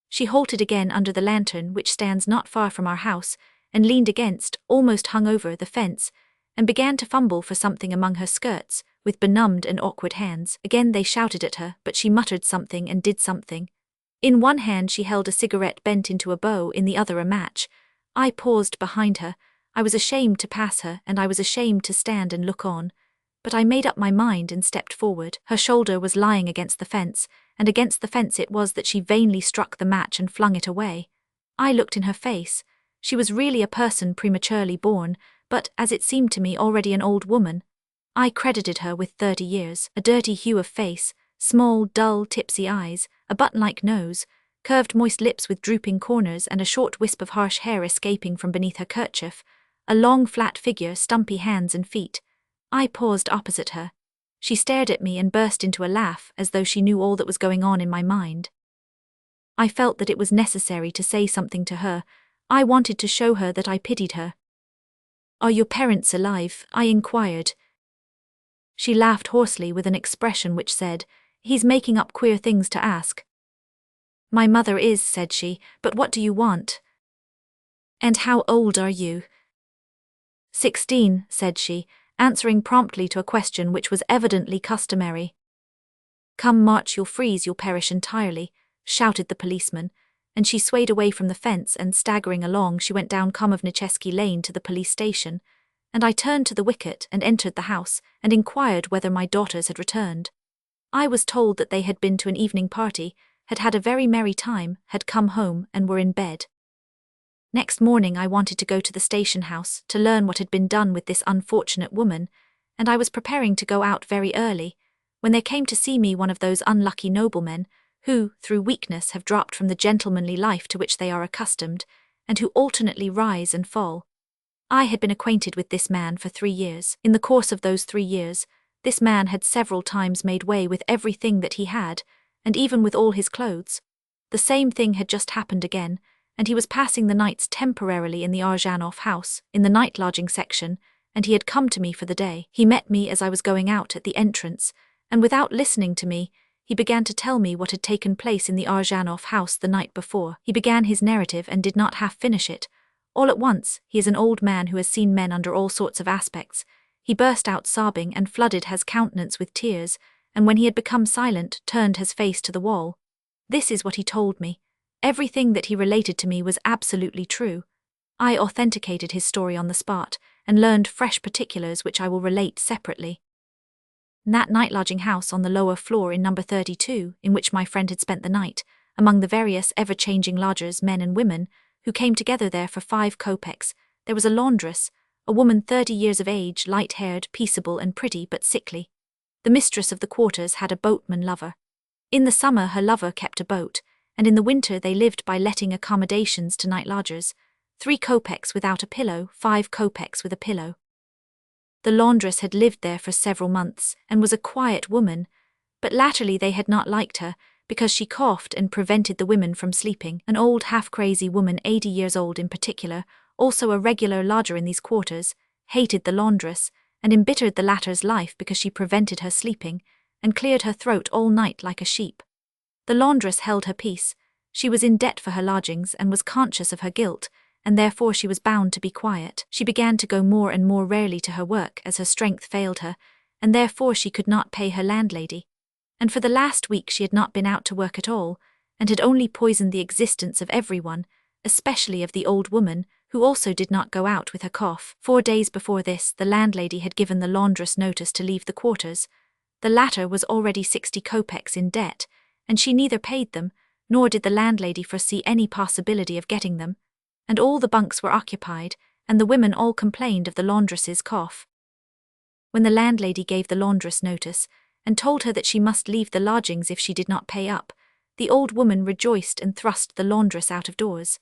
[SPEAKER 1] She halted again under the lantern which stands not far from our house, and leaned against, almost hung over, the fence, and began to fumble for something among her skirts, with benumbed and awkward hands. Again they shouted at her, but she muttered something and did something. In one hand she held a cigarette bent into a bow, in the other a match. I paused behind her. I was ashamed to pass her, and I was ashamed to stand and look on. But I made up my mind and stepped forward. Her shoulder was lying against the fence, and against the fence it was that she vainly struck the match and flung it away. I looked in her face. She was really a person prematurely born, but, as it seemed to me, already an old woman. I credited her with 30 years, a dirty hue of face, small, dull, tipsy eyes, a button-like nose, curved moist lips with drooping corners and a short wisp of harsh hair escaping from beneath her kerchief, a long flat figure, stumpy hands and feet. I paused opposite her. She stared at me and burst into a laugh, as though she knew all that was going on in my mind. I felt that it was necessary to say something to her. I wanted to show her that I pitied her. Are your parents alive? I inquired. She laughed hoarsely with an expression which said, He's making up queer things to ask. My mother is, said she, but what do you want? And how old are you? 16, said she, answering promptly to a question which was evidently customary. Come March, you'll freeze, you'll perish entirely, shouted the policeman, and she swayed away from the fence and, staggering along, she went down Komovnicheski Lane to the police station, and I turned to the wicket and entered the house and inquired whether my daughters had returned. I was told that they had been to an evening party, had had a very merry time, had come home and were in bed. Next morning I wanted to go to the station house to learn what had been done with this unfortunate woman, and I was preparing to go out very early, when there came to see me one of those unlucky noblemen who, through weakness, have dropped from the gentlemanly life to which they are accustomed, and who alternately rise and fall. I had been acquainted with this man for 3 years. In the course of those 3 years, this man had several times made way with everything that he had, and even with all his clothes. The same thing had just happened again, and he was passing the nights temporarily in the Arzhanov house, in the night lodging section, and he had come to me for the day. He met me as I was going out at the entrance, and without listening to me, he began to tell me what had taken place in the Arzhanov house the night before. He began his narrative and did not half finish it. All at once, he is an old man who has seen men under all sorts of aspects. He burst out sobbing and flooded his countenance with tears, and when he had become silent, turned his face to the wall. This is what he told me. Everything that he related to me was absolutely true. I authenticated his story on the spot, and learned fresh particulars which I will relate separately. That night lodging house on the lower floor in number 32, in which my friend had spent the night, among the various ever-changing lodgers, men and women, who came together there for 5 kopecks, there was a laundress, a woman 30 years of age, light-haired, peaceable and pretty but sickly. The mistress of the quarters had a boatman lover. In the summer her lover kept a boat, and in the winter they lived by letting accommodations to night lodgers, 3 kopecks without a pillow, 5 kopecks with a pillow. The laundress had lived there for several months, and was a quiet woman, but latterly they had not liked her, because she coughed and prevented the women from sleeping. An old half-crazy woman, 80 years old in particular, also a regular lodger in these quarters, hated the laundress, and embittered the latter's life because she prevented her sleeping, and cleared her throat all night like a sheep. The laundress held her peace. She was in debt for her lodgings and was conscious of her guilt, and therefore she was bound to be quiet. She began to go more and more rarely to her work as her strength failed her, and therefore she could not pay her landlady. And for the last week she had not been out to work at all, and had only poisoned the existence of everyone, especially of the old woman, who also did not go out with her cough. 4 days before this, the landlady had given the laundress notice to leave the quarters. The latter was already 60 kopecks in debt, and she neither paid them, nor did the landlady foresee any possibility of getting them, and all the bunks were occupied, and the women all complained of the laundress's cough. When the landlady gave the laundress notice, and told her that she must leave the lodgings if she did not pay up, the old woman rejoiced and thrust the laundress out of doors.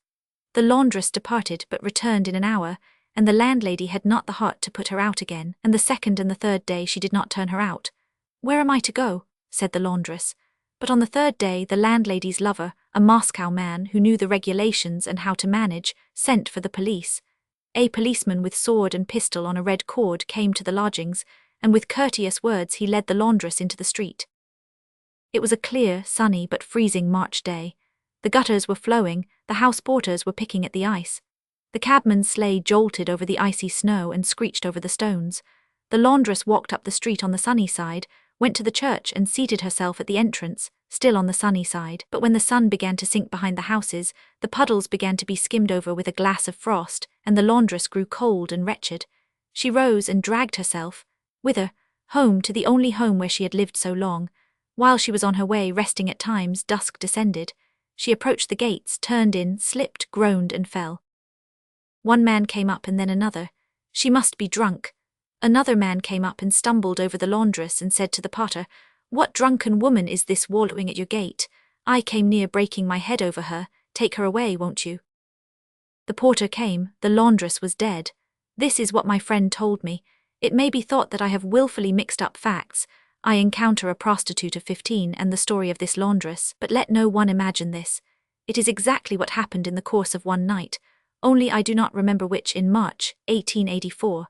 [SPEAKER 1] The laundress departed but returned in an hour, and the landlady had not the heart to put her out again, and the second and the third day she did not turn her out. "Where am I to go?" said the laundress. But on the third day, the landlady's lover, a Moscow man who knew the regulations and how to manage, sent for the police. A policeman with sword and pistol on a red cord came to the lodgings, and with courteous words he led the laundress into the street. It was a clear, sunny but freezing March day. The gutters were flowing, the house porters were picking at the ice. The cabman's sleigh jolted over the icy snow and screeched over the stones. The laundress walked up the street on the sunny side, went to the church and seated herself at the entrance, still on the sunny side. But when the sun began to sink behind the houses, the puddles began to be skimmed over with a glass of frost, and the laundress grew cold and wretched. She rose and dragged herself, whither? Home, to the only home where she had lived so long. While she was on her way, resting at times, dusk descended. She approached the gates, turned in, slipped, groaned, and fell. One man came up and then another. She must be drunk. Another man came up and stumbled over the laundress and said to the potter, "What drunken woman is this wallowing at your gate? I came near breaking my head over her. Take her away, won't you?" The porter came. The laundress was dead. This is what my friend told me. It may be thought that I have willfully mixed up facts. I encounter a prostitute of 15 and the story of this laundress, but let no one imagine this. It is exactly what happened in the course of one night, only I do not remember which, in March, 1884.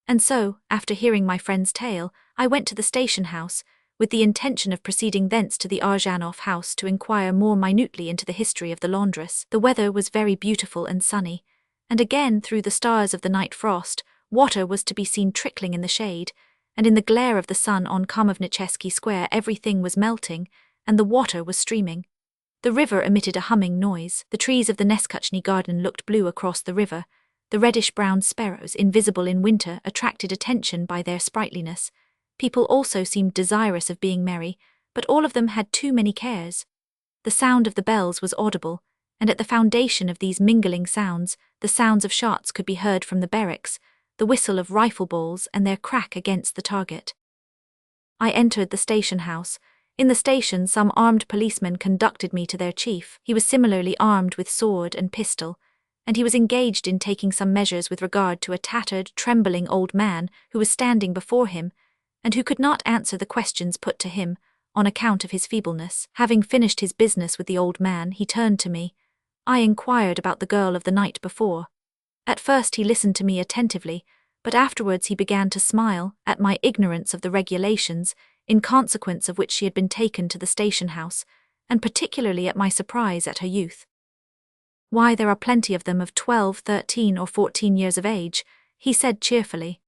[SPEAKER 1] And so, after hearing my friend's tale, I went to the station house, with the intention of proceeding thence to the Arzhanov house to inquire more minutely into the history of the laundress. The weather was very beautiful and sunny, and again, through the stars of the night frost, water was to be seen trickling in the shade, and in the glare of the sun on Kamovnichesky Square everything was melting, and the water was streaming. The river emitted a humming noise. The trees of the Neskutchny garden looked blue across the river. The reddish-brown sparrows, invisible in winter, attracted attention by their sprightliness. People also seemed desirous of being merry, but all of them had too many cares. The sound of the bells was audible, and at the foundation of these mingling sounds, the sounds of shots could be heard from the barracks, the whistle of rifle balls and their crack against the target. I entered the station house. In the station, some armed policemen conducted me to their chief. He was similarly armed with sword and pistol, and he was engaged in taking some measures with regard to a tattered, trembling old man who was standing before him, and who could not answer the questions put to him, on account of his feebleness. Having finished his business with the old man, he turned to me. I inquired about the girl of the night before. At first he listened to me attentively, but afterwards he began to smile at my ignorance of the regulations, in consequence of which she had been taken to the station house, and particularly at my surprise at her youth. "Why, there are plenty of them of 12, 13, or 14 years of age," he said cheerfully.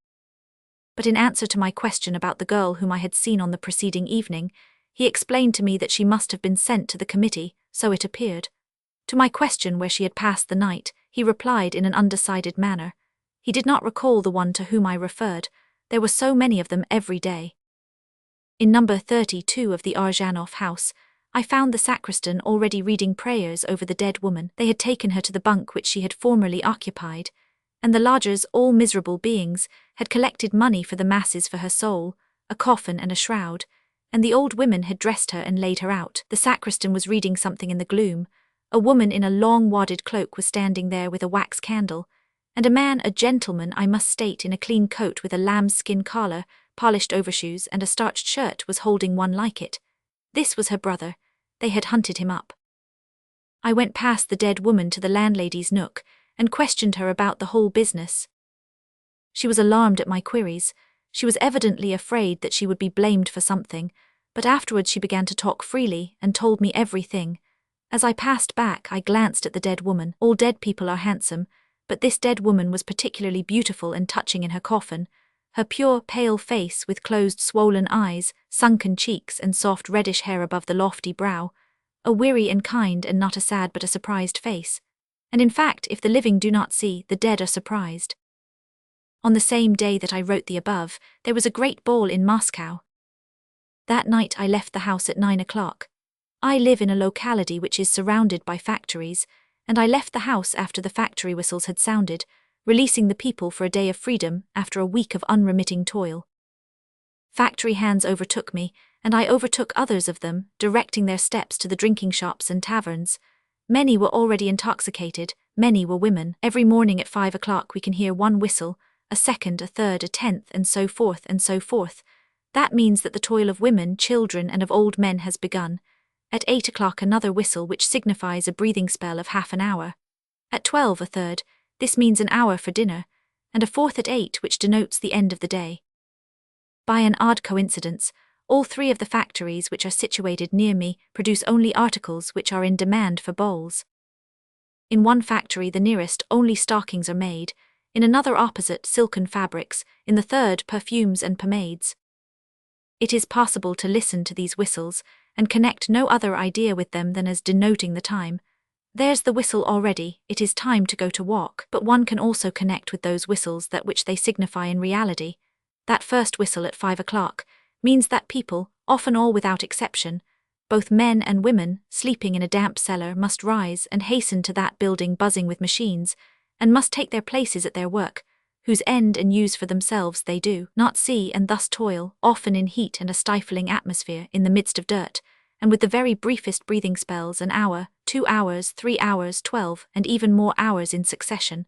[SPEAKER 1] But in answer to my question about the girl whom I had seen on the preceding evening, he explained to me that she must have been sent to the committee, so it appeared. To my question where she had passed the night, he replied in an undecided manner. He did not recall the one to whom I referred. There were so many of them every day. In number 32 of the Arzhanov house, I found the sacristan already reading prayers over the dead woman. They had taken her to the bunk which she had formerly occupied, and the lodgers, all miserable beings, had collected money for the masses for her soul, a coffin and a shroud, and the old women had dressed her and laid her out. The sacristan was reading something in the gloom. A woman in a long wadded cloak was standing there with a wax candle, and a man, a gentleman, I must state, in a clean coat with a lambskin collar, polished overshoes, and a starched shirt, was holding one like it. This was her brother. They had hunted him up. I went past the dead woman to the landlady's nook, and questioned her about the whole business. She was alarmed at my queries. She was evidently afraid that she would be blamed for something, but afterwards she began to talk freely, and told me everything. As I passed back, I glanced at the dead woman. All dead people are handsome, but this dead woman was particularly beautiful and touching in her coffin. Her pure, pale face, with closed, swollen eyes, sunken cheeks, and soft reddish hair above the lofty brow, a weary and kind and not a sad but a surprised face. And in fact, if the living do not see, the dead are surprised. On the same day that I wrote the above, there was a great ball in Moscow. That night I left the house at 9 o'clock. I live in a locality which is surrounded by factories, and I left the house after the factory whistles had sounded, releasing the people for a day of freedom after a week of unremitting toil. Factory hands overtook me, and I overtook others of them, directing their steps to the drinking shops and taverns. Many were already intoxicated, many were women. Every morning at 5 o'clock we can hear one whistle, a second, a third, a 10th, and so forth and so forth. That means that the toil of women, children, and of old men has begun, At 8 o'clock another whistle which signifies a breathing spell of half an hour. At 12 a third, this means an hour for dinner, and a fourth at 8 which denotes the end of the day. By an odd coincidence, all three of the factories which are situated near me produce only articles which are in demand for bowls. In one factory the nearest only stockings are made, in another opposite silken fabrics, in the third perfumes and pomades. It is possible to listen to these whistles and connect no other idea with them than as denoting the time. There's the whistle already, it is time to go to walk, but one can also connect with those whistles that which they signify in reality. That first whistle at 5 o'clock means that people, often all without exception, both men and women, sleeping in a damp cellar must rise and hasten to that building buzzing with machines, and must take their places at their work, whose end and use for themselves they do not see, and thus toil, often in heat and a stifling atmosphere, in the midst of dirt, and with the very briefest breathing spells, an hour, 2 hours, 3 hours, 12, and even more hours in succession.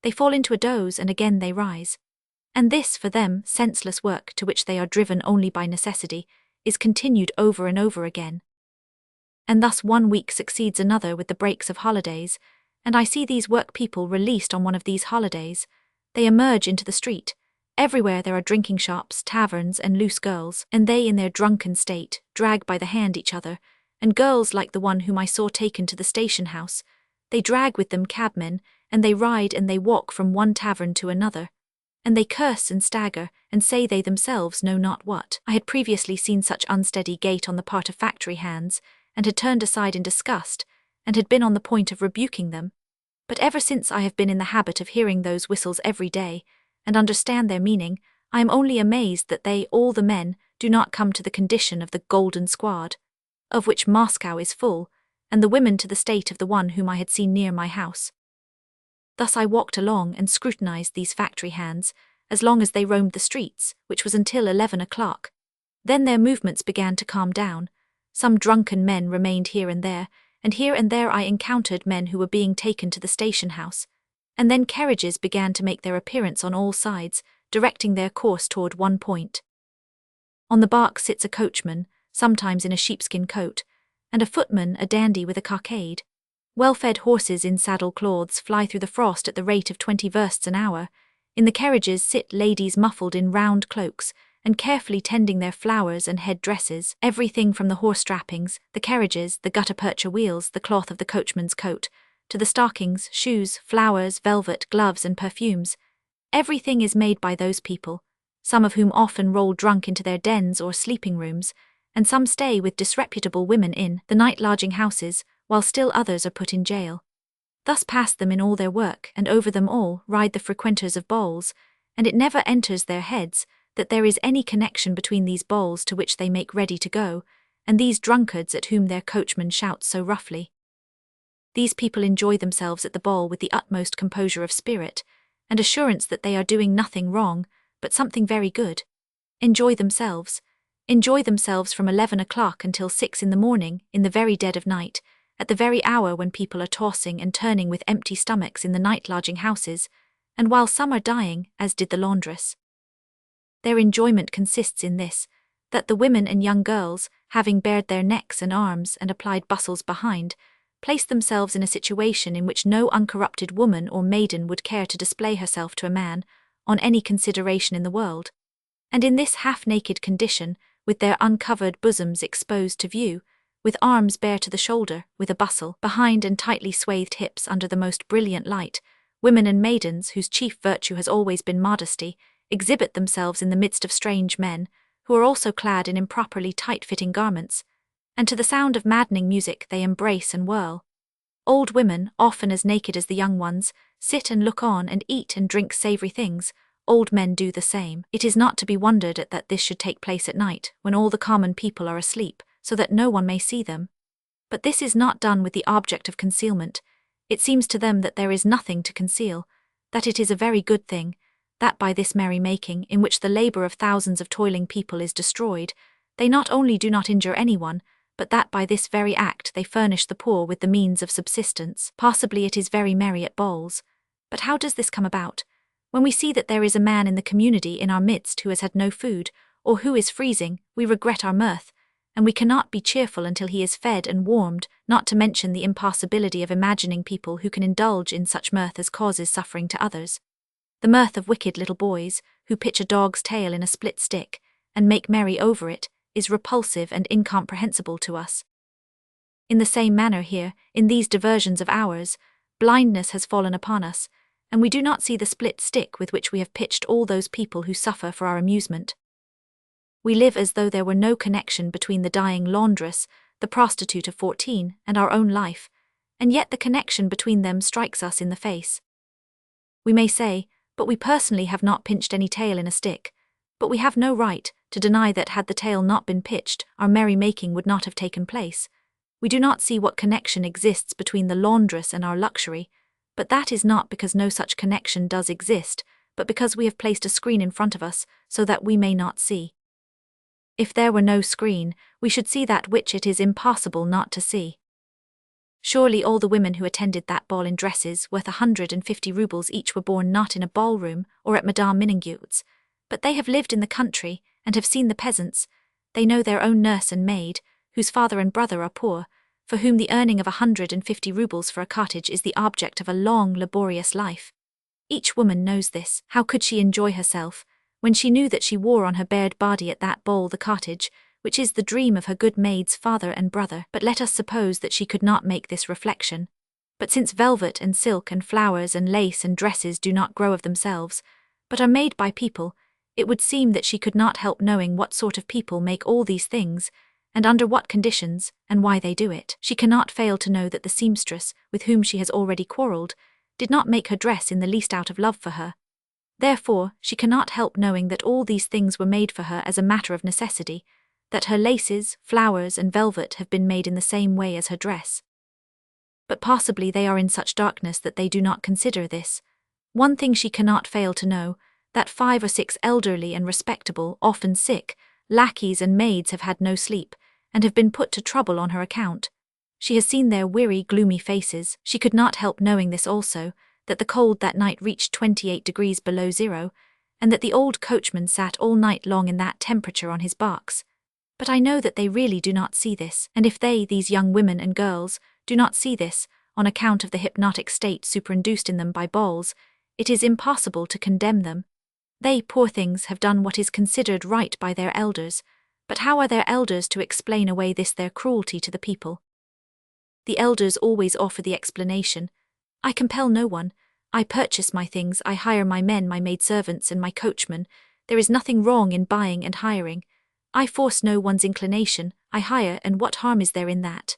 [SPEAKER 1] They fall into a doze and again they rise. And this, for them, senseless work, to which they are driven only by necessity, is continued over and over again. And thus one week succeeds another with the breaks of holidays, and I see these work people released on one of these holidays. They emerge into the street. Everywhere there are drinking shops, taverns, and loose girls, and they in their drunken state drag by the hand each other, and girls like the one whom I saw taken to the station house. They drag with them cabmen, and they ride and they walk from one tavern to another. And they curse and stagger, and say they themselves know not what. I had previously seen such unsteady gait on the part of factory hands, and had turned aside in disgust, and had been on the point of rebuking them. But ever since I have been in the habit of hearing those whistles every day, and understand their meaning, I am only amazed that they, all the men, do not come to the condition of the golden squad, of which Moscow is full, and the women to the state of the one whom I had seen near my house. Thus I walked along and scrutinized these factory hands, as long as they roamed the streets, which was until 11 o'clock. Then their movements began to calm down. Some drunken men remained here and there I encountered men who were being taken to the station house. And then carriages began to make their appearance on all sides, directing their course toward one point. On the bark sits a coachman, sometimes in a sheepskin coat, and a footman, a dandy with a cockade. Well-fed horses in saddle cloths fly through the frost at the rate of 20 versts an hour. In the carriages sit ladies muffled in round cloaks, and carefully tending their flowers and head dresses, everything from the horse trappings, the carriages, the gutta-percha wheels, the cloth of the coachman's coat, to the stockings, shoes, flowers, velvet, gloves, and perfumes. Everything is made by those people, some of whom often roll drunk into their dens or sleeping rooms, and some stay with disreputable women in the night lodging houses, while still others are put in jail. Thus pass them in all their work, and over them all ride the frequenters of bowls, and it never enters their heads that there is any connection between these bowls to which they make ready to go, and these drunkards at whom their coachman shouts so roughly. These people enjoy themselves at the ball with the utmost composure of spirit, and assurance that they are doing nothing wrong, but something very good. Enjoy themselves from 11 o'clock until 6 in the morning, in the very dead of night, at the very hour when people are tossing and turning with empty stomachs in the night lodging houses, and while some are dying, as did the laundress. Their enjoyment consists in this, that the women and young girls, having bared their necks and arms and applied bustles behind, place themselves in a situation in which no uncorrupted woman or maiden would care to display herself to a man, on any consideration in the world. And in this half-naked condition, with their uncovered bosoms exposed to view, with arms bare to the shoulder, with a bustle behind and tightly swathed hips under the most brilliant light, women and maidens, whose chief virtue has always been modesty, exhibit themselves in the midst of strange men, who are also clad in improperly tight-fitting garments, and to the sound of maddening music they embrace and whirl. Old women, often as naked as the young ones, sit and look on and eat and drink savoury things. Old men do the same. It is not to be wondered at that this should take place at night, when all the common people are asleep, so that no one may see them. But this is not done with the object of concealment. It seems to them that there is nothing to conceal, that it is a very good thing, that by this merry-making, in which the labour of thousands of toiling people is destroyed, they not only do not injure anyone, but that by this very act they furnish the poor with the means of subsistence. Possibly it is very merry at balls. But how does this come about? When we see that there is a man in the community in our midst who has had no food, or who is freezing, we regret our mirth, and we cannot be cheerful until he is fed and warmed, not to mention the impossibility of imagining people who can indulge in such mirth as causes suffering to others. The mirth of wicked little boys, who pitch a dog's tail in a split stick, and make merry over it, is repulsive and incomprehensible to us. In the same manner here, in these diversions of ours, blindness has fallen upon us, and we do not see the split stick with which we have pitched all those people who suffer for our amusement. We live as though there were no connection between the dying laundress, the prostitute of 14, and our own life, and yet the connection between them strikes us in the face. We may say, but we personally have not pinched any tail in a stick, but we have no right to deny that had the tail not been pitched, our merry-making would not have taken place. We do not see what connection exists between the laundress and our luxury, but that is not because no such connection does exist, but because we have placed a screen in front of us so that we may not see. If there were no screen, we should see that which it is impossible not to see. Surely all the women who attended that ball in dresses worth 150 rubles each were born not in a ballroom or at Madame Miningut's, but they have lived in the country and have seen the peasants. They know their own nurse and maid, whose father and brother are poor, for whom the earning of 150 rubles for a cottage is the object of a long, laborious life. Each woman knows this. How could she enjoy herself when she knew that she wore on her bared body at that ball the cottage, which is the dream of her good maid's father and brother? But let us suppose that she could not make this reflection. But since velvet and silk and flowers and lace and dresses do not grow of themselves, but are made by people, it would seem that she could not help knowing what sort of people make all these things, and under what conditions, and why they do it. She cannot fail to know that the seamstress, with whom she has already quarrelled, did not make her dress in the least out of love for her. Therefore, she cannot help knowing that all these things were made for her as a matter of necessity, that her laces, flowers, and velvet have been made in the same way as her dress. But possibly they are in such darkness that they do not consider this. One thing she cannot fail to know, that 5 or 6 elderly and respectable, often sick, lackeys and maids have had no sleep, and have been put to trouble on her account. She has seen their weary, gloomy faces. She could not help knowing this also, that the cold that night reached 28 degrees below zero, and that the old coachman sat all night long in that temperature on his box. But I know that they really do not see this, and if they, these young women and girls, do not see this, on account of the hypnotic state superinduced in them by balls, it is impossible to condemn them. They, poor things, have done what is considered right by their elders, but how are their elders to explain away this their cruelty to the people? The elders always offer the explanation: I compel no one, I purchase my things, I hire my men, my maidservants and my coachman, there is nothing wrong in buying and hiring. I force no one's inclination, I hire, and what harm is there in that?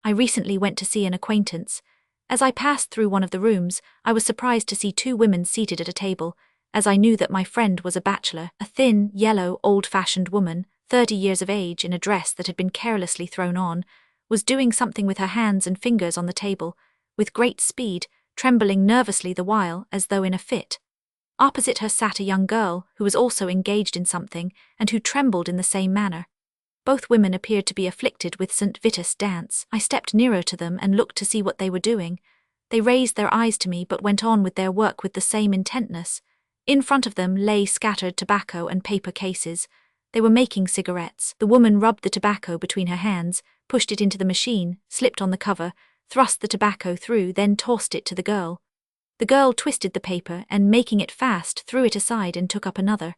[SPEAKER 1] I recently went to see an acquaintance. As I passed through one of the rooms, I was surprised to see 2 women seated at a table, as I knew that my friend was a bachelor. A thin, yellow, old-fashioned woman, 30 years of age, in a dress that had been carelessly thrown on, was doing something with her hands and fingers on the table, with great speed, trembling nervously the while, as though in a fit. Opposite her sat a young girl, who was also engaged in something, and who trembled in the same manner. Both women appeared to be afflicted with St. Vitus dance. I stepped nearer to them and looked to see what they were doing. They raised their eyes to me but went on with their work with the same intentness. In front of them lay scattered tobacco and paper cases. They were making cigarettes. The woman rubbed the tobacco between her hands, pushed it into the machine, slipped on the cover, thrust the tobacco through, then tossed it to the girl. The girl twisted the paper and, making it fast, threw it aside and took up another.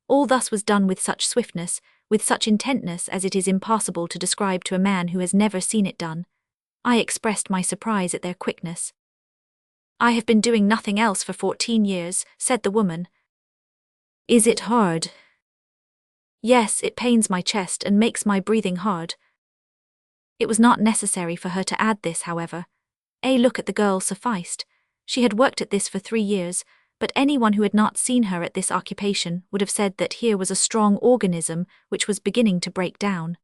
[SPEAKER 1] All thus was done with such swiftness, with such intentness as it is impossible to describe to a man who has never seen it done. I expressed my surprise at their quickness. I have been doing nothing else for 14 years, said the woman. Is it hard? Yes, it pains my chest and makes my breathing hard. It was not necessary for her to add this, however. A look at the girl sufficed. She had worked at this for 3 years, but anyone who had not seen her at this occupation would have said that here was a strong organism which was beginning to break down.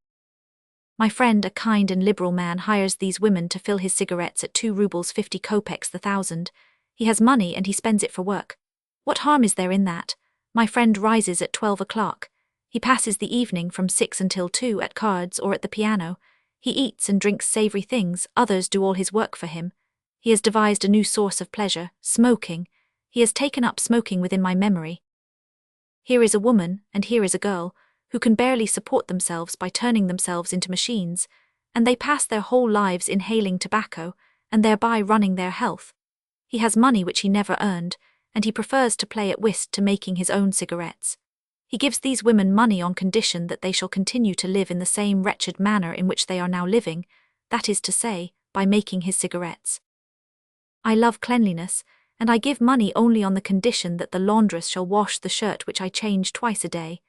[SPEAKER 1] My friend, a kind and liberal man, hires these women to fill his cigarettes at 2 rubles 50 kopecks the thousand. He has money and he spends it for work. What harm is there in that? My friend rises at 12 o'clock. He passes the evening from 6 until 2 at cards or at the piano. He eats and drinks savoury things, others do all his work for him. He has devised a new source of pleasure, smoking. He has taken up smoking within my memory. Here is a woman, and here is a girl, who can barely support themselves by turning themselves into machines, and they pass their whole lives inhaling tobacco, and thereby running their health. He has money which he never earned, and he prefers to play at whist to making his own cigarettes. He gives these women money on condition that they shall continue to live in the same wretched manner in which they are now living, that is to say, by making his cigarettes. I love cleanliness, and I give money only on the condition that the laundress shall wash the shirt which I change twice a day,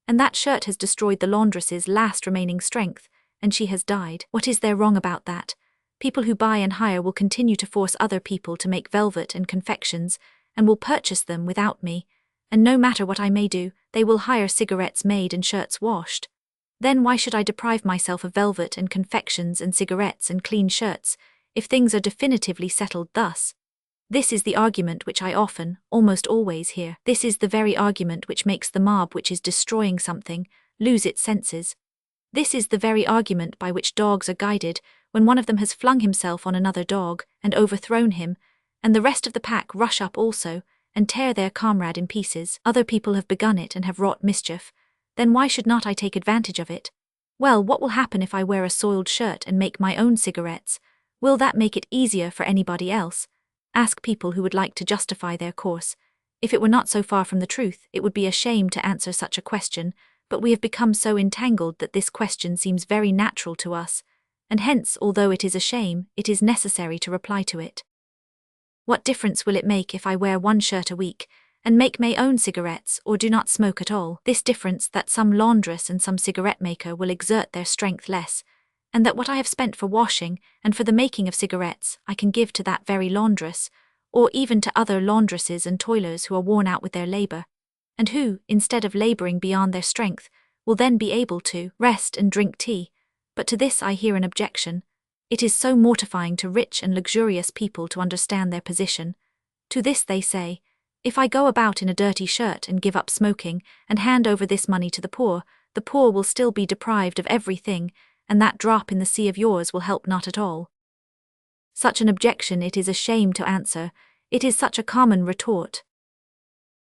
[SPEAKER 1] and that shirt has destroyed the laundress's last remaining strength, and she has died. What is there wrong about that? People who buy and hire will continue to force other people to make velvet and confections, and will purchase them without me, and no matter what I may do, they will hire cigarettes made and shirts washed. Then why should I deprive myself of velvet and confections and cigarettes and clean shirts, if things are definitively settled thus? This is the argument which I often, almost always hear. This is the very argument which makes the mob which is destroying something lose its senses. This is the very argument by which dogs are guided when one of them has flung himself on another dog and overthrown him, and the rest of the pack rush up also and tear their comrade in pieces. Other people have begun it and have wrought mischief. Then why should not I take advantage of it? Well, what will happen if I wear a soiled shirt and make my own cigarettes? Will that make it easier for anybody else? Ask people who would like to justify their course. If it were not so far from the truth, it would be a shame to answer such a question, but we have become so entangled that this question seems very natural to us, and hence, although it is a shame, it is necessary to reply to it. What difference will it make if I wear one shirt a week, and make my own cigarettes, or do not smoke at all? This difference that some laundress and some cigarette maker will exert their strength less, and that what I have spent for washing and for the making of cigarettes I can give to that very laundress, or even to other laundresses and toilers who are worn out with their labor, and who, instead of laboring beyond their strength, will then be able to rest and drink tea. But to this I hear an objection. It is so mortifying to rich and luxurious people to understand their position. To this they say, if I go about in a dirty shirt and give up smoking and hand over this money to the poor will still be deprived of everything, and that drop in the sea of yours will help not at all. Such an objection it is a shame to answer, it is such a common retort.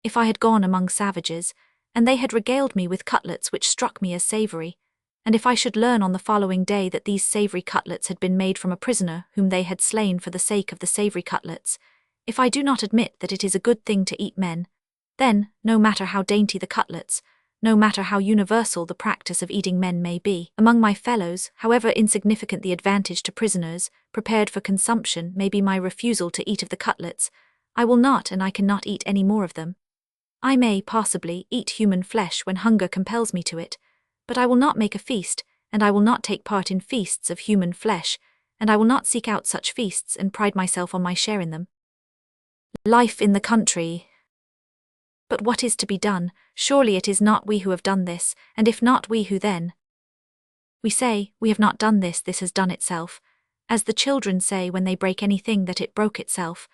[SPEAKER 1] If I had gone among savages, and they had regaled me with cutlets which struck me as savoury, and if I should learn on the following day that these savoury cutlets had been made from a prisoner whom they had slain for the sake of the savoury cutlets, if I do not admit that it is a good thing to eat men, then, no matter how dainty the cutlets, no matter how universal the practice of eating men may be, among my fellows, however insignificant the advantage to prisoners prepared for consumption may be my refusal to eat of the cutlets, I will not and I cannot eat any more of them. I may, possibly, eat human flesh when hunger compels me to it, but I will not make a feast, and I will not take part in feasts of human flesh, and I will not seek out such feasts and pride myself on my share in them. Life in the country. But what is to be done? Surely it is not we who have done this, and if not we, who then? We say, we have not done this, this has done itself. As the children say when they break anything that it broke itself.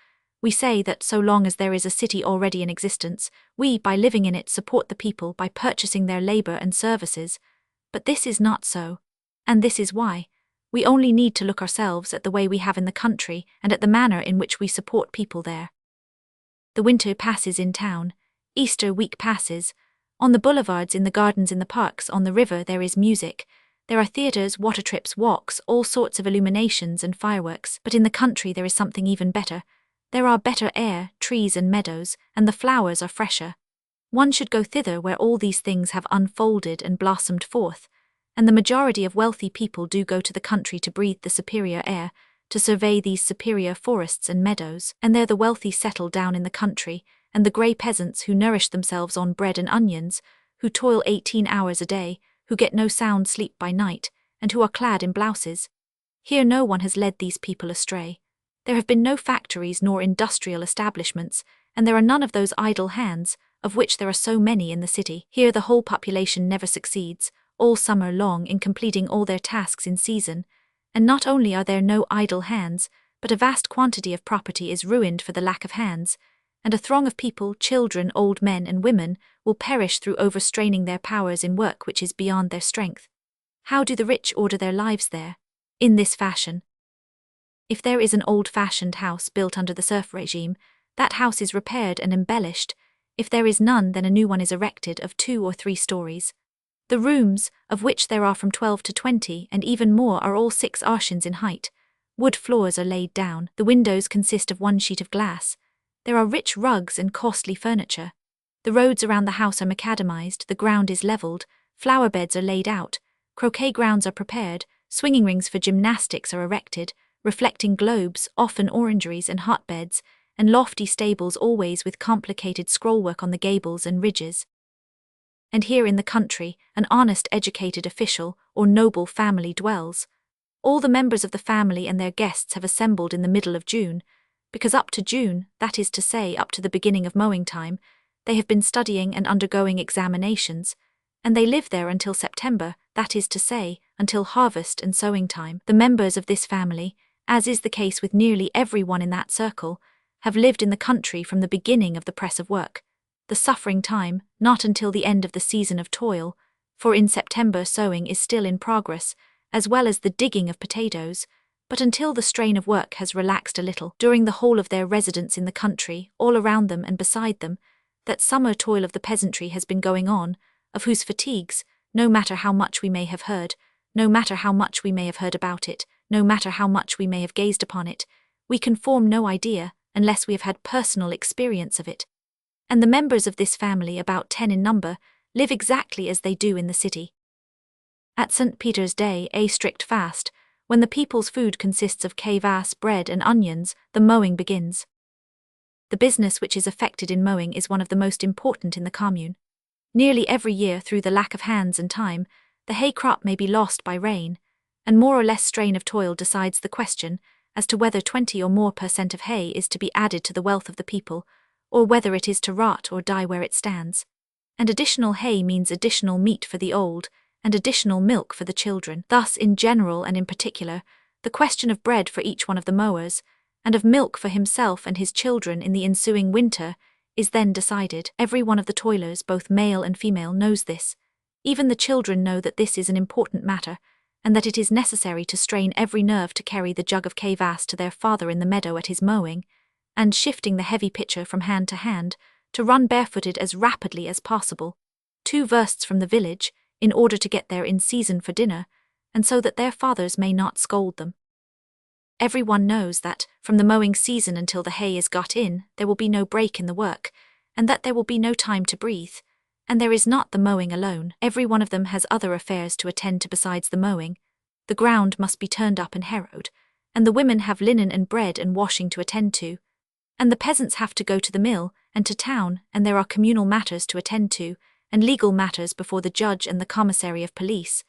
[SPEAKER 1] We say that so long as there is a city already in existence, we, by living in it, support the people by purchasing their labor and services. But this is not so. And this is why. We only need to look ourselves at the way we have in the country and at the manner in which we support people there. The winter passes in town. Easter week passes. On the boulevards, in the gardens, in the parks, on the river there is music. There are theatres, water trips, walks, all sorts of illuminations and fireworks. But in the country there is something even better. There are better air, trees and meadows, and the flowers are fresher. One should go thither where all these things have unfolded and blossomed forth, and the majority of wealthy people do go to the country to breathe the superior air, to survey these superior forests and meadows, and there the wealthy settle down in the country, and the grey peasants who nourish themselves on bread and onions, who toil 18 hours a day, who get no sound sleep by night, and who are clad in blouses. Here no one has led these people astray. There have been no factories nor industrial establishments, and there are none of those idle hands, of which there are so many in the city. Here the whole population never succeeds, all summer long, in completing all their tasks in season, and not only are there no idle hands, but a vast quantity of property is ruined for the lack of hands, and a throng of people, children, old men and women, will perish through overstraining their powers in work which is beyond their strength. How do the rich order their lives there? In this fashion. If there is an old-fashioned house built under the serf regime, that house is repaired and embellished. If there is none, then a new one is erected of 2 or 3 stories. The rooms, of which there are from 12 to 20 and even more, are all 6 arshins in height. Wood floors are laid down. The windows consist of one sheet of glass. There are rich rugs and costly furniture. The roads around the house are macadamized, the ground is leveled, flower beds are laid out, croquet grounds are prepared, swinging rings for gymnastics are erected, reflecting globes, often orangeries and hotbeds, and lofty stables always with complicated scrollwork on the gables and ridges. And here in the country, an honest educated official or noble family dwells. All the members of the family and their guests have assembled in the middle of June, because up to June, that is to say up to the beginning of mowing time, they have been studying and undergoing examinations, and they live there until September, that is to say, until harvest and sowing time. The members of this family, as is the case with nearly everyone in that circle, have lived in the country from the beginning of the press of work, the suffering time, not until the end of the season of toil, for in September sowing is still in progress, as well as the digging of potatoes, but until the strain of work has relaxed a little during the whole of their residence in the country, all around them and beside them, that summer toil of the peasantry has been going on, of whose fatigues, no matter how much we may have heard, no matter how much we may have heard about it, no matter how much we may have gazed upon it, we can form no idea unless we have had personal experience of it. And the members of this family, about 10 in number, live exactly as they do in the city. At St. Peter's Day, a strict fast, when the people's food consists of kvass, bread and onions, the mowing begins. The business which is effected in mowing is one of the most important in the commune. Nearly every year, through the lack of hands and time, the hay crop may be lost by rain, and more or less strain of toil decides the question as to whether 20 or more % of hay is to be added to the wealth of the people, or whether it is to rot or die where it stands. And additional hay means additional meat for the old, and additional milk for the children. Thus, in general and in particular, the question of bread for each one of the mowers, and of milk for himself and his children in the ensuing winter, is then decided. Every one of the toilers, both male and female, knows this. Even the children know that this is an important matter, and that it is necessary to strain every nerve to carry the jug of kvass to their father in the meadow at his mowing, and shifting the heavy pitcher from hand to hand, to run barefooted as rapidly as possible, 2 versts from the village, in order to get there in season for dinner, and so that their fathers may not scold them. Everyone knows that, from the mowing season until the hay is got in, there will be no break in the work, and that there will be no time to breathe. And there is not the mowing alone. Every one of them has other affairs to attend to besides the mowing. The ground must be turned up and harrowed, and the women have linen and bread and washing to attend to, and the peasants have to go to the mill and to town, and there are communal matters to attend to, and legal matters before the judge and the commissary of police,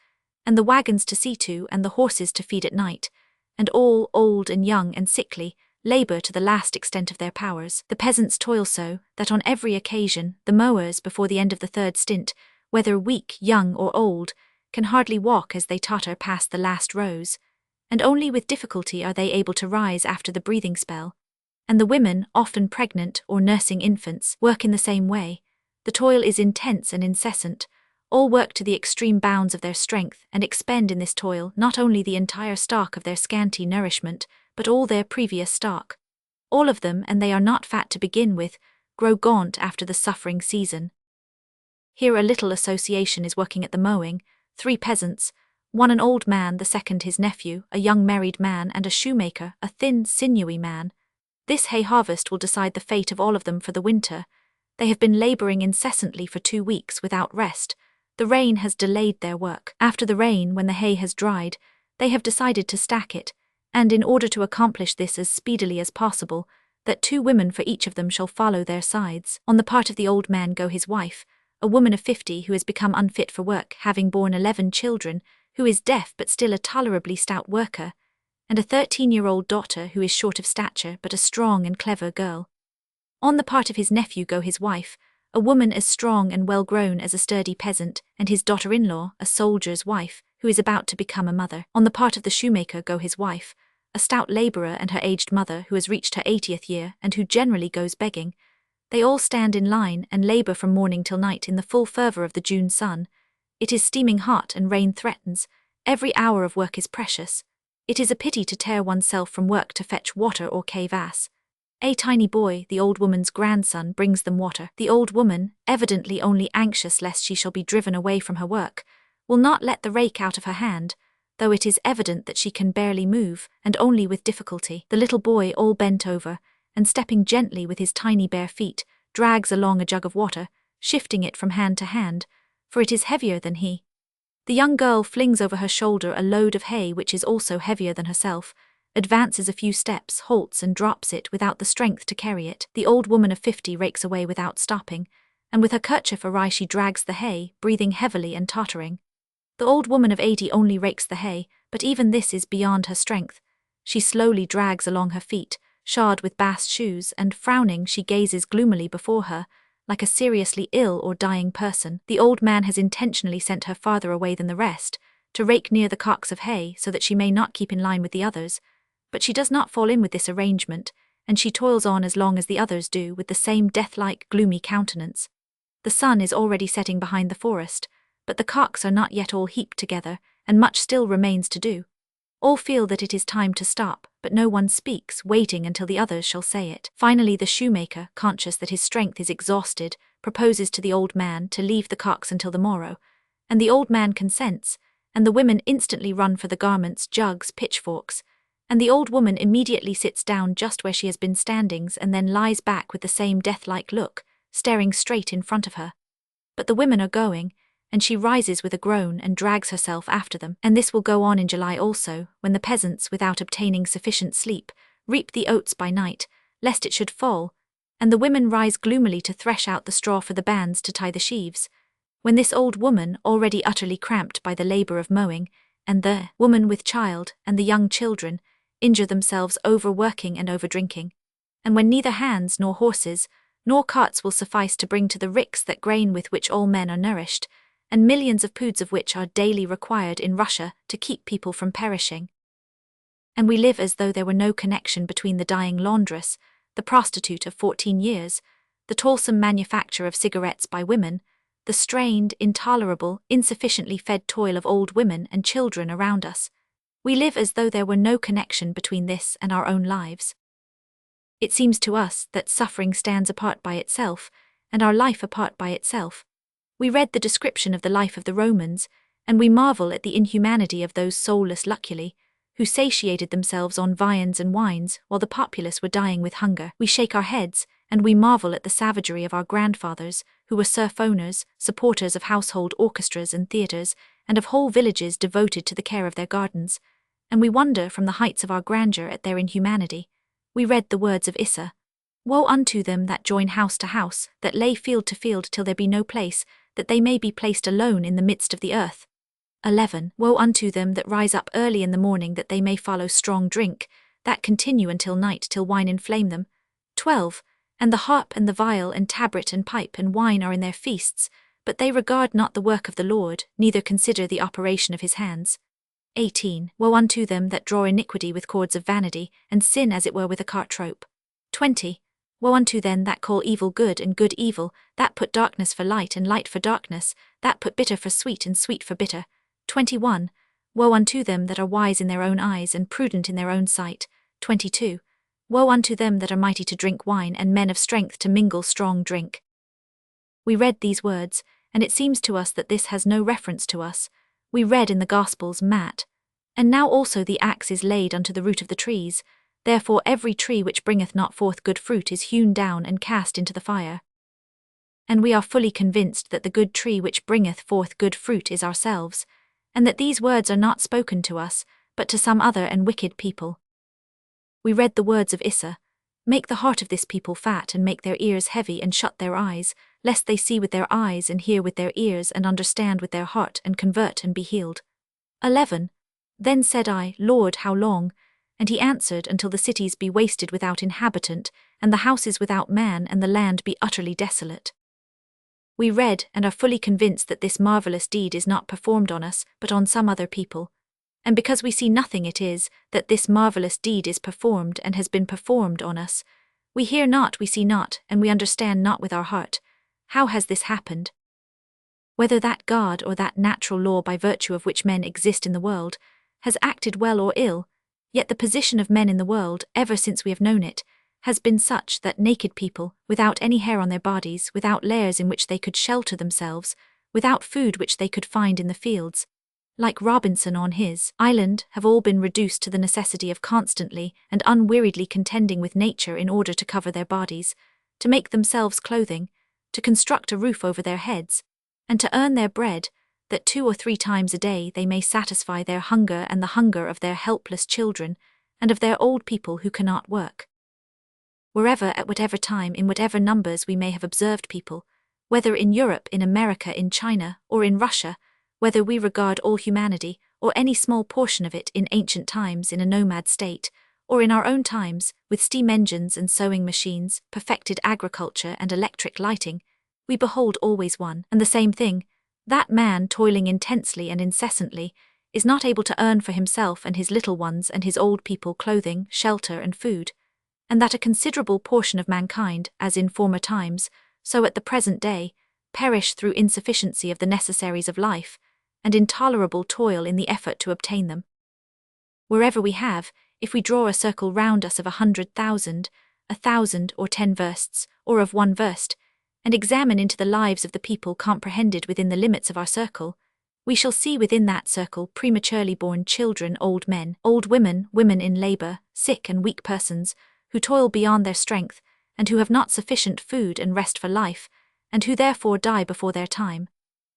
[SPEAKER 1] and the wagons to see to and the horses to feed at night, and all, old and young and sickly, labour to the last extent of their powers. The peasants toil so that on every occasion the mowers, before the end of the 3rd stint, whether weak, young or old, can hardly walk as they totter past the last rows, and only with difficulty are they able to rise after the breathing spell. And the women, often pregnant or nursing infants, work in the same way. The toil is intense and incessant. All work to the extreme bounds of their strength, and expend in this toil not only the entire stock of their scanty nourishment, but all their previous stock. All of them, and they are not fat to begin with, grow gaunt after the suffering season. Here a little association is working at the mowing, 3 peasants, one an old man, the second his nephew, a young married man, and a shoemaker, a thin, sinewy man. This hay harvest will decide the fate of all of them for the winter. They have been labouring incessantly for 2 weeks without rest. The rain has delayed their work. After the rain, when the hay has dried, they have decided to stack it, and in order to accomplish this as speedily as possible, that 2 women for each of them shall follow their sides. On the part of the old man go his wife, a woman of 50 who has become unfit for work, having borne 11 children, who is deaf but still a tolerably stout worker, and a 13-year-old daughter who is short of stature but a strong and clever girl. On the part of his nephew go his wife, a woman as strong and well-grown as a sturdy peasant, and his daughter-in-law, a soldier's wife, who is about to become a mother. On the part of the shoemaker go his wife, a stout labourer, and her aged mother, who has reached her 80th year, and who generally goes begging. They all stand in line and labour from morning till night in the full fervour of the June sun. It is steaming hot and rain threatens. Every hour of work is precious. It is a pity to tear oneself from work to fetch water or kvass. A tiny boy, the old woman's grandson, brings them water. The old woman, evidently only anxious lest she shall be driven away from her work, will not let the rake out of her hand, though it is evident that she can barely move, and only with difficulty. The little boy, all bent over, and stepping gently with his tiny bare feet, drags along a jug of water, shifting it from hand to hand, for it is heavier than he. The young girl flings over her shoulder a load of hay which is also heavier than herself, advances a few steps, halts and drops it without the strength to carry it. The old woman of 50 rakes away without stopping, and with her kerchief awry she drags the hay, breathing heavily and tottering. The old woman of 80 only rakes the hay, but even this is beyond her strength. She slowly drags along her feet, shod with bast shoes, and frowning she gazes gloomily before her, like a seriously ill or dying person. The old man has intentionally sent her farther away than the rest, to rake near the cocks of hay so that she may not keep in line with the others, but she does not fall in with this arrangement, and she toils on as long as the others do with the same death-like, gloomy countenance. The sun is already setting behind the forest, but the cocks are not yet all heaped together, and much still remains to do. All feel that it is time to stop, but no one speaks, waiting until the others shall say it. Finally the shoemaker, conscious that his strength is exhausted, proposes to the old man to leave the cocks until the morrow, and the old man consents, and the women instantly run for the garments, jugs, pitchforks, and the old woman immediately sits down just where she has been standing and then lies back with the same death-like look, staring straight in front of her. But the women are going, and she rises with a groan and drags herself after them. And this will go on in July also, when the peasants, without obtaining sufficient sleep, reap the oats by night, lest it should fall, and the women rise gloomily to thresh out the straw for the bands to tie the sheaves, when this old woman, already utterly cramped by the labour of mowing, and the woman with child, and the young children, injure themselves overworking and overdrinking, and when neither hands nor horses nor carts will suffice to bring to the ricks that grain with which all men are nourished, and millions of poods of which are daily required in Russia to keep people from perishing. And we live as though there were no connection between the dying laundress, the prostitute of 14 years, the toilsome manufacture of cigarettes by women, the strained, intolerable, insufficiently fed toil of old women and children around us. We live as though there were no connection between this and our own lives. It seems to us that suffering stands apart by itself, and our life apart by itself. We read the description of the life of the Romans, and we marvel at the inhumanity of those soulless luculi, who satiated themselves on viands and wines while the populace were dying with hunger. We shake our heads, and we marvel at the savagery of our grandfathers, who were serf owners, supporters of household orchestras and theatres, and of whole villages devoted to the care of their gardens, and we wonder from the heights of our grandeur at their inhumanity. We read the words of Issa: "Woe unto them that join house to house, that lay field to field till there be no place, that they may be placed alone in the midst of the earth." 11. Woe unto them that rise up early in the morning, that they may follow strong drink, that continue until night, till wine inflame them. 12. And the harp and the viol and tabret and pipe and wine are in their feasts, but they regard not the work of the Lord, neither consider the operation of his hands. 18. Woe unto them that draw iniquity with cords of vanity, and sin as it were with a cart rope. 20. Woe unto them that call evil good and good evil, that put darkness for light and light for darkness, that put bitter for sweet and sweet for bitter. 21. Woe unto them that are wise in their own eyes and prudent in their own sight. 22. Woe unto them that are mighty to drink wine and men of strength to mingle strong drink. We read these words, and it seems to us that this has no reference to us. We read in the Gospels, Matt: "And now also the axe is laid unto the root of the trees, therefore every tree which bringeth not forth good fruit is hewn down and cast into the fire." And we are fully convinced that the good tree which bringeth forth good fruit is ourselves, and that these words are not spoken to us, but to some other and wicked people. We read the words of Issa: "Make the heart of this people fat, and make their ears heavy, and shut their eyes, lest they see with their eyes, and hear with their ears, and understand with their heart, and convert, and be healed." 11. Then said I, Lord, how long? And he answered, until the cities be wasted without inhabitant, and the houses without man, and the land be utterly desolate. We read, and are fully convinced that this marvellous deed is not performed on us, but on some other people. And because we see nothing it is, that this marvellous deed is performed and has been performed on us. We hear not, we see not, and we understand not with our heart. How has this happened? Whether that God or that natural law by virtue of which men exist in the world, has acted well or ill, yet the position of men in the world, ever since we have known it, has been such that naked people, without any hair on their bodies, without layers in which they could shelter themselves, without food which they could find in the fields, like Robinson on his island, have all been reduced to the necessity of constantly and unweariedly contending with nature in order to cover their bodies, to make themselves clothing, to construct a roof over their heads, and to earn their bread, that 2 or 3 times a day they may satisfy their hunger and the hunger of their helpless children, and of their old people who cannot work. Wherever, at whatever time, in whatever numbers we may have observed people, whether in Europe, in America, in China, or in Russia, whether we regard all humanity, or any small portion of it in ancient times in a nomad state, or in our own times, with steam engines and sewing machines, perfected agriculture and electric lighting, we behold always one and the same thing. That man, toiling intensely and incessantly, is not able to earn for himself and his little ones and his old people clothing, shelter, and food, and that a considerable portion of mankind, as in former times, so at the present day, perish through insufficiency of the necessaries of life, and intolerable toil in the effort to obtain them. Wherever we have, if we draw a circle round us of 100,000, 1,000, or 10 versts, or of 1 verst, and examine into the lives of the people comprehended within the limits of our circle, we shall see within that circle prematurely born children, old men, old women, women in labor, sick and weak persons, who toil beyond their strength, and who have not sufficient food and rest for life, and who therefore die before their time.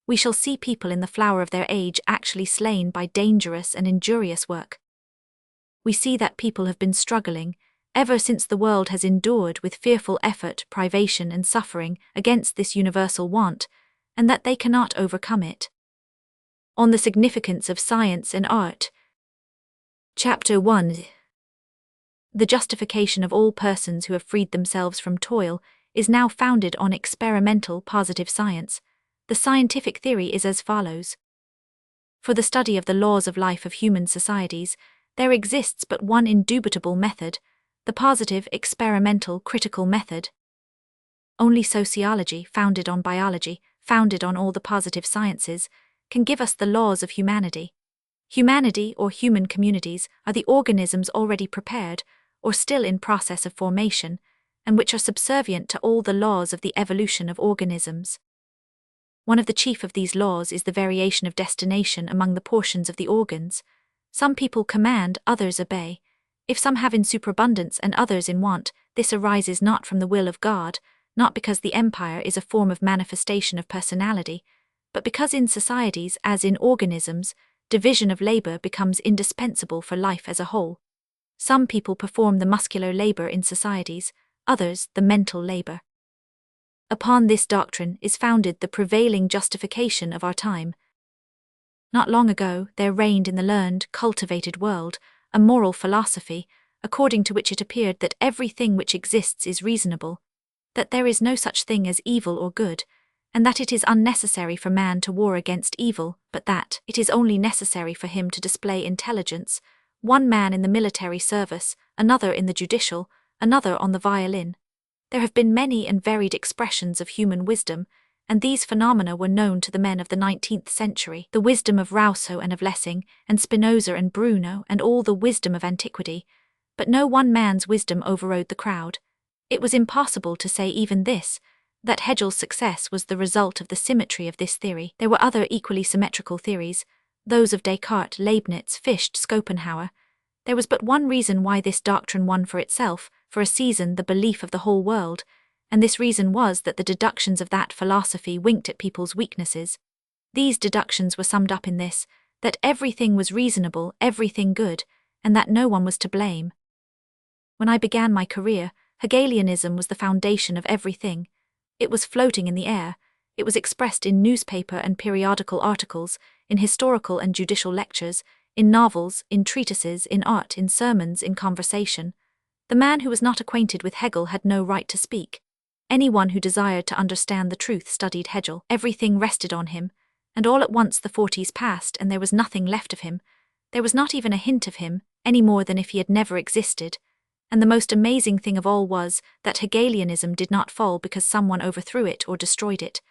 [SPEAKER 1] We shall see people in the flower of their age actually slain by dangerous and injurious work. We see that people have been struggling, ever since the world has endured with fearful effort, privation and suffering against this universal want, and that they cannot overcome it. On the significance of science and art. Chapter 1. The justification of all persons who have freed themselves from toil is now founded on experimental positive science. The scientific theory is as follows. For the study of the laws of life of human societies, there exists but one indubitable method, the positive, experimental, critical method. Only sociology, founded on biology, founded on all the positive sciences, can give us the laws of humanity. Humanity, or human communities, are the organisms already prepared, or still in process of formation, and which are subservient to all the laws of the evolution of organisms. One of the chief of these laws is the variation of destination among the portions of the organs. Some people command, others obey. If some have in superabundance and others in want, this arises not from the will of God, not because the empire is a form of manifestation of personality, but because in societies, as in organisms, division of labor becomes indispensable for life as a whole. Some people perform the muscular labor in societies, others the mental labor. Upon this doctrine is founded the prevailing justification of our time. Not long ago, there reigned in the learned, cultivated world a moral philosophy, according to which it appeared that everything which exists is reasonable, that there is no such thing as evil or good, and that it is unnecessary for man to war against evil, but that it is only necessary for him to display intelligence, one man in the military service, another in the judicial, another on the violin. There have been many and varied expressions of human wisdom, and these phenomena were known to the men of the 19th century, the wisdom of Rousseau and of Lessing, and Spinoza and Bruno, and all the wisdom of antiquity, but no one man's wisdom overrode the crowd. It was impossible to say even this, that Hegel's success was the result of the symmetry of this theory. There were other equally symmetrical theories, those of Descartes, Leibniz, Fichte, Schopenhauer. There was but one reason why this doctrine won for itself, for a season, the belief of the whole world, and this reason was that the deductions of that philosophy winked at people's weaknesses. These deductions were summed up in this, that everything was reasonable, everything good, and that no one was to blame. When I began my career, Hegelianism was the foundation of everything. It was floating in the air. It was expressed in newspaper and periodical articles, in historical and judicial lectures, in novels, in treatises, in art, in sermons, in conversation. The man who was not acquainted with Hegel had no right to speak. Anyone who desired to understand the truth studied Hegel. Everything rested on him, and all at once the 40s passed and there was nothing left of him. There was not even a hint of him, any more than if he had never existed. And the most amazing thing of all was that Hegelianism did not fall because someone overthrew it or destroyed it.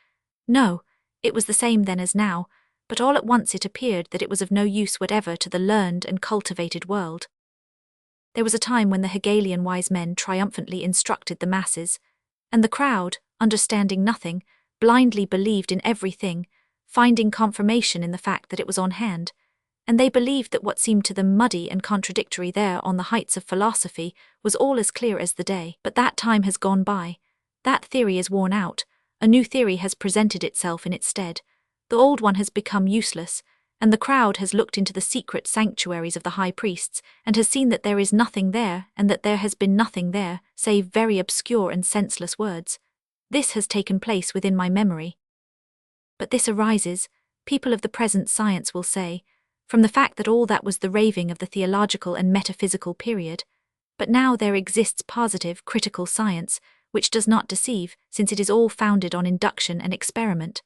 [SPEAKER 1] No, it was the same then as now, but all at once it appeared that it was of no use whatever to the learned and cultivated world. There was a time when the Hegelian wise men triumphantly instructed the masses, and the crowd, understanding nothing, blindly believed in everything, finding confirmation in the fact that it was on hand, and they believed that what seemed to them muddy and contradictory there on the heights of philosophy was all as clear as the day. But that time has gone by. That theory is worn out. A new theory has presented itself in its stead. The old one has become useless, and the crowd has looked into the secret sanctuaries of the high priests and has seen that there is nothing there and that there has been nothing there, save very obscure and senseless words. This has taken place within my memory. But this arises, people of the present science will say, from the fact that all that was the raving of the theological and metaphysical period. But now there exists positive, critical science, which does not deceive, since it is all founded on induction and experiment.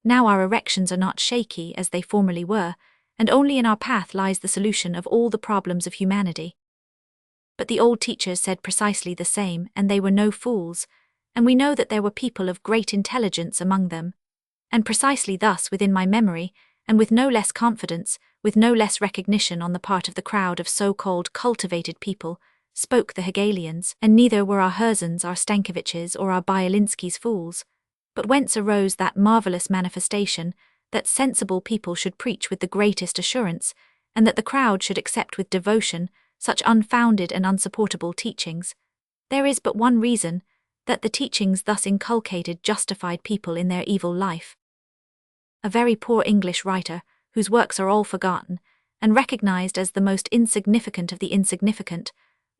[SPEAKER 1] Now our erections are not shaky as they formerly were, and only in our path lies the solution of all the problems of humanity. But the old teachers said precisely the same, and they were no fools, and we know that there were people of great intelligence among them. And precisely thus, within my memory, and with no less confidence, with no less recognition on the part of the crowd of so-called cultivated people, spoke the Hegelians, and neither were our Herzens, our Stankoviches, or our Bielinskis fools. But whence arose that marvelous manifestation, that sensible people should preach with the greatest assurance, and that the crowd should accept with devotion such unfounded and unsupportable teachings? There is but one reason, that the teachings thus inculcated justified people in their evil life. A very poor English writer, whose works are all forgotten, and recognized as the most insignificant of the insignificant,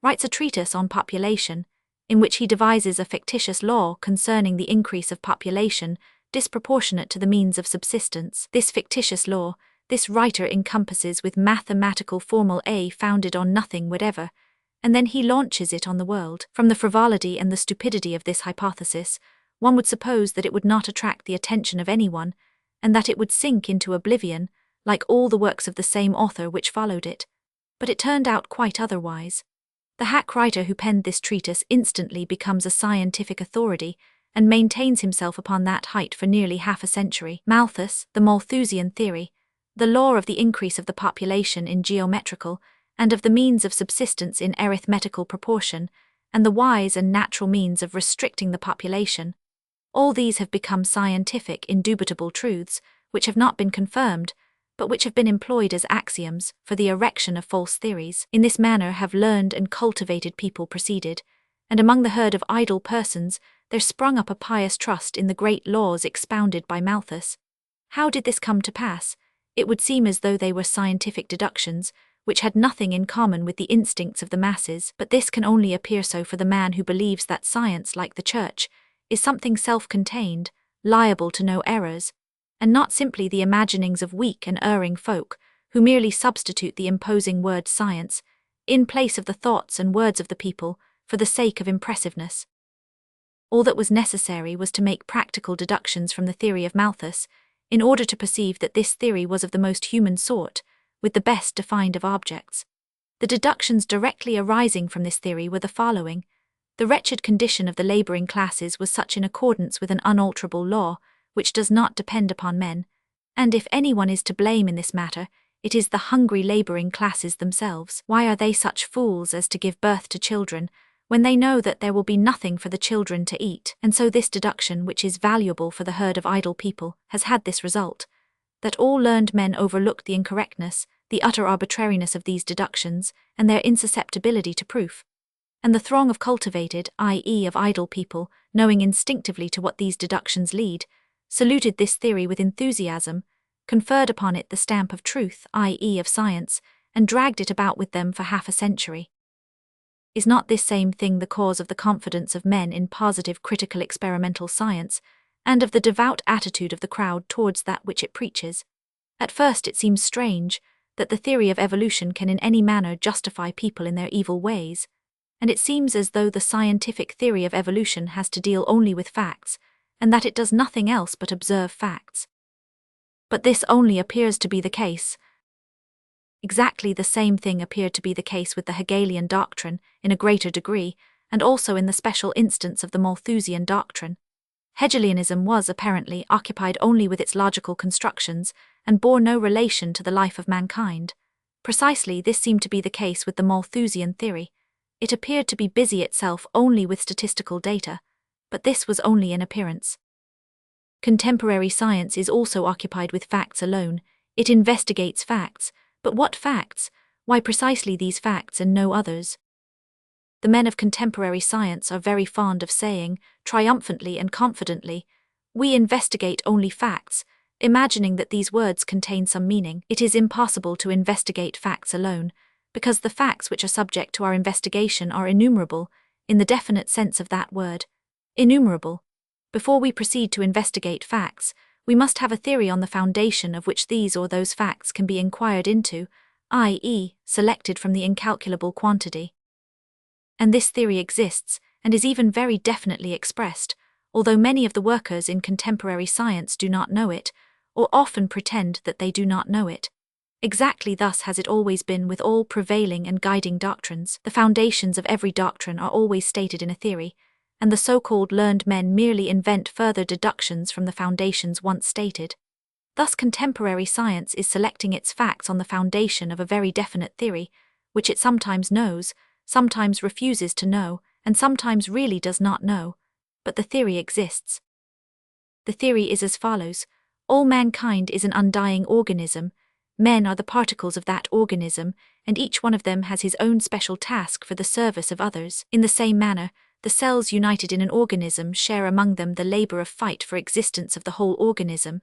[SPEAKER 1] writes a treatise on population, in which he devises a fictitious law concerning the increase of population disproportionate to the means of subsistence. This fictitious law, this writer encompasses with mathematical formal A founded on nothing whatever, and then he launches it on the world. From the frivolity and the stupidity of this hypothesis, one would suppose that it would not attract the attention of anyone, and that it would sink into oblivion, like all the works of the same author which followed it. But it turned out quite otherwise. The hack writer who penned this treatise instantly becomes a scientific authority, and maintains himself upon that height for nearly half a century. Malthus, the Malthusian theory, the law of the increase of the population in geometrical, and of the means of subsistence in arithmetical proportion, and the wise and natural means of restricting the population, all these have become scientific, indubitable truths, which have not been confirmed, but which have been employed as axioms for the erection of false theories. In this manner have learned and cultivated people proceeded, and among the herd of idle persons there sprung up a pious trust in the great laws expounded by Malthus. How did this come to pass? It would seem as though they were scientific deductions, which had nothing in common with the instincts of the masses, but this can only appear so for the man who believes that science, like the Church, is something self-contained, liable to no errors, and not simply the imaginings of weak and erring folk, who merely substitute the imposing word science, in place of the thoughts and words of the people, for the sake of impressiveness. All that was necessary was to make practical deductions from the theory of Malthus, in order to perceive that this theory was of the most human sort, with the best defined of objects. The deductions directly arising from this theory were the following. The wretched condition of the labouring classes was such in accordance with an unalterable law, which does not depend upon men, and if anyone is to blame in this matter, it is the hungry labouring classes themselves. Why are they such fools as to give birth to children, when they know that there will be nothing for the children to eat? And so this deduction, which is valuable for the herd of idle people, has had this result, that all learned men overlook the incorrectness, the utter arbitrariness of these deductions, and their insusceptibility to proof. And the throng of cultivated, i.e. of idle people, knowing instinctively to what these deductions lead, saluted this theory with enthusiasm, conferred upon it the stamp of truth, i.e. of science, and dragged it about with them for half a century. Is not this same thing the cause of the confidence of men in positive critical experimental science, and of the devout attitude of the crowd towards that which it preaches? At first it seems strange that the theory of evolution can in any manner justify people in their evil ways, and it seems as though the scientific theory of evolution has to deal only with facts, and that it does nothing else but observe facts. But this only appears to be the case. Exactly the same thing appeared to be the case with the Hegelian doctrine, in a greater degree, and also in the special instance of the Malthusian doctrine. Hegelianism was, apparently, occupied only with its logical constructions, and bore no relation to the life of mankind. Precisely this seemed to be the case with the Malthusian theory. It appeared to be busy itself only with statistical data, but this was only an appearance. Contemporary science is also occupied with facts alone. It investigates facts, but what facts? Why precisely these facts and no others? The men of contemporary science are very fond of saying, triumphantly and confidently, "We investigate only facts," imagining that these words contain some meaning. It is impossible to investigate facts alone, because the facts which are subject to our investigation are innumerable, in the definite sense of that word. Innumerable. Before we proceed to investigate facts, we must have a theory on the foundation of which these or those facts can be inquired into, i.e., selected from the incalculable quantity. And this theory exists, and is even very definitely expressed, although many of the workers in contemporary science do not know it, or often pretend that they do not know it. Exactly thus has it always been with all prevailing and guiding doctrines. The foundations of every doctrine are always stated in a theory, and the so-called learned men merely invent further deductions from the foundations once stated. Thus contemporary science is selecting its facts on the foundation of a very definite theory, which it sometimes knows, sometimes refuses to know, and sometimes really does not know, but the theory exists. The theory is as follows: all mankind is an undying organism, men are the particles of that organism, and each one of them has his own special task for the service of others. In the same manner, the cells united in an organism share among them the labor of fight for existence of the whole organism.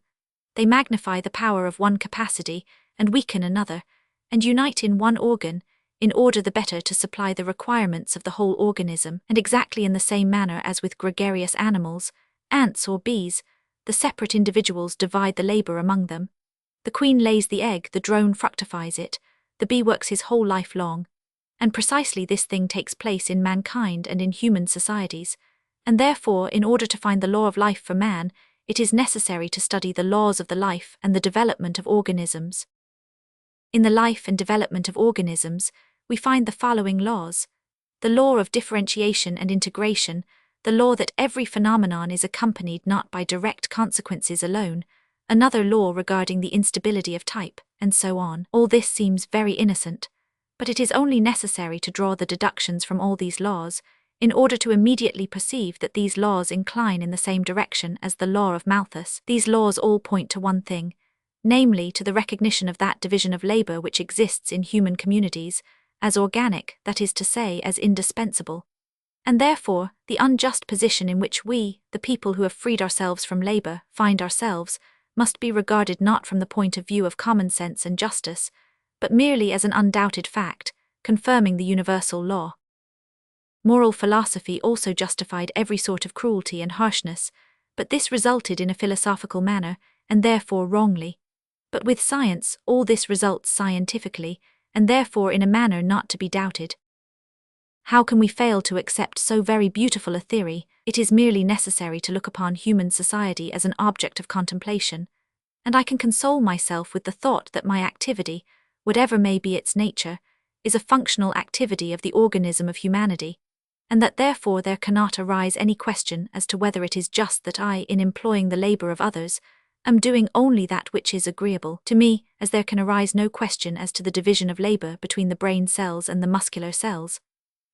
[SPEAKER 1] They magnify the power of one capacity and weaken another, and unite in one organ, in order the better to supply the requirements of the whole organism. And exactly in the same manner as with gregarious animals, ants or bees, the separate individuals divide the labor among them. The queen lays the egg, the drone fructifies it, the bee works his whole life long. And precisely this thing takes place in mankind and in human societies, and therefore, in order to find the law of life for man, it is necessary to study the laws of the life and the development of organisms. In the life and development of organisms, we find the following laws: the law of differentiation and integration, the law that every phenomenon is accompanied not by direct consequences alone, another law regarding the instability of type, and so on. All this seems very innocent, but it is only necessary to draw the deductions from all these laws, in order to immediately perceive that these laws incline in the same direction as the law of Malthus. These laws all point to one thing, namely to the recognition of that division of labor which exists in human communities, as organic, that is to say, as indispensable. And therefore, the unjust position in which we, the people who have freed ourselves from labor, find ourselves, must be regarded not from the point of view of common sense and justice, but merely as an undoubted fact, confirming the universal law. Moral philosophy also justified every sort of cruelty and harshness, but this resulted in a philosophical manner, and therefore wrongly. But with science, all this results scientifically, and therefore in a manner not to be doubted. How can we fail to accept so very beautiful a theory? It is merely necessary to look upon human society as an object of contemplation, and I can console myself with the thought that my activity, whatever may be its nature, is a functional activity of the organism of humanity, and that therefore there cannot arise any question as to whether it is just that I, in employing the labor of others, am doing only that which is agreeable to me, as there can arise no question as to the division of labor between the brain cells and the muscular cells.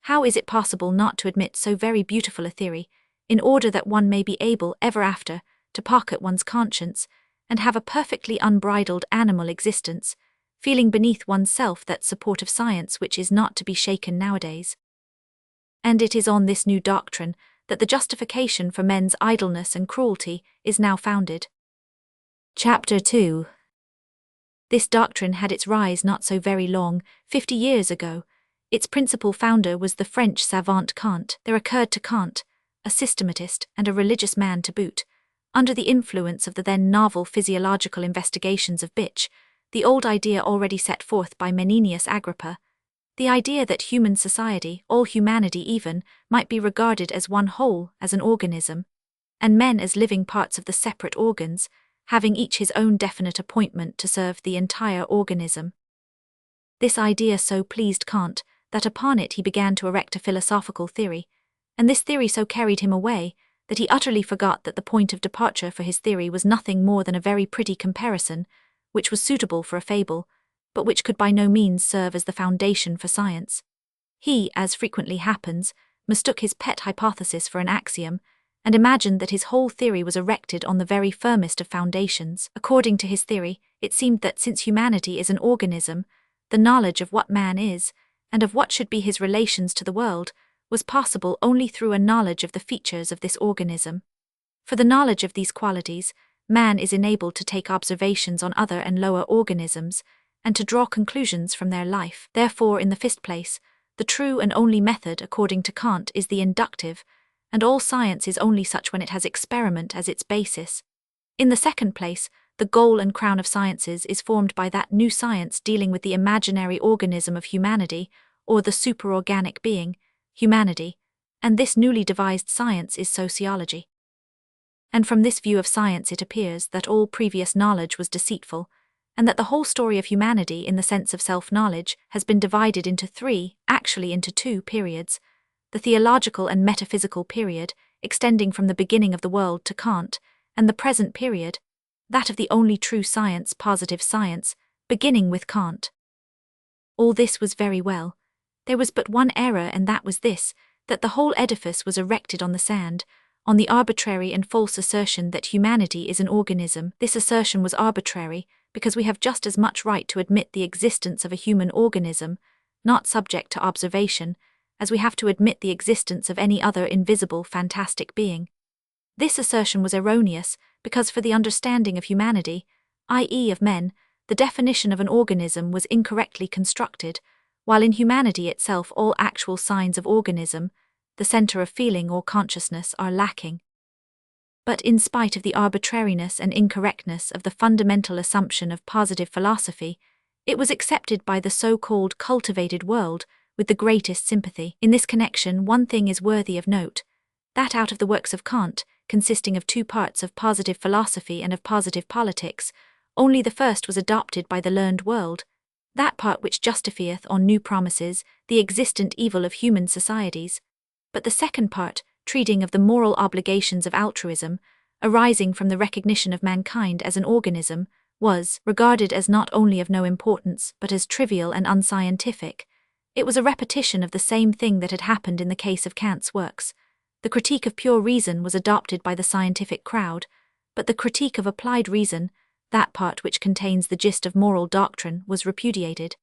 [SPEAKER 1] How is it possible not to admit so very beautiful a theory, in order that one may be able ever after to pocket one's conscience, and have a perfectly unbridled animal existence, feeling beneath oneself that support of science which is not to be shaken nowadays? And it is on this new doctrine that the justification for men's idleness and cruelty is now founded. Chapter 2. This doctrine had its rise not so very long, 50 years ago. Its principal founder was the French savant Kant. There occurred to Kant, a systematist and a religious man to boot, under the influence of the then novel physiological investigations of Bitch, the old idea already set forth by Menenius Agrippa, the idea that human society, all humanity even, might be regarded as one whole, as an organism, and men as living parts of the separate organs, having each his own definite appointment to serve the entire organism. This idea so pleased Kant that upon it he began to erect a philosophical theory, and this theory so carried him away that he utterly forgot that the point of departure for his theory was nothing more than a very pretty comparison, which was suitable for a fable, but which could by no means serve as the foundation for science. He, as frequently happens, mistook his pet hypothesis for an axiom, and imagined that his whole theory was erected on the very firmest of foundations. According to his theory, it seemed that since humanity is an organism, the knowledge of what man is, and of what should be his relations to the world, was possible only through a knowledge of the features of this organism. For the knowledge of these qualities, man is enabled to take observations on other and lower organisms, and to draw conclusions from their life. Therefore, in the first place, the true and only method, according to Kant, is the inductive, and all science is only such when it has experiment as its basis. In the second place, the goal and crown of sciences is formed by that new science dealing with the imaginary organism of humanity, or the superorganic being, humanity, and this newly devised science is sociology. And from this view of science it appears that all previous knowledge was deceitful, and that the whole story of humanity in the sense of self-knowledge has been divided into actually into two periods: the theological and metaphysical period, extending from the beginning of the world to Kant, and the present period, that of the only true science, positive science, beginning with Kant. All this was very well. There was but one error, and that was this, that the whole edifice was erected on the sand, on the arbitrary and false assertion that humanity is an organism. This assertion was arbitrary, because we have just as much right to admit the existence of a human organism, not subject to observation, as we have to admit the existence of any other invisible, fantastic being. This assertion was erroneous, because for the understanding of humanity, i.e. of men, the definition of an organism was incorrectly constructed, while in humanity itself all actual signs of organism, the center of feeling or consciousness, are lacking. But in spite of the arbitrariness and incorrectness of the fundamental assumption of positive philosophy, it was accepted by the so-called cultivated world with the greatest sympathy. In this connection, one thing is worthy of note, that out of the works of Kant, consisting of two parts of positive philosophy and of positive politics, only the first was adopted by the learned world, that part which justifieth on new promises the existent evil of human societies, but the second part, treating of the moral obligations of altruism, arising from the recognition of mankind as an organism, was regarded as not only of no importance but as trivial and unscientific. It was a repetition of the same thing that had happened in the case of Kant's works. The critique of pure reason was adopted by the scientific crowd, but the critique of applied reason, that part which contains the gist of moral doctrine, was repudiated.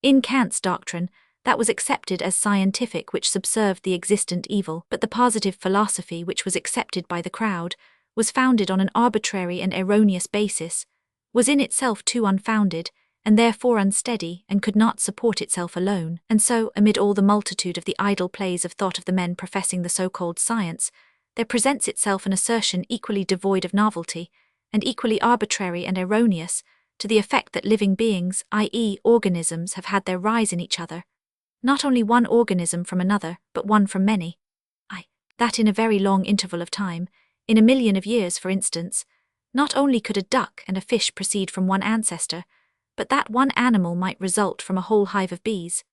[SPEAKER 1] In Kant's doctrine, that was accepted as scientific which subserved the existent evil, but the positive philosophy which was accepted by the crowd was founded on an arbitrary and erroneous basis, was in itself too unfounded, and therefore unsteady, and could not support itself alone. And so, amid all the multitude of the idle plays of thought of the men professing the so-called science, there presents itself an assertion equally devoid of novelty, and equally arbitrary and erroneous, to the effect that living beings, i.e. organisms, have had their rise in each other, not only one organism from another, but one from many. That in a very long interval of time, in 1,000,000 of years for instance, not only could a duck and a fish proceed from one ancestor, but that one animal might result from a whole hive of bees.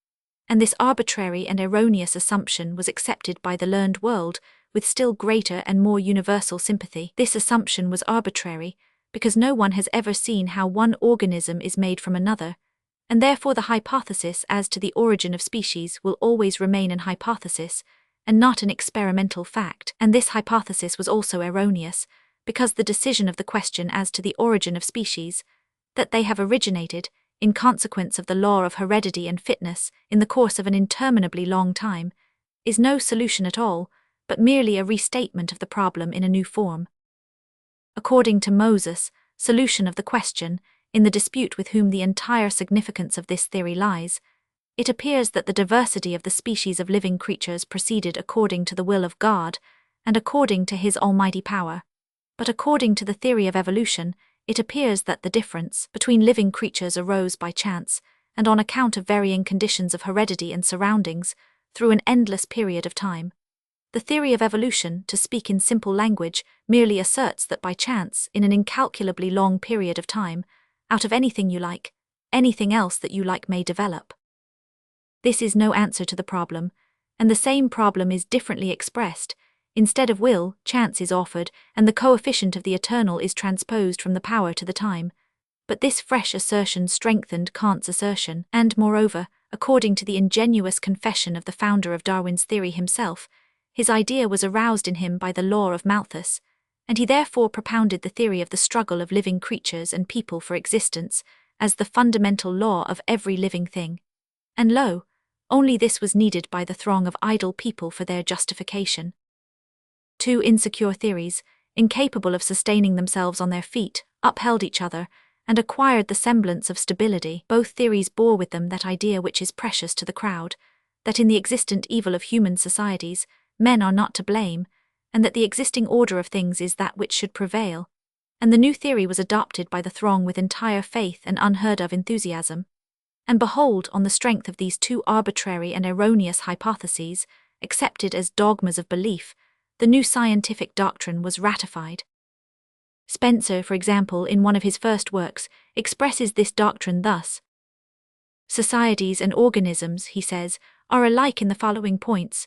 [SPEAKER 1] And this arbitrary and erroneous assumption was accepted by the learned world with still greater and more universal sympathy. This assumption was arbitrary, because no one has ever seen how one organism is made from another, and therefore the hypothesis as to the origin of species will always remain an hypothesis, and not an experimental fact. And this hypothesis was also erroneous, because the decision of the question as to the origin of species, that they have originated, in consequence of the law of heredity and fitness, in the course of an interminably long time, is no solution at all, but merely a restatement of the problem in a new form. According to Moses, solution of the question, in the dispute with whom the entire significance of this theory lies, it appears that the diversity of the species of living creatures proceeded according to the will of God, and according to his almighty power. But according to the theory of evolution, it appears that the difference between living creatures arose by chance, and on account of varying conditions of heredity and surroundings, through an endless period of time. The theory of evolution, to speak in simple language, merely asserts that by chance, in an incalculably long period of time, out of anything you like, anything else that you like may develop. This is no answer to the problem, and the same problem is differently expressed. Instead of will, chance is offered, and the coefficient of the eternal is transposed from the power to the time. But this fresh assertion strengthened Kant's assertion, and moreover, according to the ingenuous confession of the founder of Darwin's theory himself, his idea was aroused in him by the law of Malthus, and he therefore propounded the theory of the struggle of living creatures and people for existence as the fundamental law of every living thing. And lo, only this was needed by the throng of idle people for their justification. Two insecure theories, incapable of sustaining themselves on their feet, upheld each other, and acquired the semblance of stability. Both theories bore with them that idea which is precious to the crowd, that in the existent evil of human societies, men are not to blame, and that the existing order of things is that which should prevail. And the new theory was adopted by the throng with entire faith and unheard-of enthusiasm. And behold, on the strength of these two arbitrary and erroneous hypotheses, accepted as dogmas of belief, the new scientific doctrine was ratified. Spencer, for example, in one of his first works, expresses this doctrine thus. Societies and organisms, he says, are alike in the following points.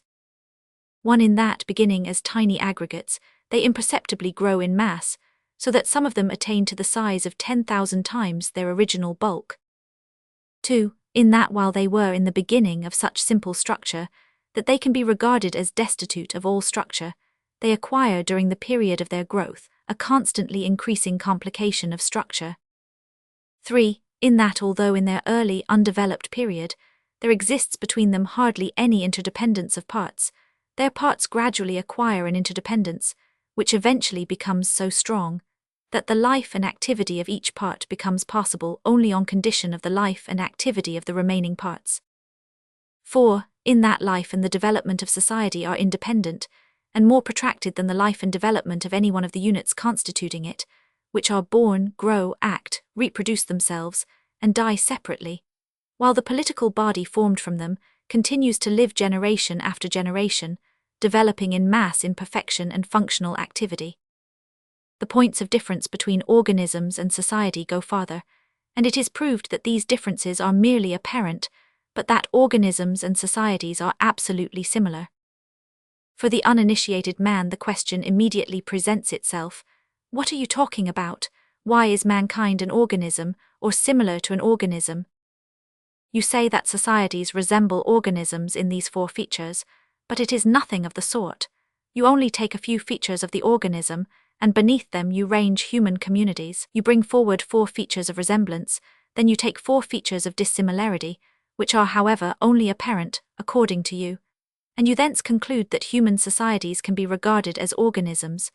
[SPEAKER 1] 1. In that, beginning as tiny aggregates, they imperceptibly grow in mass, so that some of them attain to the size of 10,000 times their original bulk. 2. In that while they were in the beginning of such simple structure, that they can be regarded as destitute of all structure, they acquire during the period of their growth a constantly increasing complication of structure. 3. In that although in their early undeveloped period, there exists between them hardly any interdependence of parts, their parts gradually acquire an interdependence, which eventually becomes so strong, that the life and activity of each part becomes possible only on condition of the life and activity of the remaining parts. 4. In that life and the development of society are independent, and more protracted than the life and development of any one of the units constituting it, which are born, grow, act, reproduce themselves, and die separately, while the political body formed from them continues to live generation after generation, developing in mass in perfection and functional activity. The points of difference between organisms and society go farther, and it is proved that these differences are merely apparent, but that organisms and societies are absolutely similar. For the uninitiated man, the question immediately presents itself, what are you talking about? Why is mankind an organism, or similar to an organism? You say that societies resemble organisms in these 4 features, but it is nothing of the sort. You only take a few features of the organism, and beneath them you range human communities. You bring forward 4 features of resemblance, then you take 4 features of dissimilarity, which are, however, only apparent, according to you. And you thence conclude that human societies can be regarded as organisms.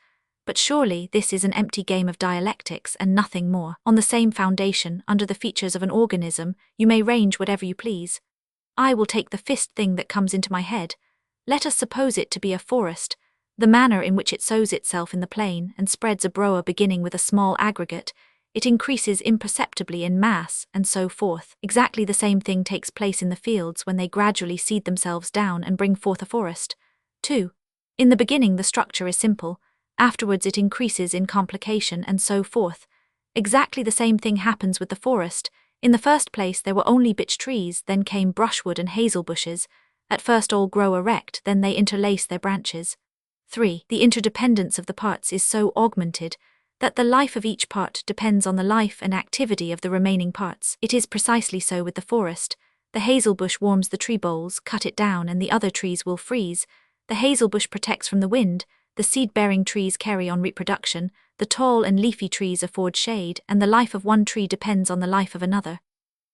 [SPEAKER 1] But surely this is an empty game of dialectics and nothing more. On the same foundation, under the features of an organism, you may range whatever you please. I will take the first thing that comes into my head. Let us suppose it to be a forest. The manner in which it sows itself in the plain and spreads abroad beginning with a small aggregate, it increases imperceptibly in mass, and so forth. Exactly the same thing takes place in the fields when they gradually seed themselves down and bring forth a forest. 2. In the beginning the structure is simple, afterwards it increases in complication, and so forth. Exactly the same thing happens with the forest. In the first place there were only beech trees, then came brushwood and hazel bushes. At first all grow erect, then they interlace their branches. 3. The interdependence of the parts is so augmented that the life of each part depends on the life and activity of the remaining parts. It is precisely so with the forest. The hazel bush warms the tree boles, cut it down and the other trees will freeze. The hazel bush protects from the wind, the seed-bearing trees carry on reproduction, the tall and leafy trees afford shade, and the life of one tree depends on the life of another.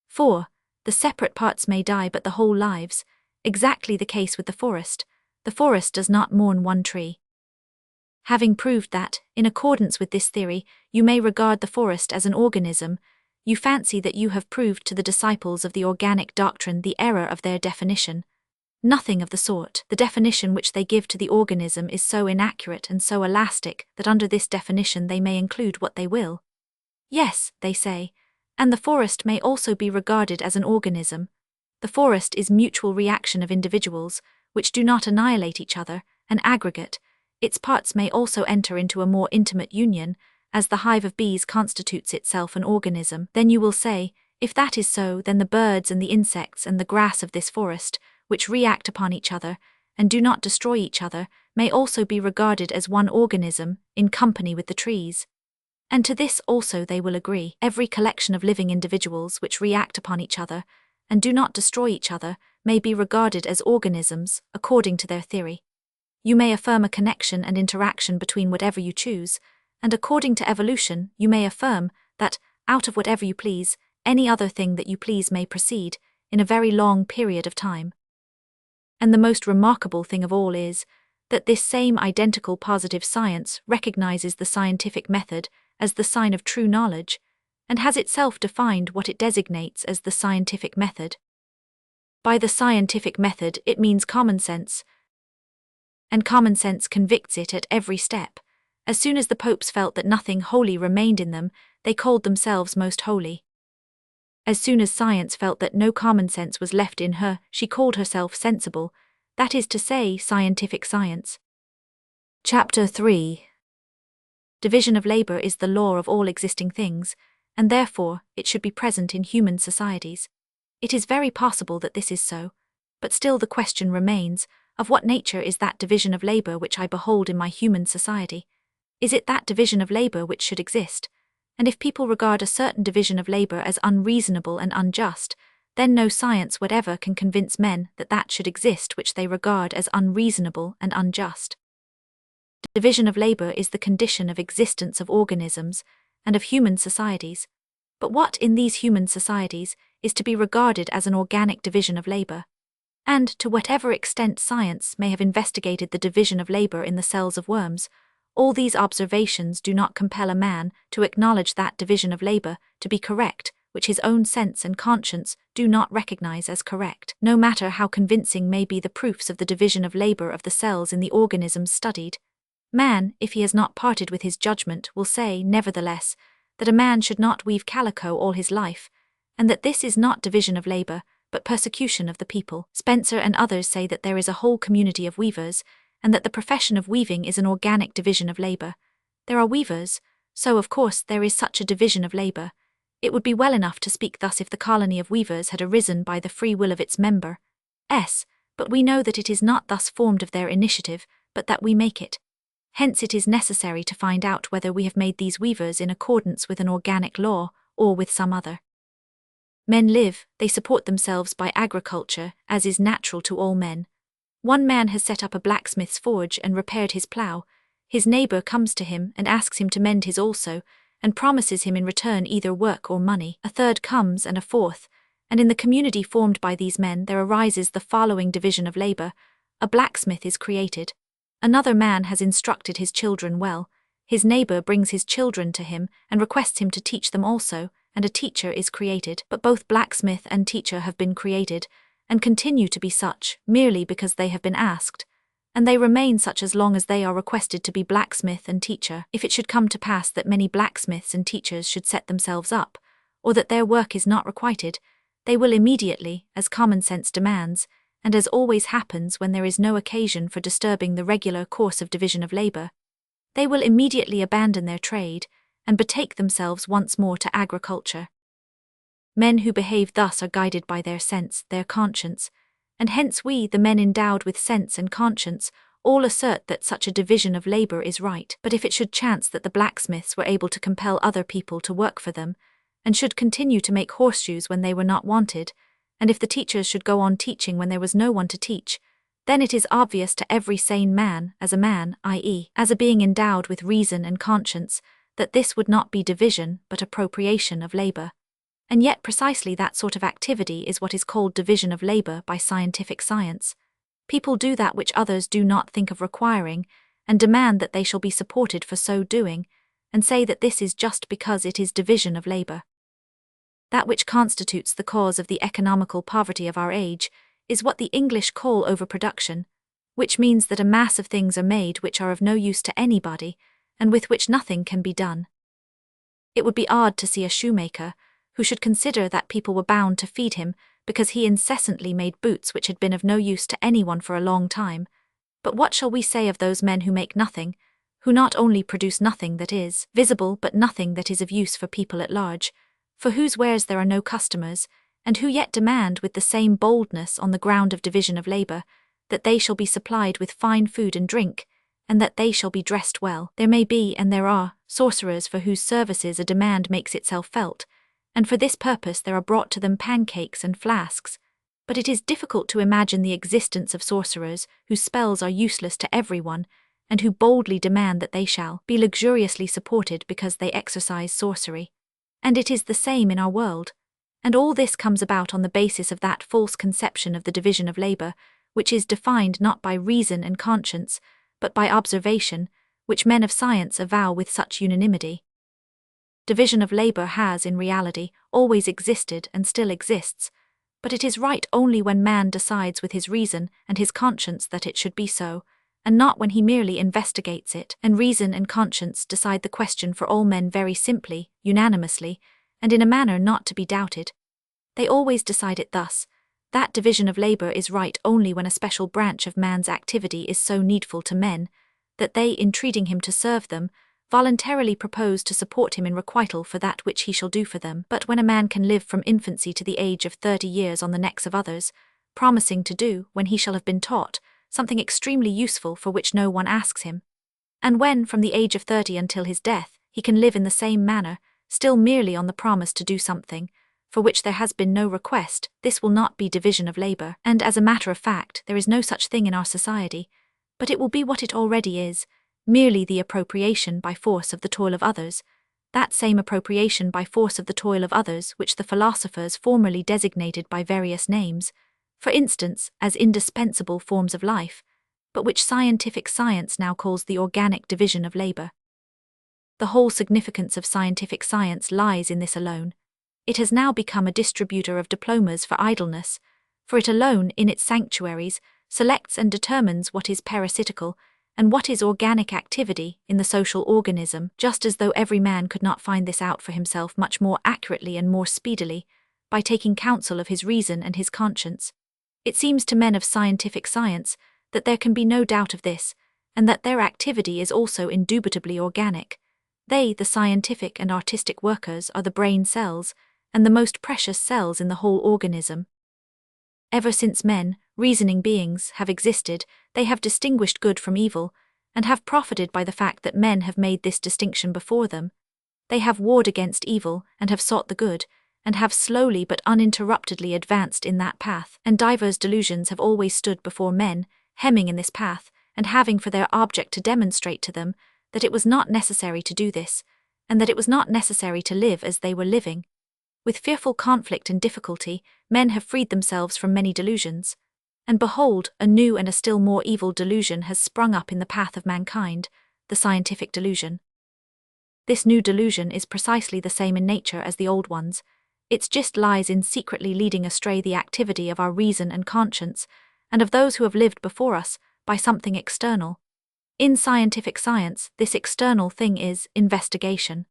[SPEAKER 1] 4. The separate parts may die but the whole lives. Exactly the case with the forest. The forest does not mourn one tree. Having proved that, in accordance with this theory, you may regard the forest as an organism, you fancy that you have proved to the disciples of the organic doctrine the error of their definition. Nothing of the sort. The definition which they give to the organism is so inaccurate and so elastic that under this definition they may include what they will. Yes, they say, and the forest may also be regarded as an organism. The forest is mutual reaction of individuals, which do not annihilate each other, an aggregate. Its parts may also enter into a more intimate union, as the hive of bees constitutes itself an organism. Then you will say, if that is so, then the birds and the insects and the grass of this forest, which react upon each other, and do not destroy each other, may also be regarded as one organism, in company with the trees. And to this also they will agree. Every collection of living individuals which react upon each other and do not destroy each other may be regarded as organisms, according to their theory. You may affirm a connection and interaction between whatever you choose, and according to evolution, you may affirm that, out of whatever you please, any other thing that you please may proceed, in a very long period of time. And the most remarkable thing of all is, that this same identical positive science recognizes the scientific method as the sign of true knowledge, and has itself defined what it designates as the scientific method. By the scientific method it means common sense, and common sense convicts it at every step. As soon as the popes felt that nothing holy remained in them, they called themselves most holy. As soon as science felt that no common sense was left in her, she called herself sensible, that is to say, scientific science. Chapter 3. Division of labor is the law of all existing things, and therefore it should be present in human societies. It is very possible that this is so, but still the question remains, of what nature is that division of labor which I behold in my human society? Is it that division of labor which should exist? And if people regard a certain division of labor as unreasonable and unjust, then no science whatever can convince men that that should exist which they regard as unreasonable and unjust. Division of labor is the condition of existence of organisms and of human societies. But what in these human societies is to be regarded as an organic division of labor? And to whatever extent science may have investigated the division of labor in the cells of worms, all these observations do not compel a man to acknowledge that division of labor to be correct, which his own sense and conscience do not recognize as correct, no matter how convincing may be the proofs of the division of labor of the cells in the organisms studied. Man, if he has not parted with his judgment, will say, nevertheless, that a man should not weave calico all his life, and that this is not division of labor, but persecution of the people. Spencer and others say that there is a whole community of weavers, and that the profession of weaving is an organic division of labor. There are weavers, so of course there is such a division of labor. It would be well enough to speak thus if the colony of weavers had arisen by the free will of its member, but we know that it is not thus formed of their initiative, but that we make it. Hence it is necessary to find out whether we have made these weavers in accordance with an organic law, or with some other. Men live, they support themselves by agriculture, as is natural to all men. One man has set up a blacksmith's forge and repaired his plough. His neighbor comes to him and asks him to mend his also, and promises him in return either work or money. A third comes, and a fourth, and in the community formed by these men there arises the following division of labor. A blacksmith is created. Another man has instructed his children well. His neighbor brings his children to him and requests him to teach them also, and a teacher is created. But both blacksmith and teacher have been created, and continue to be such, merely because they have been asked, and they remain such as long as they are requested to be blacksmith and teacher. If it should come to pass that many blacksmiths and teachers should set themselves up, or that their work is not requited, they will immediately, as common sense demands, and as always happens when there is no occasion for disturbing the regular course of division of labor, they will immediately abandon their trade, and betake themselves once more to agriculture. Men who behave thus are guided by their sense, their conscience, and hence we, the men endowed with sense and conscience, all assert that such a division of labor is right. But if it should chance that the blacksmiths were able to compel other people to work for them, and should continue to make horseshoes when they were not wanted, and if the teachers should go on teaching when there was no one to teach, then it is obvious to every sane man, as a man, i.e., as a being endowed with reason and conscience, that this would not be division but appropriation of labor. And yet precisely that sort of activity is what is called division of labor by scientific science. People do that which others do not think of requiring, and demand that they shall be supported for so doing, and say that this is just because it is division of labor. That which constitutes the cause of the economical poverty of our age is what the English call overproduction, which means that a mass of things are made which are of no use to anybody, and with which nothing can be done. It would be odd to see a shoemaker who should consider that people were bound to feed him because he incessantly made boots which had been of no use to anyone for a long time. But what shall we say of those men who make nothing, who not only produce nothing that is visible but nothing that is of use for people at large, for whose wares there are no customers, and who yet demand with the same boldness on the ground of division of labor, that they shall be supplied with fine food and drink, and that they shall be dressed well? There may be, and there are, sorcerers for whose services a demand makes itself felt, and for this purpose there are brought to them pancakes and flasks. But it is difficult to imagine the existence of sorcerers whose spells are useless to everyone, and who boldly demand that they shall be luxuriously supported because they exercise sorcery. And it is the same in our world. And all this comes about on the basis of that false conception of the division of labor, which is defined not by reason and conscience, but by observation, which men of science avow with such unanimity. Division of labor has, in reality, always existed and still exists, but it is right only when man decides with his reason and his conscience that it should be so, and not when he merely investigates it, and reason and conscience decide the question for all men very simply, unanimously, and in a manner not to be doubted. They always decide it thus: that division of labor is right only when a special branch of man's activity is so needful to men, that they, entreating him to serve them, voluntarily propose to support him in requital for that which he shall do for them. But when a man can live from infancy to the age of 30 years on the necks of others, promising to do, when he shall have been taught, something extremely useful for which no one asks him, and when, from the age of 30 until his death, he can live in the same manner, still merely on the promise to do something, for which there has been no request, this will not be division of labor, and as a matter of fact, there is no such thing in our society, but it will be what it already is, merely the appropriation by force of the toil of others, that same appropriation by force of the toil of others which the philosophers formerly designated by various names, for instance, as indispensable forms of life, but which scientific science now calls the organic division of labor. The whole significance of scientific science lies in this alone. It has now become a distributor of diplomas for idleness, for it alone, in its sanctuaries, selects and determines what is parasitical and what is organic activity in the social organism, just as though every man could not find this out for himself much more accurately and more speedily, by taking counsel of his reason and his conscience. It seems to men of scientific science that there can be no doubt of this, and that their activity is also indubitably organic. They, the scientific and artistic workers, are the brain cells, and the most precious cells in the whole organism. Ever since men, reasoning beings, have existed, they have distinguished good from evil, and have profited by the fact that men have made this distinction before them. They have warred against evil, and have sought the good, and have slowly but uninterruptedly advanced in that path, and divers delusions have always stood before men, hemming in this path, and having for their object to demonstrate to them that it was not necessary to do this, and that it was not necessary to live as they were living. With fearful conflict and difficulty, men have freed themselves from many delusions. And behold, a new and a still more evil delusion has sprung up in the path of mankind, the scientific delusion. This new delusion is precisely the same in nature as the old ones. Its gist lies in secretly leading astray the activity of our reason and conscience, and of those who have lived before us, by something external. In scientific science, this external thing is investigation.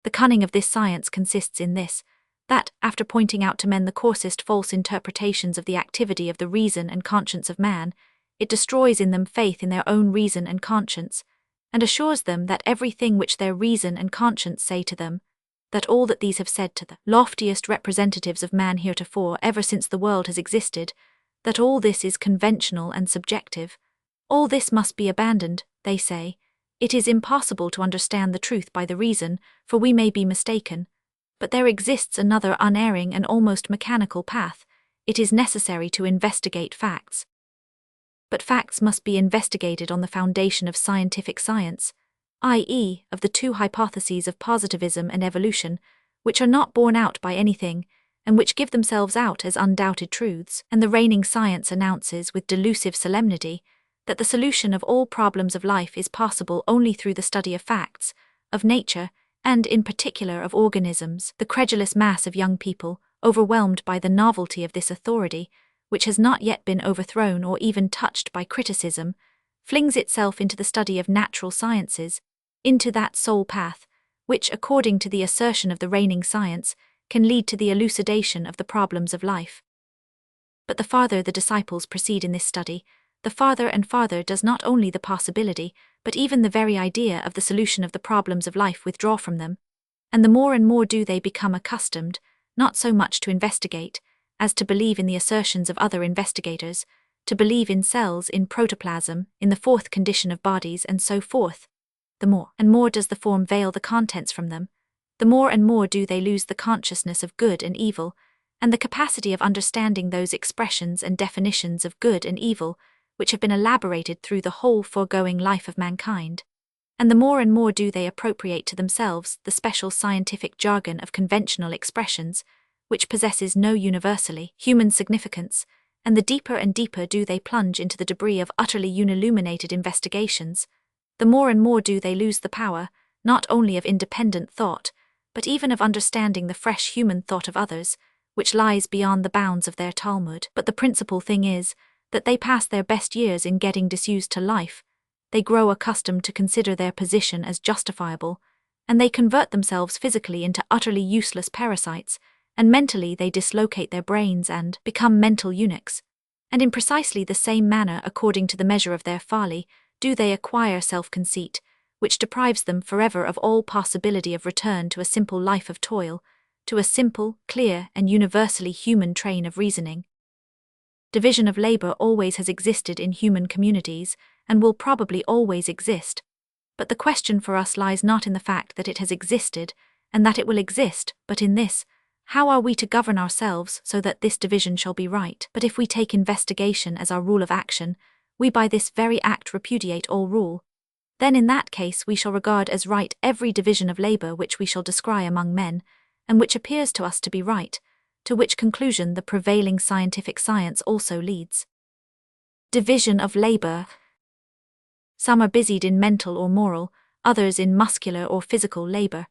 [SPEAKER 1] The cunning of this science consists in this, that, after pointing out to men the coarsest false interpretations of the activity of the reason and conscience of man, it destroys in them faith in their own reason and conscience, and assures them that everything which their reason and conscience say to them, that all that these have said to the loftiest representatives of man heretofore ever since the world has existed, that all this is conventional and subjective. All this must be abandoned, they say. It is impossible to understand the truth by the reason, for we may be mistaken. But there exists another unerring and almost mechanical path. It is necessary to investigate facts. But facts must be investigated on the foundation of scientific science, i.e., of the two hypotheses of positivism and evolution, which are not borne out by anything, and which give themselves out as undoubted truths. And the reigning science announces with delusive solemnity that the solution of all problems of life is possible only through the study of facts, of nature, and in particular of organisms. The credulous mass of young people, overwhelmed by the novelty of this authority, which has not yet been overthrown or even touched by criticism, flings itself into the study of natural sciences, into that sole path, which, according to the assertion of the reigning science, can lead to the elucidation of the problems of life. But the farther the disciples proceed in this study, the farther and farther does not only the possibility, but even the very idea of the solution of the problems of life withdraw from them, and the more and more do they become accustomed, not so much to investigate, as to believe in the assertions of other investigators, to believe in cells, in protoplasm, in the fourth condition of bodies, and so forth. the more and more does the form veil the contents from them, the more and more do they lose the consciousness of good and evil, and the capacity of understanding those expressions and definitions of good and evil which have been elaborated through the whole foregoing life of mankind. And the more and more do they appropriate to themselves the special scientific jargon of conventional expressions, which possesses no universally human significance, and the deeper and deeper do they plunge into the debris of utterly unilluminated investigations, the more and more do they lose the power, not only of independent thought, but even of understanding the fresh human thought of others, which lies beyond the bounds of their Talmud. But the principal thing is that they pass their best years in getting disused to life, they grow accustomed to consider their position as justifiable, and they convert themselves physically into utterly useless parasites, and mentally they dislocate their brains and become mental eunuchs. And in precisely the same manner, according to the measure of their folly, do they acquire self-conceit, which deprives them forever of all possibility of return to a simple life of toil, to a simple, clear, and universally human train of reasoning. Division of labor always has existed in human communities, and will probably always exist. But the question for us lies not in the fact that it has existed, and that it will exist, but in this: how are we to govern ourselves so that this division shall be right? But if we take investigation as our rule of action, we by this very act repudiate all rule. Then in that case we shall regard as right every division of labor which we shall descry among men, and which appears to us to be right, to which conclusion the prevailing scientific science also leads. Division of labor. Some are busied in mental or moral, others in muscular or physical labor.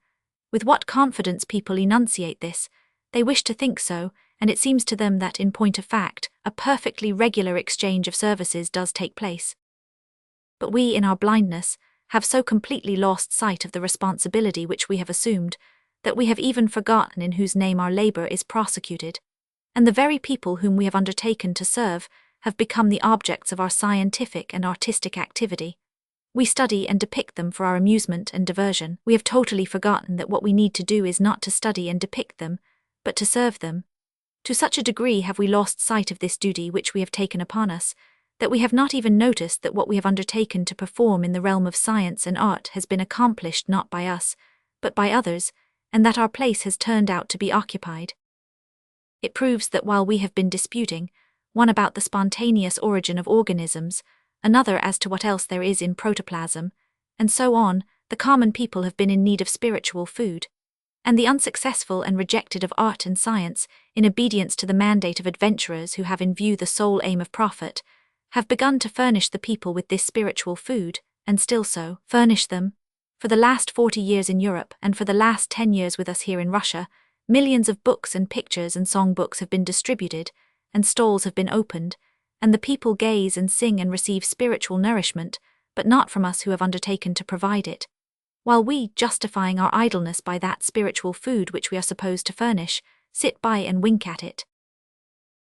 [SPEAKER 1] With what confidence people enunciate this, they wish to think so, and it seems to them that in point of fact, a perfectly regular exchange of services does take place. But we, in our blindness, have so completely lost sight of the responsibility which we have assumed, that we have even forgotten in whose name our labor is prosecuted, and the very people whom we have undertaken to serve have become the objects of our scientific and artistic activity. We study and depict them for our amusement and diversion. We have totally forgotten that what we need to do is not to study and depict them, but to serve them. To such a degree have we lost sight of this duty which we have taken upon us, that we have not even noticed that what we have undertaken to perform in the realm of science and art has been accomplished not by us, but by others, and that our place has turned out to be occupied. It proves that while we have been disputing, one about the spontaneous origin of organisms, another as to what else there is in protoplasm, and so on, the common people have been in need of spiritual food, and the unsuccessful and rejected of art and science, in obedience to the mandate of adventurers who have in view the sole aim of profit, have begun to furnish the people with this spiritual food, and still so furnish them. For the last 40 years in Europe, and for the last 10 years with us here in Russia, millions of books and pictures and songbooks have been distributed, and stalls have been opened, and the people gaze and sing and receive spiritual nourishment, but not from us who have undertaken to provide it, while we, justifying our idleness by that spiritual food which we are supposed to furnish, sit by and wink at it.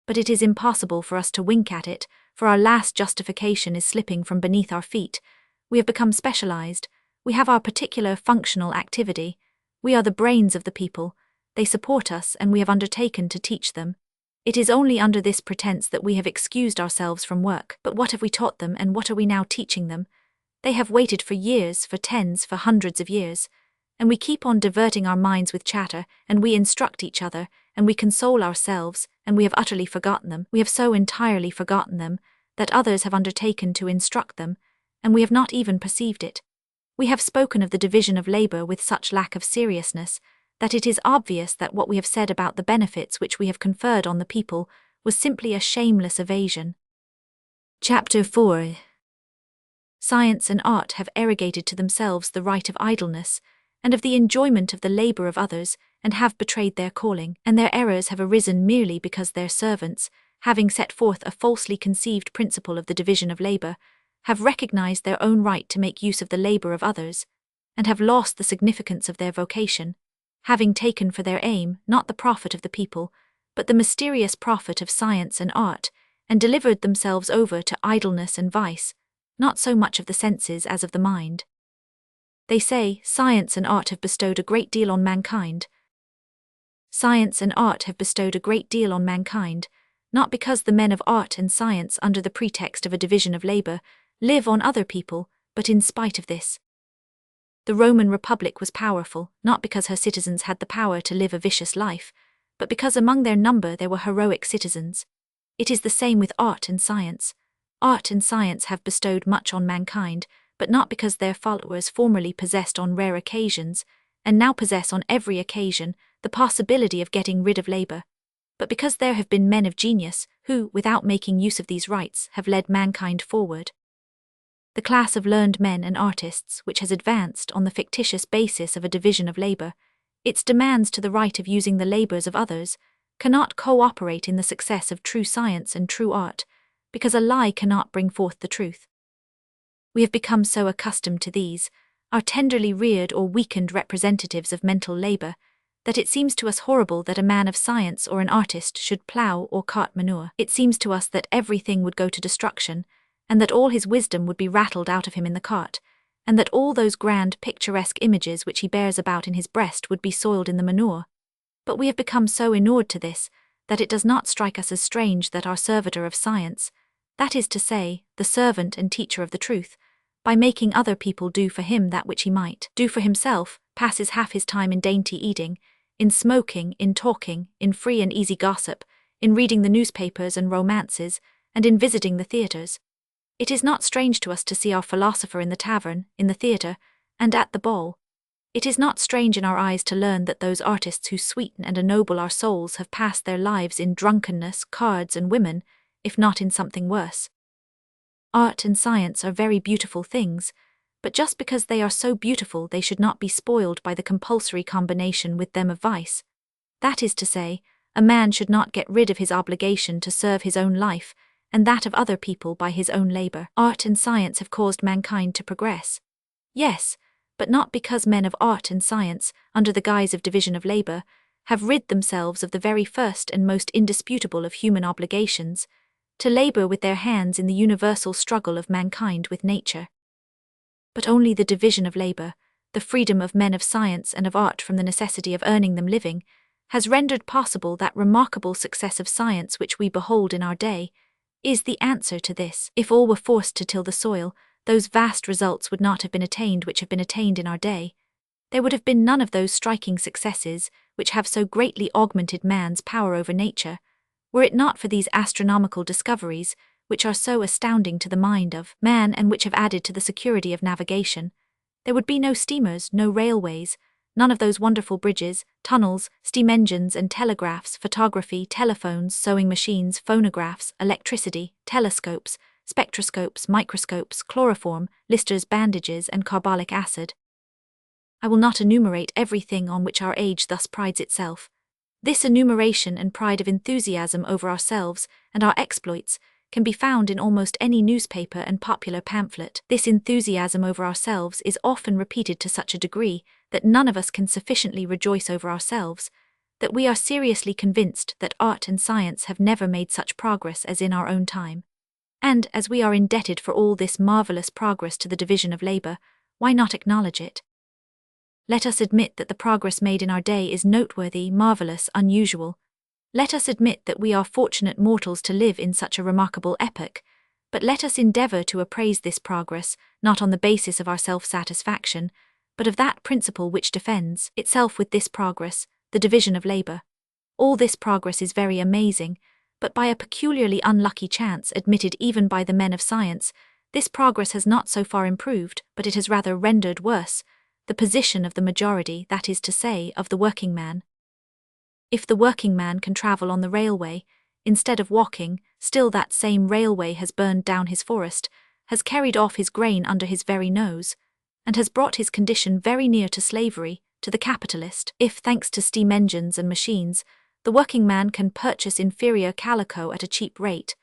[SPEAKER 1] But it is impossible for us to wink at it, for our last justification is slipping from beneath our feet. We have become specialized, we have our particular functional activity, we are the brains of the people, they support us and we have undertaken to teach them. It is only under this pretense that we have excused ourselves from work. But what have we taught them, and what are we now teaching them? They have waited for years, for tens, for hundreds of years, and we keep on diverting our minds with chatter, and we instruct each other, and we console ourselves, and we have utterly forgotten them. We have so entirely forgotten them, that others have undertaken to instruct them, and we have not even perceived it. We have spoken of the division of labor with such lack of seriousness, that it is obvious that what we have said about the benefits which we have conferred on the people was simply a shameless evasion. Chapter 4. Science and art have arrogated to themselves the right of idleness, and of the enjoyment of the labor of others, and have betrayed their calling, and their errors have arisen merely because their servants, having set forth a falsely conceived principle of the division of labor, have recognized their own right to make use of the labor of others, and have lost the significance of their vocation, having taken for their aim not the profit of the people, but the mysterious profit of science and art, and delivered themselves over to idleness and vice, not so much of the senses as of the mind. They say, science and art have bestowed a great deal on mankind. Science and art have bestowed a great deal on mankind, not because the men of art and science, under the pretext of a division of labor, live on other people, but in spite of this. The Roman Republic was powerful, not because her citizens had the power to live a vicious life, but because among their number there were heroic citizens. It is the same with art and science. Art and science have bestowed much on mankind, but not because their followers formerly possessed on rare occasions, and now possess on every occasion, the possibility of getting rid of labor, but because there have been men of genius who, without making use of these rights, have led mankind forward. The class of learned men and artists which has advanced on the fictitious basis of a division of labor, its demands to the right of using the labors of others, cannot cooperate in the success of true science and true art, because a lie cannot bring forth the truth. We have become so accustomed to these, our tenderly reared or weakened representatives of mental labor, that it seems to us horrible that a man of science or an artist should plow or cart manure. It seems to us that everything would go to destruction, and that all his wisdom would be rattled out of him in the cart, and that all those grand picturesque images which he bears about in his breast would be soiled in the manure. But we have become so inured to this, that it does not strike us as strange that our servitor of science, that is to say, the servant and teacher of the truth, by making other people do for him that which he might do for himself, passes half his time in dainty eating, in smoking, in talking, in free and easy gossip, in reading the newspapers and romances, and in visiting the theatres. It is not strange to us to see our philosopher in the tavern, in the theatre, and at the ball. It is not strange in our eyes to learn that those artists who sweeten and ennoble our souls have passed their lives in drunkenness, cards, and women, if not in something worse. Art and science are very beautiful things, but just because they are so beautiful they should not be spoiled by the compulsory combination with them of vice. That is to say, a man should not get rid of his obligation to serve his own life, and that of other people by his own labor. Art and science have caused mankind to progress. Yes, but not because men of art and science, under the guise of division of labor, have rid themselves of the very first and most indisputable of human obligations, to labor with their hands in the universal struggle of mankind with nature. But only the division of labor, the freedom of men of science and of art from the necessity of earning them living, has rendered possible that remarkable success of science which we behold in our day, is the answer to this. If all were forced to till the soil, those vast results would not have been attained which have been attained in our day. There would have been none of those striking successes which have so greatly augmented man's power over nature, were it not for these astronomical discoveries, which are so astounding to the mind of man and which have added to the security of navigation. There would be no steamers, no railways, none of those wonderful bridges, tunnels, steam engines and telegraphs, photography, telephones, sewing machines, phonographs, electricity, telescopes, spectroscopes, microscopes, chloroform, Lister's bandages and carbolic acid. I will not enumerate everything on which our age thus prides itself. This enumeration and pride of enthusiasm over ourselves and our exploits can be found in almost any newspaper and popular pamphlet. This enthusiasm over ourselves is often repeated to such a degree that none of us can sufficiently rejoice over ourselves, that we are seriously convinced that art and science have never made such progress as in our own time. And, as we are indebted for all this marvelous progress to the division of labor, why not acknowledge it? Let us admit that the progress made in our day is noteworthy, marvelous, unusual. Let us admit that we are fortunate mortals to live in such a remarkable epoch, but let us endeavor to appraise this progress, not on the basis of our self-satisfaction, but of that principle which defends itself with this progress, the division of labor. All this progress is very amazing, but by a peculiarly unlucky chance admitted even by the men of science, this progress has not so far improved, but it has rather rendered worse the position of the majority, that is to say, of the working man. If the working man can travel on the railway, instead of walking, still that same railway has burned down his forest, has carried off his grain under his very nose, and has brought his condition very near to slavery, to the capitalist. If, thanks to steam engines and machines, the working man can purchase inferior calico at a cheap rate,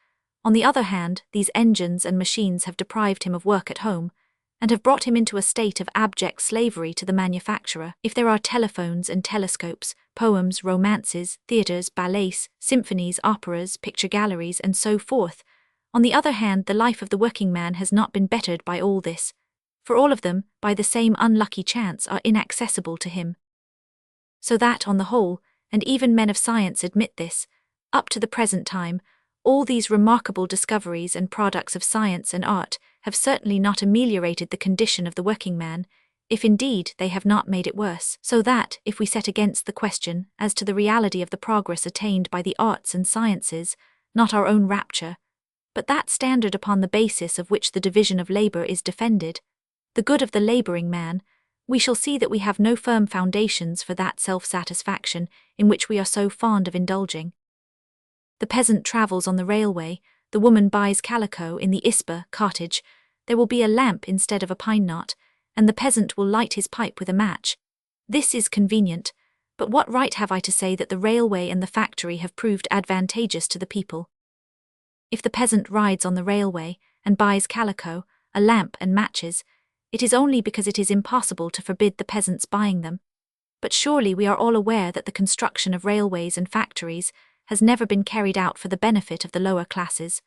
[SPEAKER 1] on the other hand, these engines and machines have deprived him of work at home, and have brought him into a state of abject slavery to the manufacturer. If there are telephones and telescopes, poems, romances, theatres, ballets, symphonies, operas, picture galleries, and so forth, on the other hand, the life of the working man has not been bettered by all this, for all of them, by the same unlucky chance, are inaccessible to him. So that, on the whole, and even men of science admit this, up to the present time, all these remarkable discoveries and products of science and art have certainly not ameliorated the condition of the working man, if indeed they have not made it worse. So that, if we set against the question as to the reality of the progress attained by the arts and sciences, not our own rapture, but that standard upon the basis of which the division of labor is defended, the good of the laboring man, we shall see that we have no firm foundations for that self-satisfaction in which we are so fond of indulging. The peasant travels on the railway, the woman buys calico in the isba cottage, there will be a lamp instead of a pine knot, and the peasant will light his pipe with a match. This is convenient, but what right have I to say that the railway and the factory have proved advantageous to the people? If the peasant rides on the railway and buys calico, a lamp and matches, it is only because it is impossible to forbid the peasants buying them. But surely we are all aware that the construction of railways and factories has never been carried out for the benefit of the lower classes.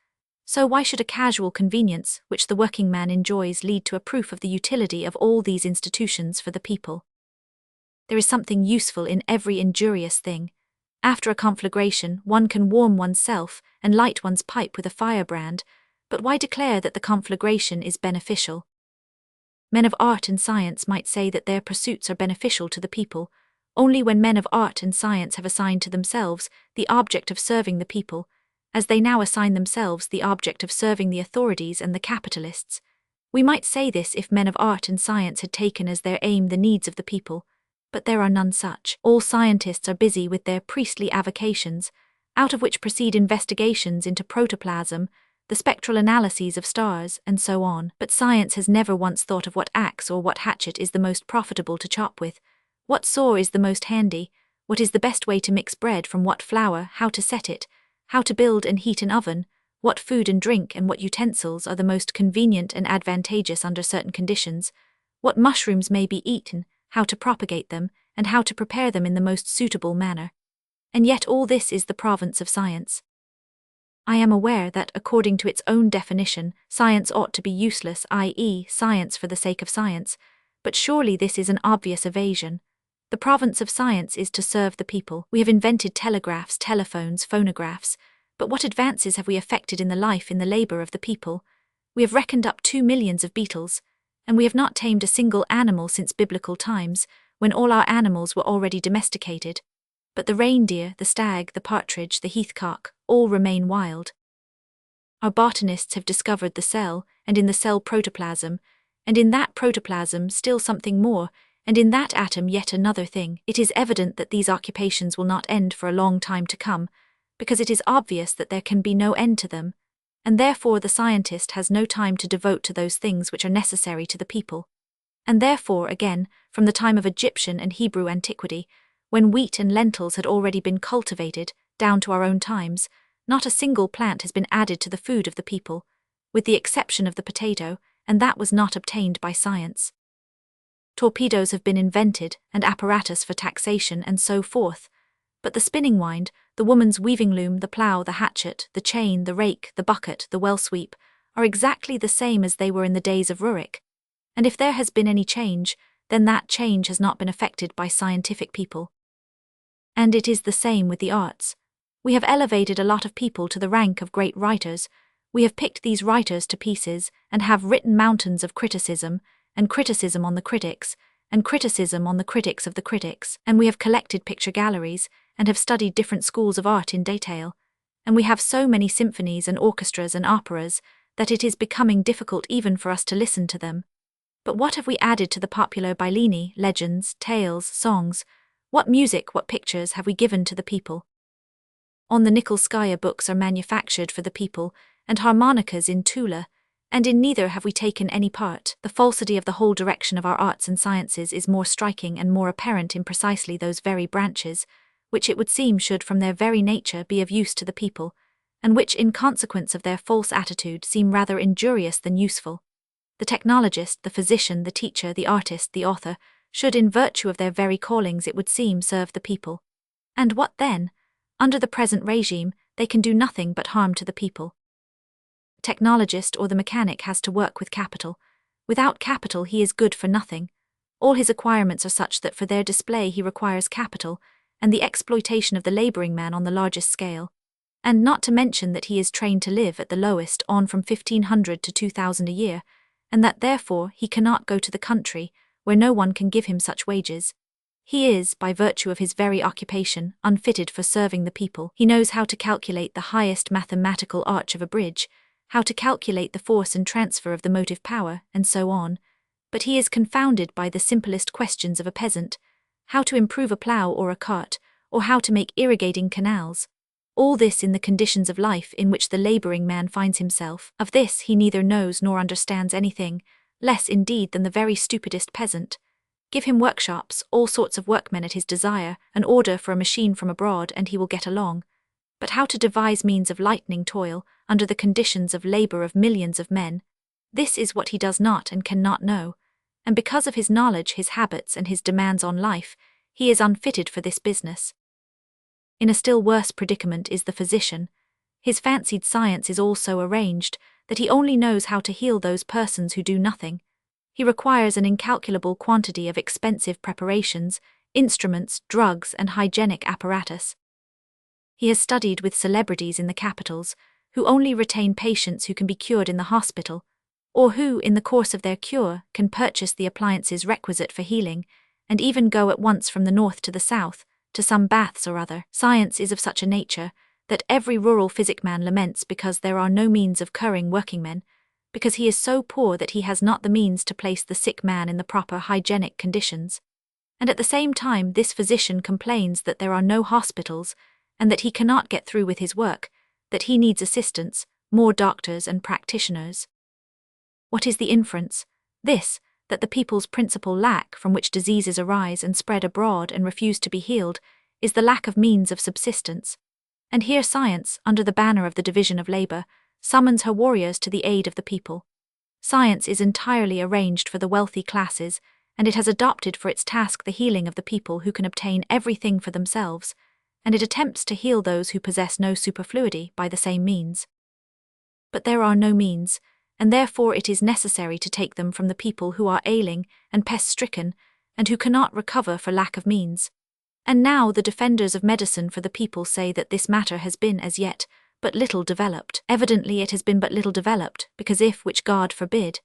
[SPEAKER 1] So why should a casual convenience which the working man enjoys lead to a proof of the utility of all these institutions for the people? There is something useful in every injurious thing. After a conflagration, one can warm oneself and light one's pipe with a firebrand, but why declare that the conflagration is beneficial? Men of art and science might say that their pursuits are beneficial to the people, only when men of art and science have assigned to themselves the object of serving the people, as they now assign themselves the object of serving the authorities and the capitalists. We might say this if men of art and science had taken as their aim the needs of the people, but there are none such. All scientists are busy with their priestly avocations, out of which proceed investigations into protoplasm, the spectral analyses of stars, and so on. But science has never once thought of what axe or what hatchet is the most profitable to chop with, what saw is the most handy, what is the best way to mix bread from what flour, how to set it, how to build and heat an oven, what food and drink and what utensils are the most convenient and advantageous under certain conditions, what mushrooms may be eaten, how to propagate them, and how to prepare them in the most suitable manner. And yet all this is the province of science. I am aware that, according to its own definition, science ought to be useless, i.e., science for the sake of science, but surely this is an obvious evasion. The province of science is to serve the people. We have invented telegraphs, telephones, phonographs, but what advances have we effected in the life, in the labor of the people? We have reckoned up 2 millions of beetles, and we have not tamed a single animal since biblical times, when all our animals were already domesticated. But the reindeer, the stag, the partridge, the heathcock, all remain wild. Our botanists have discovered the cell, and in the cell protoplasm, and in that protoplasm still something more, and in that atom yet another thing. It is evident that these occupations will not end for a long time to come, because it is obvious that there can be no end to them, and therefore the scientist has no time to devote to those things which are necessary to the people. And therefore, again, from the time of Egyptian and Hebrew antiquity, when wheat and lentils had already been cultivated, down to our own times, not a single plant has been added to the food of the people, with the exception of the potato, and that was not obtained by science. Torpedoes have been invented, and apparatus for taxation, and so forth, but the spinning wind, the woman's weaving loom, the plough, the hatchet, the chain, the rake, the bucket, the well sweep, are exactly the same as they were in the days of Rurik. And if there has been any change, then that change has not been effected by scientific people. And it is the same with the arts. We have elevated a lot of people to the rank of great writers, we have picked these writers to pieces, and have written mountains of criticism, and criticism on the critics, and criticism on the critics of the critics, and we have collected picture galleries, and have studied different schools of art in detail, and we have so many symphonies and orchestras and operas that it is becoming difficult even for us to listen to them. But what have we added to the popular Bylini, legends, tales, songs? What music, what pictures have we given to the people? On the Nikolskaya books are manufactured for the people, and harmonicas in Tula, and in neither have we taken any part. The falsity of the whole direction of our arts and sciences is more striking and more apparent in precisely those very branches, which it would seem should from their very nature be of use to the people, and which in consequence of their false attitude seem rather injurious than useful. The technologist, the physician, the teacher, the artist, the author, should in virtue of their very callings it would seem serve the people. And what then? Under the present regime, they can do nothing but harm to the people. The technologist or the mechanic has to work with capital. Without capital he is good for nothing. All his acquirements are such that for their display he requires capital, and the exploitation of the labouring man on the largest scale. And not to mention that he is trained to live at the lowest on from 1,500 to 2,000 a year, and that therefore he cannot go to the country, where no one can give him such wages. He is, by virtue of his very occupation, unfitted for serving the people. He knows how to calculate the highest mathematical arch of a bridge, how to calculate the force and transfer of the motive power, and so on, but he is confounded by the simplest questions of a peasant, how to improve a plough or a cart, or how to make irrigating canals. All this in the conditions of life in which the labouring man finds himself. Of this he neither knows nor understands anything, less indeed than the very stupidest peasant. Give him workshops, all sorts of workmen at his desire, an order for a machine from abroad, and he will get along. But how to devise means of lightening toil, under the conditions of labour of millions of men, this is what he does not and cannot know, and because of his knowledge, his habits, and his demands on life, he is unfitted for this business. In a still worse predicament is the physician. His fancied science is all so arranged that he only knows how to heal those persons who do nothing. He requires an incalculable quantity of expensive preparations, instruments, drugs, and hygienic apparatus. He has studied with celebrities in the capitals, who only retain patients who can be cured in the hospital, or who, in the course of their cure, can purchase the appliances requisite for healing, and even go at once from the north to the south, to some baths or other. Science is of such a nature that every rural physic man laments because there are no means of curing workingmen, because he is so poor that he has not the means to place the sick man in the proper hygienic conditions. And at the same time this physician complains that there are no hospitals, and that he cannot get through with his work, that he needs assistants, more doctors and practitioners. What is the inference? This, that the people's principal lack from which diseases arise and spread abroad and refuse to be healed, is the lack of means of subsistence. And here science, under the banner of the division of labour, summons her warriors to the aid of the people. Science is entirely arranged for the wealthy classes, and it has adopted for its task the healing of the people who can obtain everything for themselves, and it attempts to heal those who possess no superfluity by the same means. But there are no means, and therefore it is necessary to take them from the people who are ailing and pest-stricken, and who cannot recover for lack of means. And now the defenders of medicine for the people say that this matter has been as yet but little developed. Evidently it has been but little developed, because if, which God forbid,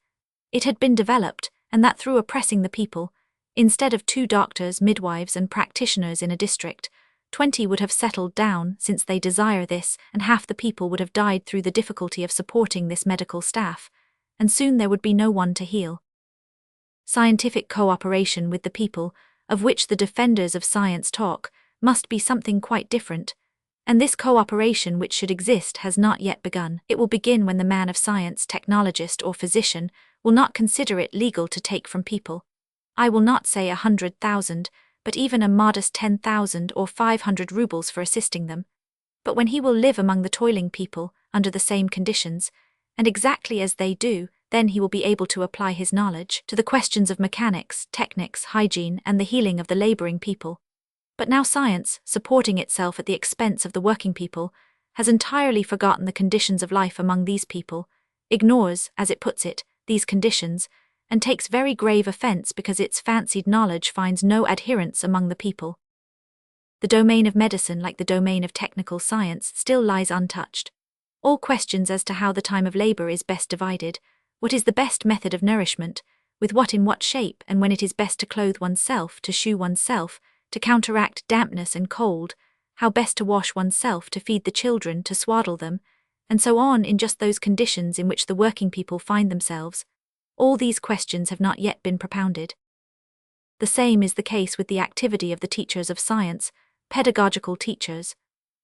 [SPEAKER 1] it had been developed, and that through oppressing the people, instead of 2 doctors, midwives, and practitioners in a district, 20 would have settled down, since they desire this, and half the people would have died through the difficulty of supporting this medical staff, and soon there would be no one to heal. Scientific co-operation with the people, of which the defenders of science talk, must be something quite different, and this co-operation which should exist has not yet begun. It will begin when the man of science, technologist, or physician will not consider it legal to take from people. I will not say 100,000, but even a modest 10,000 or 500 rubles for assisting them. But when he will live among the toiling people, under the same conditions, and exactly as they do, then he will be able to apply his knowledge to the questions of mechanics, technics, hygiene, and the healing of the labouring people. But now science, supporting itself at the expense of the working people, has entirely forgotten the conditions of life among these people, ignores, as it puts it, these conditions, and takes very grave offence because its fancied knowledge finds no adherents among the people. The domain of medicine, like the domain of technical science, still lies untouched. All questions as to how the time of labour is best divided, what is the best method of nourishment, with what in what shape, and when it is best to clothe oneself, to shoe oneself, to counteract dampness and cold, how best to wash oneself, to feed the children, to swaddle them, and so on in just those conditions in which the working people find themselves, all these questions have not yet been propounded. The same is the case with the activity of the teachers of science, pedagogical teachers.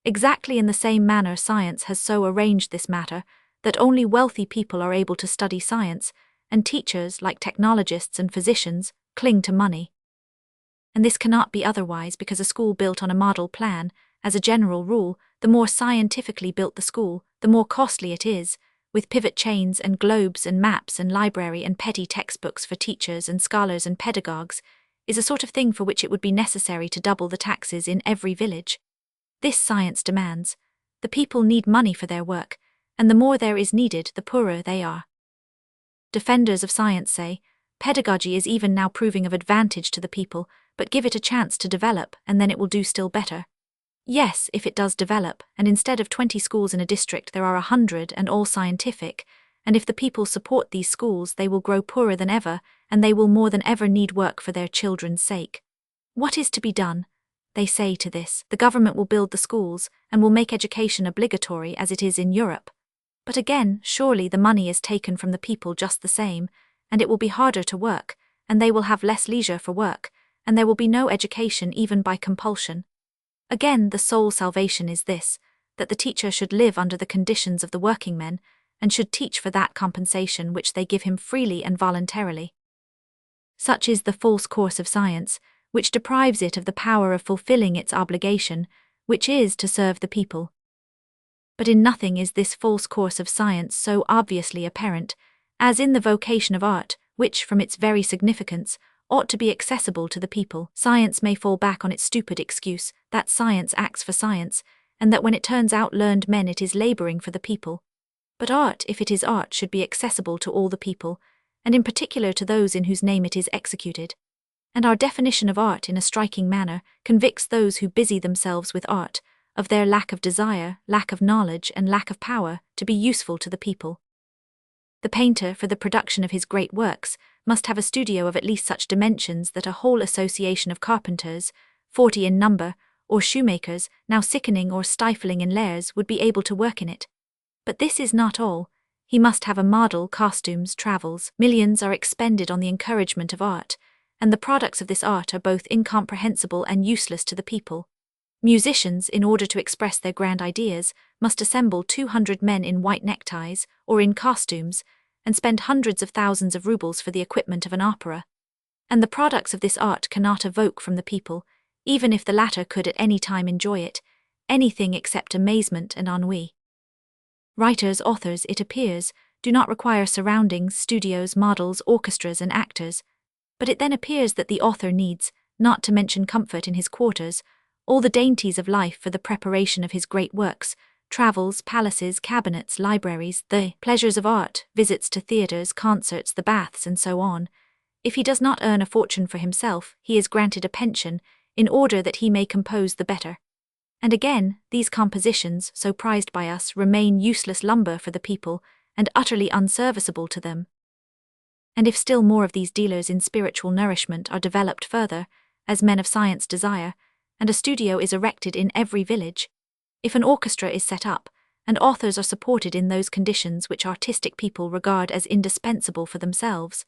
[SPEAKER 1] Exactly in the same manner science has so arranged this matter that only wealthy people are able to study science, and teachers, like technologists and physicians, cling to money. And this cannot be otherwise because a school built on a model plan, as a general rule, the more scientifically built the school, the more costly it is, with pivot chains and globes and maps and library and petty textbooks for teachers and scholars and pedagogues, is a sort of thing for which it would be necessary to double the taxes in every village. This science demands. The people need money for their work, and the more there is needed, the poorer they are. Defenders of science say, pedagogy is even now proving of advantage to the people, but give it a chance to develop, and then it will do still better. Yes, if it does develop, and instead of 20 schools in a district there are 100 and all scientific, and if the people support these schools they will grow poorer than ever, and they will more than ever need work for their children's sake. What is to be done? They say to this, the government will build the schools, and will make education obligatory as it is in Europe. But again, surely the money is taken from the people just the same, and it will be harder to work, and they will have less leisure for work, and there will be no education even by compulsion. Again, the sole salvation is this, that the teacher should live under the conditions of the working men, and should teach for that compensation which they give him freely and voluntarily. Such is the false course of science, which deprives it of the power of fulfilling its obligation, which is to serve the people. But in nothing is this false course of science so obviously apparent, as in the vocation of art, which, from its very significance, ought to be accessible to the people. Science may fall back on its stupid excuse that science acts for science, and that when it turns out learned men it is laboring for the people. But art, if it is art, should be accessible to all the people, and in particular to those in whose name it is executed. And our definition of art in a striking manner convicts those who busy themselves with art of their lack of desire, lack of knowledge, and lack of power to be useful to the people. The painter, for the production of his great works, must have a studio of at least such dimensions that a whole association of carpenters, 40 in number, or shoemakers, now sickening or stifling in layers, would be able to work in it. But this is not all. He must have a model, costumes, travels. Millions are expended on the encouragement of art, and the products of this art are both incomprehensible and useless to the people. Musicians, in order to express their grand ideas, must assemble 200 men in white neckties, or in costumes, and spend hundreds of thousands of rubles for the equipment of an opera. And the products of this art cannot evoke from the people, even if the latter could at any time enjoy it, anything except amazement and ennui. Writers, authors, it appears, do not require surroundings, studios, models, orchestras, and actors, but it then appears that the author needs, not to mention comfort in his quarters, all the dainties of life for the preparation of his great works, travels, palaces, cabinets, libraries, the pleasures of art, visits to theatres, concerts, the baths, and so on. If he does not earn a fortune for himself, he is granted a pension, in order that he may compose the better. And again, these compositions, so prized by us, remain useless lumber for the people, and utterly unserviceable to them. And if still more of these dealers in spiritual nourishment are developed further, as men of science desire, and a studio is erected in every village, if an orchestra is set up, and authors are supported in those conditions which artistic people regard as indispensable for themselves,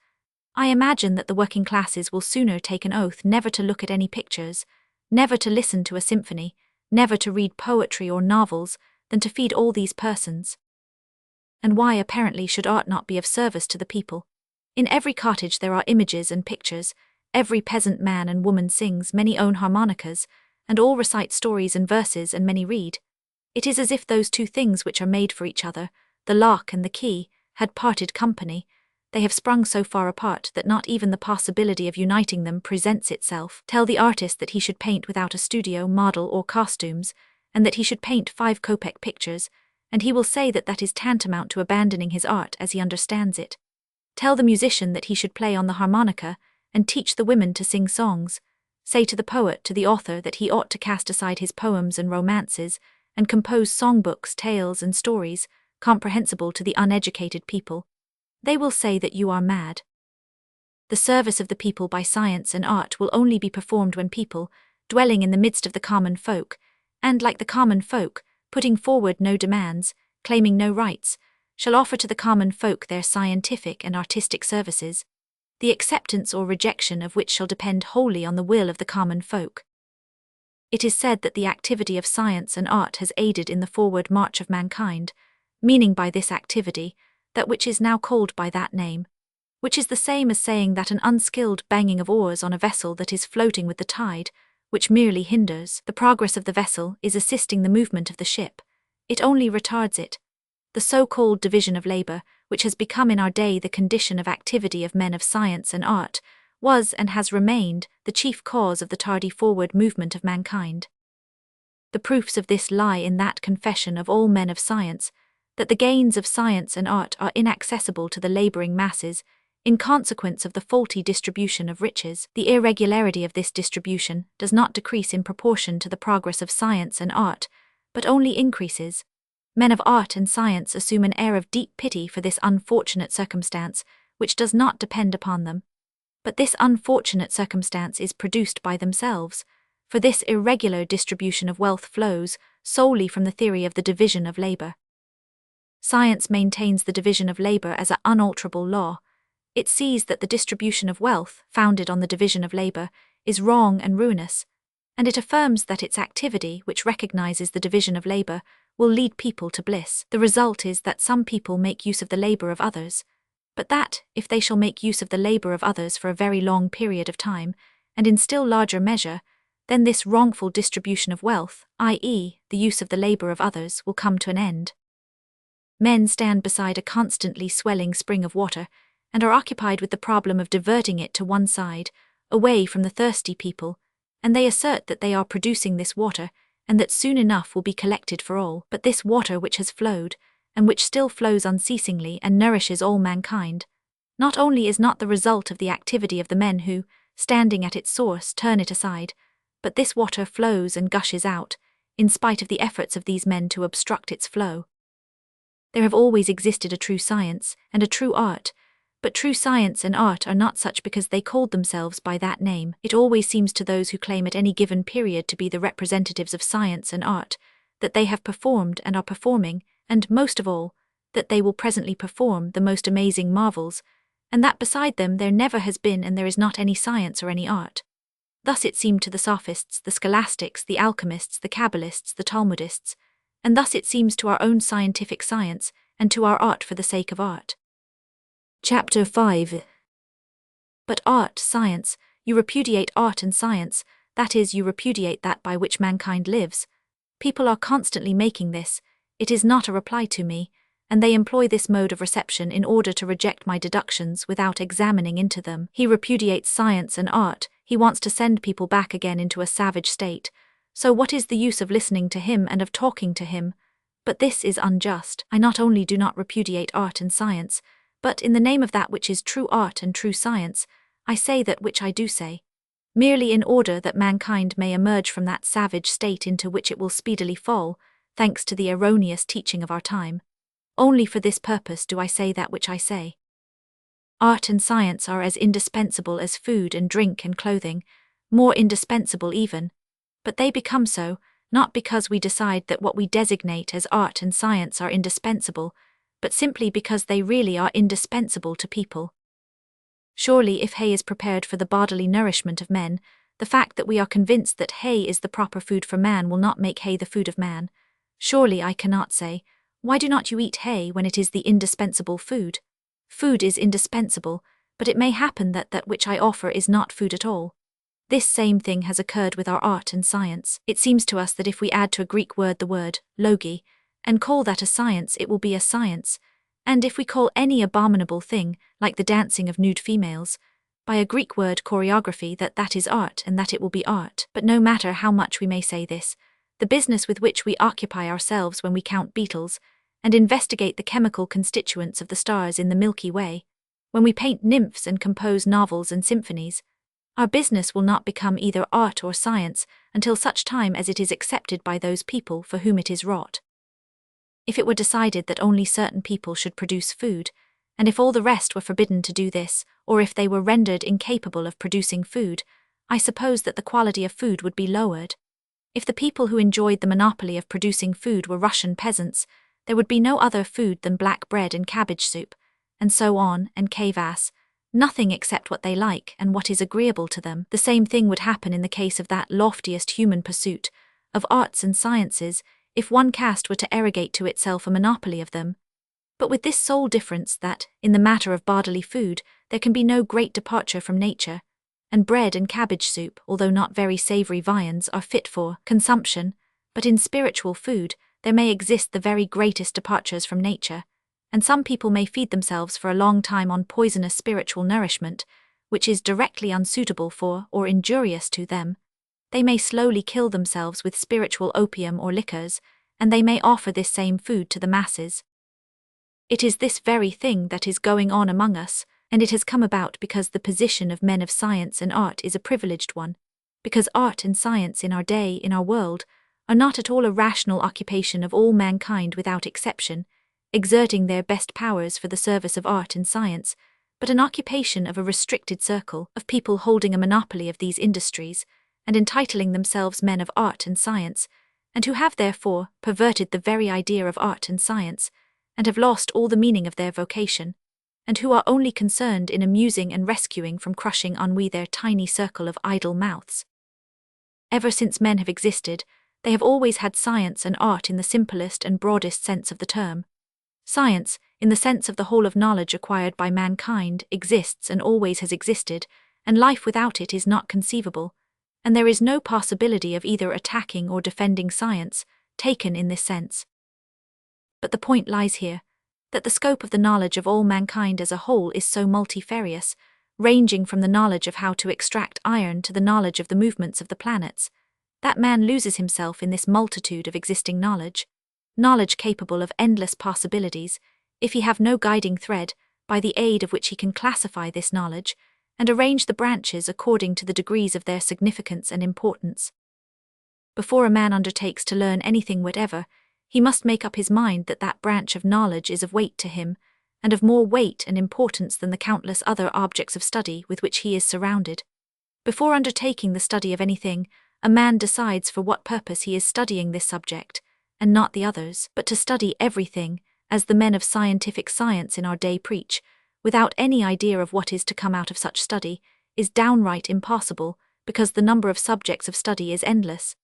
[SPEAKER 1] I imagine that the working classes will sooner take an oath never to look at any pictures, never to listen to a symphony, never to read poetry or novels, than to feed all these persons. And why, apparently, should art not be of service to the people? In every cottage there are images and pictures, every peasant man and woman sings, many own harmonicas, and all recite stories and verses, and many read. It is as if those two things which are made for each other, the lock and the key, had parted company. They have sprung so far apart that not even the possibility of uniting them presents itself. Tell the artist that he should paint without a studio, model, or costumes, and that he should paint 5-kopeck pictures, and he will say that that is tantamount to abandoning his art as he understands it. Tell the musician that he should play on the harmonica, and teach the women to sing songs. Say to the poet, to the author, that he ought to cast aside his poems and romances, and compose songbooks, tales, and stories, comprehensible to the uneducated people. They will say that you are mad. The service of the people by science and art will only be performed when people, dwelling in the midst of the common folk, and, like the common folk, putting forward no demands, claiming no rights, shall offer to the common folk their scientific and artistic services, the acceptance or rejection of which shall depend wholly on the will of the common folk. It is said that the activity of science and art has aided in the forward march of mankind, meaning by this activity that which is now called by that name, which is the same as saying that an unskilled banging of oars on a vessel that is floating with the tide, which merely hinders the progress of the vessel, is assisting the movement of the ship. It only retards it. The so-called division of labor, which has become in our day the condition of activity of men of science and art, was and has remained the chief cause of the tardy forward movement of mankind. The proofs of this lie in that confession of all men of science, that the gains of science and art are inaccessible to the laboring masses, in consequence of the faulty distribution of riches. The irregularity of this distribution does not decrease in proportion to the progress of science and art, but only increases. Men of art and science assume an air of deep pity for this unfortunate circumstance, which does not depend upon them. But this unfortunate circumstance is produced by themselves, for this irregular distribution of wealth flows solely from the theory of the division of labor. Science maintains the division of labor as an unalterable law. It sees that the distribution of wealth, founded on the division of labor, is wrong and ruinous, and it affirms that its activity, which recognizes the division of labor, will lead people to bliss. The result is that some people make use of the labor of others, but that, if they shall make use of the labor of others for a very long period of time, and in still larger measure, then this wrongful distribution of wealth, i.e., the use of the labor of others, will come to an end. Men stand beside a constantly swelling spring of water, and are occupied with the problem of diverting it to one side, away from the thirsty people, and they assert that they are producing this water, and that soon enough will be collected for all. But this water which has flowed, and which still flows unceasingly and nourishes all mankind, not only is not the result of the activity of the men who, standing at its source, turn it aside, but this water flows and gushes out, in spite of the efforts of these men to obstruct its flow. There have always existed a true science and a true art, but true science and art are not such because they called themselves by that name. It always seems to those who claim at any given period to be the representatives of science and art, that they have performed and are performing, and, most of all, that they will presently perform the most amazing marvels, and that beside them there never has been and there is not any science or any art. Thus it seemed to the sophists, the scholastics, the alchemists, the Kabbalists, the Talmudists, and thus it seems to our own scientific science and to our art for the sake of art. Chapter 5. But art, science, you repudiate art and science, that is, you repudiate that by which mankind lives. People are constantly making this, it is not a reply to me, and they employ this mode of reception in order to reject my deductions without examining into them. He repudiates science and art, he wants to send people back again into a savage state. So what is the use of listening to him and of talking to him? But this is unjust. I not only do not repudiate art and science, but in the name of that which is true art and true science, I say that which I do say, merely in order that mankind may emerge from that savage state into which it will speedily fall, thanks to the erroneous teaching of our time. Only for this purpose do I say that which I say. Art and science are as indispensable as food and drink and clothing, more indispensable even, but they become so, not because we decide that what we designate as art and science are indispensable, but simply because they really are indispensable to people. Surely if hay is prepared for the bodily nourishment of men, the fact that we are convinced that hay is the proper food for man will not make hay the food of man. Surely I cannot say, why do not you eat hay when it is the indispensable food? Food is indispensable, but it may happen that that which I offer is not food at all. This same thing has occurred with our art and science. It seems to us that if we add to a Greek word the word logi, and call that a science, it will be a science, and if we call any abominable thing, like the dancing of nude females, by a Greek word choreography, that is art and that it will be art. But no matter how much we may say this, the business with which we occupy ourselves when we count beetles, and investigate the chemical constituents of the stars in the Milky Way, when we paint nymphs and compose novels and symphonies, our business will not become either art or science until such time as it is accepted by those people for whom it is wrought. If it were decided that only certain people should produce food, and if all the rest were forbidden to do this, or if they were rendered incapable of producing food, I suppose that the quality of food would be lowered. If the people who enjoyed the monopoly of producing food were Russian peasants, there would be no other food than black bread and cabbage soup, and so on, and kvass, nothing except what they like and what is agreeable to them. The same thing would happen in the case of that loftiest human pursuit, of arts and sciences, if one caste were to arrogate to itself a monopoly of them. But with this sole difference that, in the matter of bodily food, there can be no great departure from nature, and bread and cabbage soup, although not very savoury viands, are fit for consumption, but in spiritual food, there may exist the very greatest departures from nature, and some people may feed themselves for a long time on poisonous spiritual nourishment, which is directly unsuitable for or injurious to them. They may slowly kill themselves with spiritual opium or liquors, and they may offer this same food to the masses. It is this very thing that is going on among us, and it has come about because the position of men of science and art is a privileged one, because art and science in our day, in our world, are not at all a rational occupation of all mankind without exception, exerting their best powers for the service of art and science, but an occupation of a restricted circle of people holding a monopoly of these industries and entitling themselves men of art and science, and who have therefore perverted the very idea of art and science, and have lost all the meaning of their vocation, and who are only concerned in amusing and rescuing from crushing ennui their tiny circle of idle mouths. Ever since men have existed, they have always had science and art in the simplest and broadest sense of the term. Science, in the sense of the whole of knowledge acquired by mankind, exists and always has existed, and life without it is not conceivable, and there is no possibility of either attacking or defending science, taken in this sense. But the point lies here, that the scope of the knowledge of all mankind as a whole is so multifarious, ranging from the knowledge of how to extract iron to the knowledge of the movements of the planets, that man loses himself in this multitude of existing knowledge capable of endless possibilities, if he have no guiding thread, by the aid of which he can classify this knowledge, and arrange the branches according to the degrees of their significance and importance. Before a man undertakes to learn anything whatever, he must make up his mind that that branch of knowledge is of weight to him, and of more weight and importance than the countless other objects of study with which he is surrounded. Before undertaking the study of anything, a man decides for what purpose he is studying this subject, and not the others, but to study everything, as the men of scientific science in our day preach, without any idea of what is to come out of such study, is downright impossible, because the number of subjects of study is endless,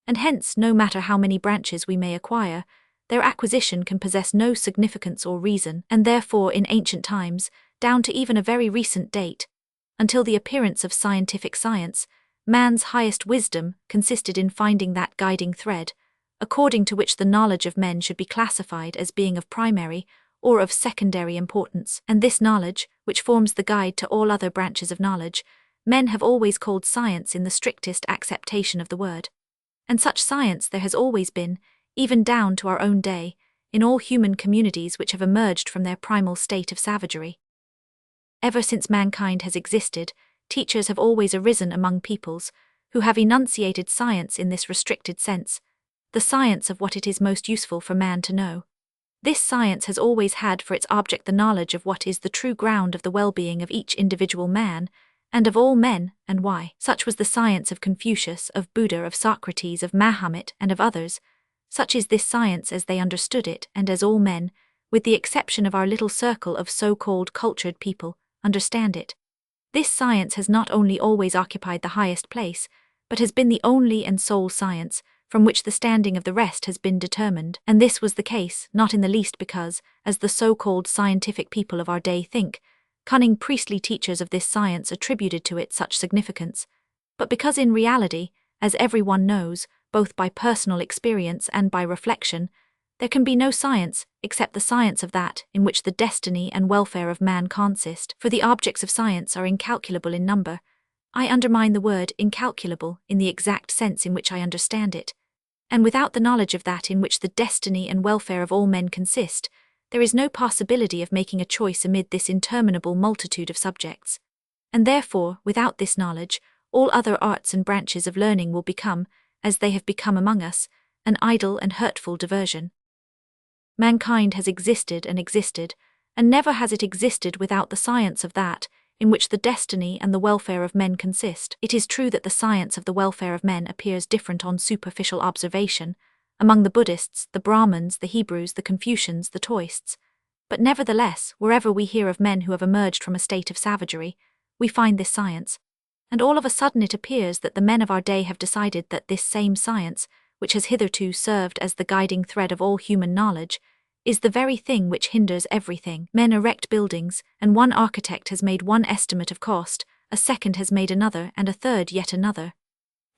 [SPEAKER 1] and hence, no matter how many branches we may acquire, their acquisition can possess no significance or reason, and therefore in ancient times, down to even a very recent date, until the appearance of scientific science, man's highest wisdom consisted in finding that guiding thread, according to which the knowledge of men should be classified as being of primary or of secondary importance, and this knowledge, which forms the guide to all other branches of knowledge, men have always called science in the strictest acceptation of the word. And such science there has always been, even down to our own day, in all human communities which have emerged from their primal state of savagery. Ever since mankind has existed, teachers have always arisen among peoples, who have enunciated science in this restricted sense, the science of what it is most useful for man to know. This science has always had for its object the knowledge of what is the true ground of the well-being of each individual man, and of all men, and why. Such was the science of Confucius, of Buddha, of Socrates, of Mahomet, and of others. Such is this science as they understood it, and as all men, with the exception of our little circle of so-called cultured people, understand it. This science has not only always occupied the highest place, but has been the only and sole science from which the standing of the rest has been determined, and this was the case not in the least because, as the so-called scientific people of our day think, cunning priestly teachers of this science attributed to it such significance, but because in reality, as everyone knows, both by personal experience and by reflection, there can be no science except the science of that in which the destiny and welfare of man consist, for the objects of science are incalculable in number. I undermine the word incalculable in the exact sense in which I understand it, and without the knowledge of that in which the destiny and welfare of all men consist, there is no possibility of making a choice amid this interminable multitude of subjects. And therefore, without this knowledge, all other arts and branches of learning will become, as they have become among us, an idle and hurtful diversion. Mankind has existed, and never has it existed without the science of that in which the destiny and the welfare of men consist. It is true that the science of the welfare of men appears different on superficial observation, among the Buddhists, the Brahmins, the Hebrews, the Confucians, the Taoists, but nevertheless, wherever we hear of men who have emerged from a state of savagery, we find this science, and all of a sudden it appears that the men of our day have decided that this same science, which has hitherto served as the guiding thread of all human knowledge, is the very thing which hinders everything. Men erect buildings, and one architect has made one estimate of cost, a second has made another, and a third yet another.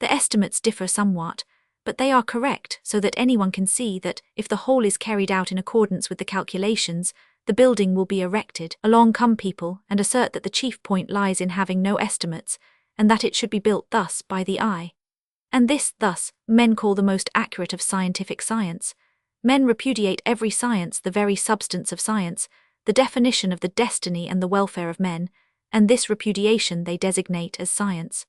[SPEAKER 1] The estimates differ somewhat, but they are correct so that anyone can see that, if the whole is carried out in accordance with the calculations, the building will be erected. Along come people and assert that the chief point lies in having no estimates, and that it should be built thus by the eye. And this, thus, men call the most accurate of scientific science. Men repudiate every science, the very substance of science, the definition of the destiny and the welfare of men, and this repudiation they designate as science.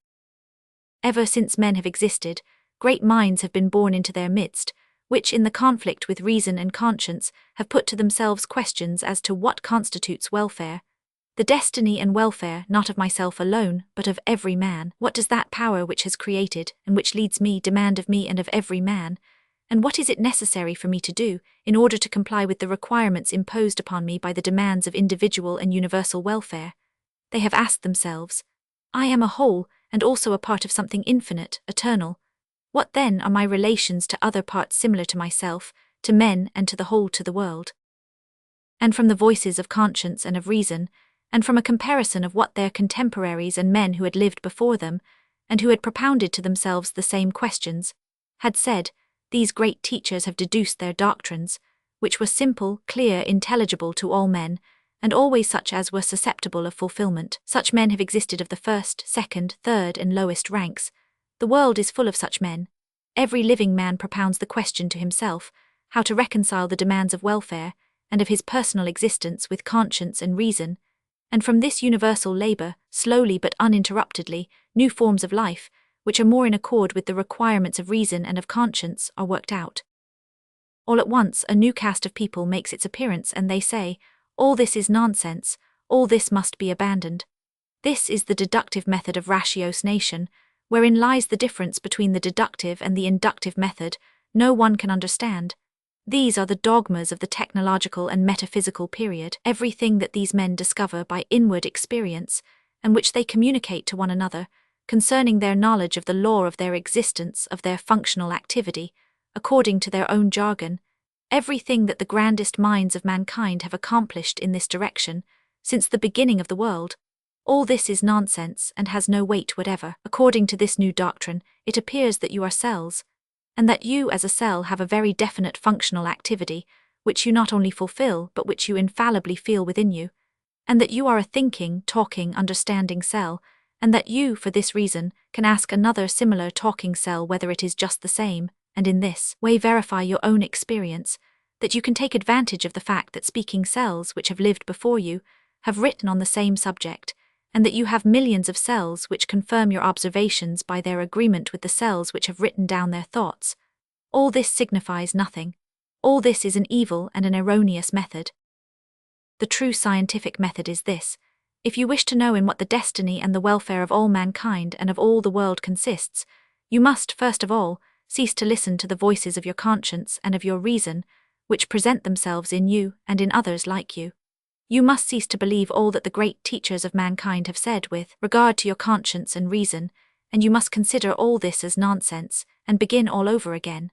[SPEAKER 1] Ever since men have existed, great minds have been born into their midst, which in the conflict with reason and conscience have put to themselves questions as to what constitutes welfare, The destiny and welfare not of myself alone, but of every man. What does that power which has created, and which leads me, demand of me and of every man? And what is it necessary for me to do, in order to comply with the requirements imposed upon me by the demands of individual and universal welfare? They have asked themselves, I am a whole, and also a part of something infinite, eternal. What then are my relations to other parts similar to myself, to men and to the whole, to the world? And from the voices of conscience and of reason, and from a comparison of what their contemporaries and men who had lived before them, and who had propounded to themselves the same questions, had said, these great teachers have deduced their doctrines, which were simple, clear, intelligible to all men, and always such as were susceptible of fulfillment. Such men have existed of the first, second, third, and lowest ranks. The world is full of such men. Every living man propounds the question to himself, how to reconcile the demands of welfare, and of his personal existence with conscience and reason, and from this universal labor, slowly but uninterruptedly, new forms of life, which are more in accord with the requirements of reason and of conscience, are worked out. All at once a new caste of people makes its appearance, and they say, all this is nonsense, all this must be abandoned. This is the deductive method of ratiocination, wherein lies the difference between the deductive and the inductive method. No one can understand. These are the dogmas of the technological and metaphysical period. Everything that these men discover by inward experience, and which they communicate to one another, concerning their knowledge of the law of their existence, of their functional activity, according to their own jargon, everything that the grandest minds of mankind have accomplished in this direction, since the beginning of the world, all this is nonsense and has no weight whatever. According to this new doctrine, it appears that you are cells, and that you as a cell have a very definite functional activity, which you not only fulfill but which you infallibly feel within you, and that you are a thinking, talking, understanding cell, and that you, for this reason, can ask another similar talking cell whether it is just the same, and in this way verify your own experience, that you can take advantage of the fact that speaking cells which have lived before you have written on the same subject, and that you have millions of cells which confirm your observations by their agreement with the cells which have written down their thoughts. All this signifies nothing. All this is an evil and an erroneous method. The true scientific method is this. If you wish to know in what the destiny and the welfare of all mankind and of all the world consists, you must, first of all, cease to listen to the voices of your conscience and of your reason, which present themselves in you and in others like you. You must cease to believe all that the great teachers of mankind have said with regard to your conscience and reason, and you must consider all this as nonsense, and begin all over again.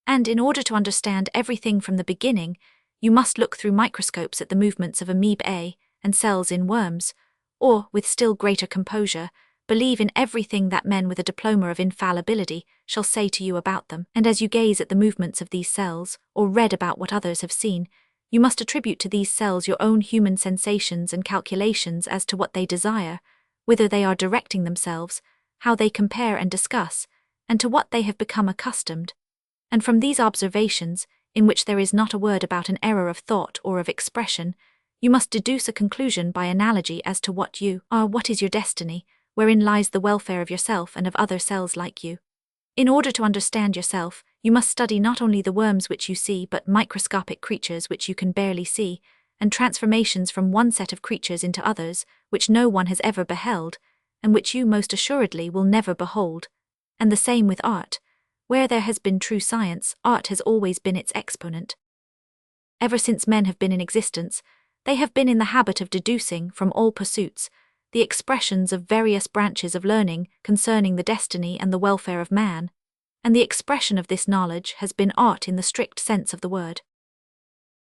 [SPEAKER 1] And in order to understand everything from the beginning, you must look through microscopes at the movements of amoebae and cells in worms, or, with still greater composure, believe in everything that men with a diploma of infallibility shall say to you about them. And as you gaze at the movements of these cells, or read about what others have seen, you must attribute to these cells your own human sensations and calculations as to what they desire, whither they are directing themselves, how they compare and discuss, and to what they have become accustomed. And from these observations, in which there is not a word about an error of thought or of expression, you must deduce a conclusion by analogy as to what you are, what is your destiny, wherein lies the welfare of yourself and of other cells like you. In order to understand yourself, you must study not only the worms which you see but microscopic creatures which you can barely see, and transformations from one set of creatures into others, which no one has ever beheld, and which you most assuredly will never behold. And the same with art. Where there has been true science, art has always been its exponent. Ever since men have been in existence, they have been in the habit of deducing, from all pursuits, the expressions of various branches of learning concerning the destiny and the welfare of man, and the expression of this knowledge has been art in the strict sense of the word.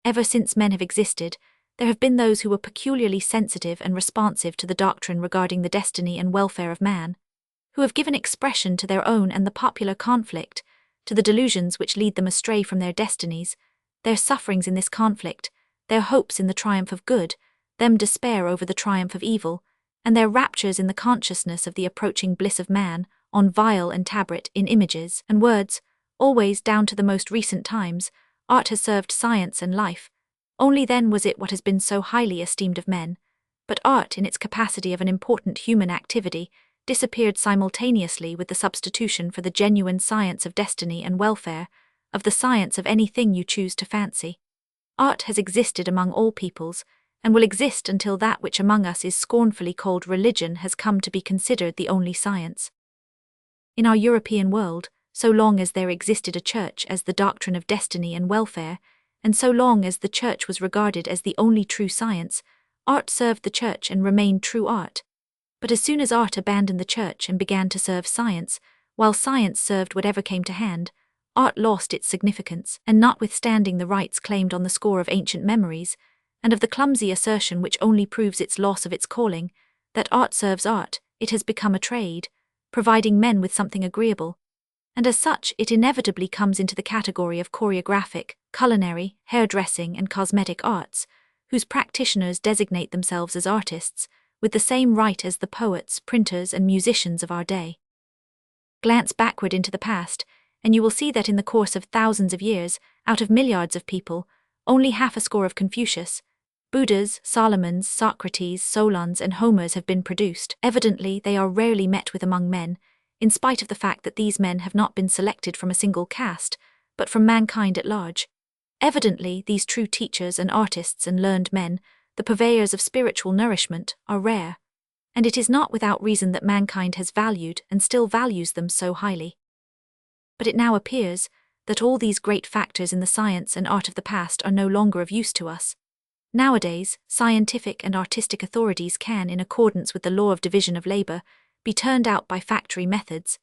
[SPEAKER 1] Ever since men have existed, there have been those who were peculiarly sensitive and responsive to the doctrine regarding the destiny and welfare of man, who have given expression to their own and the popular conflict, to the delusions which lead them astray from their destinies, their sufferings in this conflict, their hopes in the triumph of good, them despair over the triumph of evil, and their raptures in the consciousness of the approaching bliss of man, on vial and tabret, in images and words, always down to the most recent times, art has served science and life. Only then was it what has been so highly esteemed of men, but art in its capacity of an important human activity disappeared simultaneously with the substitution for the genuine science of destiny and welfare, of the science of anything you choose to fancy. Art has existed among all peoples, and will exist until that which among us is scornfully called religion has come to be considered the only science. In our European world, so long as there existed a church as the doctrine of destiny and welfare, and so long as the church was regarded as the only true science, art served the church and remained true art. But as soon as art abandoned the church and began to serve science, while science served whatever came to hand, art lost its significance, and notwithstanding the rights claimed on the score of ancient memories, and of the clumsy assertion which only proves its loss of its calling, that art serves art, it has become a trade, providing men with something agreeable, and as such it inevitably comes into the category of choreographic, culinary, hairdressing and cosmetic arts, whose practitioners designate themselves as artists, with the same right as the poets, printers and musicians of our day. Glance backward into the past, and you will see that in the course of thousands of years, out of milliards of people, only half a score of Confucius, Buddhas, Solomons, Socrates, Solons and Homers have been produced. Evidently, they are rarely met with among men, in spite of the fact that these men have not been selected from a single caste, but from mankind at large. Evidently, these true teachers and artists and learned men, the purveyors of spiritual nourishment, are rare, and it is not without reason that mankind has valued and still values them so highly. But it now appears that all these great factors in the science and art of the past are no longer of use to us. Nowadays, scientific and artistic authorities can, in accordance with the law of division of labor, be turned out by factory methods,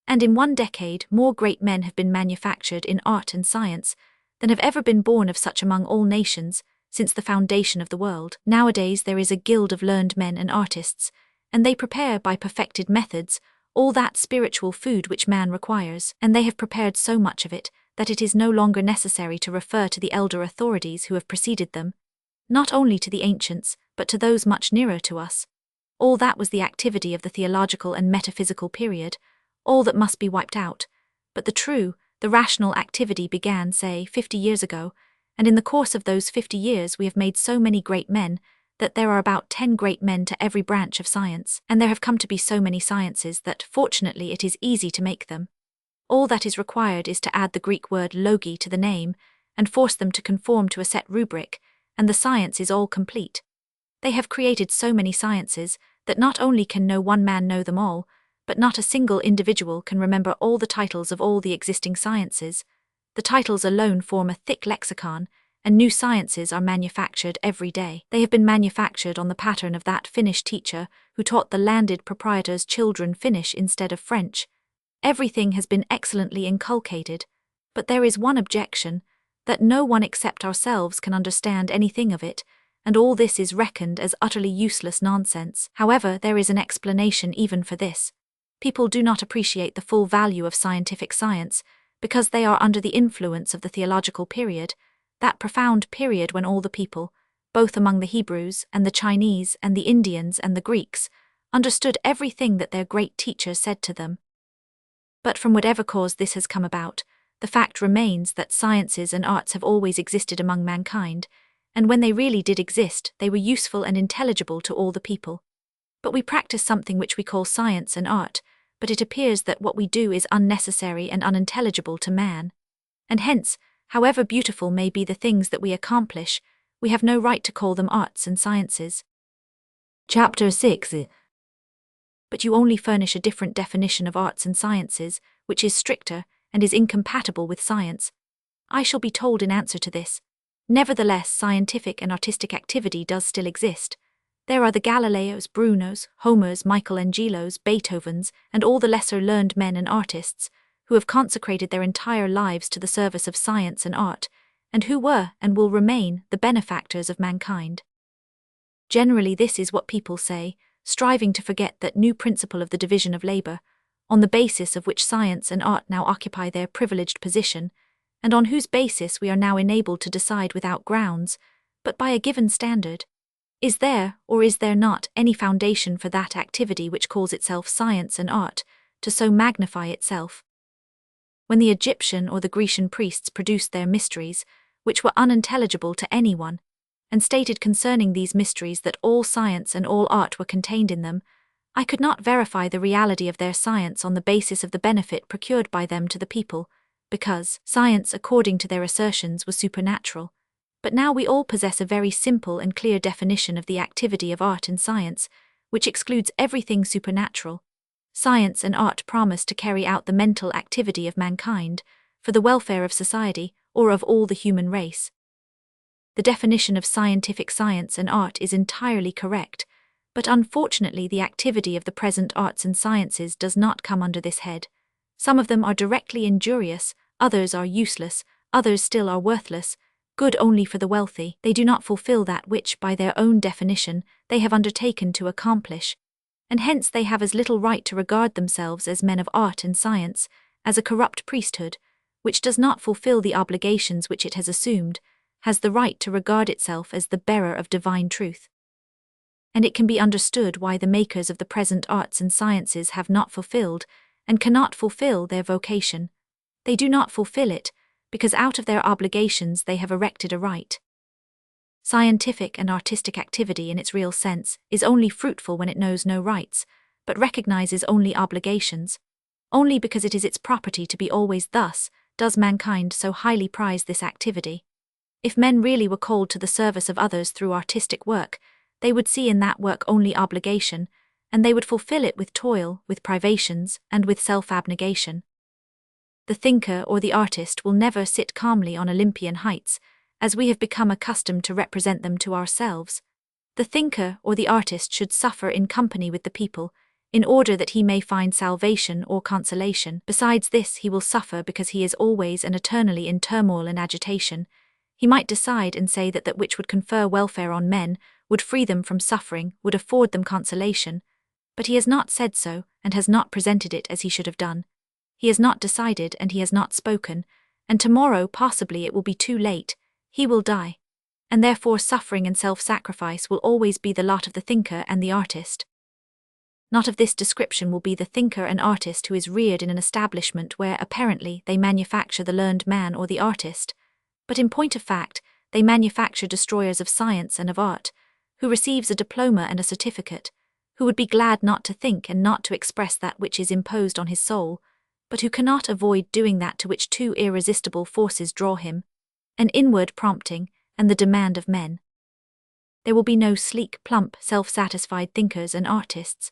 [SPEAKER 1] and in 1 decade more great men have been manufactured in art and science than have ever been born of such among all nations since the foundation of the world. Nowadays there is a guild of learned men and artists, and they prepare by perfected methods all that spiritual food which man requires, and they have prepared so much of it that it is no longer necessary to refer to the elder authorities who have preceded them, not only to the ancients, but to those much nearer to us. All that was the activity of the theological and metaphysical period, all that must be wiped out, but the rational activity began, say, 50 years ago, and in the course of those 50 years we have made so many great men that there are about 10 great men to every branch of science, and there have come to be so many sciences that, fortunately, it is easy to make them. All that is required is to add the Greek word logi to the name and force them to conform to a set rubric, and the science is all complete. They have created so many sciences that not only can no one man know them all, but not a single individual can remember all the titles of all the existing sciences. The titles alone form a thick lexicon, and new sciences are manufactured every day. They have been manufactured on the pattern of that Finnish teacher who taught the landed proprietor's children Finnish instead of French. Everything has been excellently inculcated, but there is one objection, that no one except ourselves can understand anything of it, and all this is reckoned as utterly useless nonsense. However, there is an explanation even for this. People do not appreciate the full value of scientific science, because they are under the influence of the theological period, that profound period when all the people, both among the Hebrews and the Chinese and the Indians and the Greeks, understood everything that their great teacher said to them. But from whatever cause this has come about, the fact remains that sciences and arts have always existed among mankind, and when they really did exist, they were useful and intelligible to all the people. But we practice something which we call science and art, but it appears that what we do is unnecessary and unintelligible to man. And hence, however beautiful may be the things that we accomplish, we have no right to call them arts and sciences. Chapter 6. But you only furnish a different definition of arts and sciences, which is stricter and is incompatible with science. I shall be told in answer to this. Nevertheless, scientific and artistic activity does still exist. There are the Galileos, Brunos, Homers, Michelangelos, Beethovens, and all the lesser learned men and artists, who have consecrated their entire lives to the service of science and art, and who were, and will remain, the benefactors of mankind. Generally this is what people say, striving to forget that new principle of the division of labor, on the basis of which science and art now occupy their privileged position, and on whose basis we are now enabled to decide without grounds, but by a given standard. Is there, or is there not, any foundation for that activity which calls itself science and art, to so magnify itself? When the Egyptian or the Grecian priests produced their mysteries, which were unintelligible to anyone, and stated concerning these mysteries that all science and all art were contained in them, I could not verify the reality of their science on the basis of the benefit procured by them to the people, because science, according to their assertions, was supernatural. But now we all possess a very simple and clear definition of the activity of art and science, which excludes everything supernatural. Science and art promise to carry out the mental activity of mankind, for the welfare of society, or of all the human race. The definition of scientific science and art is entirely correct, but unfortunately the activity of the present arts and sciences does not come under this head. Some of them are directly injurious, others are useless, others still are worthless, good only for the wealthy. They do not fulfill that which, by their own definition, they have undertaken to accomplish, and hence they have as little right to regard themselves as men of art and science, as a corrupt priesthood, which does not fulfill the obligations which it has assumed, has the right to regard itself as the bearer of divine truth. And it can be understood why the makers of the present arts and sciences have not fulfilled, and cannot fulfill their vocation. They do not fulfill it, because out of their obligations they have erected a right. Scientific and artistic activity in its real sense is only fruitful when it knows no rights, but recognizes only obligations. Only because it is its property to be always thus, does mankind so highly prize this activity. If men really were called to the service of others through artistic work, they would see in that work only obligation, and they would fulfill it with toil, with privations, and with self-abnegation. The thinker or the artist will never sit calmly on Olympian heights, as we have become accustomed to represent them to ourselves. The thinker or the artist should suffer in company with the people, in order that he may find salvation or consolation. Besides this, he will suffer because he is always and eternally in turmoil and agitation. He might decide and say that which would confer welfare on men, would free them from suffering, would afford them consolation. But he has not said so, and has not presented it as he should have done. He has not decided, and he has not spoken, and tomorrow possibly it will be too late. He will die. And therefore suffering and self-sacrifice will always be the lot of the thinker and the artist. Not of this description will be the thinker and artist who is reared in an establishment where apparently they manufacture the learned man or the artist, but in point of fact they manufacture destroyers of science and of art, who receives a diploma and a certificate, who would be glad not to think and not to express that which is imposed on his soul, but who cannot avoid doing that to which two irresistible forces draw him, an inward prompting and the demand of men. There will be no sleek, plump, self-satisfied thinkers and artists.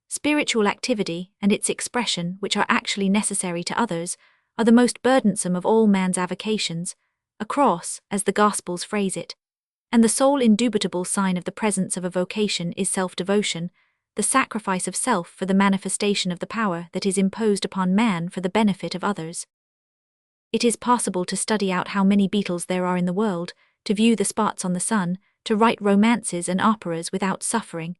[SPEAKER 1] Spiritual activity and its expression, which are actually necessary to others, are the most burdensome of all man's avocations, a cross, as the Gospels phrase it, and the sole indubitable sign of the presence of a vocation is self-devotion, the sacrifice of self for the manifestation of the power that is imposed upon man for the benefit of others. It is possible to study out how many beetles there are in the world, to view the spots on the sun, to write romances and operas without suffering,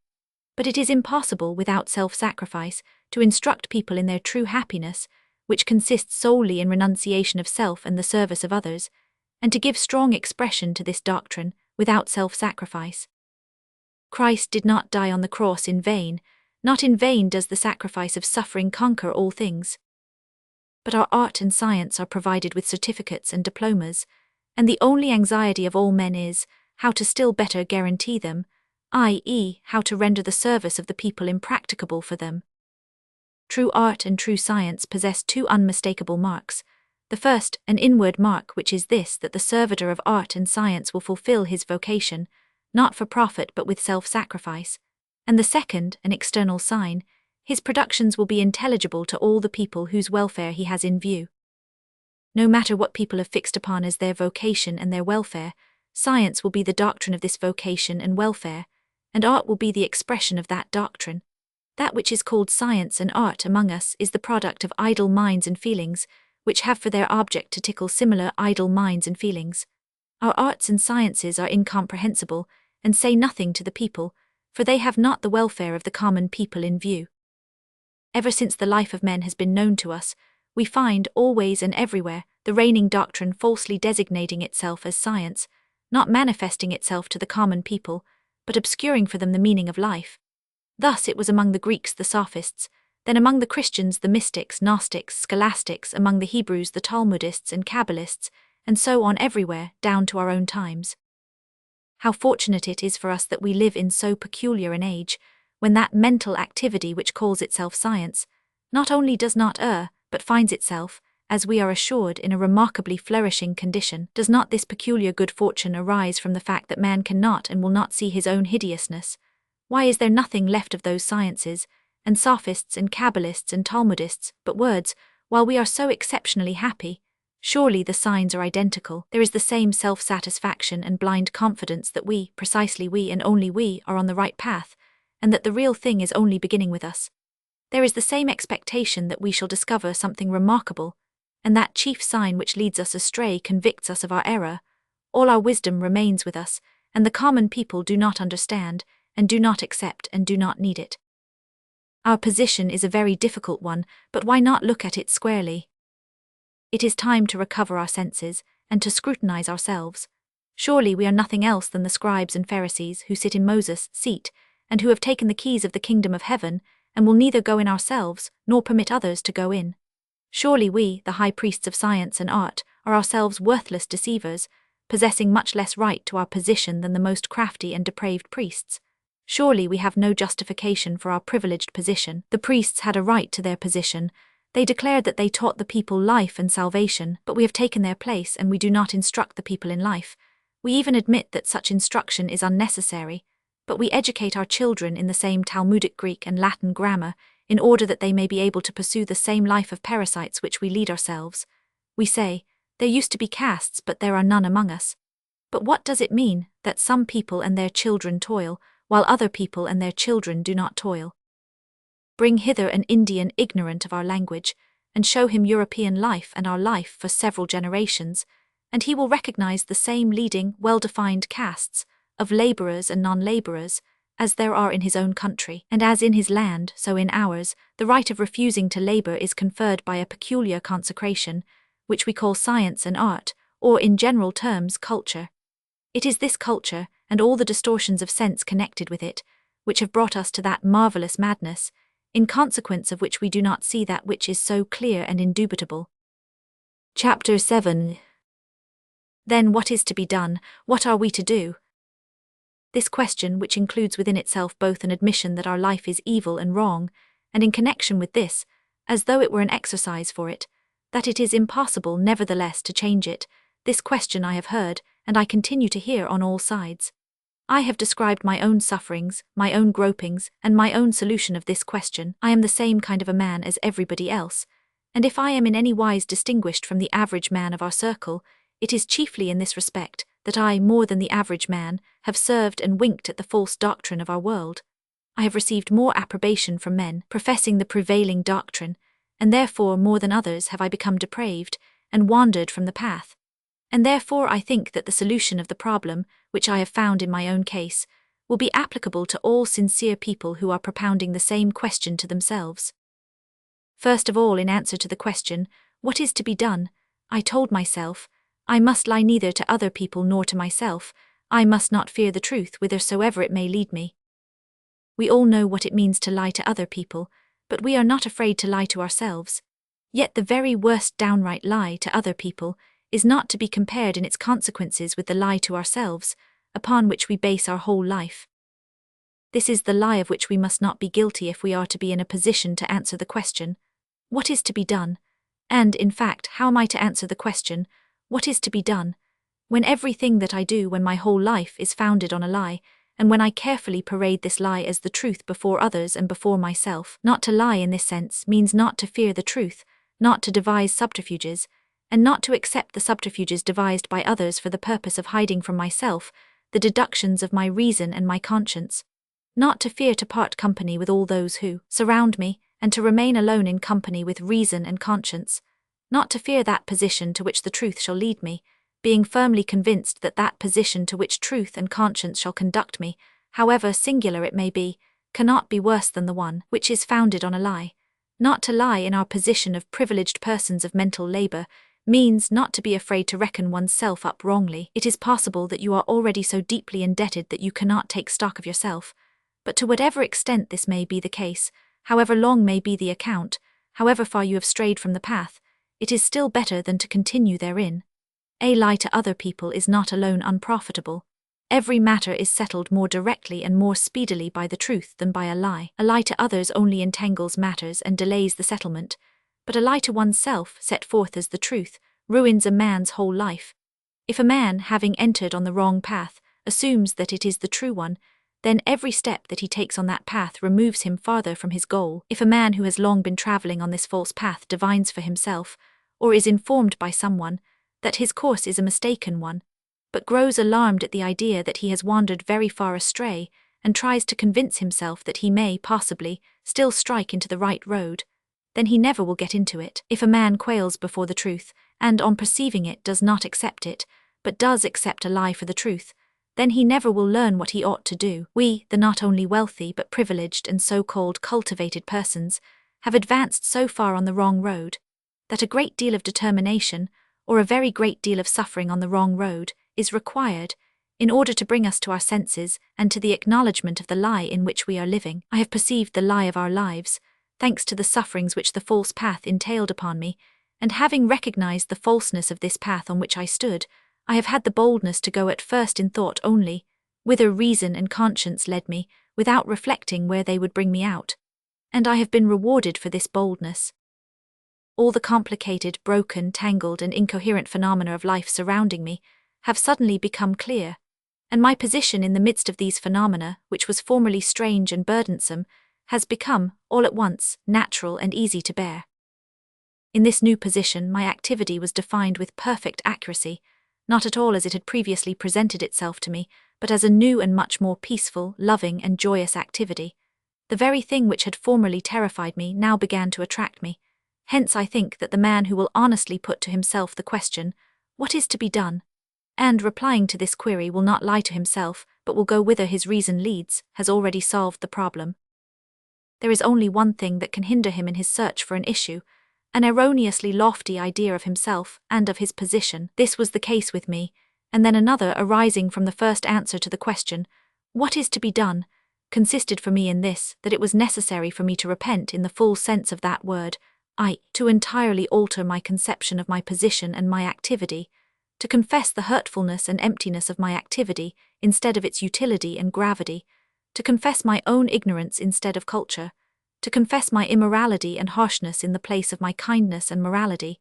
[SPEAKER 1] but it is impossible without self-sacrifice to instruct people in their true happiness, which consists solely in renunciation of self and the service of others, and to give strong expression to this doctrine without self-sacrifice. Christ did not die on the cross in vain, not in vain does the sacrifice of suffering conquer all things. But our art and science are provided with certificates and diplomas, and the only anxiety of all men is, how to still better guarantee them, i.e., how to render the service of the people impracticable for them. True art and true science possess two unmistakable marks. The first, an inward mark, which is this, that the servitor of art and science will fulfill his vocation, not for profit but with self-sacrifice, and the second, an external sign, his productions will be intelligible to all the people whose welfare he has in view. No matter what people have fixed upon as their vocation and their welfare, science will be the doctrine of this vocation and welfare, and art will be the expression of that doctrine. That which is called science and art among us is the product of idle minds and feelings, which have for their object to tickle similar idle minds and feelings. Our arts and sciences are incomprehensible, and say nothing to the people, for they have not the welfare of the common people in view. Ever since the life of men has been known to us, we find, always and everywhere, the reigning doctrine falsely designating itself as science, not manifesting itself to the common people, but obscuring for them the meaning of life. Thus it was among the Greeks the sophists, then among the Christians the mystics, Gnostics, scholastics, among the Hebrews the Talmudists and Kabbalists, and so on everywhere, down to our own times. How fortunate it is for us that we live in so peculiar an age, when that mental activity which calls itself science, not only does not err, but finds itself, as we are assured, in a remarkably flourishing condition. Does not this peculiar good fortune arise from the fact that man cannot and will not see his own hideousness? Why is there nothing left of those sciences, and sophists and Kabbalists and Talmudists, but words, while we are so exceptionally happy? Surely the signs are identical. There is the same self-satisfaction and blind confidence that we, precisely we and only we, are on the right path, and that the real thing is only beginning with us. There is the same expectation that we shall discover something remarkable, and that chief sign which leads us astray convicts us of our error. All our wisdom remains with us, and the common people do not understand, and do not accept, and do not need it. Our position is a very difficult one, but why not look at it squarely? It is time to recover our senses, and to scrutinize ourselves. Surely we are nothing else than the scribes and Pharisees who sit in Moses' seat, and who have taken the keys of the kingdom of heaven, and will neither go in ourselves, nor permit others to go in. Surely we, the high priests of science and art, are ourselves worthless deceivers, possessing much less right to our position than the most crafty and depraved priests. Surely we have no justification for our privileged position. The priests had a right to their position. They declared that they taught the people life and salvation, but we have taken their place and we do not instruct the people in life. We even admit that such instruction is unnecessary, but we educate our children in the same Talmudic Greek and Latin grammar in order that they may be able to pursue the same life of parasites which we lead ourselves. We say, there used to be castes but there are none among us. But what does it mean, that some people and their children toil, while other people and their children do not toil? Bring hither an Indian ignorant of our language, and show him European life and our life for several generations, and he will recognize the same leading, well-defined castes, of laborers and non-laborers, as there are in his own country. And as in his land, so in ours, the right of refusing to labor is conferred by a peculiar consecration, which we call science and art, or in general terms, culture. It is this culture, and all the distortions of sense connected with it, which have brought us to that marvelous madness, in consequence of which we do not see that which is so clear and indubitable. Chapter 7. Then what is to be done? What are we to do? This question, which includes within itself both an admission that our life is evil and wrong, and in connection with this, as though it were an exercise for it, that it is impossible nevertheless to change it, this question I have heard, and I continue to hear on all sides. I have described my own sufferings, my own gropings, and my own solution of this question. I am the same kind of a man as everybody else, and if I am in any wise distinguished from the average man of our circle, it is chiefly in this respect, that I, more than the average man, have served and winked at the false doctrine of our world. I have received more approbation from men professing the prevailing doctrine, and therefore more than others have I become depraved, and wandered from the path. And therefore I think that the solution of the problem, which I have found in my own case, will be applicable to all sincere people who are propounding the same question to themselves. First of all, in answer to the question, what is to be done, I told myself, I must lie neither to other people nor to myself, I must not fear the truth whithersoever it may lead me. We all know what it means to lie to other people, but we are not afraid to lie to ourselves. Yet the very worst downright lie to other people is not to be compared in its consequences with the lie to ourselves, upon which we base our whole life. This is the lie of which we must not be guilty if we are to be in a position to answer the question, what is to be done? And, in fact, how am I to answer the question, what is to be done, when everything that I do, when my whole life is founded on a lie, and when I carefully parade this lie as the truth before others and before myself? Not to lie in this sense means not to fear the truth, not to devise subterfuges, and not to accept the subterfuges devised by others for the purpose of hiding from myself the deductions of my reason and my conscience. Not to fear to part company with all those who surround me, and to remain alone in company with reason and conscience. Not to fear that position to which the truth shall lead me, being firmly convinced that that position to which truth and conscience shall conduct me, however singular it may be, cannot be worse than the one which is founded on a lie. Not to lie in our position of privileged persons of mental labor means not to be afraid to reckon oneself up wrongly. It is possible that you are already so deeply indebted that you cannot take stock of yourself, but to whatever extent this may be the case, however long may be the account, however far you have strayed from the path, it is still better than to continue therein. A lie to other people is not alone unprofitable. Every matter is settled more directly and more speedily by the truth than by a lie. A lie to others only entangles matters and delays the settlement, but a lie to oneself set forth as the truth ruins a man's whole life. If a man, having entered on the wrong path, assumes that it is the true one, then every step that he takes on that path removes him farther from his goal. If a man who has long been traveling on this false path divines for himself, or is informed by someone, that his course is a mistaken one, but grows alarmed at the idea that he has wandered very far astray, and tries to convince himself that he may, possibly, still strike into the right road, then he never will get into it. If a man quails before the truth, and on perceiving it does not accept it, but does accept a lie for the truth, then he never will learn what he ought to do. We, the not only wealthy but privileged and so-called cultivated persons, have advanced so far on the wrong road, that a great deal of determination, or a very great deal of suffering on the wrong road, is required, in order to bring us to our senses and to the acknowledgement of the lie in which we are living. I have perceived the lie of our lives, thanks to the sufferings which the false path entailed upon me, and having recognized the falseness of this path on which I stood, I have had the boldness to go at first in thought only, whither reason and conscience led me, without reflecting where they would bring me out. And I have been rewarded for this boldness. All the complicated, broken, tangled, and incoherent phenomena of life surrounding me have suddenly become clear, and my position in the midst of these phenomena, which was formerly strange and burdensome, has become, all at once, natural and easy to bear. In this new position my activity was defined with perfect accuracy, not at all as it had previously presented itself to me, but as a new and much more peaceful, loving, and joyous activity. The very thing which had formerly terrified me now began to attract me. Hence I think that the man who will honestly put to himself the question, "What is to be done?" and, replying to this query, will not lie to himself, but will go whither his reason leads, has already solved the problem. There is only one thing that can hinder him in his search for an issue, an erroneously lofty idea of himself and of his position. This was the case with me, and then another arising from the first answer to the question, "What is to be done?" consisted for me in this, that it was necessary for me to repent in the full sense of that word, to entirely alter my conception of my position and my activity, to confess the hurtfulness and emptiness of my activity instead of its utility and gravity, to confess my own ignorance instead of culture, to confess my immorality and harshness in the place of my kindness and morality,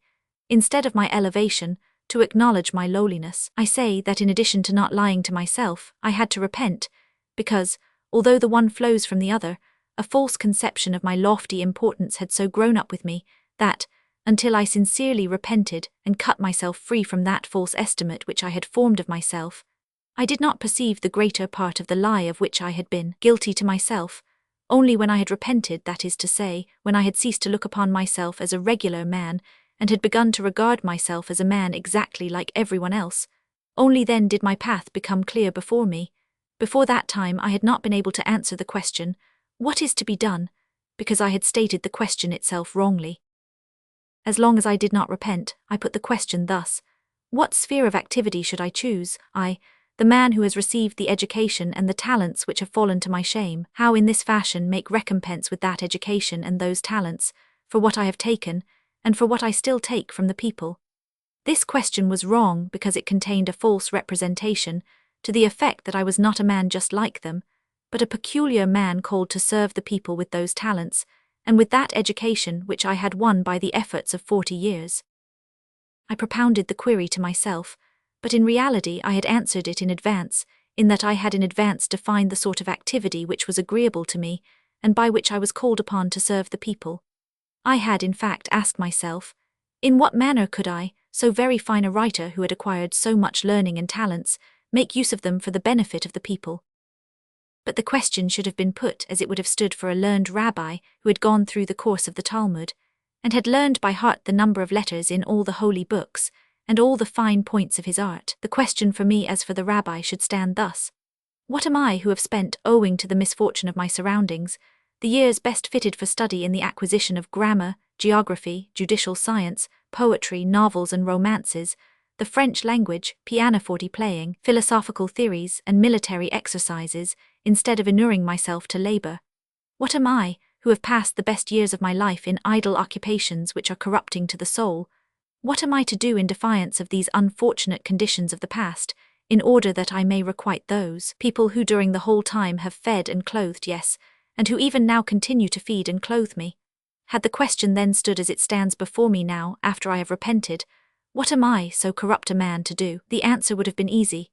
[SPEAKER 1] instead of my elevation, to acknowledge my lowliness. I say that in addition to not lying to myself, I had to repent, because, although the one flows from the other, a false conception of my lofty importance had so grown up with me, that, until I sincerely repented and cut myself free from that false estimate which I had formed of myself, I did not perceive the greater part of the lie of which I had been guilty to myself, only when I had repented, that is to say, when I had ceased to look upon myself as a regular man, and had begun to regard myself as a man exactly like everyone else, only then did my path become clear before me. Before that time I had not been able to answer the question, "What is to be done?" because I had stated the question itself wrongly. As long as I did not repent, I put the question thus: what sphere of activity should I choose, I, the man who has received the education and the talents which have fallen to my shame? How in this fashion make recompense with that education and those talents, for what I have taken, and for what I still take from the people? This question was wrong because it contained a false representation, to the effect that I was not a man just like them, but a peculiar man called to serve the people with those talents, and with that education which I had won by the efforts of 40 years. I propounded the query to myself, but in reality I had answered it in advance, in that I had in advance defined the sort of activity which was agreeable to me, and by which I was called upon to serve the people. I had in fact asked myself, in what manner could I, so very fine a writer who had acquired so much learning and talents, make use of them for the benefit of the people? But the question should have been put as it would have stood for a learned rabbi who had gone through the course of the Talmud, and had learned by heart the number of letters in all the holy books, and all the fine points of his art. The question for me as for the rabbi should stand thus: what am I who have spent, owing to the misfortune of my surroundings, the years best fitted for study in the acquisition of grammar, geography, judicial science, poetry, novels and romances, the French language, pianoforte playing, philosophical theories, and military exercises, instead of inuring myself to labor? What am I, who have passed the best years of my life in idle occupations which are corrupting to the soul? What am I to do in defiance of these unfortunate conditions of the past, in order that I may requite those people who during the whole time have fed and clothed, yes, and who even now continue to feed and clothe me? Had the question then stood as it stands before me now, after I have repented, what am I, so corrupt a man, to do? The answer would have been easy.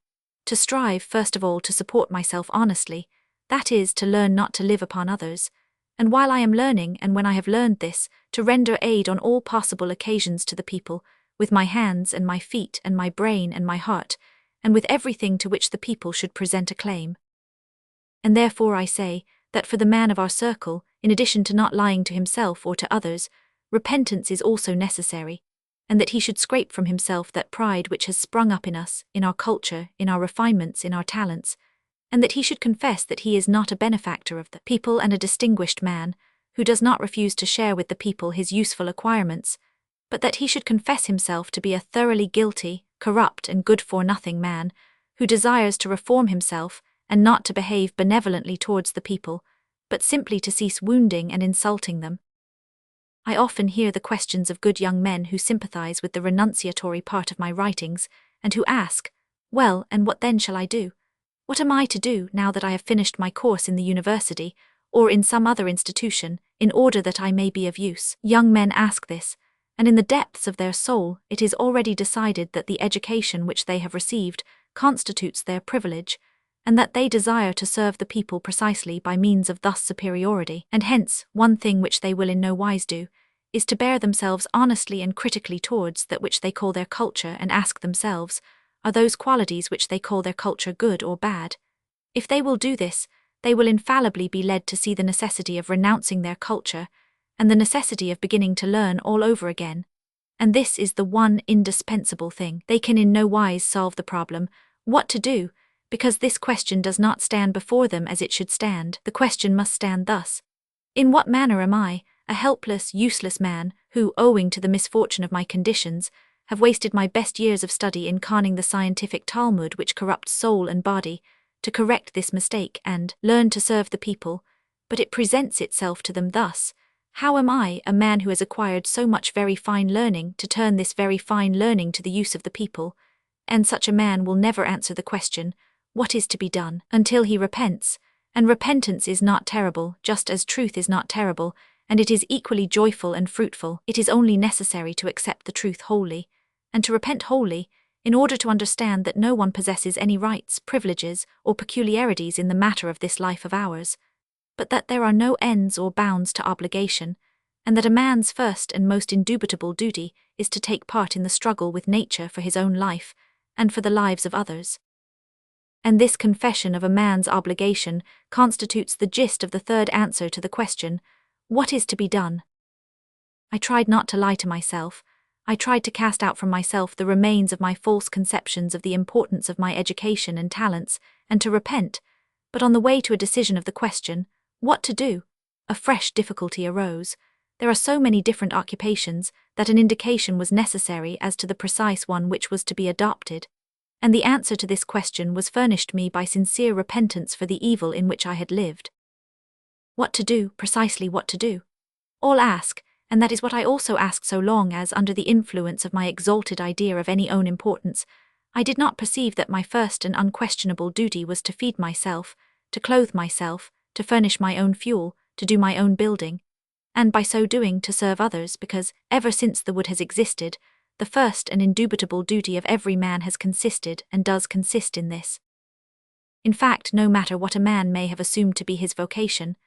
[SPEAKER 1] To strive, first of all, to support myself honestly, that is, to learn not to live upon others, and while I am learning, and when I have learned this, to render aid on all possible occasions to the people, with my hands and my feet and my brain and my heart, and with everything to which the people should present a claim. And therefore I say, that for the man of our circle, in addition to not lying to himself or to others, repentance is also necessary, and that he should scrape from himself that pride which has sprung up in us, in our culture, in our refinements, in our talents, and that he should confess that he is not a benefactor of the people and a distinguished man, who does not refuse to share with the people his useful acquirements, but that he should confess himself to be a thoroughly guilty, corrupt, and good-for-nothing man, who desires to reform himself, and not to behave benevolently towards the people, but simply to cease wounding and insulting them. I often hear the questions of good young men who sympathize with the renunciatory part of my writings, and who ask, "Well, and what then shall I do? What am I to do now that I have finished my course in the university, or in some other institution, in order that I may be of use?" Young men ask this, and in the depths of their soul it is already decided that the education which they have received constitutes their privilege, and that they desire to serve the people precisely by means of thus superiority, and hence one thing which they will in no wise do, is to bear themselves honestly and critically towards that which they call their culture, and ask themselves, are those qualities which they call their culture good or bad? If they will do this, they will infallibly be led to see the necessity of renouncing their culture, and the necessity of beginning to learn all over again. And this is the one indispensable thing. They can in no wise solve the problem, what to do, because this question does not stand before them as it should stand. The question must stand thus: in what manner am I, a helpless, useless man, who, owing to the misfortune of my conditions, have wasted my best years of study in conning the scientific Talmud which corrupts soul and body, to correct this mistake and learn to serve the people, but it presents itself to them thus: how am I, a man who has acquired so much very fine learning, to turn this very fine learning to the use of the people? And such a man will never answer the question, what is to be done, until he repents, and repentance is not terrible, just as truth is not terrible, and it is equally joyful and fruitful. It is only necessary to accept the truth wholly, and to repent wholly, in order to understand that no one possesses any rights, privileges, or peculiarities in the matter of this life of ours, but that there are no ends or bounds to obligation, and that a man's first and most indubitable duty is to take part in the struggle with nature for his own life, and for the lives of others. And this confession of a man's obligation constitutes the gist of the third answer to the question, what is to be done? I tried not to lie to myself. I tried to cast out from myself the remains of my false conceptions of the importance of my education and talents, and to repent, but on the way to a decision of the question, what to do, a fresh difficulty arose. There are so many different occupations that an indication was necessary as to the precise one which was to be adopted, and the answer to this question was furnished me by sincere repentance for the evil in which I had lived. What to do, precisely what to do? All ask, and that is what I also asked so long as, under the influence of my exalted idea of any own importance, I did not perceive that my first and unquestionable duty was to feed myself, to clothe myself, to furnish my own fuel, to do my own building, and by so doing to serve others, because, ever since the wood has existed, the first and indubitable duty of every man has consisted and does consist in this. In fact, no matter what a man may have assumed to be his vocation,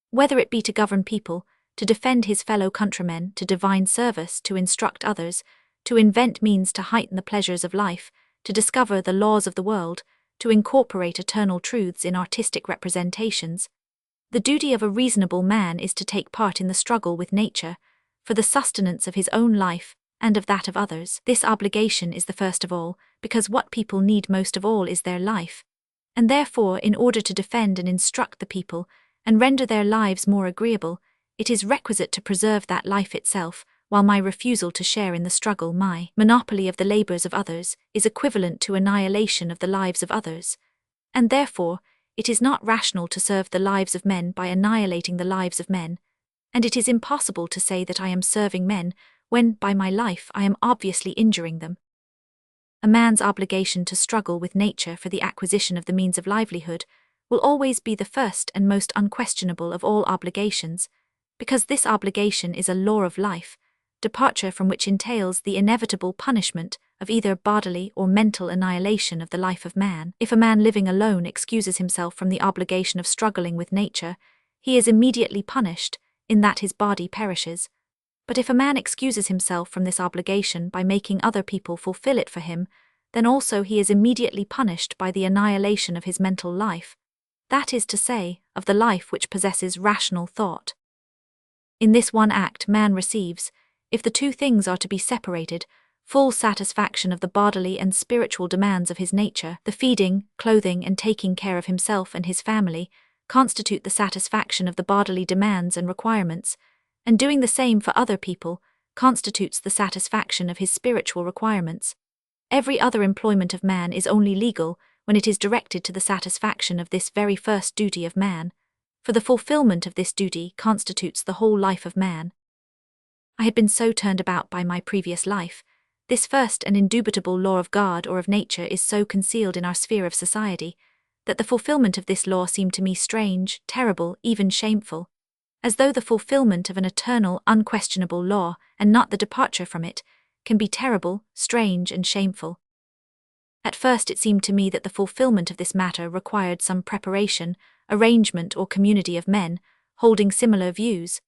[SPEAKER 1] whether it be to govern people, to defend his fellow countrymen, to divine service, to instruct others, to invent means to heighten the pleasures of life, to discover the laws of the world, to incorporate eternal truths in artistic representations, the duty of a reasonable man is to take part in the struggle with nature, for the sustenance of his own life and of that of others. This obligation is the first of all, because what people need most of all is their life, and therefore, in order to defend and instruct the people, and render their lives more agreeable, it is requisite to preserve that life itself, while my refusal to share in the struggle, my monopoly of the labors of others, is equivalent to annihilation of the lives of others. And therefore, it is not rational to serve the lives of men by annihilating the lives of men, and it is impossible to say that I am serving men, when, by my life, I am obviously injuring them. A man's obligation to struggle with nature for the acquisition of the means of livelihood will always be the first and most unquestionable of all obligations, Because this obligation is a law of life, departure from which entails the inevitable punishment of either bodily or mental annihilation of the life of man. If a man living alone excuses himself from the obligation of struggling with nature, he is immediately punished, in that his body perishes. But if a man excuses himself from this obligation by making other people fulfill it for him, then also he is immediately punished by the annihilation of his mental life, that is to say, of the life which possesses rational thought. In this one act man receives, if the two things are to be separated, full satisfaction of the bodily and spiritual demands of his nature. The feeding, clothing, and taking care of himself and his family constitute the satisfaction of the bodily demands and requirements, and doing the same for other people constitutes the satisfaction of his spiritual requirements. Every other employment of man is only legal when it is directed to the satisfaction of this very first duty of man, for the fulfillment of this duty constitutes the whole life of man. I had been so turned about by my previous life. This first and indubitable law of God or of nature is so concealed in our sphere of society, that the fulfillment of this law seemed to me strange, terrible, even shameful, as though the fulfillment of an eternal, unquestionable law, and not the departure from it, can be terrible, strange, and shameful. At first it seemed to me that the fulfillment of this matter required some preparation, arrangement, or community of men, holding similar views.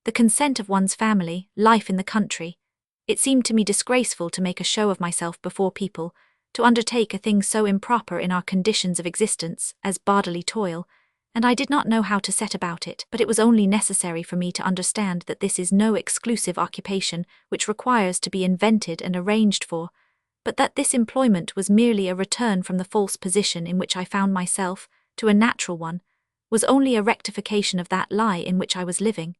[SPEAKER 1] The consent of one's family, life in the country. It seemed to me disgraceful to make a show of myself before people, to undertake a thing so improper in our conditions of existence as bodily toil, and I did not know how to set about it. But it was only necessary for me to understand that this is no exclusive occupation which requires to be invented and arranged for, but that this employment was merely a return from the false position in which I found myself to a natural one, was only a rectification of that lie in which I was living.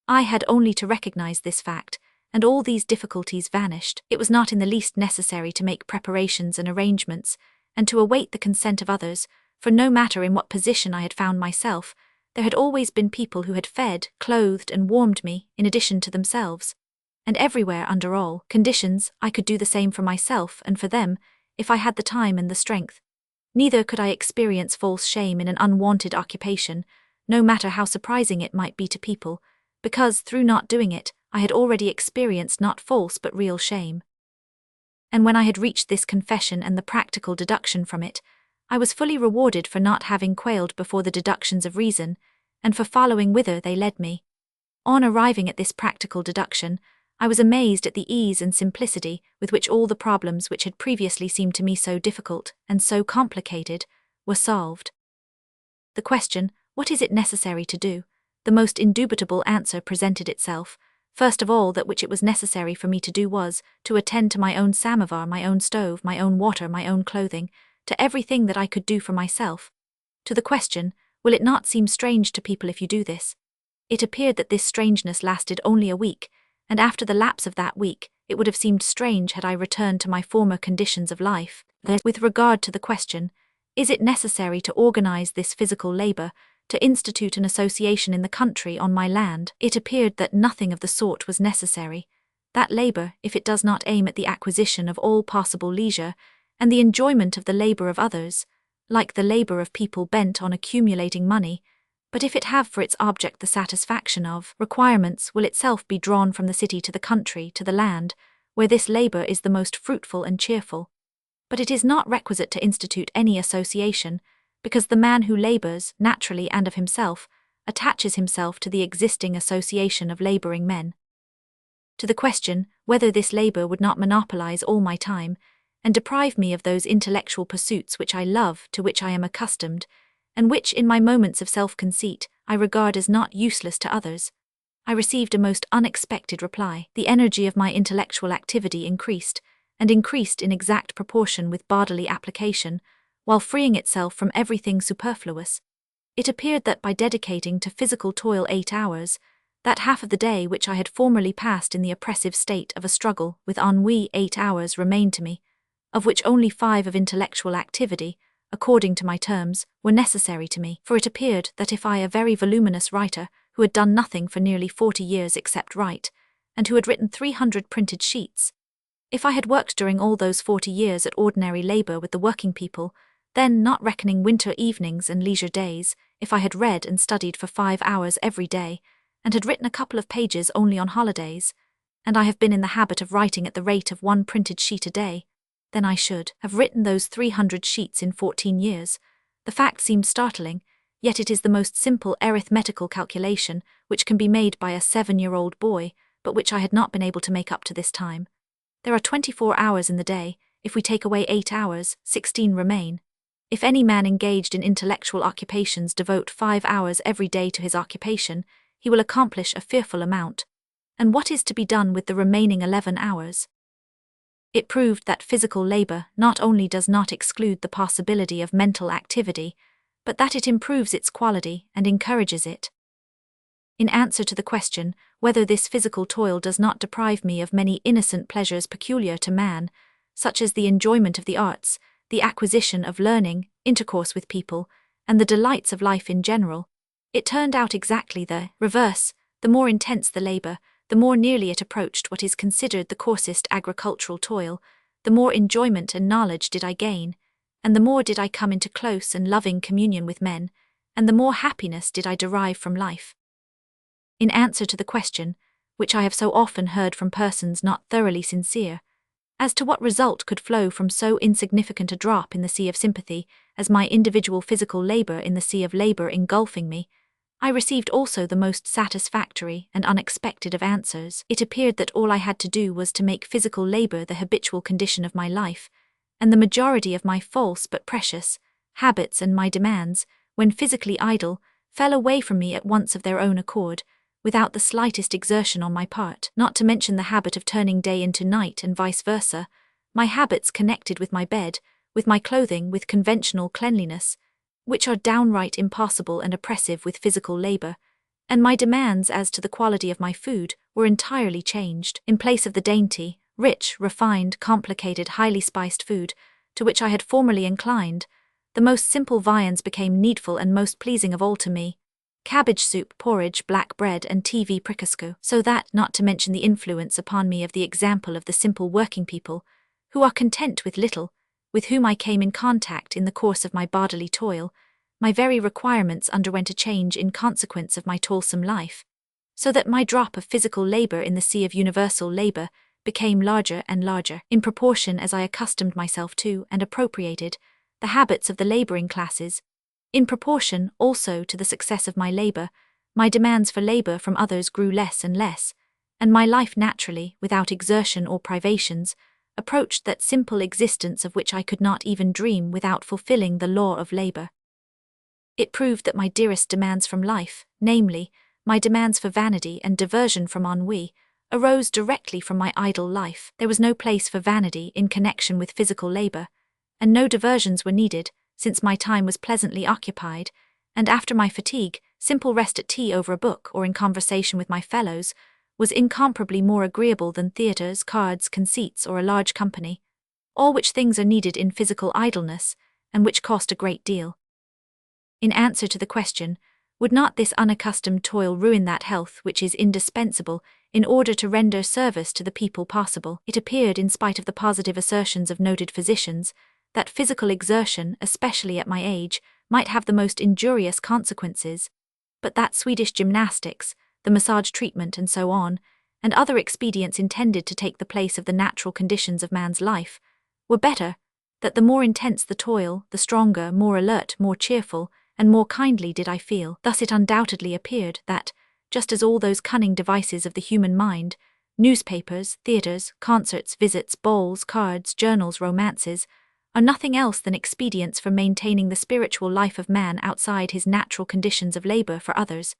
[SPEAKER 1] I had only to recognize this fact, and all these difficulties vanished. It was not in the least necessary to make preparations and arrangements, and to await the consent of others, for no matter in what position I had found myself, there had always been people who had fed, clothed, and warmed me, in addition to themselves. And everywhere, under all conditions, I could do the same for myself and for them, if I had the time and the strength. Neither could I experience false shame in an unwanted occupation, no matter how surprising it might be to people, because, through not doing it, I had already experienced not false but real shame. And when I had reached this confession and the practical deduction from it, I was fully rewarded for not having quailed before the deductions of reason, and for following whither they led me. On arriving at this practical deduction, I was amazed at the ease and simplicity with which all the problems which had previously seemed to me so difficult and so complicated were solved. The question, what is it necessary to do? The most indubitable answer presented itself. First of all, that which it was necessary for me to do was to attend to my own samovar, my own stove, my own water, my own clothing, to everything that I could do for myself. To the question, will it not seem strange to people if you do this? It appeared that this strangeness lasted only a week, and after the lapse of that week, it would have seemed strange had I returned to my former conditions of life. With regard to the question, is it necessary to organize this physical labor, to institute an association in the country on my land, it appeared that nothing of the sort was necessary. That labor, if it does not aim at the acquisition of all possible leisure, and the enjoyment of the labor of others, like the labor of people bent on accumulating money, but if it have for its object the satisfaction of requirements, will itself be drawn from the city to the country, to the land, where this labor is the most fruitful and cheerful. But it is not requisite to institute any association, because the man who labors, naturally and of himself, attaches himself to the existing association of laboring men. To the question, whether this labor would not monopolize all my time, and deprive me of those intellectual pursuits which I love, to which I am accustomed, and which, in my moments of self-conceit, I regard as not useless to others, I received a most unexpected reply. The energy of my intellectual activity increased, and increased in exact proportion with bodily application, while freeing itself from everything superfluous. It appeared that by dedicating to physical toil 8 hours, that half of the day which I had formerly passed in the oppressive state of a struggle with ennui, 8 hours remained to me, of which only 5 of intellectual activity, according to my terms, were necessary to me. For it appeared that if I, a very voluminous writer, who had done nothing for nearly 40 years except write, and who had written 300 printed sheets, if I had worked during all those 40 years at ordinary labor with the working people, then, not reckoning winter evenings and leisure days, if I had read and studied for 5 hours every day, and had written a couple of pages only on holidays, and I have been in the habit of writing at the rate of 1 printed sheet a day, then I should have written those 300 sheets in 14 years. The fact seems startling, yet it is the most simple arithmetical calculation which can be made by a 7-year-old boy, but which I had not been able to make up to this time. There are 24 hours in the day. If we take away 8 hours, 16 remain. If any man engaged in intellectual occupations devote 5 hours every day to his occupation, he will accomplish a fearful amount. And what is to be done with the remaining 11 hours? It proved that physical labor not only does not exclude the possibility of mental activity, but that it improves its quality and encourages it. In answer to the question whether this physical toil does not deprive me of many innocent pleasures peculiar to man, such as the enjoyment of the arts, the acquisition of learning, intercourse with people, and the delights of life in general, it turned out exactly the reverse. The more intense the labor, the more nearly it approached what is considered the coarsest agricultural toil, the more enjoyment and knowledge did I gain, and the more did I come into close and loving communion with men, and the more happiness did I derive from life. In answer to the question, which I have so often heard from persons not thoroughly sincere, as to what result could flow from so insignificant a drop in the sea of sympathy as my individual physical labor in the sea of labor engulfing me, I received also the most satisfactory and unexpected of answers. It appeared that all I had to do was to make physical labor the habitual condition of my life, and the majority of my false but precious habits and my demands, when physically idle, fell away from me at once of their own accord, without the slightest exertion on my part. Not to mention the habit of turning day into night and vice versa, my habits connected with my bed, with my clothing, with conventional cleanliness, which are downright impossible and oppressive with physical labor, and my demands as to the quality of my food were entirely changed. In place of the dainty, rich, refined, complicated, highly spiced food, to which I had formerly inclined, the most simple viands became needful and most pleasing of all to me: cabbage soup, porridge, black bread, and TV pricasco. So that, not to mention the influence upon me of the example of the simple working people, who are content with little, with whom I came in contact in the course of my bodily toil, my very requirements underwent a change in consequence of my toilsome life, so that my drop of physical labor in the sea of universal labor became larger and larger, in proportion as I accustomed myself to and appropriated the habits of the laboring classes. In proportion, also, to the success of my labor, my demands for labor from others grew less and less, and my life naturally, without exertion or privations, approached that simple existence of which I could not even dream without fulfilling the law of labor. It proved that my dearest demands from life, namely, my demands for vanity and diversion from ennui, arose directly from my idle life. There was no place for vanity in connection with physical labor, and no diversions were needed, since my time was pleasantly occupied, and after my fatigue, simple rest at tea over a book or in conversation with my fellows was incomparably more agreeable than theatres, cards, conceits, or a large company, all which things are needed in physical idleness, and which cost a great deal. In answer to the question, would not this unaccustomed toil ruin that health which is indispensable in order to render service to the people possible? It appeared, in spite of the positive assertions of noted physicians, that physical exertion, especially at my age, might have the most injurious consequences, but that Swedish gymnastics, the massage treatment and so on, and other expedients intended to take the place of the natural conditions of man's life, were better, that the more intense the toil, the stronger, more alert, more cheerful, and more kindly did I feel. Thus it undoubtedly appeared that, just as all those cunning devices of the human mind, newspapers, theatres, concerts, visits, balls, cards, journals, romances, are nothing else than expedients for maintaining the spiritual life of man outside his natural conditions of labor for others,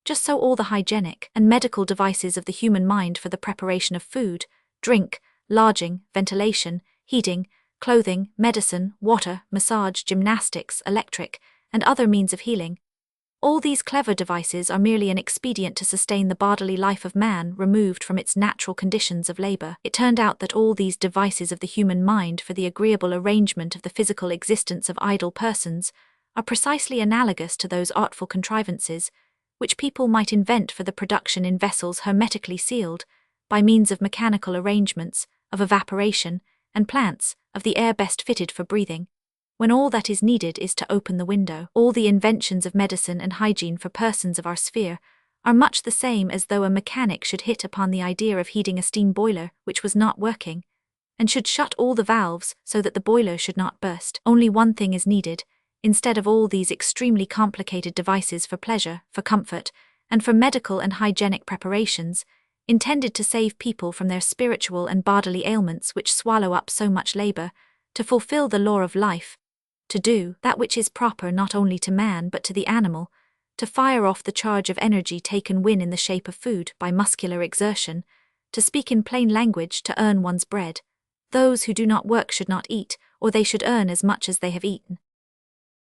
[SPEAKER 1] just so all the hygienic and medical devices of the human mind for the preparation of food, drink, lodging, ventilation, heating, clothing, medicine, water, massage, gymnastics, electric, and other means of healing, all these clever devices are merely an expedient to sustain the bodily life of man removed from its natural conditions of labor. It turned out that all these devices of the human mind for the agreeable arrangement of the physical existence of idle persons are precisely analogous to those artful contrivances which people might invent for the production in vessels hermetically sealed, by means of mechanical arrangements, of evaporation, and plants, of the air best fitted for breathing, when all that is needed is to open the window. All the inventions of medicine and hygiene for persons of our sphere are much the same as though a mechanic should hit upon the idea of heating a steam boiler which was not working, and should shut all the valves so that the boiler should not burst. Only one thing is needed, instead of all these extremely complicated devices for pleasure, for comfort, and for medical and hygienic preparations, intended to save people from their spiritual and bodily ailments which swallow up so much labor, to fulfill the law of life, to do that which is proper not only to man but to the animal, to fire off the charge of energy taken in the shape of food by muscular exertion, to speak in plain language, to earn one's bread. Those who do not work should not eat, or they should earn as much as they have eaten.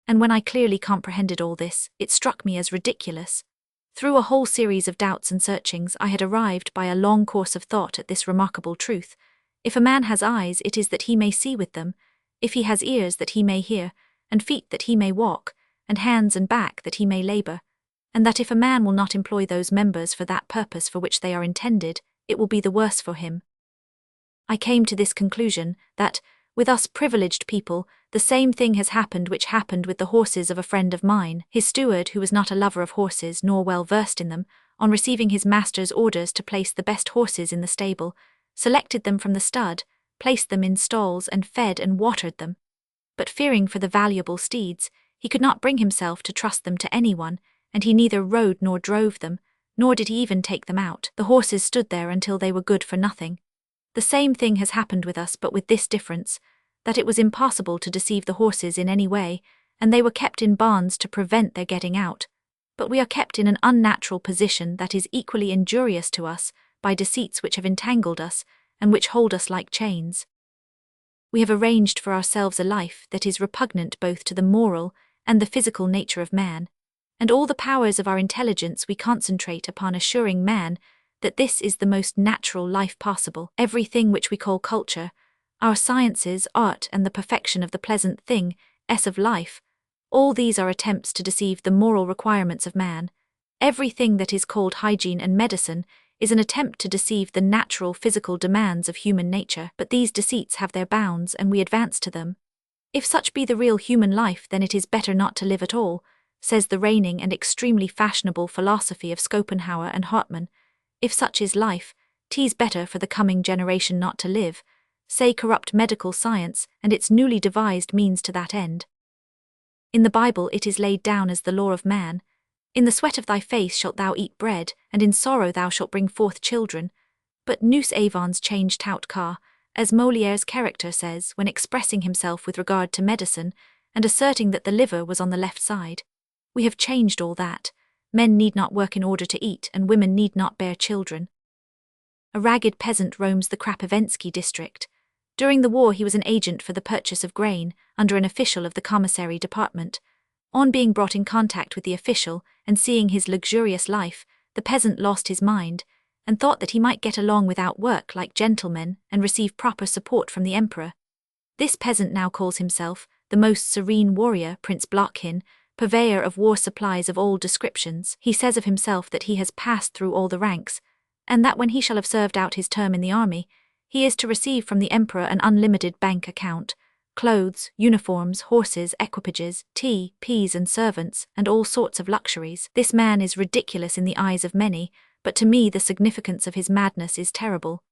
[SPEAKER 1] And when I clearly comprehended all this, it struck me as ridiculous. Through a whole series of doubts and searchings, I had arrived by a long course of thought at this remarkable truth. If a man has eyes, it is that he may see with them; if he has ears, that he may hear; and feet, that he may walk; and hands and back, that he may labor; and that if a man will not employ those members for that purpose for which they are intended, it will be the worse for him. I came to this conclusion, that, with us privileged people, the same thing has happened which happened with the horses of a friend of mine. His steward, who was not a lover of horses nor well versed in them, on receiving his master's orders to place the best horses in the stable, selected them from the stud, placed them in stalls, and fed and watered them. But fearing for the valuable steeds, he could not bring himself to trust them to anyone, and he neither rode nor drove them, nor did he even take them out. The horses stood there until they were good for nothing. The same thing has happened with us, but with this difference, that it was impossible to deceive the horses in any way, and they were kept in barns to prevent their getting out. But we are kept in an unnatural position that is equally injurious to us, by deceits which have entangled us, and which hold us like chains. We have arranged for ourselves a life that is repugnant both to the moral and the physical nature of man, and all the powers of our intelligence we concentrate upon assuring man that this is the most natural life possible. Everything which we call culture, our sciences, art, and the perfection of the pleasant thing, of life, all these are attempts to deceive the moral requirements of man. Everything that is called hygiene and medicine is an attempt to deceive the natural physical demands of human nature, but these deceits have their bounds and we advance to them. If such be the real human life, then it is better not to live at all, says the reigning and extremely fashionable philosophy of Schopenhauer and Hartmann. If such is life, 'tis better for the coming generation not to live, say corrupt medical science and its newly devised means to that end. In the Bible it is laid down as the law of man, in the sweat of thy face shalt thou eat bread, and in sorrow thou shalt bring forth children. But nous avons changed tout cas, as Moliere's character says when expressing himself with regard to medicine, and asserting that the liver was on the left side. We have changed all that. Men need not work in order to eat, and women need not bear children. A ragged peasant roams the Krapivensky district. During the war he was an agent for the purchase of grain, under an official of the commissary department. On being brought in contact with the official, and seeing his luxurious life, the peasant lost his mind, and thought that he might get along without work like gentlemen, and receive proper support from the emperor. This peasant now calls himself the most serene warrior, Prince Blokhin, purveyor of war supplies of all descriptions. He says of himself that he has passed through all the ranks, and that when he shall have served out his term in the army, he is to receive from the emperor an unlimited bank account, clothes, uniforms, horses, equipages, tea, peas and servants, and all sorts of luxuries. This man is ridiculous in the eyes of many, but to me the significance of his madness is terrible.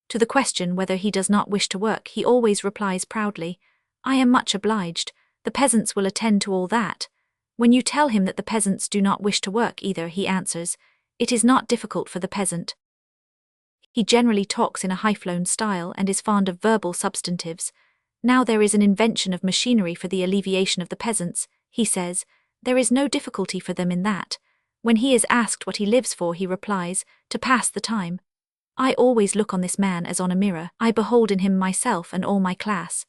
[SPEAKER 1] To the question whether he does not wish to work, he always replies proudly, "I am much obliged, the peasants will attend to all that." When you tell him that the peasants do not wish to work either, he answers, "It is not difficult for the peasant." He generally talks in a high-flown style and is fond of verbal substantives. Now there is an invention of machinery for the alleviation of the peasants, he says, there is no difficulty for them in that. When he is asked what he lives for, he replies, "To pass the time." I always look on this man as on a mirror. I behold in him myself and all my class.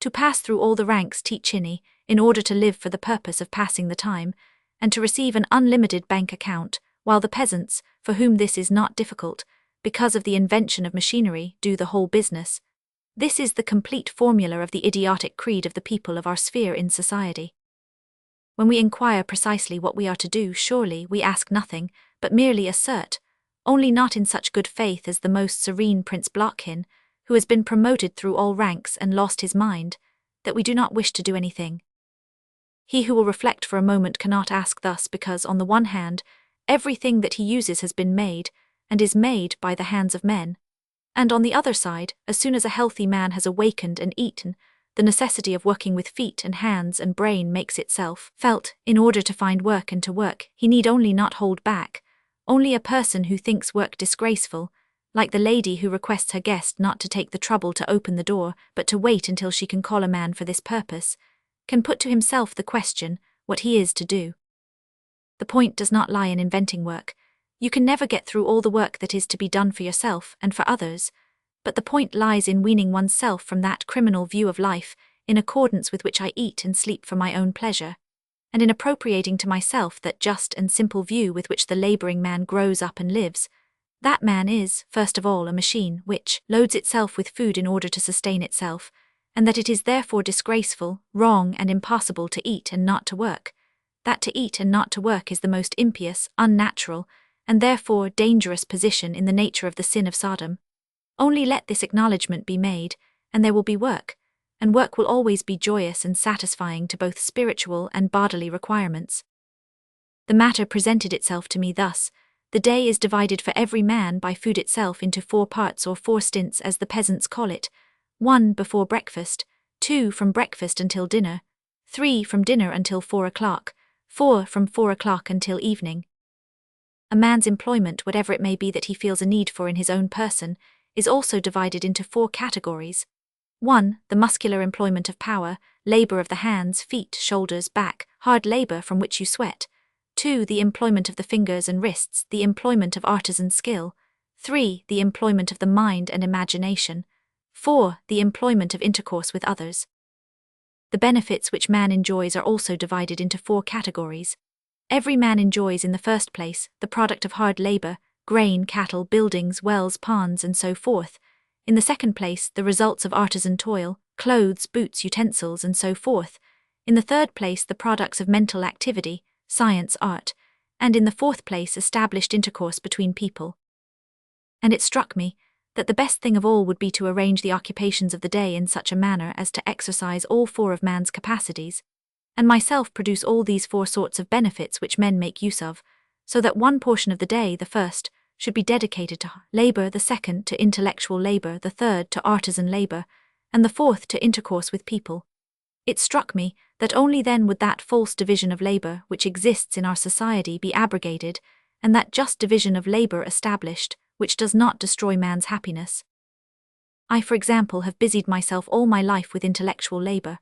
[SPEAKER 1] To pass through all the ranks Ticini, in order to live for the purpose of passing the time, and to receive an unlimited bank account, while the peasants, for whom this is not difficult, because of the invention of machinery, do the whole business. This is the complete formula of the idiotic creed of the people of our sphere in society. When we inquire precisely what we are to do, surely we ask nothing, but merely assert, only not in such good faith as the most serene Prince Blokhin, who has been promoted through all ranks and lost his mind, that we do not wish to do anything. He who will reflect for a moment cannot ask thus because, on the one hand, Everything that he uses has been made, and is made by the hands of men. And on the other side, as soon as a healthy man has awakened and eaten, the necessity of working with feet and hands and brain makes itself felt. In order to find work and to work, he need only not hold back. Only a person who thinks work disgraceful, like the lady who requests her guest not to take the trouble to open the door, but to wait until she can call a man for this purpose, can put to himself the question, what he is to do. The point does not lie in inventing work. You can never get through all the work that is to be done for yourself and for others, but the point lies in weaning oneself from that criminal view of life, in accordance with which I eat and sleep for my own pleasure, and in appropriating to myself that just and simple view with which the laboring man grows up and lives. That man is, first of all, a machine which loads itself with food in order to sustain itself, and that it is therefore disgraceful, wrong, and impossible to eat and not to work. That to eat and not to work is the most impious, unnatural, and therefore dangerous position in the nature of the sin of Sodom. Only let this acknowledgement be made, and there will be work, and work will always be joyous and satisfying to both spiritual and bodily requirements. The matter presented itself to me thus: the day is divided for every man by food itself into 4 parts or 4 stints, as the peasants call it: 1 before breakfast, 2 from breakfast until dinner, 3 from dinner until 4 o'clock, 4 from 4 o'clock until evening. A man's employment, whatever it may be that he feels a need for in his own person, is also divided into 4 categories. 1. The muscular employment of power, labor of the hands, feet, shoulders, back, hard labor from which you sweat. 2. The employment of the fingers and wrists, the employment of artisan skill. 3. The employment of the mind and imagination. 4. The employment of intercourse with others. The benefits which man enjoys are also divided into 4 categories. Every man enjoys, in the first place, the product of hard labor, grain, cattle, buildings, wells, ponds, and so forth. In the second place, the results of artisan toil, clothes, boots, utensils, and so forth. In the third place, the products of mental activity, science, art, and in the fourth place, established intercourse between people. And it struck me that the best thing of all would be to arrange the occupations of the day in such a manner as to exercise all 4 of man's capacities, and myself produce all these 4 sorts of benefits which men make use of, so that one portion of the day, the first, should be dedicated to labor, the second to intellectual labor, the third to artisan labor, and the fourth to intercourse with people. It struck me that only then would that false division of labor which exists in our society be abrogated, and that just division of labor established, which does not destroy man's happiness. I, for example, have busied myself all my life with intellectual labor.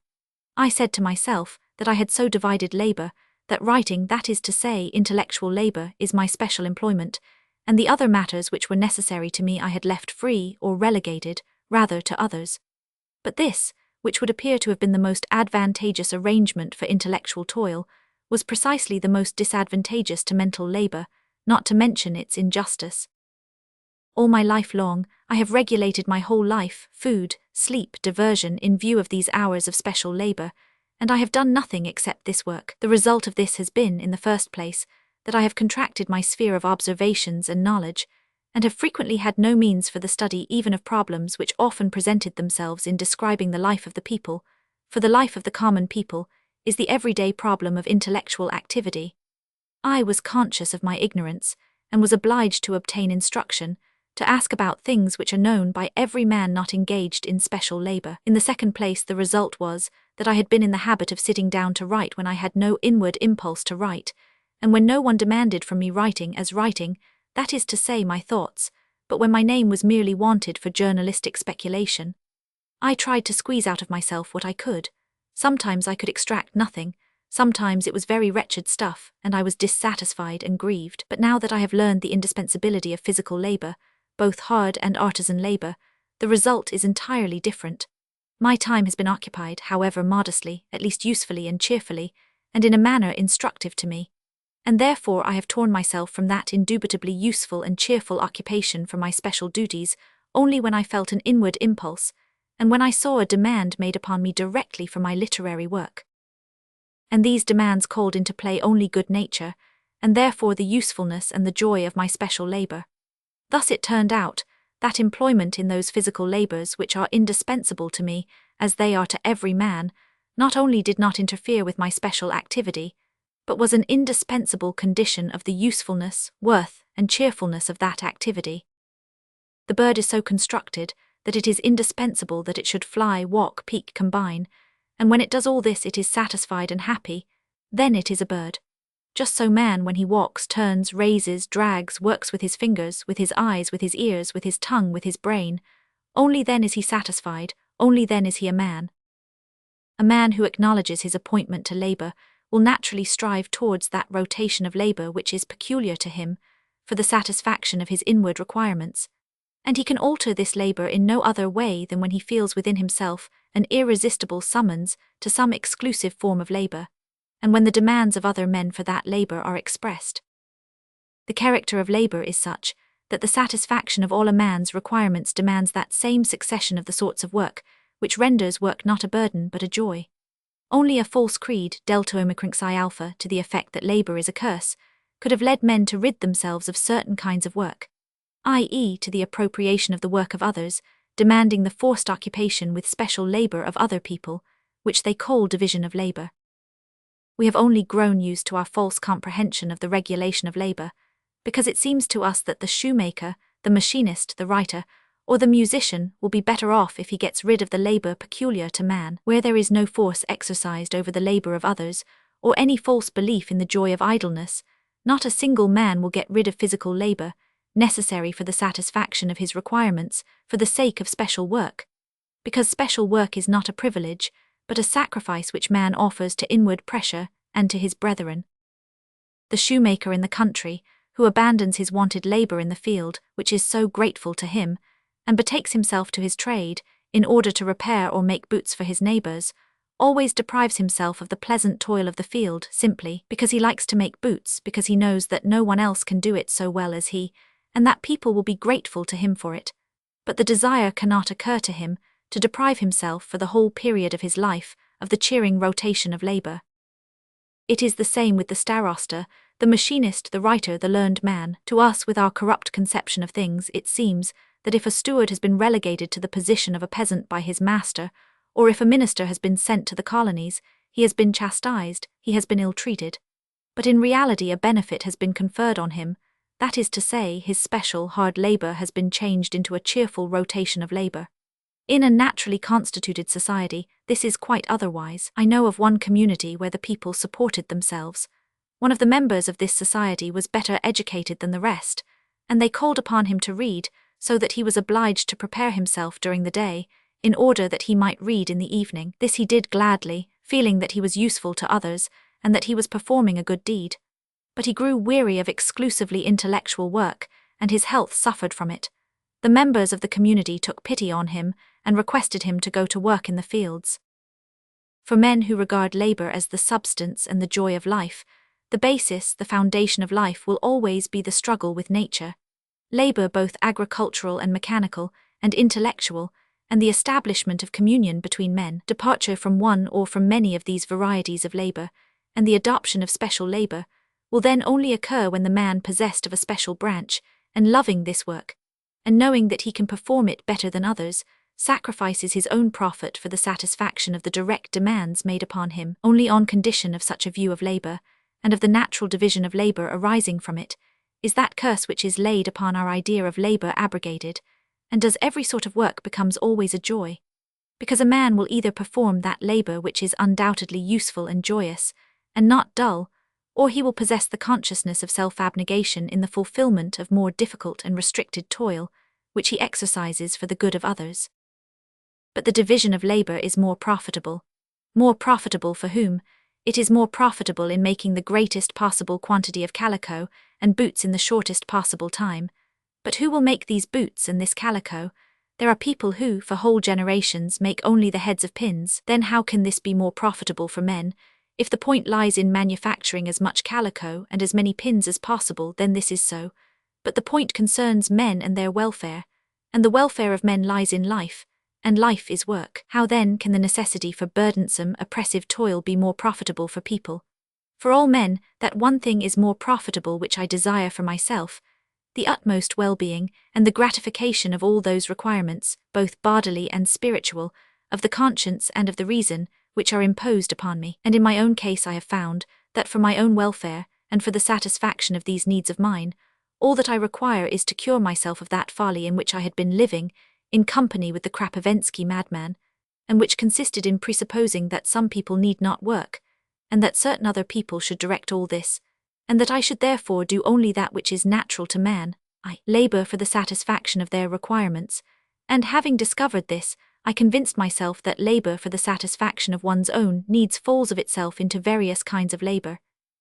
[SPEAKER 1] I said to myself that I had so divided labor, that writing, that is to say, intellectual labor, is my special employment, and the other matters which were necessary to me I had left free, or relegated, rather, to others. But this, which would appear to have been the most advantageous arrangement for intellectual toil, was precisely the most disadvantageous to mental labor, not to mention its injustice. All my life long, I have regulated my whole life, food, sleep, diversion, in view of these hours of special labor, and I have done nothing except this work. The result of this has been, in the first place, that I have contracted my sphere of observations and knowledge, and have frequently had no means for the study even of problems which often presented themselves in describing the life of the people, for the life of the common people is the everyday problem of intellectual activity. I was conscious of my ignorance, and was obliged to obtain instruction, to ask about things which are known by every man not engaged in special labor. In the second place, the result was that I had been in the habit of sitting down to write when I had no inward impulse to write, and when no one demanded from me writing as writing, that is to say, my thoughts, but when my name was merely wanted for journalistic speculation. I tried to squeeze out of myself what I could. Sometimes I could extract nothing, sometimes it was very wretched stuff, and I was dissatisfied and grieved. But now that I have learned the indispensability of physical labor, both hard and artisan labor, the result is entirely different. My time has been occupied, however modestly, at least usefully and cheerfully, and in a manner instructive to me, and therefore I have torn myself from that indubitably useful and cheerful occupation for my special duties only when I felt an inward impulse, and when I saw a demand made upon me directly for my literary work. And these demands called into play only good nature, and therefore the usefulness and the joy of my special labor. Thus it turned out that employment in those physical labors which are indispensable to me, as they are to every man, not only did not interfere with my special activity, but was an indispensable condition of the usefulness, worth, and cheerfulness of that activity. The bird is so constructed that it is indispensable that it should fly, walk, peak, combine, and when it does all this it is satisfied and happy, then it is a bird. Just so man, when he walks, turns, raises, drags, works with his fingers, with his eyes, with his ears, with his tongue, with his brain, only then is he satisfied, only then is he a man. A man who acknowledges his appointment to labor will naturally strive towards that rotation of labor which is peculiar to him, for the satisfaction of his inward requirements, and he can alter this labor in no other way than when he feels within himself an irresistible summons to some exclusive form of labor, and when the demands of other men for that labor are expressed. The character of labor is such that the satisfaction of all a man's requirements demands that same succession of the sorts of work which renders work not a burden but a joy. Only a false creed, delta omicron psi alpha, to the effect that labor is a curse, could have led men to rid themselves of certain kinds of work, i.e. to the appropriation of the work of others, demanding the forced occupation with special labor of other people, which they call division of labor. We have only grown used to our false comprehension of the regulation of labor, because it seems to us that the shoemaker, the machinist, the writer, or the musician will be better off if he gets rid of the labor peculiar to man, where there is no force exercised over the labor of others, or any false belief in the joy of idleness. Not a single man will get rid of physical labor, necessary for the satisfaction of his requirements, for the sake of special work, because special work is not a privilege, but a sacrifice which man offers to inward pressure and to his brethren. The shoemaker in the country, who abandons his wanted labor in the field, which is so grateful to him, and betakes himself to his trade, in order to repair or make boots for his neighbors, always deprives himself of the pleasant toil of the field simply because he likes to make boots, because he knows that no one else can do it so well as he, and that people will be grateful to him for it. But the desire cannot occur to him to deprive himself for the whole period of his life of the cheering rotation of labor. It is the same with the starosta, the machinist, the writer, the learned man. To us, with our corrupt conception of things, it seems that if a steward has been relegated to the position of a peasant by his master, or if a minister has been sent to the colonies, he has been chastised, he has been ill-treated. But in reality a benefit has been conferred on him, that is to say, his special hard labor has been changed into a cheerful rotation of labor. In a naturally constituted society, this is quite otherwise. I know of one community where the people supported themselves. One of the members of this society was better educated than the rest, and they called upon him to read, so that he was obliged to prepare himself during the day, in order that he might read in the evening. This he did gladly, feeling that he was useful to others, and that he was performing a good deed. But he grew weary of exclusively intellectual work, and his health suffered from it. The members of the community took pity on him, and requested him to go to work in the fields. For men who regard labor as the substance and the joy of life, the basis, the foundation of life will always be the struggle with nature. Labor, both agricultural and mechanical, and intellectual, and the establishment of communion between men, departure from one or from many of these varieties of labor, and the adoption of special labor, will then only occur when the man possessed of a special branch, and loving this work, and knowing that he can perform it better than others, sacrifices his own profit for the satisfaction of the direct demands made upon him. Only on condition of such a view of labor, and of the natural division of labor arising from it, is that curse which is laid upon our idea of labor abrogated, and does every sort of work becomes always a joy. Because a man will either perform that labor which is undoubtedly useful and joyous, and not dull, or he will possess the consciousness of self-abnegation in the fulfillment of more difficult and restricted toil, which he exercises for the good of others. But the division of labor is more profitable. More profitable for whom? It is more profitable in making the greatest possible quantity of calico and boots in the shortest possible time. But who will make these boots and this calico? There are people who, for whole generations, make only the heads of pins. Then how can this be more profitable for men? If the point lies in manufacturing as much calico and as many pins as possible, then this is so. But the point concerns men and their welfare, and the welfare of men lies in life, and life is work. How then can the necessity for burdensome, oppressive toil be more profitable for people? For all men, that one thing is more profitable which I desire for myself, the utmost well-being, and the gratification of all those requirements, both bodily and spiritual, of the conscience and of the reason, which are imposed upon me. And in my own case I have found that for my own welfare, and for the satisfaction of these needs of mine, all that I require is to cure myself of that folly in which I had been living, in company with the Krapivensky madman, and which consisted in presupposing that some people need not work, and that certain other people should direct all this, and that I should therefore do only that which is natural to man, I labor for the satisfaction of their requirements, and having discovered this, I convinced myself that labor for the satisfaction of one's own needs falls of itself into various kinds of labor,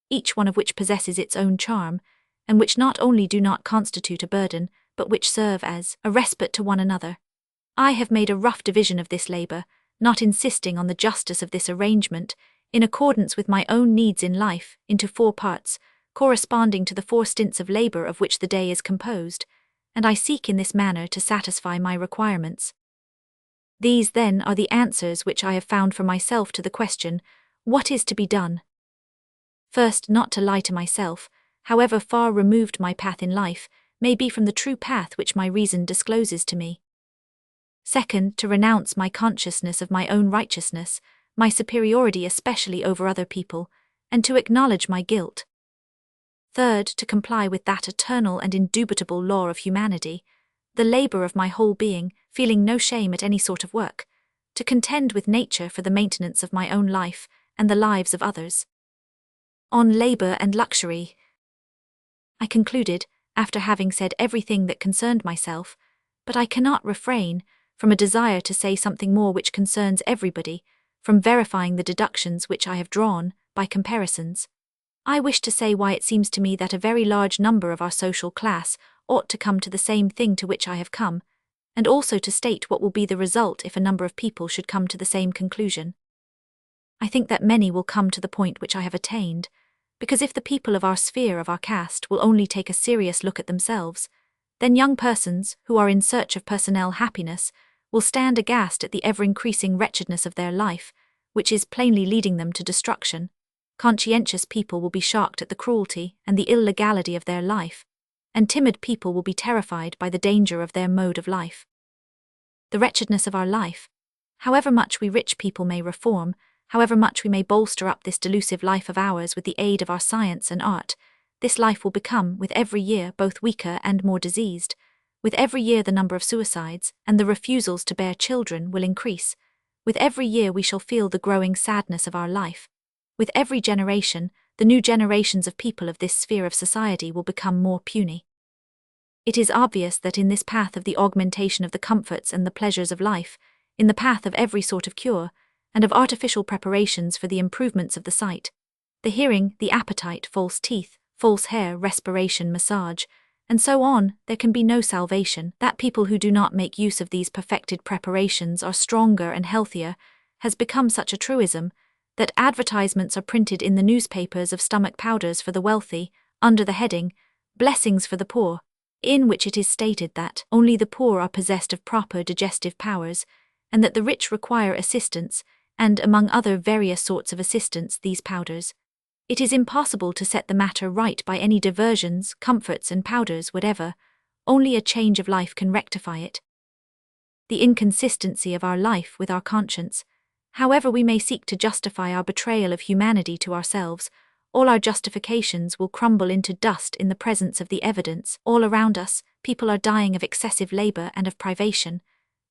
[SPEAKER 1] each one of which possesses its own charm, and which not only do not constitute a burden, but which serve as a respite to one another. I have made a rough division of this labor, not insisting on the justice of this arrangement, in accordance with my own needs in life, into 4 parts, corresponding to the 4 stints of labor of which the day is composed, and I seek in this manner to satisfy my requirements. These, then, are the answers which I have found for myself to the question, what is to be done? First, not to lie to myself, however far removed my path in life may be from the true path which my reason discloses to me. Second, to renounce my consciousness of my own righteousness, my superiority especially over other people, and to acknowledge my guilt. Third, to comply with that eternal and indubitable law of humanity, the labor of my whole being, feeling no shame at any sort of work, to contend with nature for the maintenance of my own life and the lives of others. On labor and luxury, I concluded, after having said everything that concerned myself, but I cannot refrain from a desire to say something more which concerns everybody, from verifying the deductions which I have drawn, by comparisons. I wish to say why it seems to me that a very large number of our social class ought to come to the same thing to which I have come, and also to state what will be the result if a number of people should come to the same conclusion. I think that many will come to the point which I have attained, because if the people of our sphere of our caste will only take a serious look at themselves, then young persons, who are in search of personnel happiness, will stand aghast at the ever-increasing wretchedness of their life, which is plainly leading them to destruction. Conscientious people will be shocked at the cruelty and the illegality of their life, and timid people will be terrified by the danger of their mode of life. The wretchedness of our life, however much we rich people may reform, however much we may bolster up this delusive life of ours with the aid of our science and art, this life will become, with every year, both weaker and more diseased. With every year the number of suicides and the refusals to bear children will increase. With every year we shall feel the growing sadness of our life. With every generation, the new generations of people of this sphere of society will become more puny. It is obvious that in this path of the augmentation of the comforts and the pleasures of life, in the path of every sort of cure, and of artificial preparations for the improvements of the sight, the hearing, the appetite, false teeth, false hair, respiration, massage, and so on, there can be no salvation. That people who do not make use of these perfected preparations are stronger and healthier has become such a truism that advertisements are printed in the newspapers of stomach powders for the wealthy, under the heading, Blessings for the Poor, in which it is stated that only the poor are possessed of proper digestive powers, and that the rich require assistance, and among other various sorts of assistance these powders. It is impossible to set the matter right by any diversions, comforts and powders whatever, only a change of life can rectify it. The inconsistency of our life with our conscience, however we may seek to justify our betrayal of humanity to ourselves, all our justifications will crumble into dust in the presence of the evidence. All around us, people are dying of excessive labor and of privation.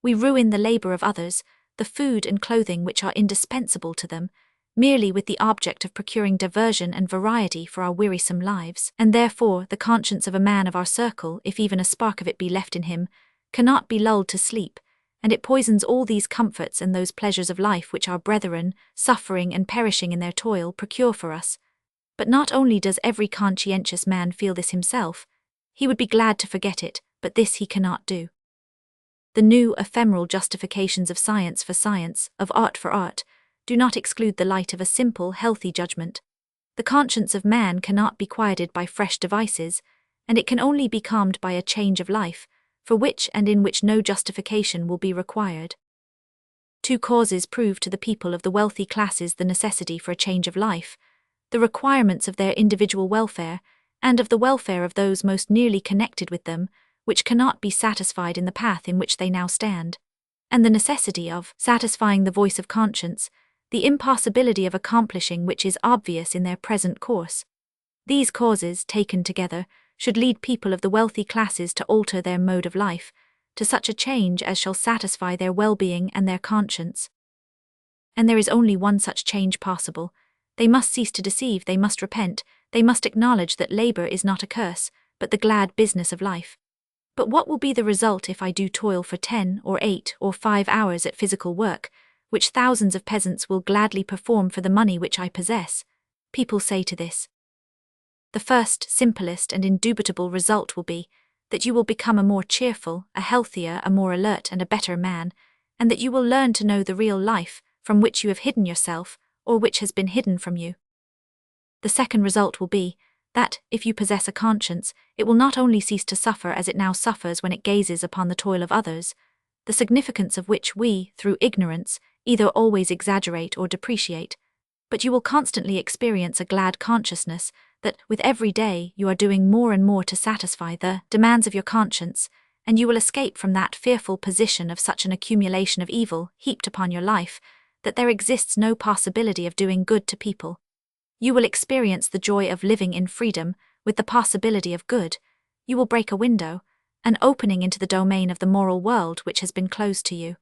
[SPEAKER 1] We ruin the labor of others, the food and clothing which are indispensable to them, merely with the object of procuring diversion and variety for our wearisome lives, and therefore the conscience of a man of our circle, if even a spark of it be left in him, cannot be lulled to sleep, and it poisons all these comforts and those pleasures of life which our brethren, suffering and perishing in their toil, procure for us. But not only does every conscientious man feel this himself, he would be glad to forget it, but this he cannot do. The new ephemeral justifications of science for science, of art for art, do not exclude the light of a simple, healthy judgment. The conscience of man cannot be quieted by fresh devices, and it can only be calmed by a change of life, for which and in which no justification will be required. 2 causes prove to the people of the wealthy classes the necessity for a change of life, the requirements of their individual welfare, and of the welfare of those most nearly connected with them, which cannot be satisfied in the path in which they now stand, and the necessity of satisfying the voice of conscience, the impossibility of accomplishing which is obvious in their present course. These causes, taken together, should lead people of the wealthy classes to alter their mode of life, to such a change as shall satisfy their well-being and their conscience. And there is only one such change possible. They must cease to deceive, they must repent, they must acknowledge that labor is not a curse, but the glad business of life. But what will be the result if I do toil for 10 or 8 or 5 hours at physical work, which thousands of peasants will gladly perform for the money which I possess? People say to this. The first, simplest and indubitable result will be that you will become a more cheerful, a healthier, a more alert and a better man, and that you will learn to know the real life from which you have hidden yourself or which has been hidden from you. The second result will be that, if you possess a conscience, it will not only cease to suffer as it now suffers when it gazes upon the toil of others, the significance of which we, through ignorance, either always exaggerate or depreciate, but you will constantly experience a glad consciousness that, with every day, you are doing more and more to satisfy the demands of your conscience, and you will escape from that fearful position of such an accumulation of evil heaped upon your life that there exists no possibility of doing good to people. You will experience the joy of living in freedom with the possibility of good. You will break a window, an opening into the domain of the moral world which has been closed to you.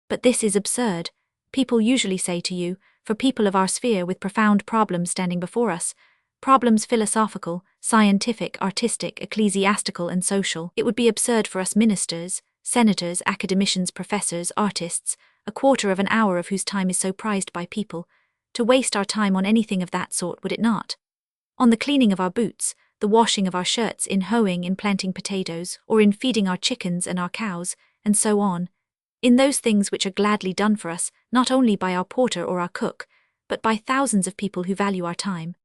[SPEAKER 1] But this is absurd. People usually say to you, for people of our sphere with profound problems standing before us, problems philosophical, scientific, artistic, ecclesiastical and social, it would be absurd for us ministers, senators, academicians, professors, artists, a quarter of an hour of whose time is so prized by people, to waste our time on anything of that sort, would it not? On the cleaning of our boots, the washing of our shirts, in hoeing, in planting potatoes, or in feeding our chickens and our cows, and so on, in those things which are gladly done for us, not only by our porter or our cook, but by thousands of people who value our time.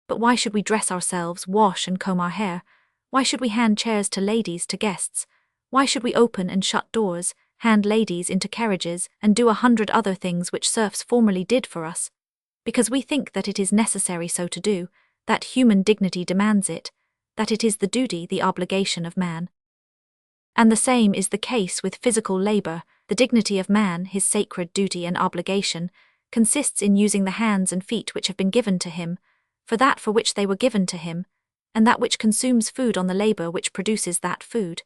[SPEAKER 1] But why should we dress ourselves, wash and comb our hair? Why should we hand chairs to ladies, to guests? Why should we open and shut doors, hand ladies into carriages, and do 100 other things which serfs formerly did for us? Because we think that it is necessary so to do, that human dignity demands it, that it is the duty, the obligation of man. And the same is the case with physical labor. The dignity of man, his sacred duty and obligation, consists in using the hands and feet which have been given to him, for that for which they were given to him, and that which consumes food on the labor which produces that food,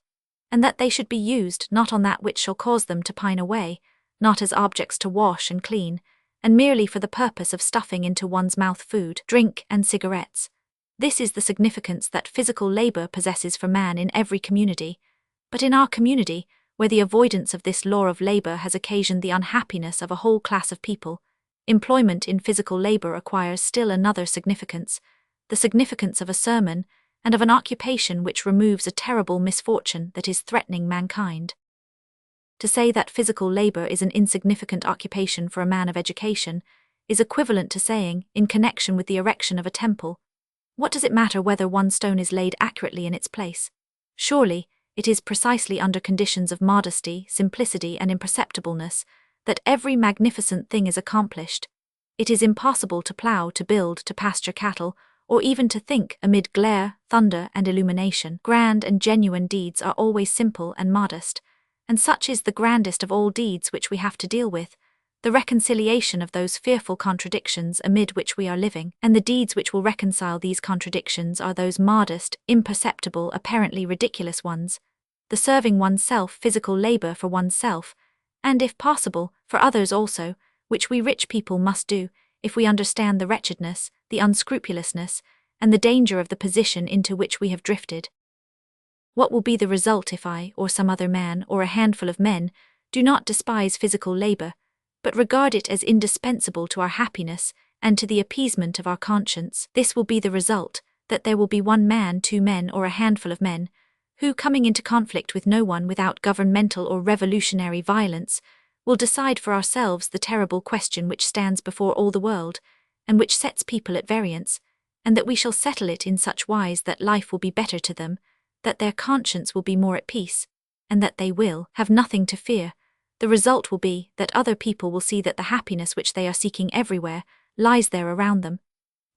[SPEAKER 1] and that they should be used not on that which shall cause them to pine away, not as objects to wash and clean, and merely for the purpose of stuffing into one's mouth food, drink, and cigarettes. This is the significance that physical labor possesses for man in every community. But in our community, where the avoidance of this law of labor has occasioned the unhappiness of a whole class of people, employment in physical labor acquires still another significance, the significance of a sermon, and of an occupation which removes a terrible misfortune that is threatening mankind. To say that physical labor is an insignificant occupation for a man of education is equivalent to saying, in connection with the erection of a temple, what does it matter whether one stone is laid accurately in its place? Surely, it is precisely under conditions of modesty, simplicity, and imperceptibleness that every magnificent thing is accomplished. It is impossible to plough, to build, to pasture cattle, or even to think amid glare, thunder, and illumination. Grand and genuine deeds are always simple and modest, and such is the grandest of all deeds which we have to deal with, the reconciliation of those fearful contradictions amid which we are living, and the deeds which will reconcile these contradictions are those modest, imperceptible, apparently ridiculous ones, the serving oneself, physical labor for oneself, and, if possible, for others also, which we rich people must do, if we understand the wretchedness, the unscrupulousness, and the danger of the position into which we have drifted. What will be the result if I, or some other man, or a handful of men, do not despise physical labor, but regard it as indispensable to our happiness and to the appeasement of our conscience? This will be the result, that there will be one man, 2 men, or a handful of men, who, coming into conflict with no one without governmental or revolutionary violence, will decide for ourselves the terrible question which stands before all the world, and which sets people at variance, and that we shall settle it in such wise that life will be better to them, that their conscience will be more at peace, and that they will have nothing to fear. The result will be that other people will see that the happiness which they are seeking everywhere lies there around them,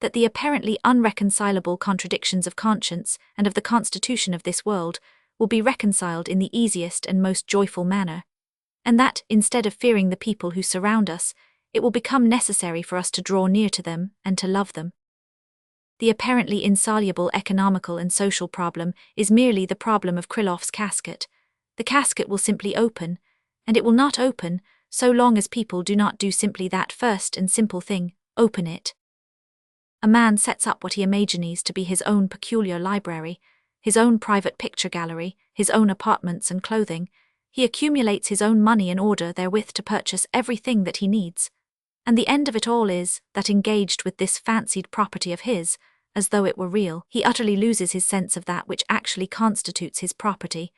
[SPEAKER 1] that the apparently unreconcilable contradictions of conscience and of the constitution of this world will be reconciled in the easiest and most joyful manner, and that, instead of fearing the people who surround us, it will become necessary for us to draw near to them and to love them. The apparently insoluble economical and social problem is merely the problem of Krylov's casket. The casket will simply open, and it will not open so long as people do not do simply that first and simple thing, open it. A man sets up what he imagines to be his own peculiar library, his own private picture gallery, his own apartments and clothing. He accumulates his own money in order therewith to purchase everything that he needs. And the end of it all is that, engaged with this fancied property of his, as though it were real, he utterly loses his sense of that which actually constitutes his property,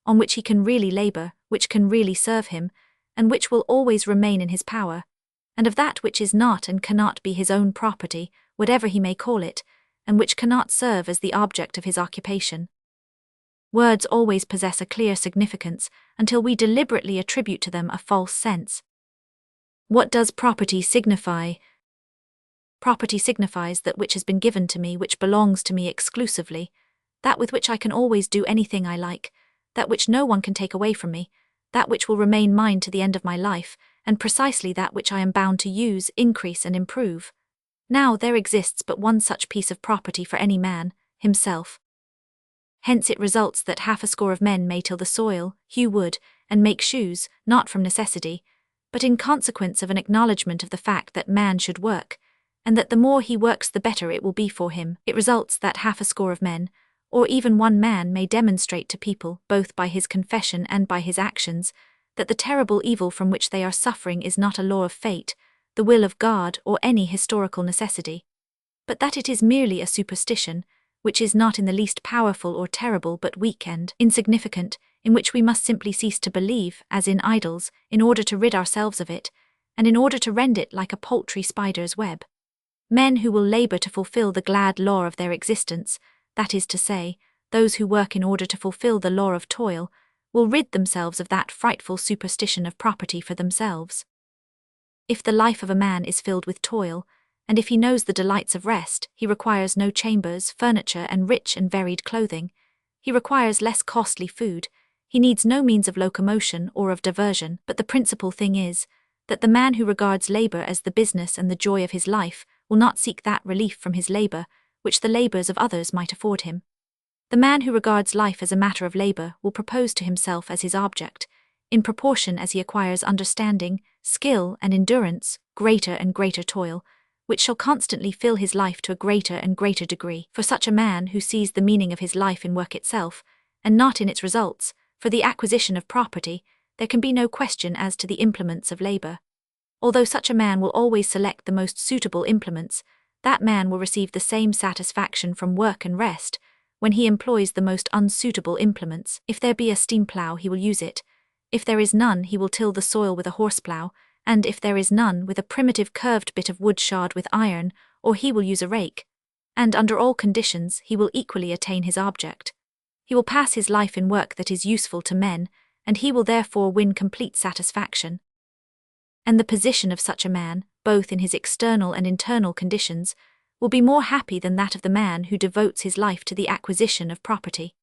[SPEAKER 1] on which he can really labor, which can really serve him, and which will always remain in his power, and of that which is not and cannot be his own property, whatever he may call it, and which cannot serve as the object of his occupation. Words always possess a clear significance until we deliberately attribute to them a false sense. What does property signify? Property signifies that which has been given to me, which belongs to me exclusively, that with which I can always do anything I like, that which no one can take away from me, that which will remain mine to the end of my life, and precisely that which I am bound to use, increase and improve. Now there exists but one such piece of property for any man, himself. Hence it results that 50 of men may till the soil, hew wood, and make shoes, not from necessity, but in consequence of an acknowledgement of the fact that man should work, and that the more he works the better it will be for him. It results that 50 of men, or even one man, may demonstrate to people, both by his confession and by his actions, that the terrible evil from which they are suffering is not a law of fate, the will of God, or any historical necessity, but that it is merely a superstition, which is not in the least powerful or terrible but weak and insignificant, in which we must simply cease to believe, as in idols, in order to rid ourselves of it, and in order to rend it like a paltry spider's web. Men who will labor to fulfill the glad law of their existence, that is to say, those who work in order to fulfill the law of toil, will rid themselves of that frightful superstition of property for themselves. If the life of a man is filled with toil, and if he knows the delights of rest, he requires no chambers, furniture, and rich and varied clothing. He requires less costly food. He needs no means of locomotion or of diversion, but the principal thing is, that the man who regards labor as the business and the joy of his life will not seek that relief from his labor, which the labors of others might afford him. The man who regards life as a matter of labor will propose to himself as his object, in proportion as he acquires understanding, skill, and endurance, greater and greater toil, which shall constantly fill his life to a greater and greater degree. For such a man who sees the meaning of his life in work itself, and not in its results, for the acquisition of property, there can be no question as to the implements of labor. Although such a man will always select the most suitable implements, that man will receive the same satisfaction from work and rest when he employs the most unsuitable implements. If there be a steam plough, he will use it. If there is none, he will till the soil with a horse-plough, and if there is none, with a primitive curved bit of wood shod with iron, or he will use a rake. And under all conditions, he will equally attain his object. He will pass his life in work that is useful to men, and he will therefore win complete satisfaction. And the position of such a man, both in his external and internal conditions, will be more happy than that of the man who devotes his life to the acquisition of property.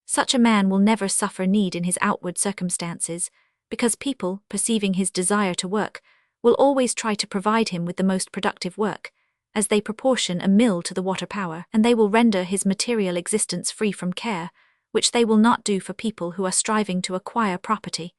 [SPEAKER 1] Such a man will never suffer need in his outward circumstances, because people, perceiving his desire to work, will always try to provide him with the most productive work, as they proportion a mill to the water power, and they will render his material existence free from care, which they will not do for people who are striving to acquire property.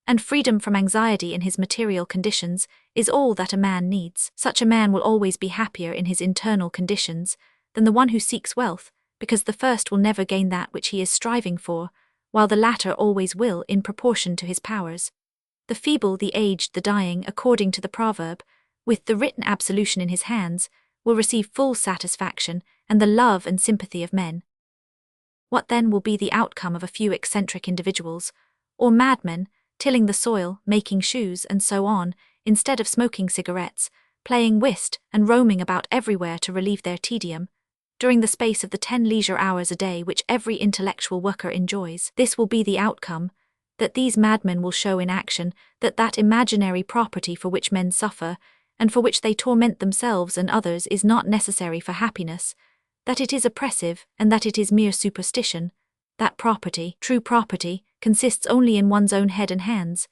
[SPEAKER 1] And freedom from anxiety in his material conditions is all that a man needs. Such a man will always be happier in his internal conditions than the one who seeks wealth, because the first will never gain that which he is striving for, while the latter always will in proportion to his powers. The feeble, the aged, the dying, according to the proverb, with the written absolution in his hands, will receive full satisfaction and the love and sympathy of men. What then will be the outcome of a few eccentric individuals, or madmen, tilling the soil, making shoes, and so on, instead of smoking cigarettes, playing whist, and roaming about everywhere to relieve their tedium, during the space of the 10 leisure hours a day which every intellectual worker enjoys? This will be the outcome, that these madmen will show in action that that imaginary property for which men suffer, and for which they torment themselves and others, is not necessary for happiness, that it is oppressive, and that it is mere superstition, that property, true property, consists only in one's own head and hands,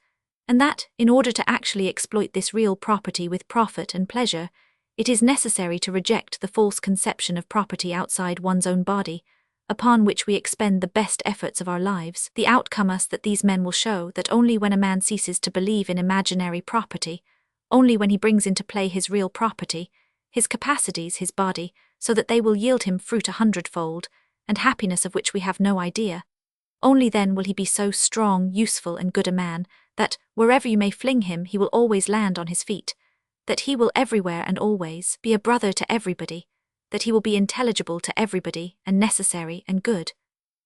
[SPEAKER 1] and that, in order to actually exploit this real property with profit and pleasure, it is necessary to reject the false conception of property outside one's own body, upon which we expend the best efforts of our lives. The outcome is that these men will show that only when a man ceases to believe in imaginary property, only when he brings into play his real property, his capacities, his body, so that they will yield him fruit 100-fold, and happiness of which we have no idea, only then will he be so strong, useful, and good a man, that, wherever you may fling him, he will always land on his feet, that he will everywhere and always be a brother to everybody, that he will be intelligible to everybody, and necessary and good.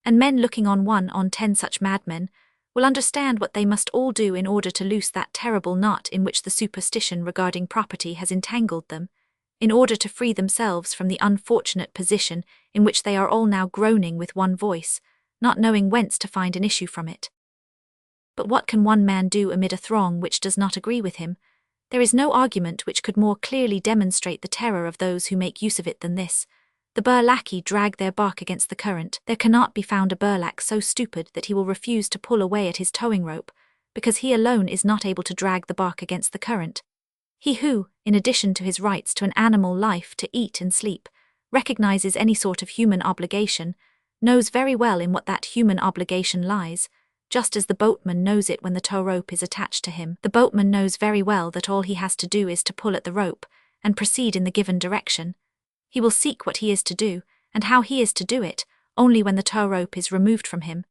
[SPEAKER 1] And men looking on 1 on 10 such madmen will understand what they must all do in order to loose that terrible knot in which the superstition regarding property has entangled them, in order to free themselves from the unfortunate position in which they are all now groaning with one voice, not knowing whence to find an issue from it. But what can one man do amid a throng which does not agree with him? There is no argument which could more clearly demonstrate the terror of those who make use of it than this. The burlaki drag their bark against the current. There cannot be found a burlak so stupid that he will refuse to pull away at his towing rope, because he alone is not able to drag the bark against the current. He who, in addition to his rights to an animal life to eat and sleep, recognizes any sort of human obligation, knows very well in what that human obligation lies, just as the boatman knows it when the tow rope is attached to him. The boatman knows very well that all he has to do is to pull at the rope, and proceed in the given direction. He will seek what he is to do, and how he is to do it, only when the tow rope is removed from him.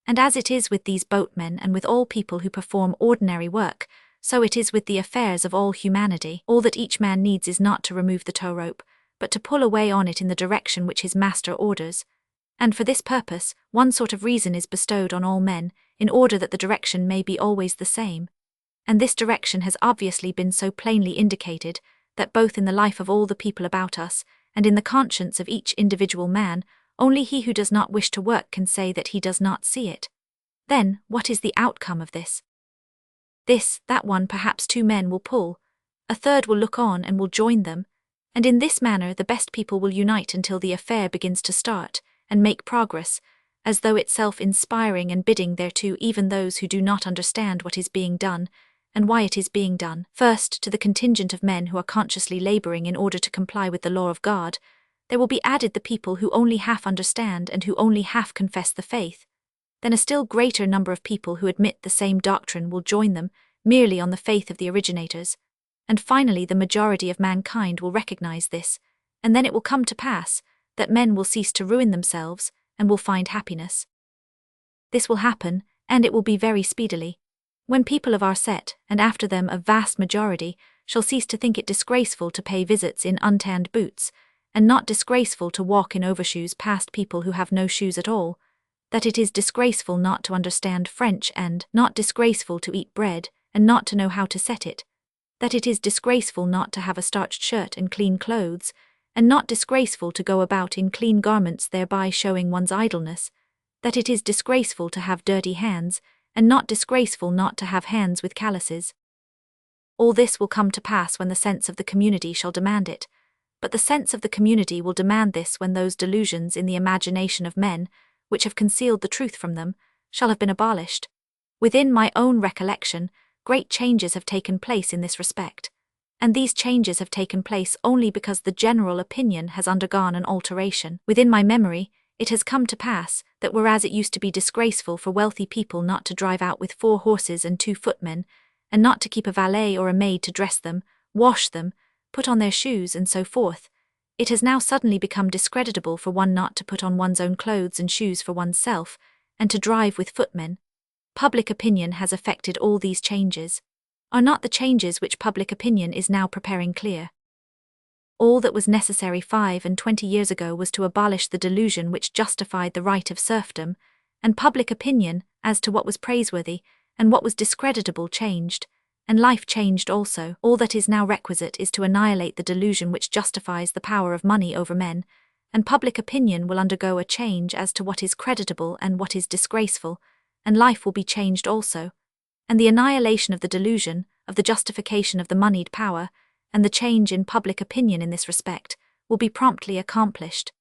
[SPEAKER 1] And as it is with these boatmen and with all people who perform ordinary work, so it is with the affairs of all humanity. All that each man needs is not to remove the tow rope, but to pull away on it in the direction which his master orders. And for this purpose, one sort of reason is bestowed on all men, in order that the direction may be always the same. And this direction has obviously been so plainly indicated, that both in the life of all the people about us, and in the conscience of each individual man, only he who does not wish to work can say that he does not see it. Then, what is the outcome of this? This, that one, perhaps 2 men will pull, a third will look on and will join them, and in this manner the best people will unite until the affair begins to start, and make progress, as though itself inspiring and bidding thereto even those who do not understand what is being done, and why it is being done. First, to the contingent of men who are consciously laboring in order to comply with the law of God, there will be added the people who only half understand and who only half confess the faith. Then a still greater number of people who admit the same doctrine will join them, merely on the faith of the originators. And finally the majority of mankind will recognize this, and then it will come to pass that men will cease to ruin themselves, and will find happiness. This will happen, and it will be very speedily, when people of our set, and after them a vast majority, shall cease to think it disgraceful to pay visits in untanned boots, and not disgraceful to walk in overshoes past people who have no shoes at all, that it is disgraceful not to understand French, and not disgraceful to eat bread, and not to know how to set it, that it is disgraceful not to have a starched shirt and clean clothes, and not disgraceful to go about in clean garments, thereby showing one's idleness, that it is disgraceful to have dirty hands, and not disgraceful not to have hands with calluses. All this will come to pass when the sense of the community shall demand it, but the sense of the community will demand this when those delusions in the imagination of men, which have concealed the truth from them, shall have been abolished. Within my own recollection, great changes have taken place in this respect, and these changes have taken place only because the general opinion has undergone an alteration. Within my memory, it has come to pass that whereas it used to be disgraceful for wealthy people not to drive out with 4 horses and 2 footmen, and not to keep a valet or a maid to dress them, wash them, put on their shoes, and so forth, it has now suddenly become discreditable for one not to put on one's own clothes and shoes for oneself, and to drive with footmen. Public opinion has effected all these changes. Are not the changes which public opinion is now preparing clear? All that was necessary 5 and 20 years ago was to abolish the delusion which justified the right of serfdom, and public opinion, as to what was praiseworthy, and what was discreditable, changed, and life changed also. All that is now requisite is to annihilate the delusion which justifies the power of money over men, and public opinion will undergo a change as to what is creditable and what is disgraceful, and life will be changed also, and the annihilation of the delusion, of the justification of the moneyed power, and the change in public opinion in this respect, will be promptly accomplished.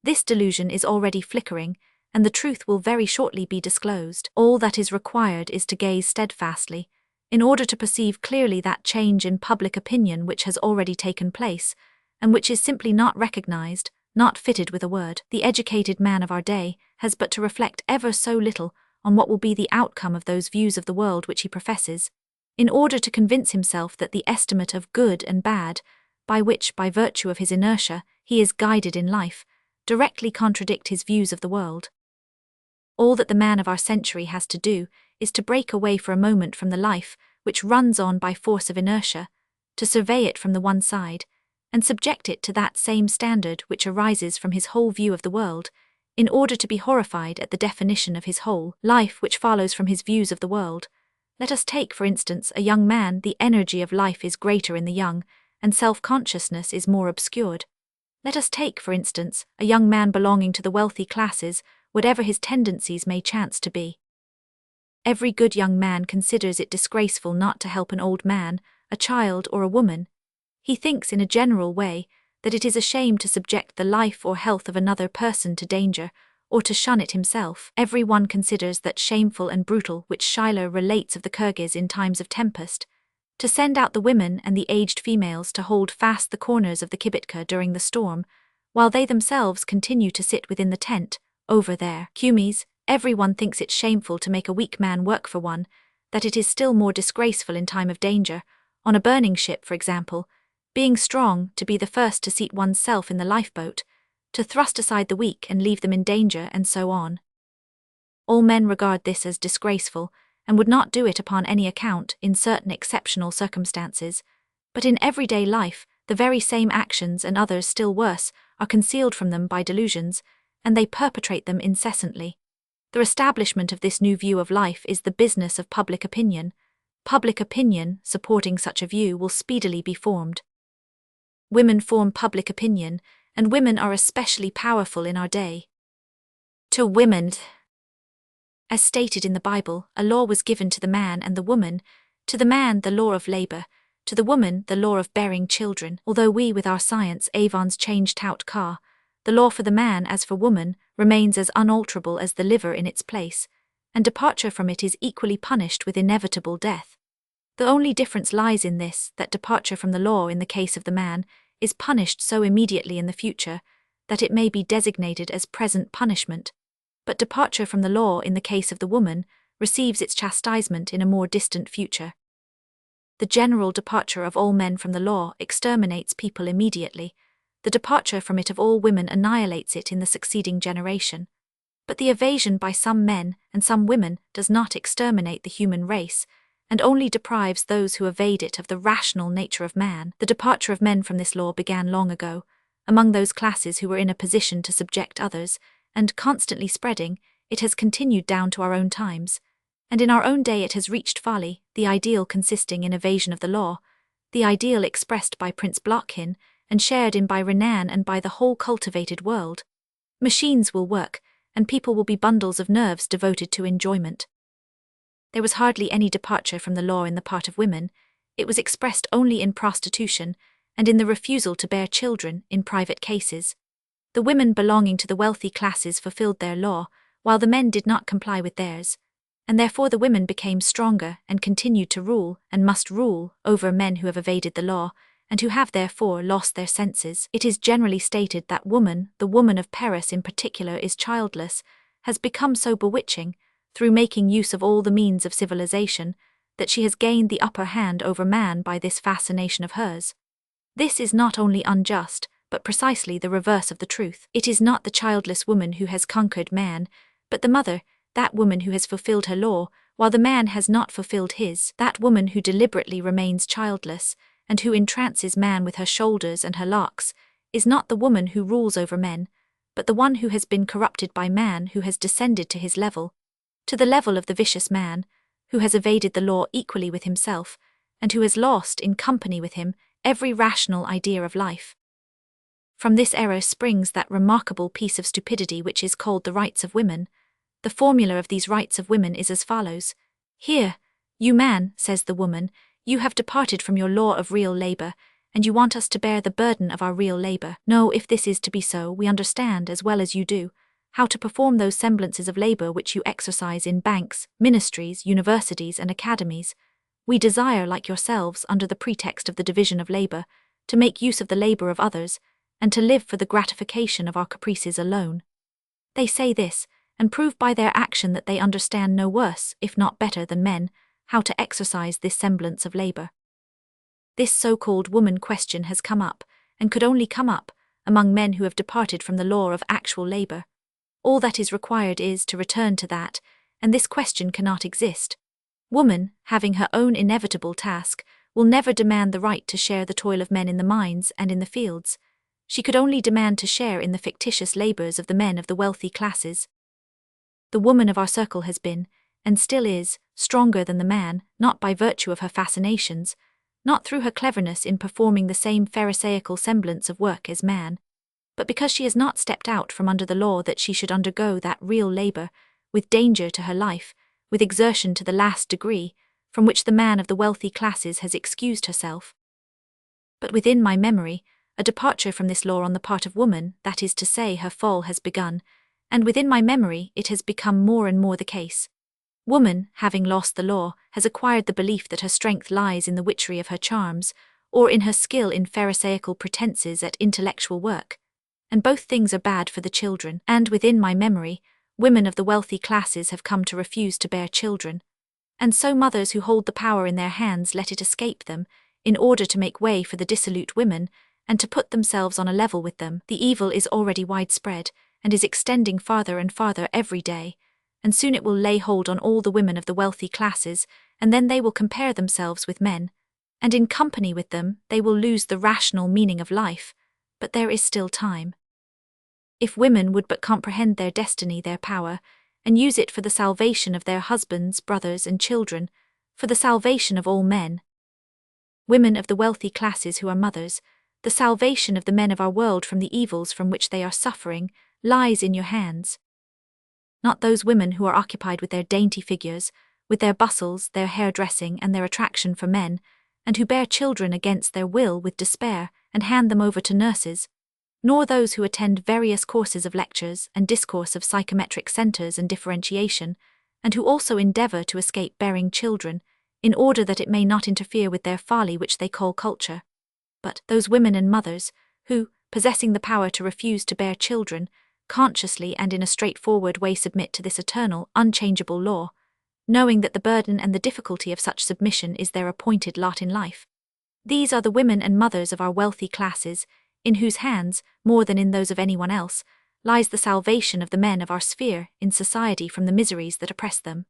[SPEAKER 1] This delusion is already flickering, and the truth will very shortly be disclosed. All that is required is to gaze steadfastly, in order to perceive clearly that change in public opinion which has already taken place, and which is simply not recognized, not fitted with a word. The educated man of our day has but to reflect ever so little on what will be the outcome of those views of the world which he professes, in order to convince himself that the estimate of good and bad, by which, by virtue of his inertia, he is guided in life, directly contradict his views of the world. All that the man of our century has to do is to break away for a moment from the life which runs on by force of inertia, to survey it from the one side, and subject it to that same standard which arises from his whole view of the world, in order to be horrified at the definition of his whole life which follows from his views of the world. Let us take, for instance, a young man. The energy of life is greater in the young, and self-consciousness is more obscured. Let us take, for instance, a young man belonging to the wealthy classes, whatever his tendencies may chance to be. Every good young man considers it disgraceful not to help an old man, a child, or a woman. He thinks in a general way that it is a shame to subject the life or health of another person to danger, or to shun it himself. Every one considers that shameful and brutal which Schiller relates of the Kyrgyz in times of tempest, to send out the women and the aged females to hold fast the corners of the kibitka during the storm, while they themselves continue to sit within the tent, over their kumis. Everyone thinks it shameful to make a weak man work for one, that it is still more disgraceful in time of danger, on a burning ship for example, being strong, to be the first to seat oneself in the lifeboat, to thrust aside the weak and leave them in danger, and so on. All men regard this as disgraceful, and would not do it upon any account in certain exceptional circumstances, but in everyday life the very same actions and others still worse are concealed from them by delusions, and they perpetrate them incessantly. The establishment of this new view of life is the business of public opinion. Public opinion supporting such a view will speedily be formed. Women form public opinion, and women are especially powerful in our day. To women, as stated in the Bible, a law was given to the man and the woman, to the man the law of labor, to the woman the law of bearing children. Although we with our science Avon's changed tout car, the law for the man as for woman remains as unalterable as the liver in its place, and departure from it is equally punished with inevitable death. The only difference lies in this, that departure from the law in the case of the man is punished so immediately in the future that it may be designated as present punishment, but departure from the law in the case of the woman receives its chastisement in a more distant future. The general departure of all men from the law exterminates people immediately. The departure from it of all women annihilates it in the succeeding generation. But the evasion by some men and some women does not exterminate the human race, and only deprives those who evade it of the rational nature of man. The departure of men from this law began long ago, among those classes who were in a position to subject others, and constantly spreading, it has continued down to our own times, and in our own day it has reached folly, the ideal consisting in evasion of the law, the ideal expressed by Prince Blokhin, and shared in by Renan and by the whole cultivated world. Machines will work, and people will be bundles of nerves devoted to enjoyment. There was hardly any departure from the law in the part of women. It was expressed only in prostitution, and in the refusal to bear children in private cases. The women belonging to the wealthy classes fulfilled their law, while the men did not comply with theirs, and therefore the women became stronger and continued to rule, and must rule, over men who have evaded the law, and who have therefore lost their senses. It is generally stated that woman, the woman of Paris in particular, is childless, has become so bewitching, through making use of all the means of civilization, that she has gained the upper hand over man by this fascination of hers. This is not only unjust, but precisely the reverse of the truth. It is not the childless woman who has conquered man, but the mother, that woman who has fulfilled her law, while the man has not fulfilled his, that woman who deliberately remains childless, and who entrances man with her shoulders and her locks, is not the woman who rules over men, but the one who has been corrupted by man, who has descended to his level, to the level of the vicious man, who has evaded the law equally with himself, and who has lost, in company with him, every rational idea of life. From this error springs that remarkable piece of stupidity which is called the rights of women. The formula of these rights of women is as follows. Here, you man, says the woman, you have departed from your law of real labor, and you want us to bear the burden of our real labor. No, if this is to be so, we understand, as well as you do, how to perform those semblances of labor which you exercise in banks, ministries, universities, and academies. We desire, like yourselves, under the pretext of the division of labor, to make use of the labor of others, and to live for the gratification of our caprices alone. They say this, and prove by their action that they understand no worse, if not better than men, how to exercise this semblance of labor. This so-called woman question has come up, and could only come up, among men who have departed from the law of actual labor. All that is required is to return to that, and this question cannot exist. Woman, having her own inevitable task, will never demand the right to share the toil of men in the mines and in the fields. She could only demand to share in the fictitious labors of the men of the wealthy classes. The woman of our circle has been, and still is, stronger than the man, not by virtue of her fascinations, not through her cleverness in performing the same pharisaical semblance of work as man, but because she has not stepped out from under the law that she should undergo that real labor, with danger to her life, with exertion to the last degree, from which the man of the wealthy classes has excused herself. But within my memory, a departure from this law on the part of woman, that is to say, her fall has begun, and within my memory it has become more and more the case. Woman, having lost the law, has acquired the belief that her strength lies in the witchery of her charms, or in her skill in pharisaical pretenses at intellectual work. And both things are bad for the children, and within my memory, women of the wealthy classes have come to refuse to bear children. And so mothers who hold the power in their hands let it escape them, in order to make way for the dissolute women, and to put themselves on a level with them. The evil is already widespread, and is extending farther and farther every day, and soon it will lay hold on all the women of the wealthy classes, and then they will compare themselves with men, and in company with them they will lose the rational meaning of life, but there is still time. If women would but comprehend their destiny, their power, and use it for the salvation of their husbands, brothers, and children, for the salvation of all men. Women of the wealthy classes who are mothers, the salvation of the men of our world from the evils from which they are suffering lies in your hands. Not those women who are occupied with their dainty figures, with their bustles, their hairdressing, and their attraction for men, and who bear children against their will with despair, and hand them over to nurses, nor those who attend various courses of lectures and discourse of psychometric centers and differentiation, and who also endeavor to escape bearing children, in order that it may not interfere with their folly which they call culture. But those women and mothers, who, possessing the power to refuse to bear children, consciously and in a straightforward way submit to this eternal, unchangeable law, knowing that the burden and the difficulty of such submission is their appointed lot in life. These are the women and mothers of our wealthy classes, in whose hands, more than in those of anyone else, lies the salvation of the men of our sphere in society from the miseries that oppress them.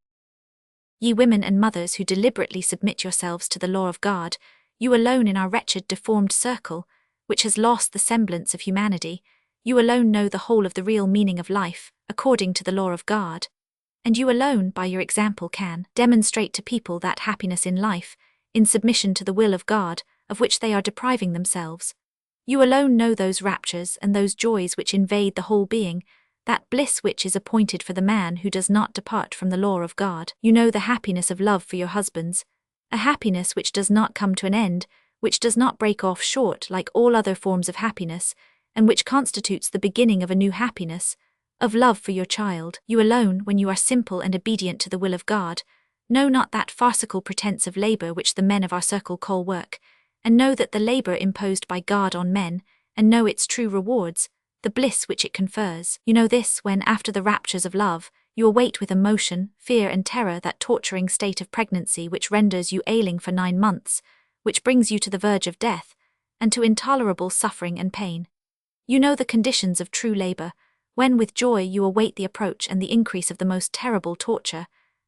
[SPEAKER 1] Ye women and mothers who deliberately submit yourselves to the law of God, you alone in our wretched deformed circle, which has lost the semblance of humanity, you alone know the whole of the real meaning of life, according to the law of God. And you alone, by your example, can demonstrate to people that happiness in life, in submission to the will of God, of which they are depriving themselves. You alone know those raptures and those joys which invade the whole being, that bliss which is appointed for the man who does not depart from the law of God. You know the happiness of love for your husbands, a happiness which does not come to an end, which does not break off short like all other forms of happiness, and which constitutes the beginning of a new happiness, of love for your child. You alone, when you are simple and obedient to the will of God, know not that farcical pretense of labor which the men of our circle call work, and know that the labor imposed by God on men, and know its true rewards, the bliss which it confers. You know this when, after the raptures of love, you await with emotion, fear and terror that torturing state of pregnancy which renders you ailing for 9 months, which brings you to the verge of death, and to intolerable suffering and pain. You know the conditions of true labor, when with joy you await the approach and the increase of the most terrible torture,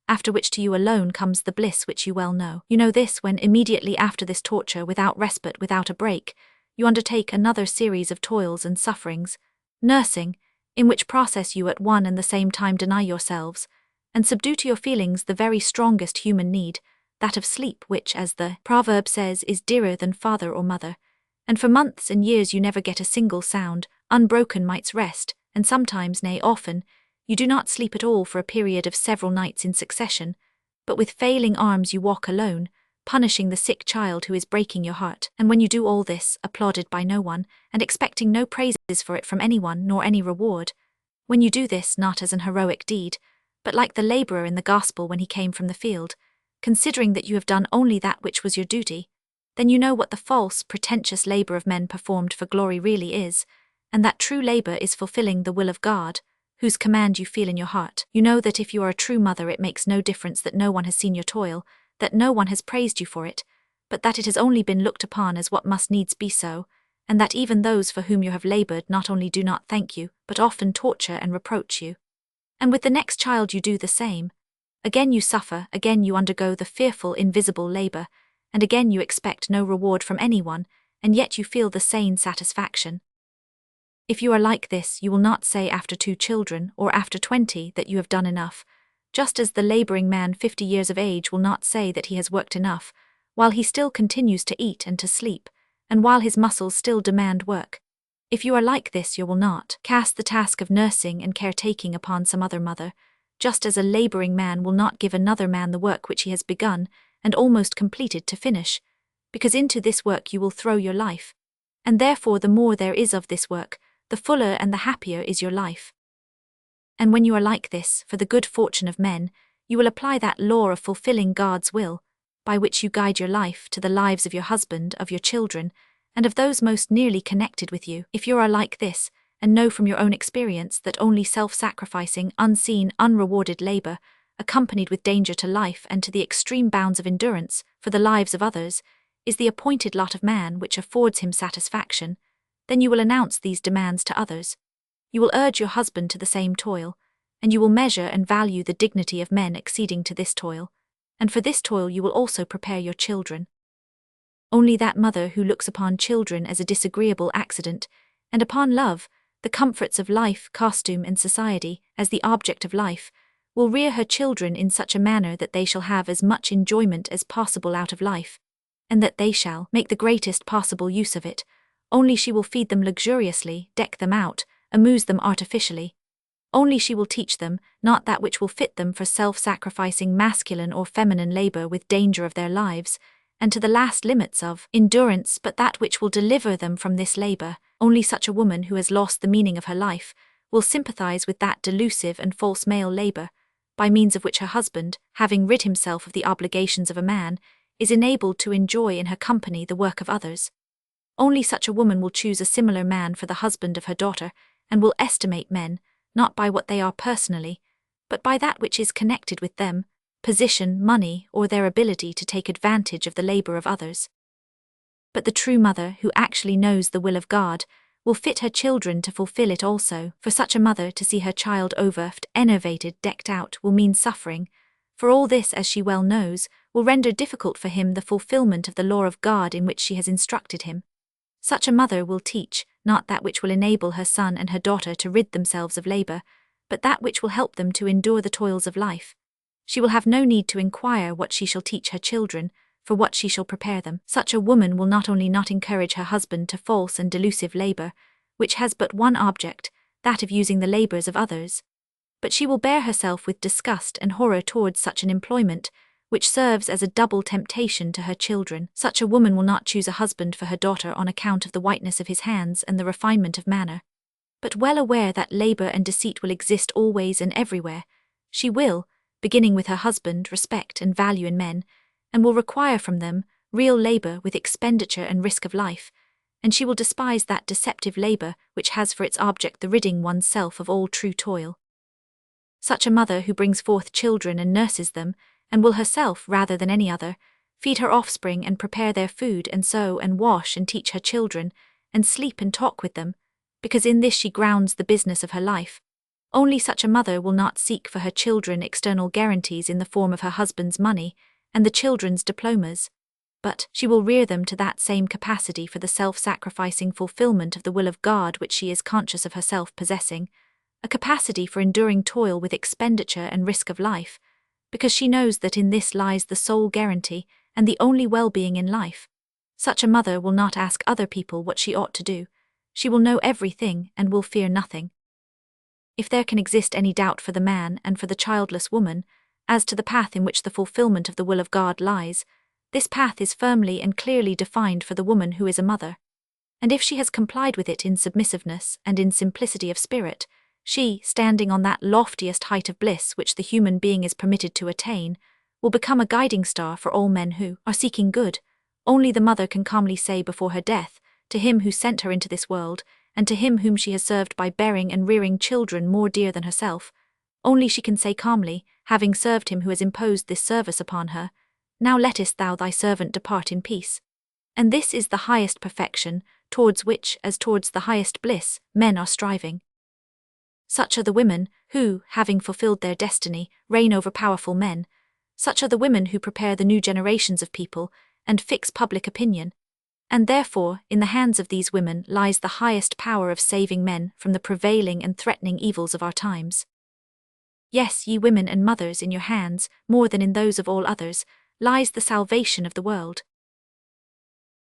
[SPEAKER 1] after which to you alone comes the bliss which you well know. You know this when immediately after this torture, without respite, without a break, you undertake another series of toils and sufferings, nursing, in which process you at one and the same time deny yourselves, and subdue to your feelings the very strongest human need, that of sleep, which, as the proverb says, is dearer than father or mother, and for months and years you never get a single sound, unbroken night's rest, and sometimes, nay often, you do not sleep at all for a period of several nights in succession, but with failing arms you walk alone, punishing the sick child who is breaking your heart. And when you do all this, applauded by no one, and expecting no praises for it from anyone nor any reward, when you do this not as an heroic deed, but like the laborer in the gospel when he came from the field, considering that you have done only that which was your duty, then you know what the false, pretentious labor of men performed for glory really is, and that true labor is fulfilling the will of God, whose command you feel in your heart. You know that if you are a true mother, it makes no difference that no one has seen your toil, that no one has praised you for it, but that it has only been looked upon as what must needs be so, and that even those for whom you have labored not only do not thank you, but often torture and reproach you. And with the next child you do the same. Again you suffer, again you undergo the fearful invisible labor, and again you expect no reward from anyone, and yet you feel the sane satisfaction. If you are like this, you will not say after 2 children, or after 20, that you have done enough, just as the laboring man 50 years of age will not say that he has worked enough, while he still continues to eat and to sleep, and while his muscles still demand work. If you are like this, you will not cast the task of nursing and caretaking upon some other mother, just as a laboring man will not give another man the work which he has begun and almost completed to finish, because into this work you will throw your life, and therefore the more there is of this work, the fuller and the happier is your life. And when you are like this, for the good fortune of men, you will apply that law of fulfilling God's will, by which you guide your life to the lives of your husband, of your children, and of those most nearly connected with you. If you are like this, and know from your own experience that only self-sacrificing, unseen, unrewarded labor, accompanied with danger to life and to the extreme bounds of endurance for the lives of others, is the appointed lot of man which affords him satisfaction, then you will announce these demands to others. You will urge your husband to the same toil, and you will measure and value the dignity of men acceding to this toil, and for this toil you will also prepare your children. Only that mother who looks upon children as a disagreeable accident, and upon love, the comforts of life, costume, and society, as the object of life, will rear her children in such a manner that they shall have as much enjoyment as possible out of life, and that they shall make the greatest possible use of it. Only she will feed them luxuriously, deck them out, amuse them artificially. Only she will teach them, not that which will fit them for self-sacrificing masculine or feminine labor with danger of their lives, and to the last limits of endurance, but that which will deliver them from this labor. Only such a woman who has lost the meaning of her life will sympathize with that delusive and false male labor, by means of which her husband, having rid himself of the obligations of a man, is enabled to enjoy in her company the work of others. Only such a woman will choose a similar man for the husband of her daughter, and will estimate men, not by what they are personally, but by that which is connected with them, position, money, or their ability to take advantage of the labor of others. But the true mother, who actually knows the will of God, will fit her children to fulfill it also. For such a mother to see her child overfed, enervated, decked out, will mean suffering, for all this, as she well knows, will render difficult for him the fulfillment of the law of God in which she has instructed him. Such a mother will teach, not that which will enable her son and her daughter to rid themselves of labor, but that which will help them to endure the toils of life. She will have no need to inquire what she shall teach her children, for what she shall prepare them. Such a woman will not only not encourage her husband to false and delusive labor, which has but one object, that of using the labors of others, but she will bear herself with disgust and horror towards such an employment, which serves as a double temptation to her children. Such a woman will not choose a husband for her daughter on account of the whiteness of his hands and the refinement of manner, but well aware that labor and deceit will exist always and everywhere, she will, beginning with her husband, respect and value in men, and will require from them real labor with expenditure and risk of life, and she will despise that deceptive labor which has for its object the ridding one's self of all true toil. Such a mother who brings forth children and nurses them, and will herself, rather than any other, feed her offspring and prepare their food and sew and wash and teach her children, and sleep and talk with them, because in this she grounds the business of her life. Only such a mother will not seek for her children external guarantees in the form of her husband's money and the children's diplomas, but she will rear them to that same capacity for the self-sacrificing fulfillment of the will of God which she is conscious of herself possessing, a capacity for enduring toil with expenditure and risk of life, because she knows that in this lies the sole guarantee and the only well-being in life. Such a mother will not ask other people what she ought to do. She will know everything and will fear nothing. If there can exist any doubt for the man and for the childless woman as to the path in which the fulfillment of the will of God lies, this path is firmly and clearly defined for the woman who is a mother. And if she has complied with it in submissiveness and in simplicity of spirit, she, standing on that loftiest height of bliss which the human being is permitted to attain, will become a guiding star for all men who are seeking good. Only the mother can calmly say before her death, to him who sent her into this world, and to him whom she has served by bearing and rearing children more dear than herself, only she can say calmly, having served him who has imposed this service upon her, now lettest thou thy servant depart in peace. And this is the highest perfection, towards which, as towards the highest bliss, men are striving. Such are the women who, having fulfilled their destiny, reign over powerful men. Such are the women who prepare the new generations of people and fix public opinion. And therefore, in the hands of these women lies the highest power of saving men from the prevailing and threatening evils of our times. Yes, ye women and mothers, in your hands, more than in those of all others, lies the salvation of the world.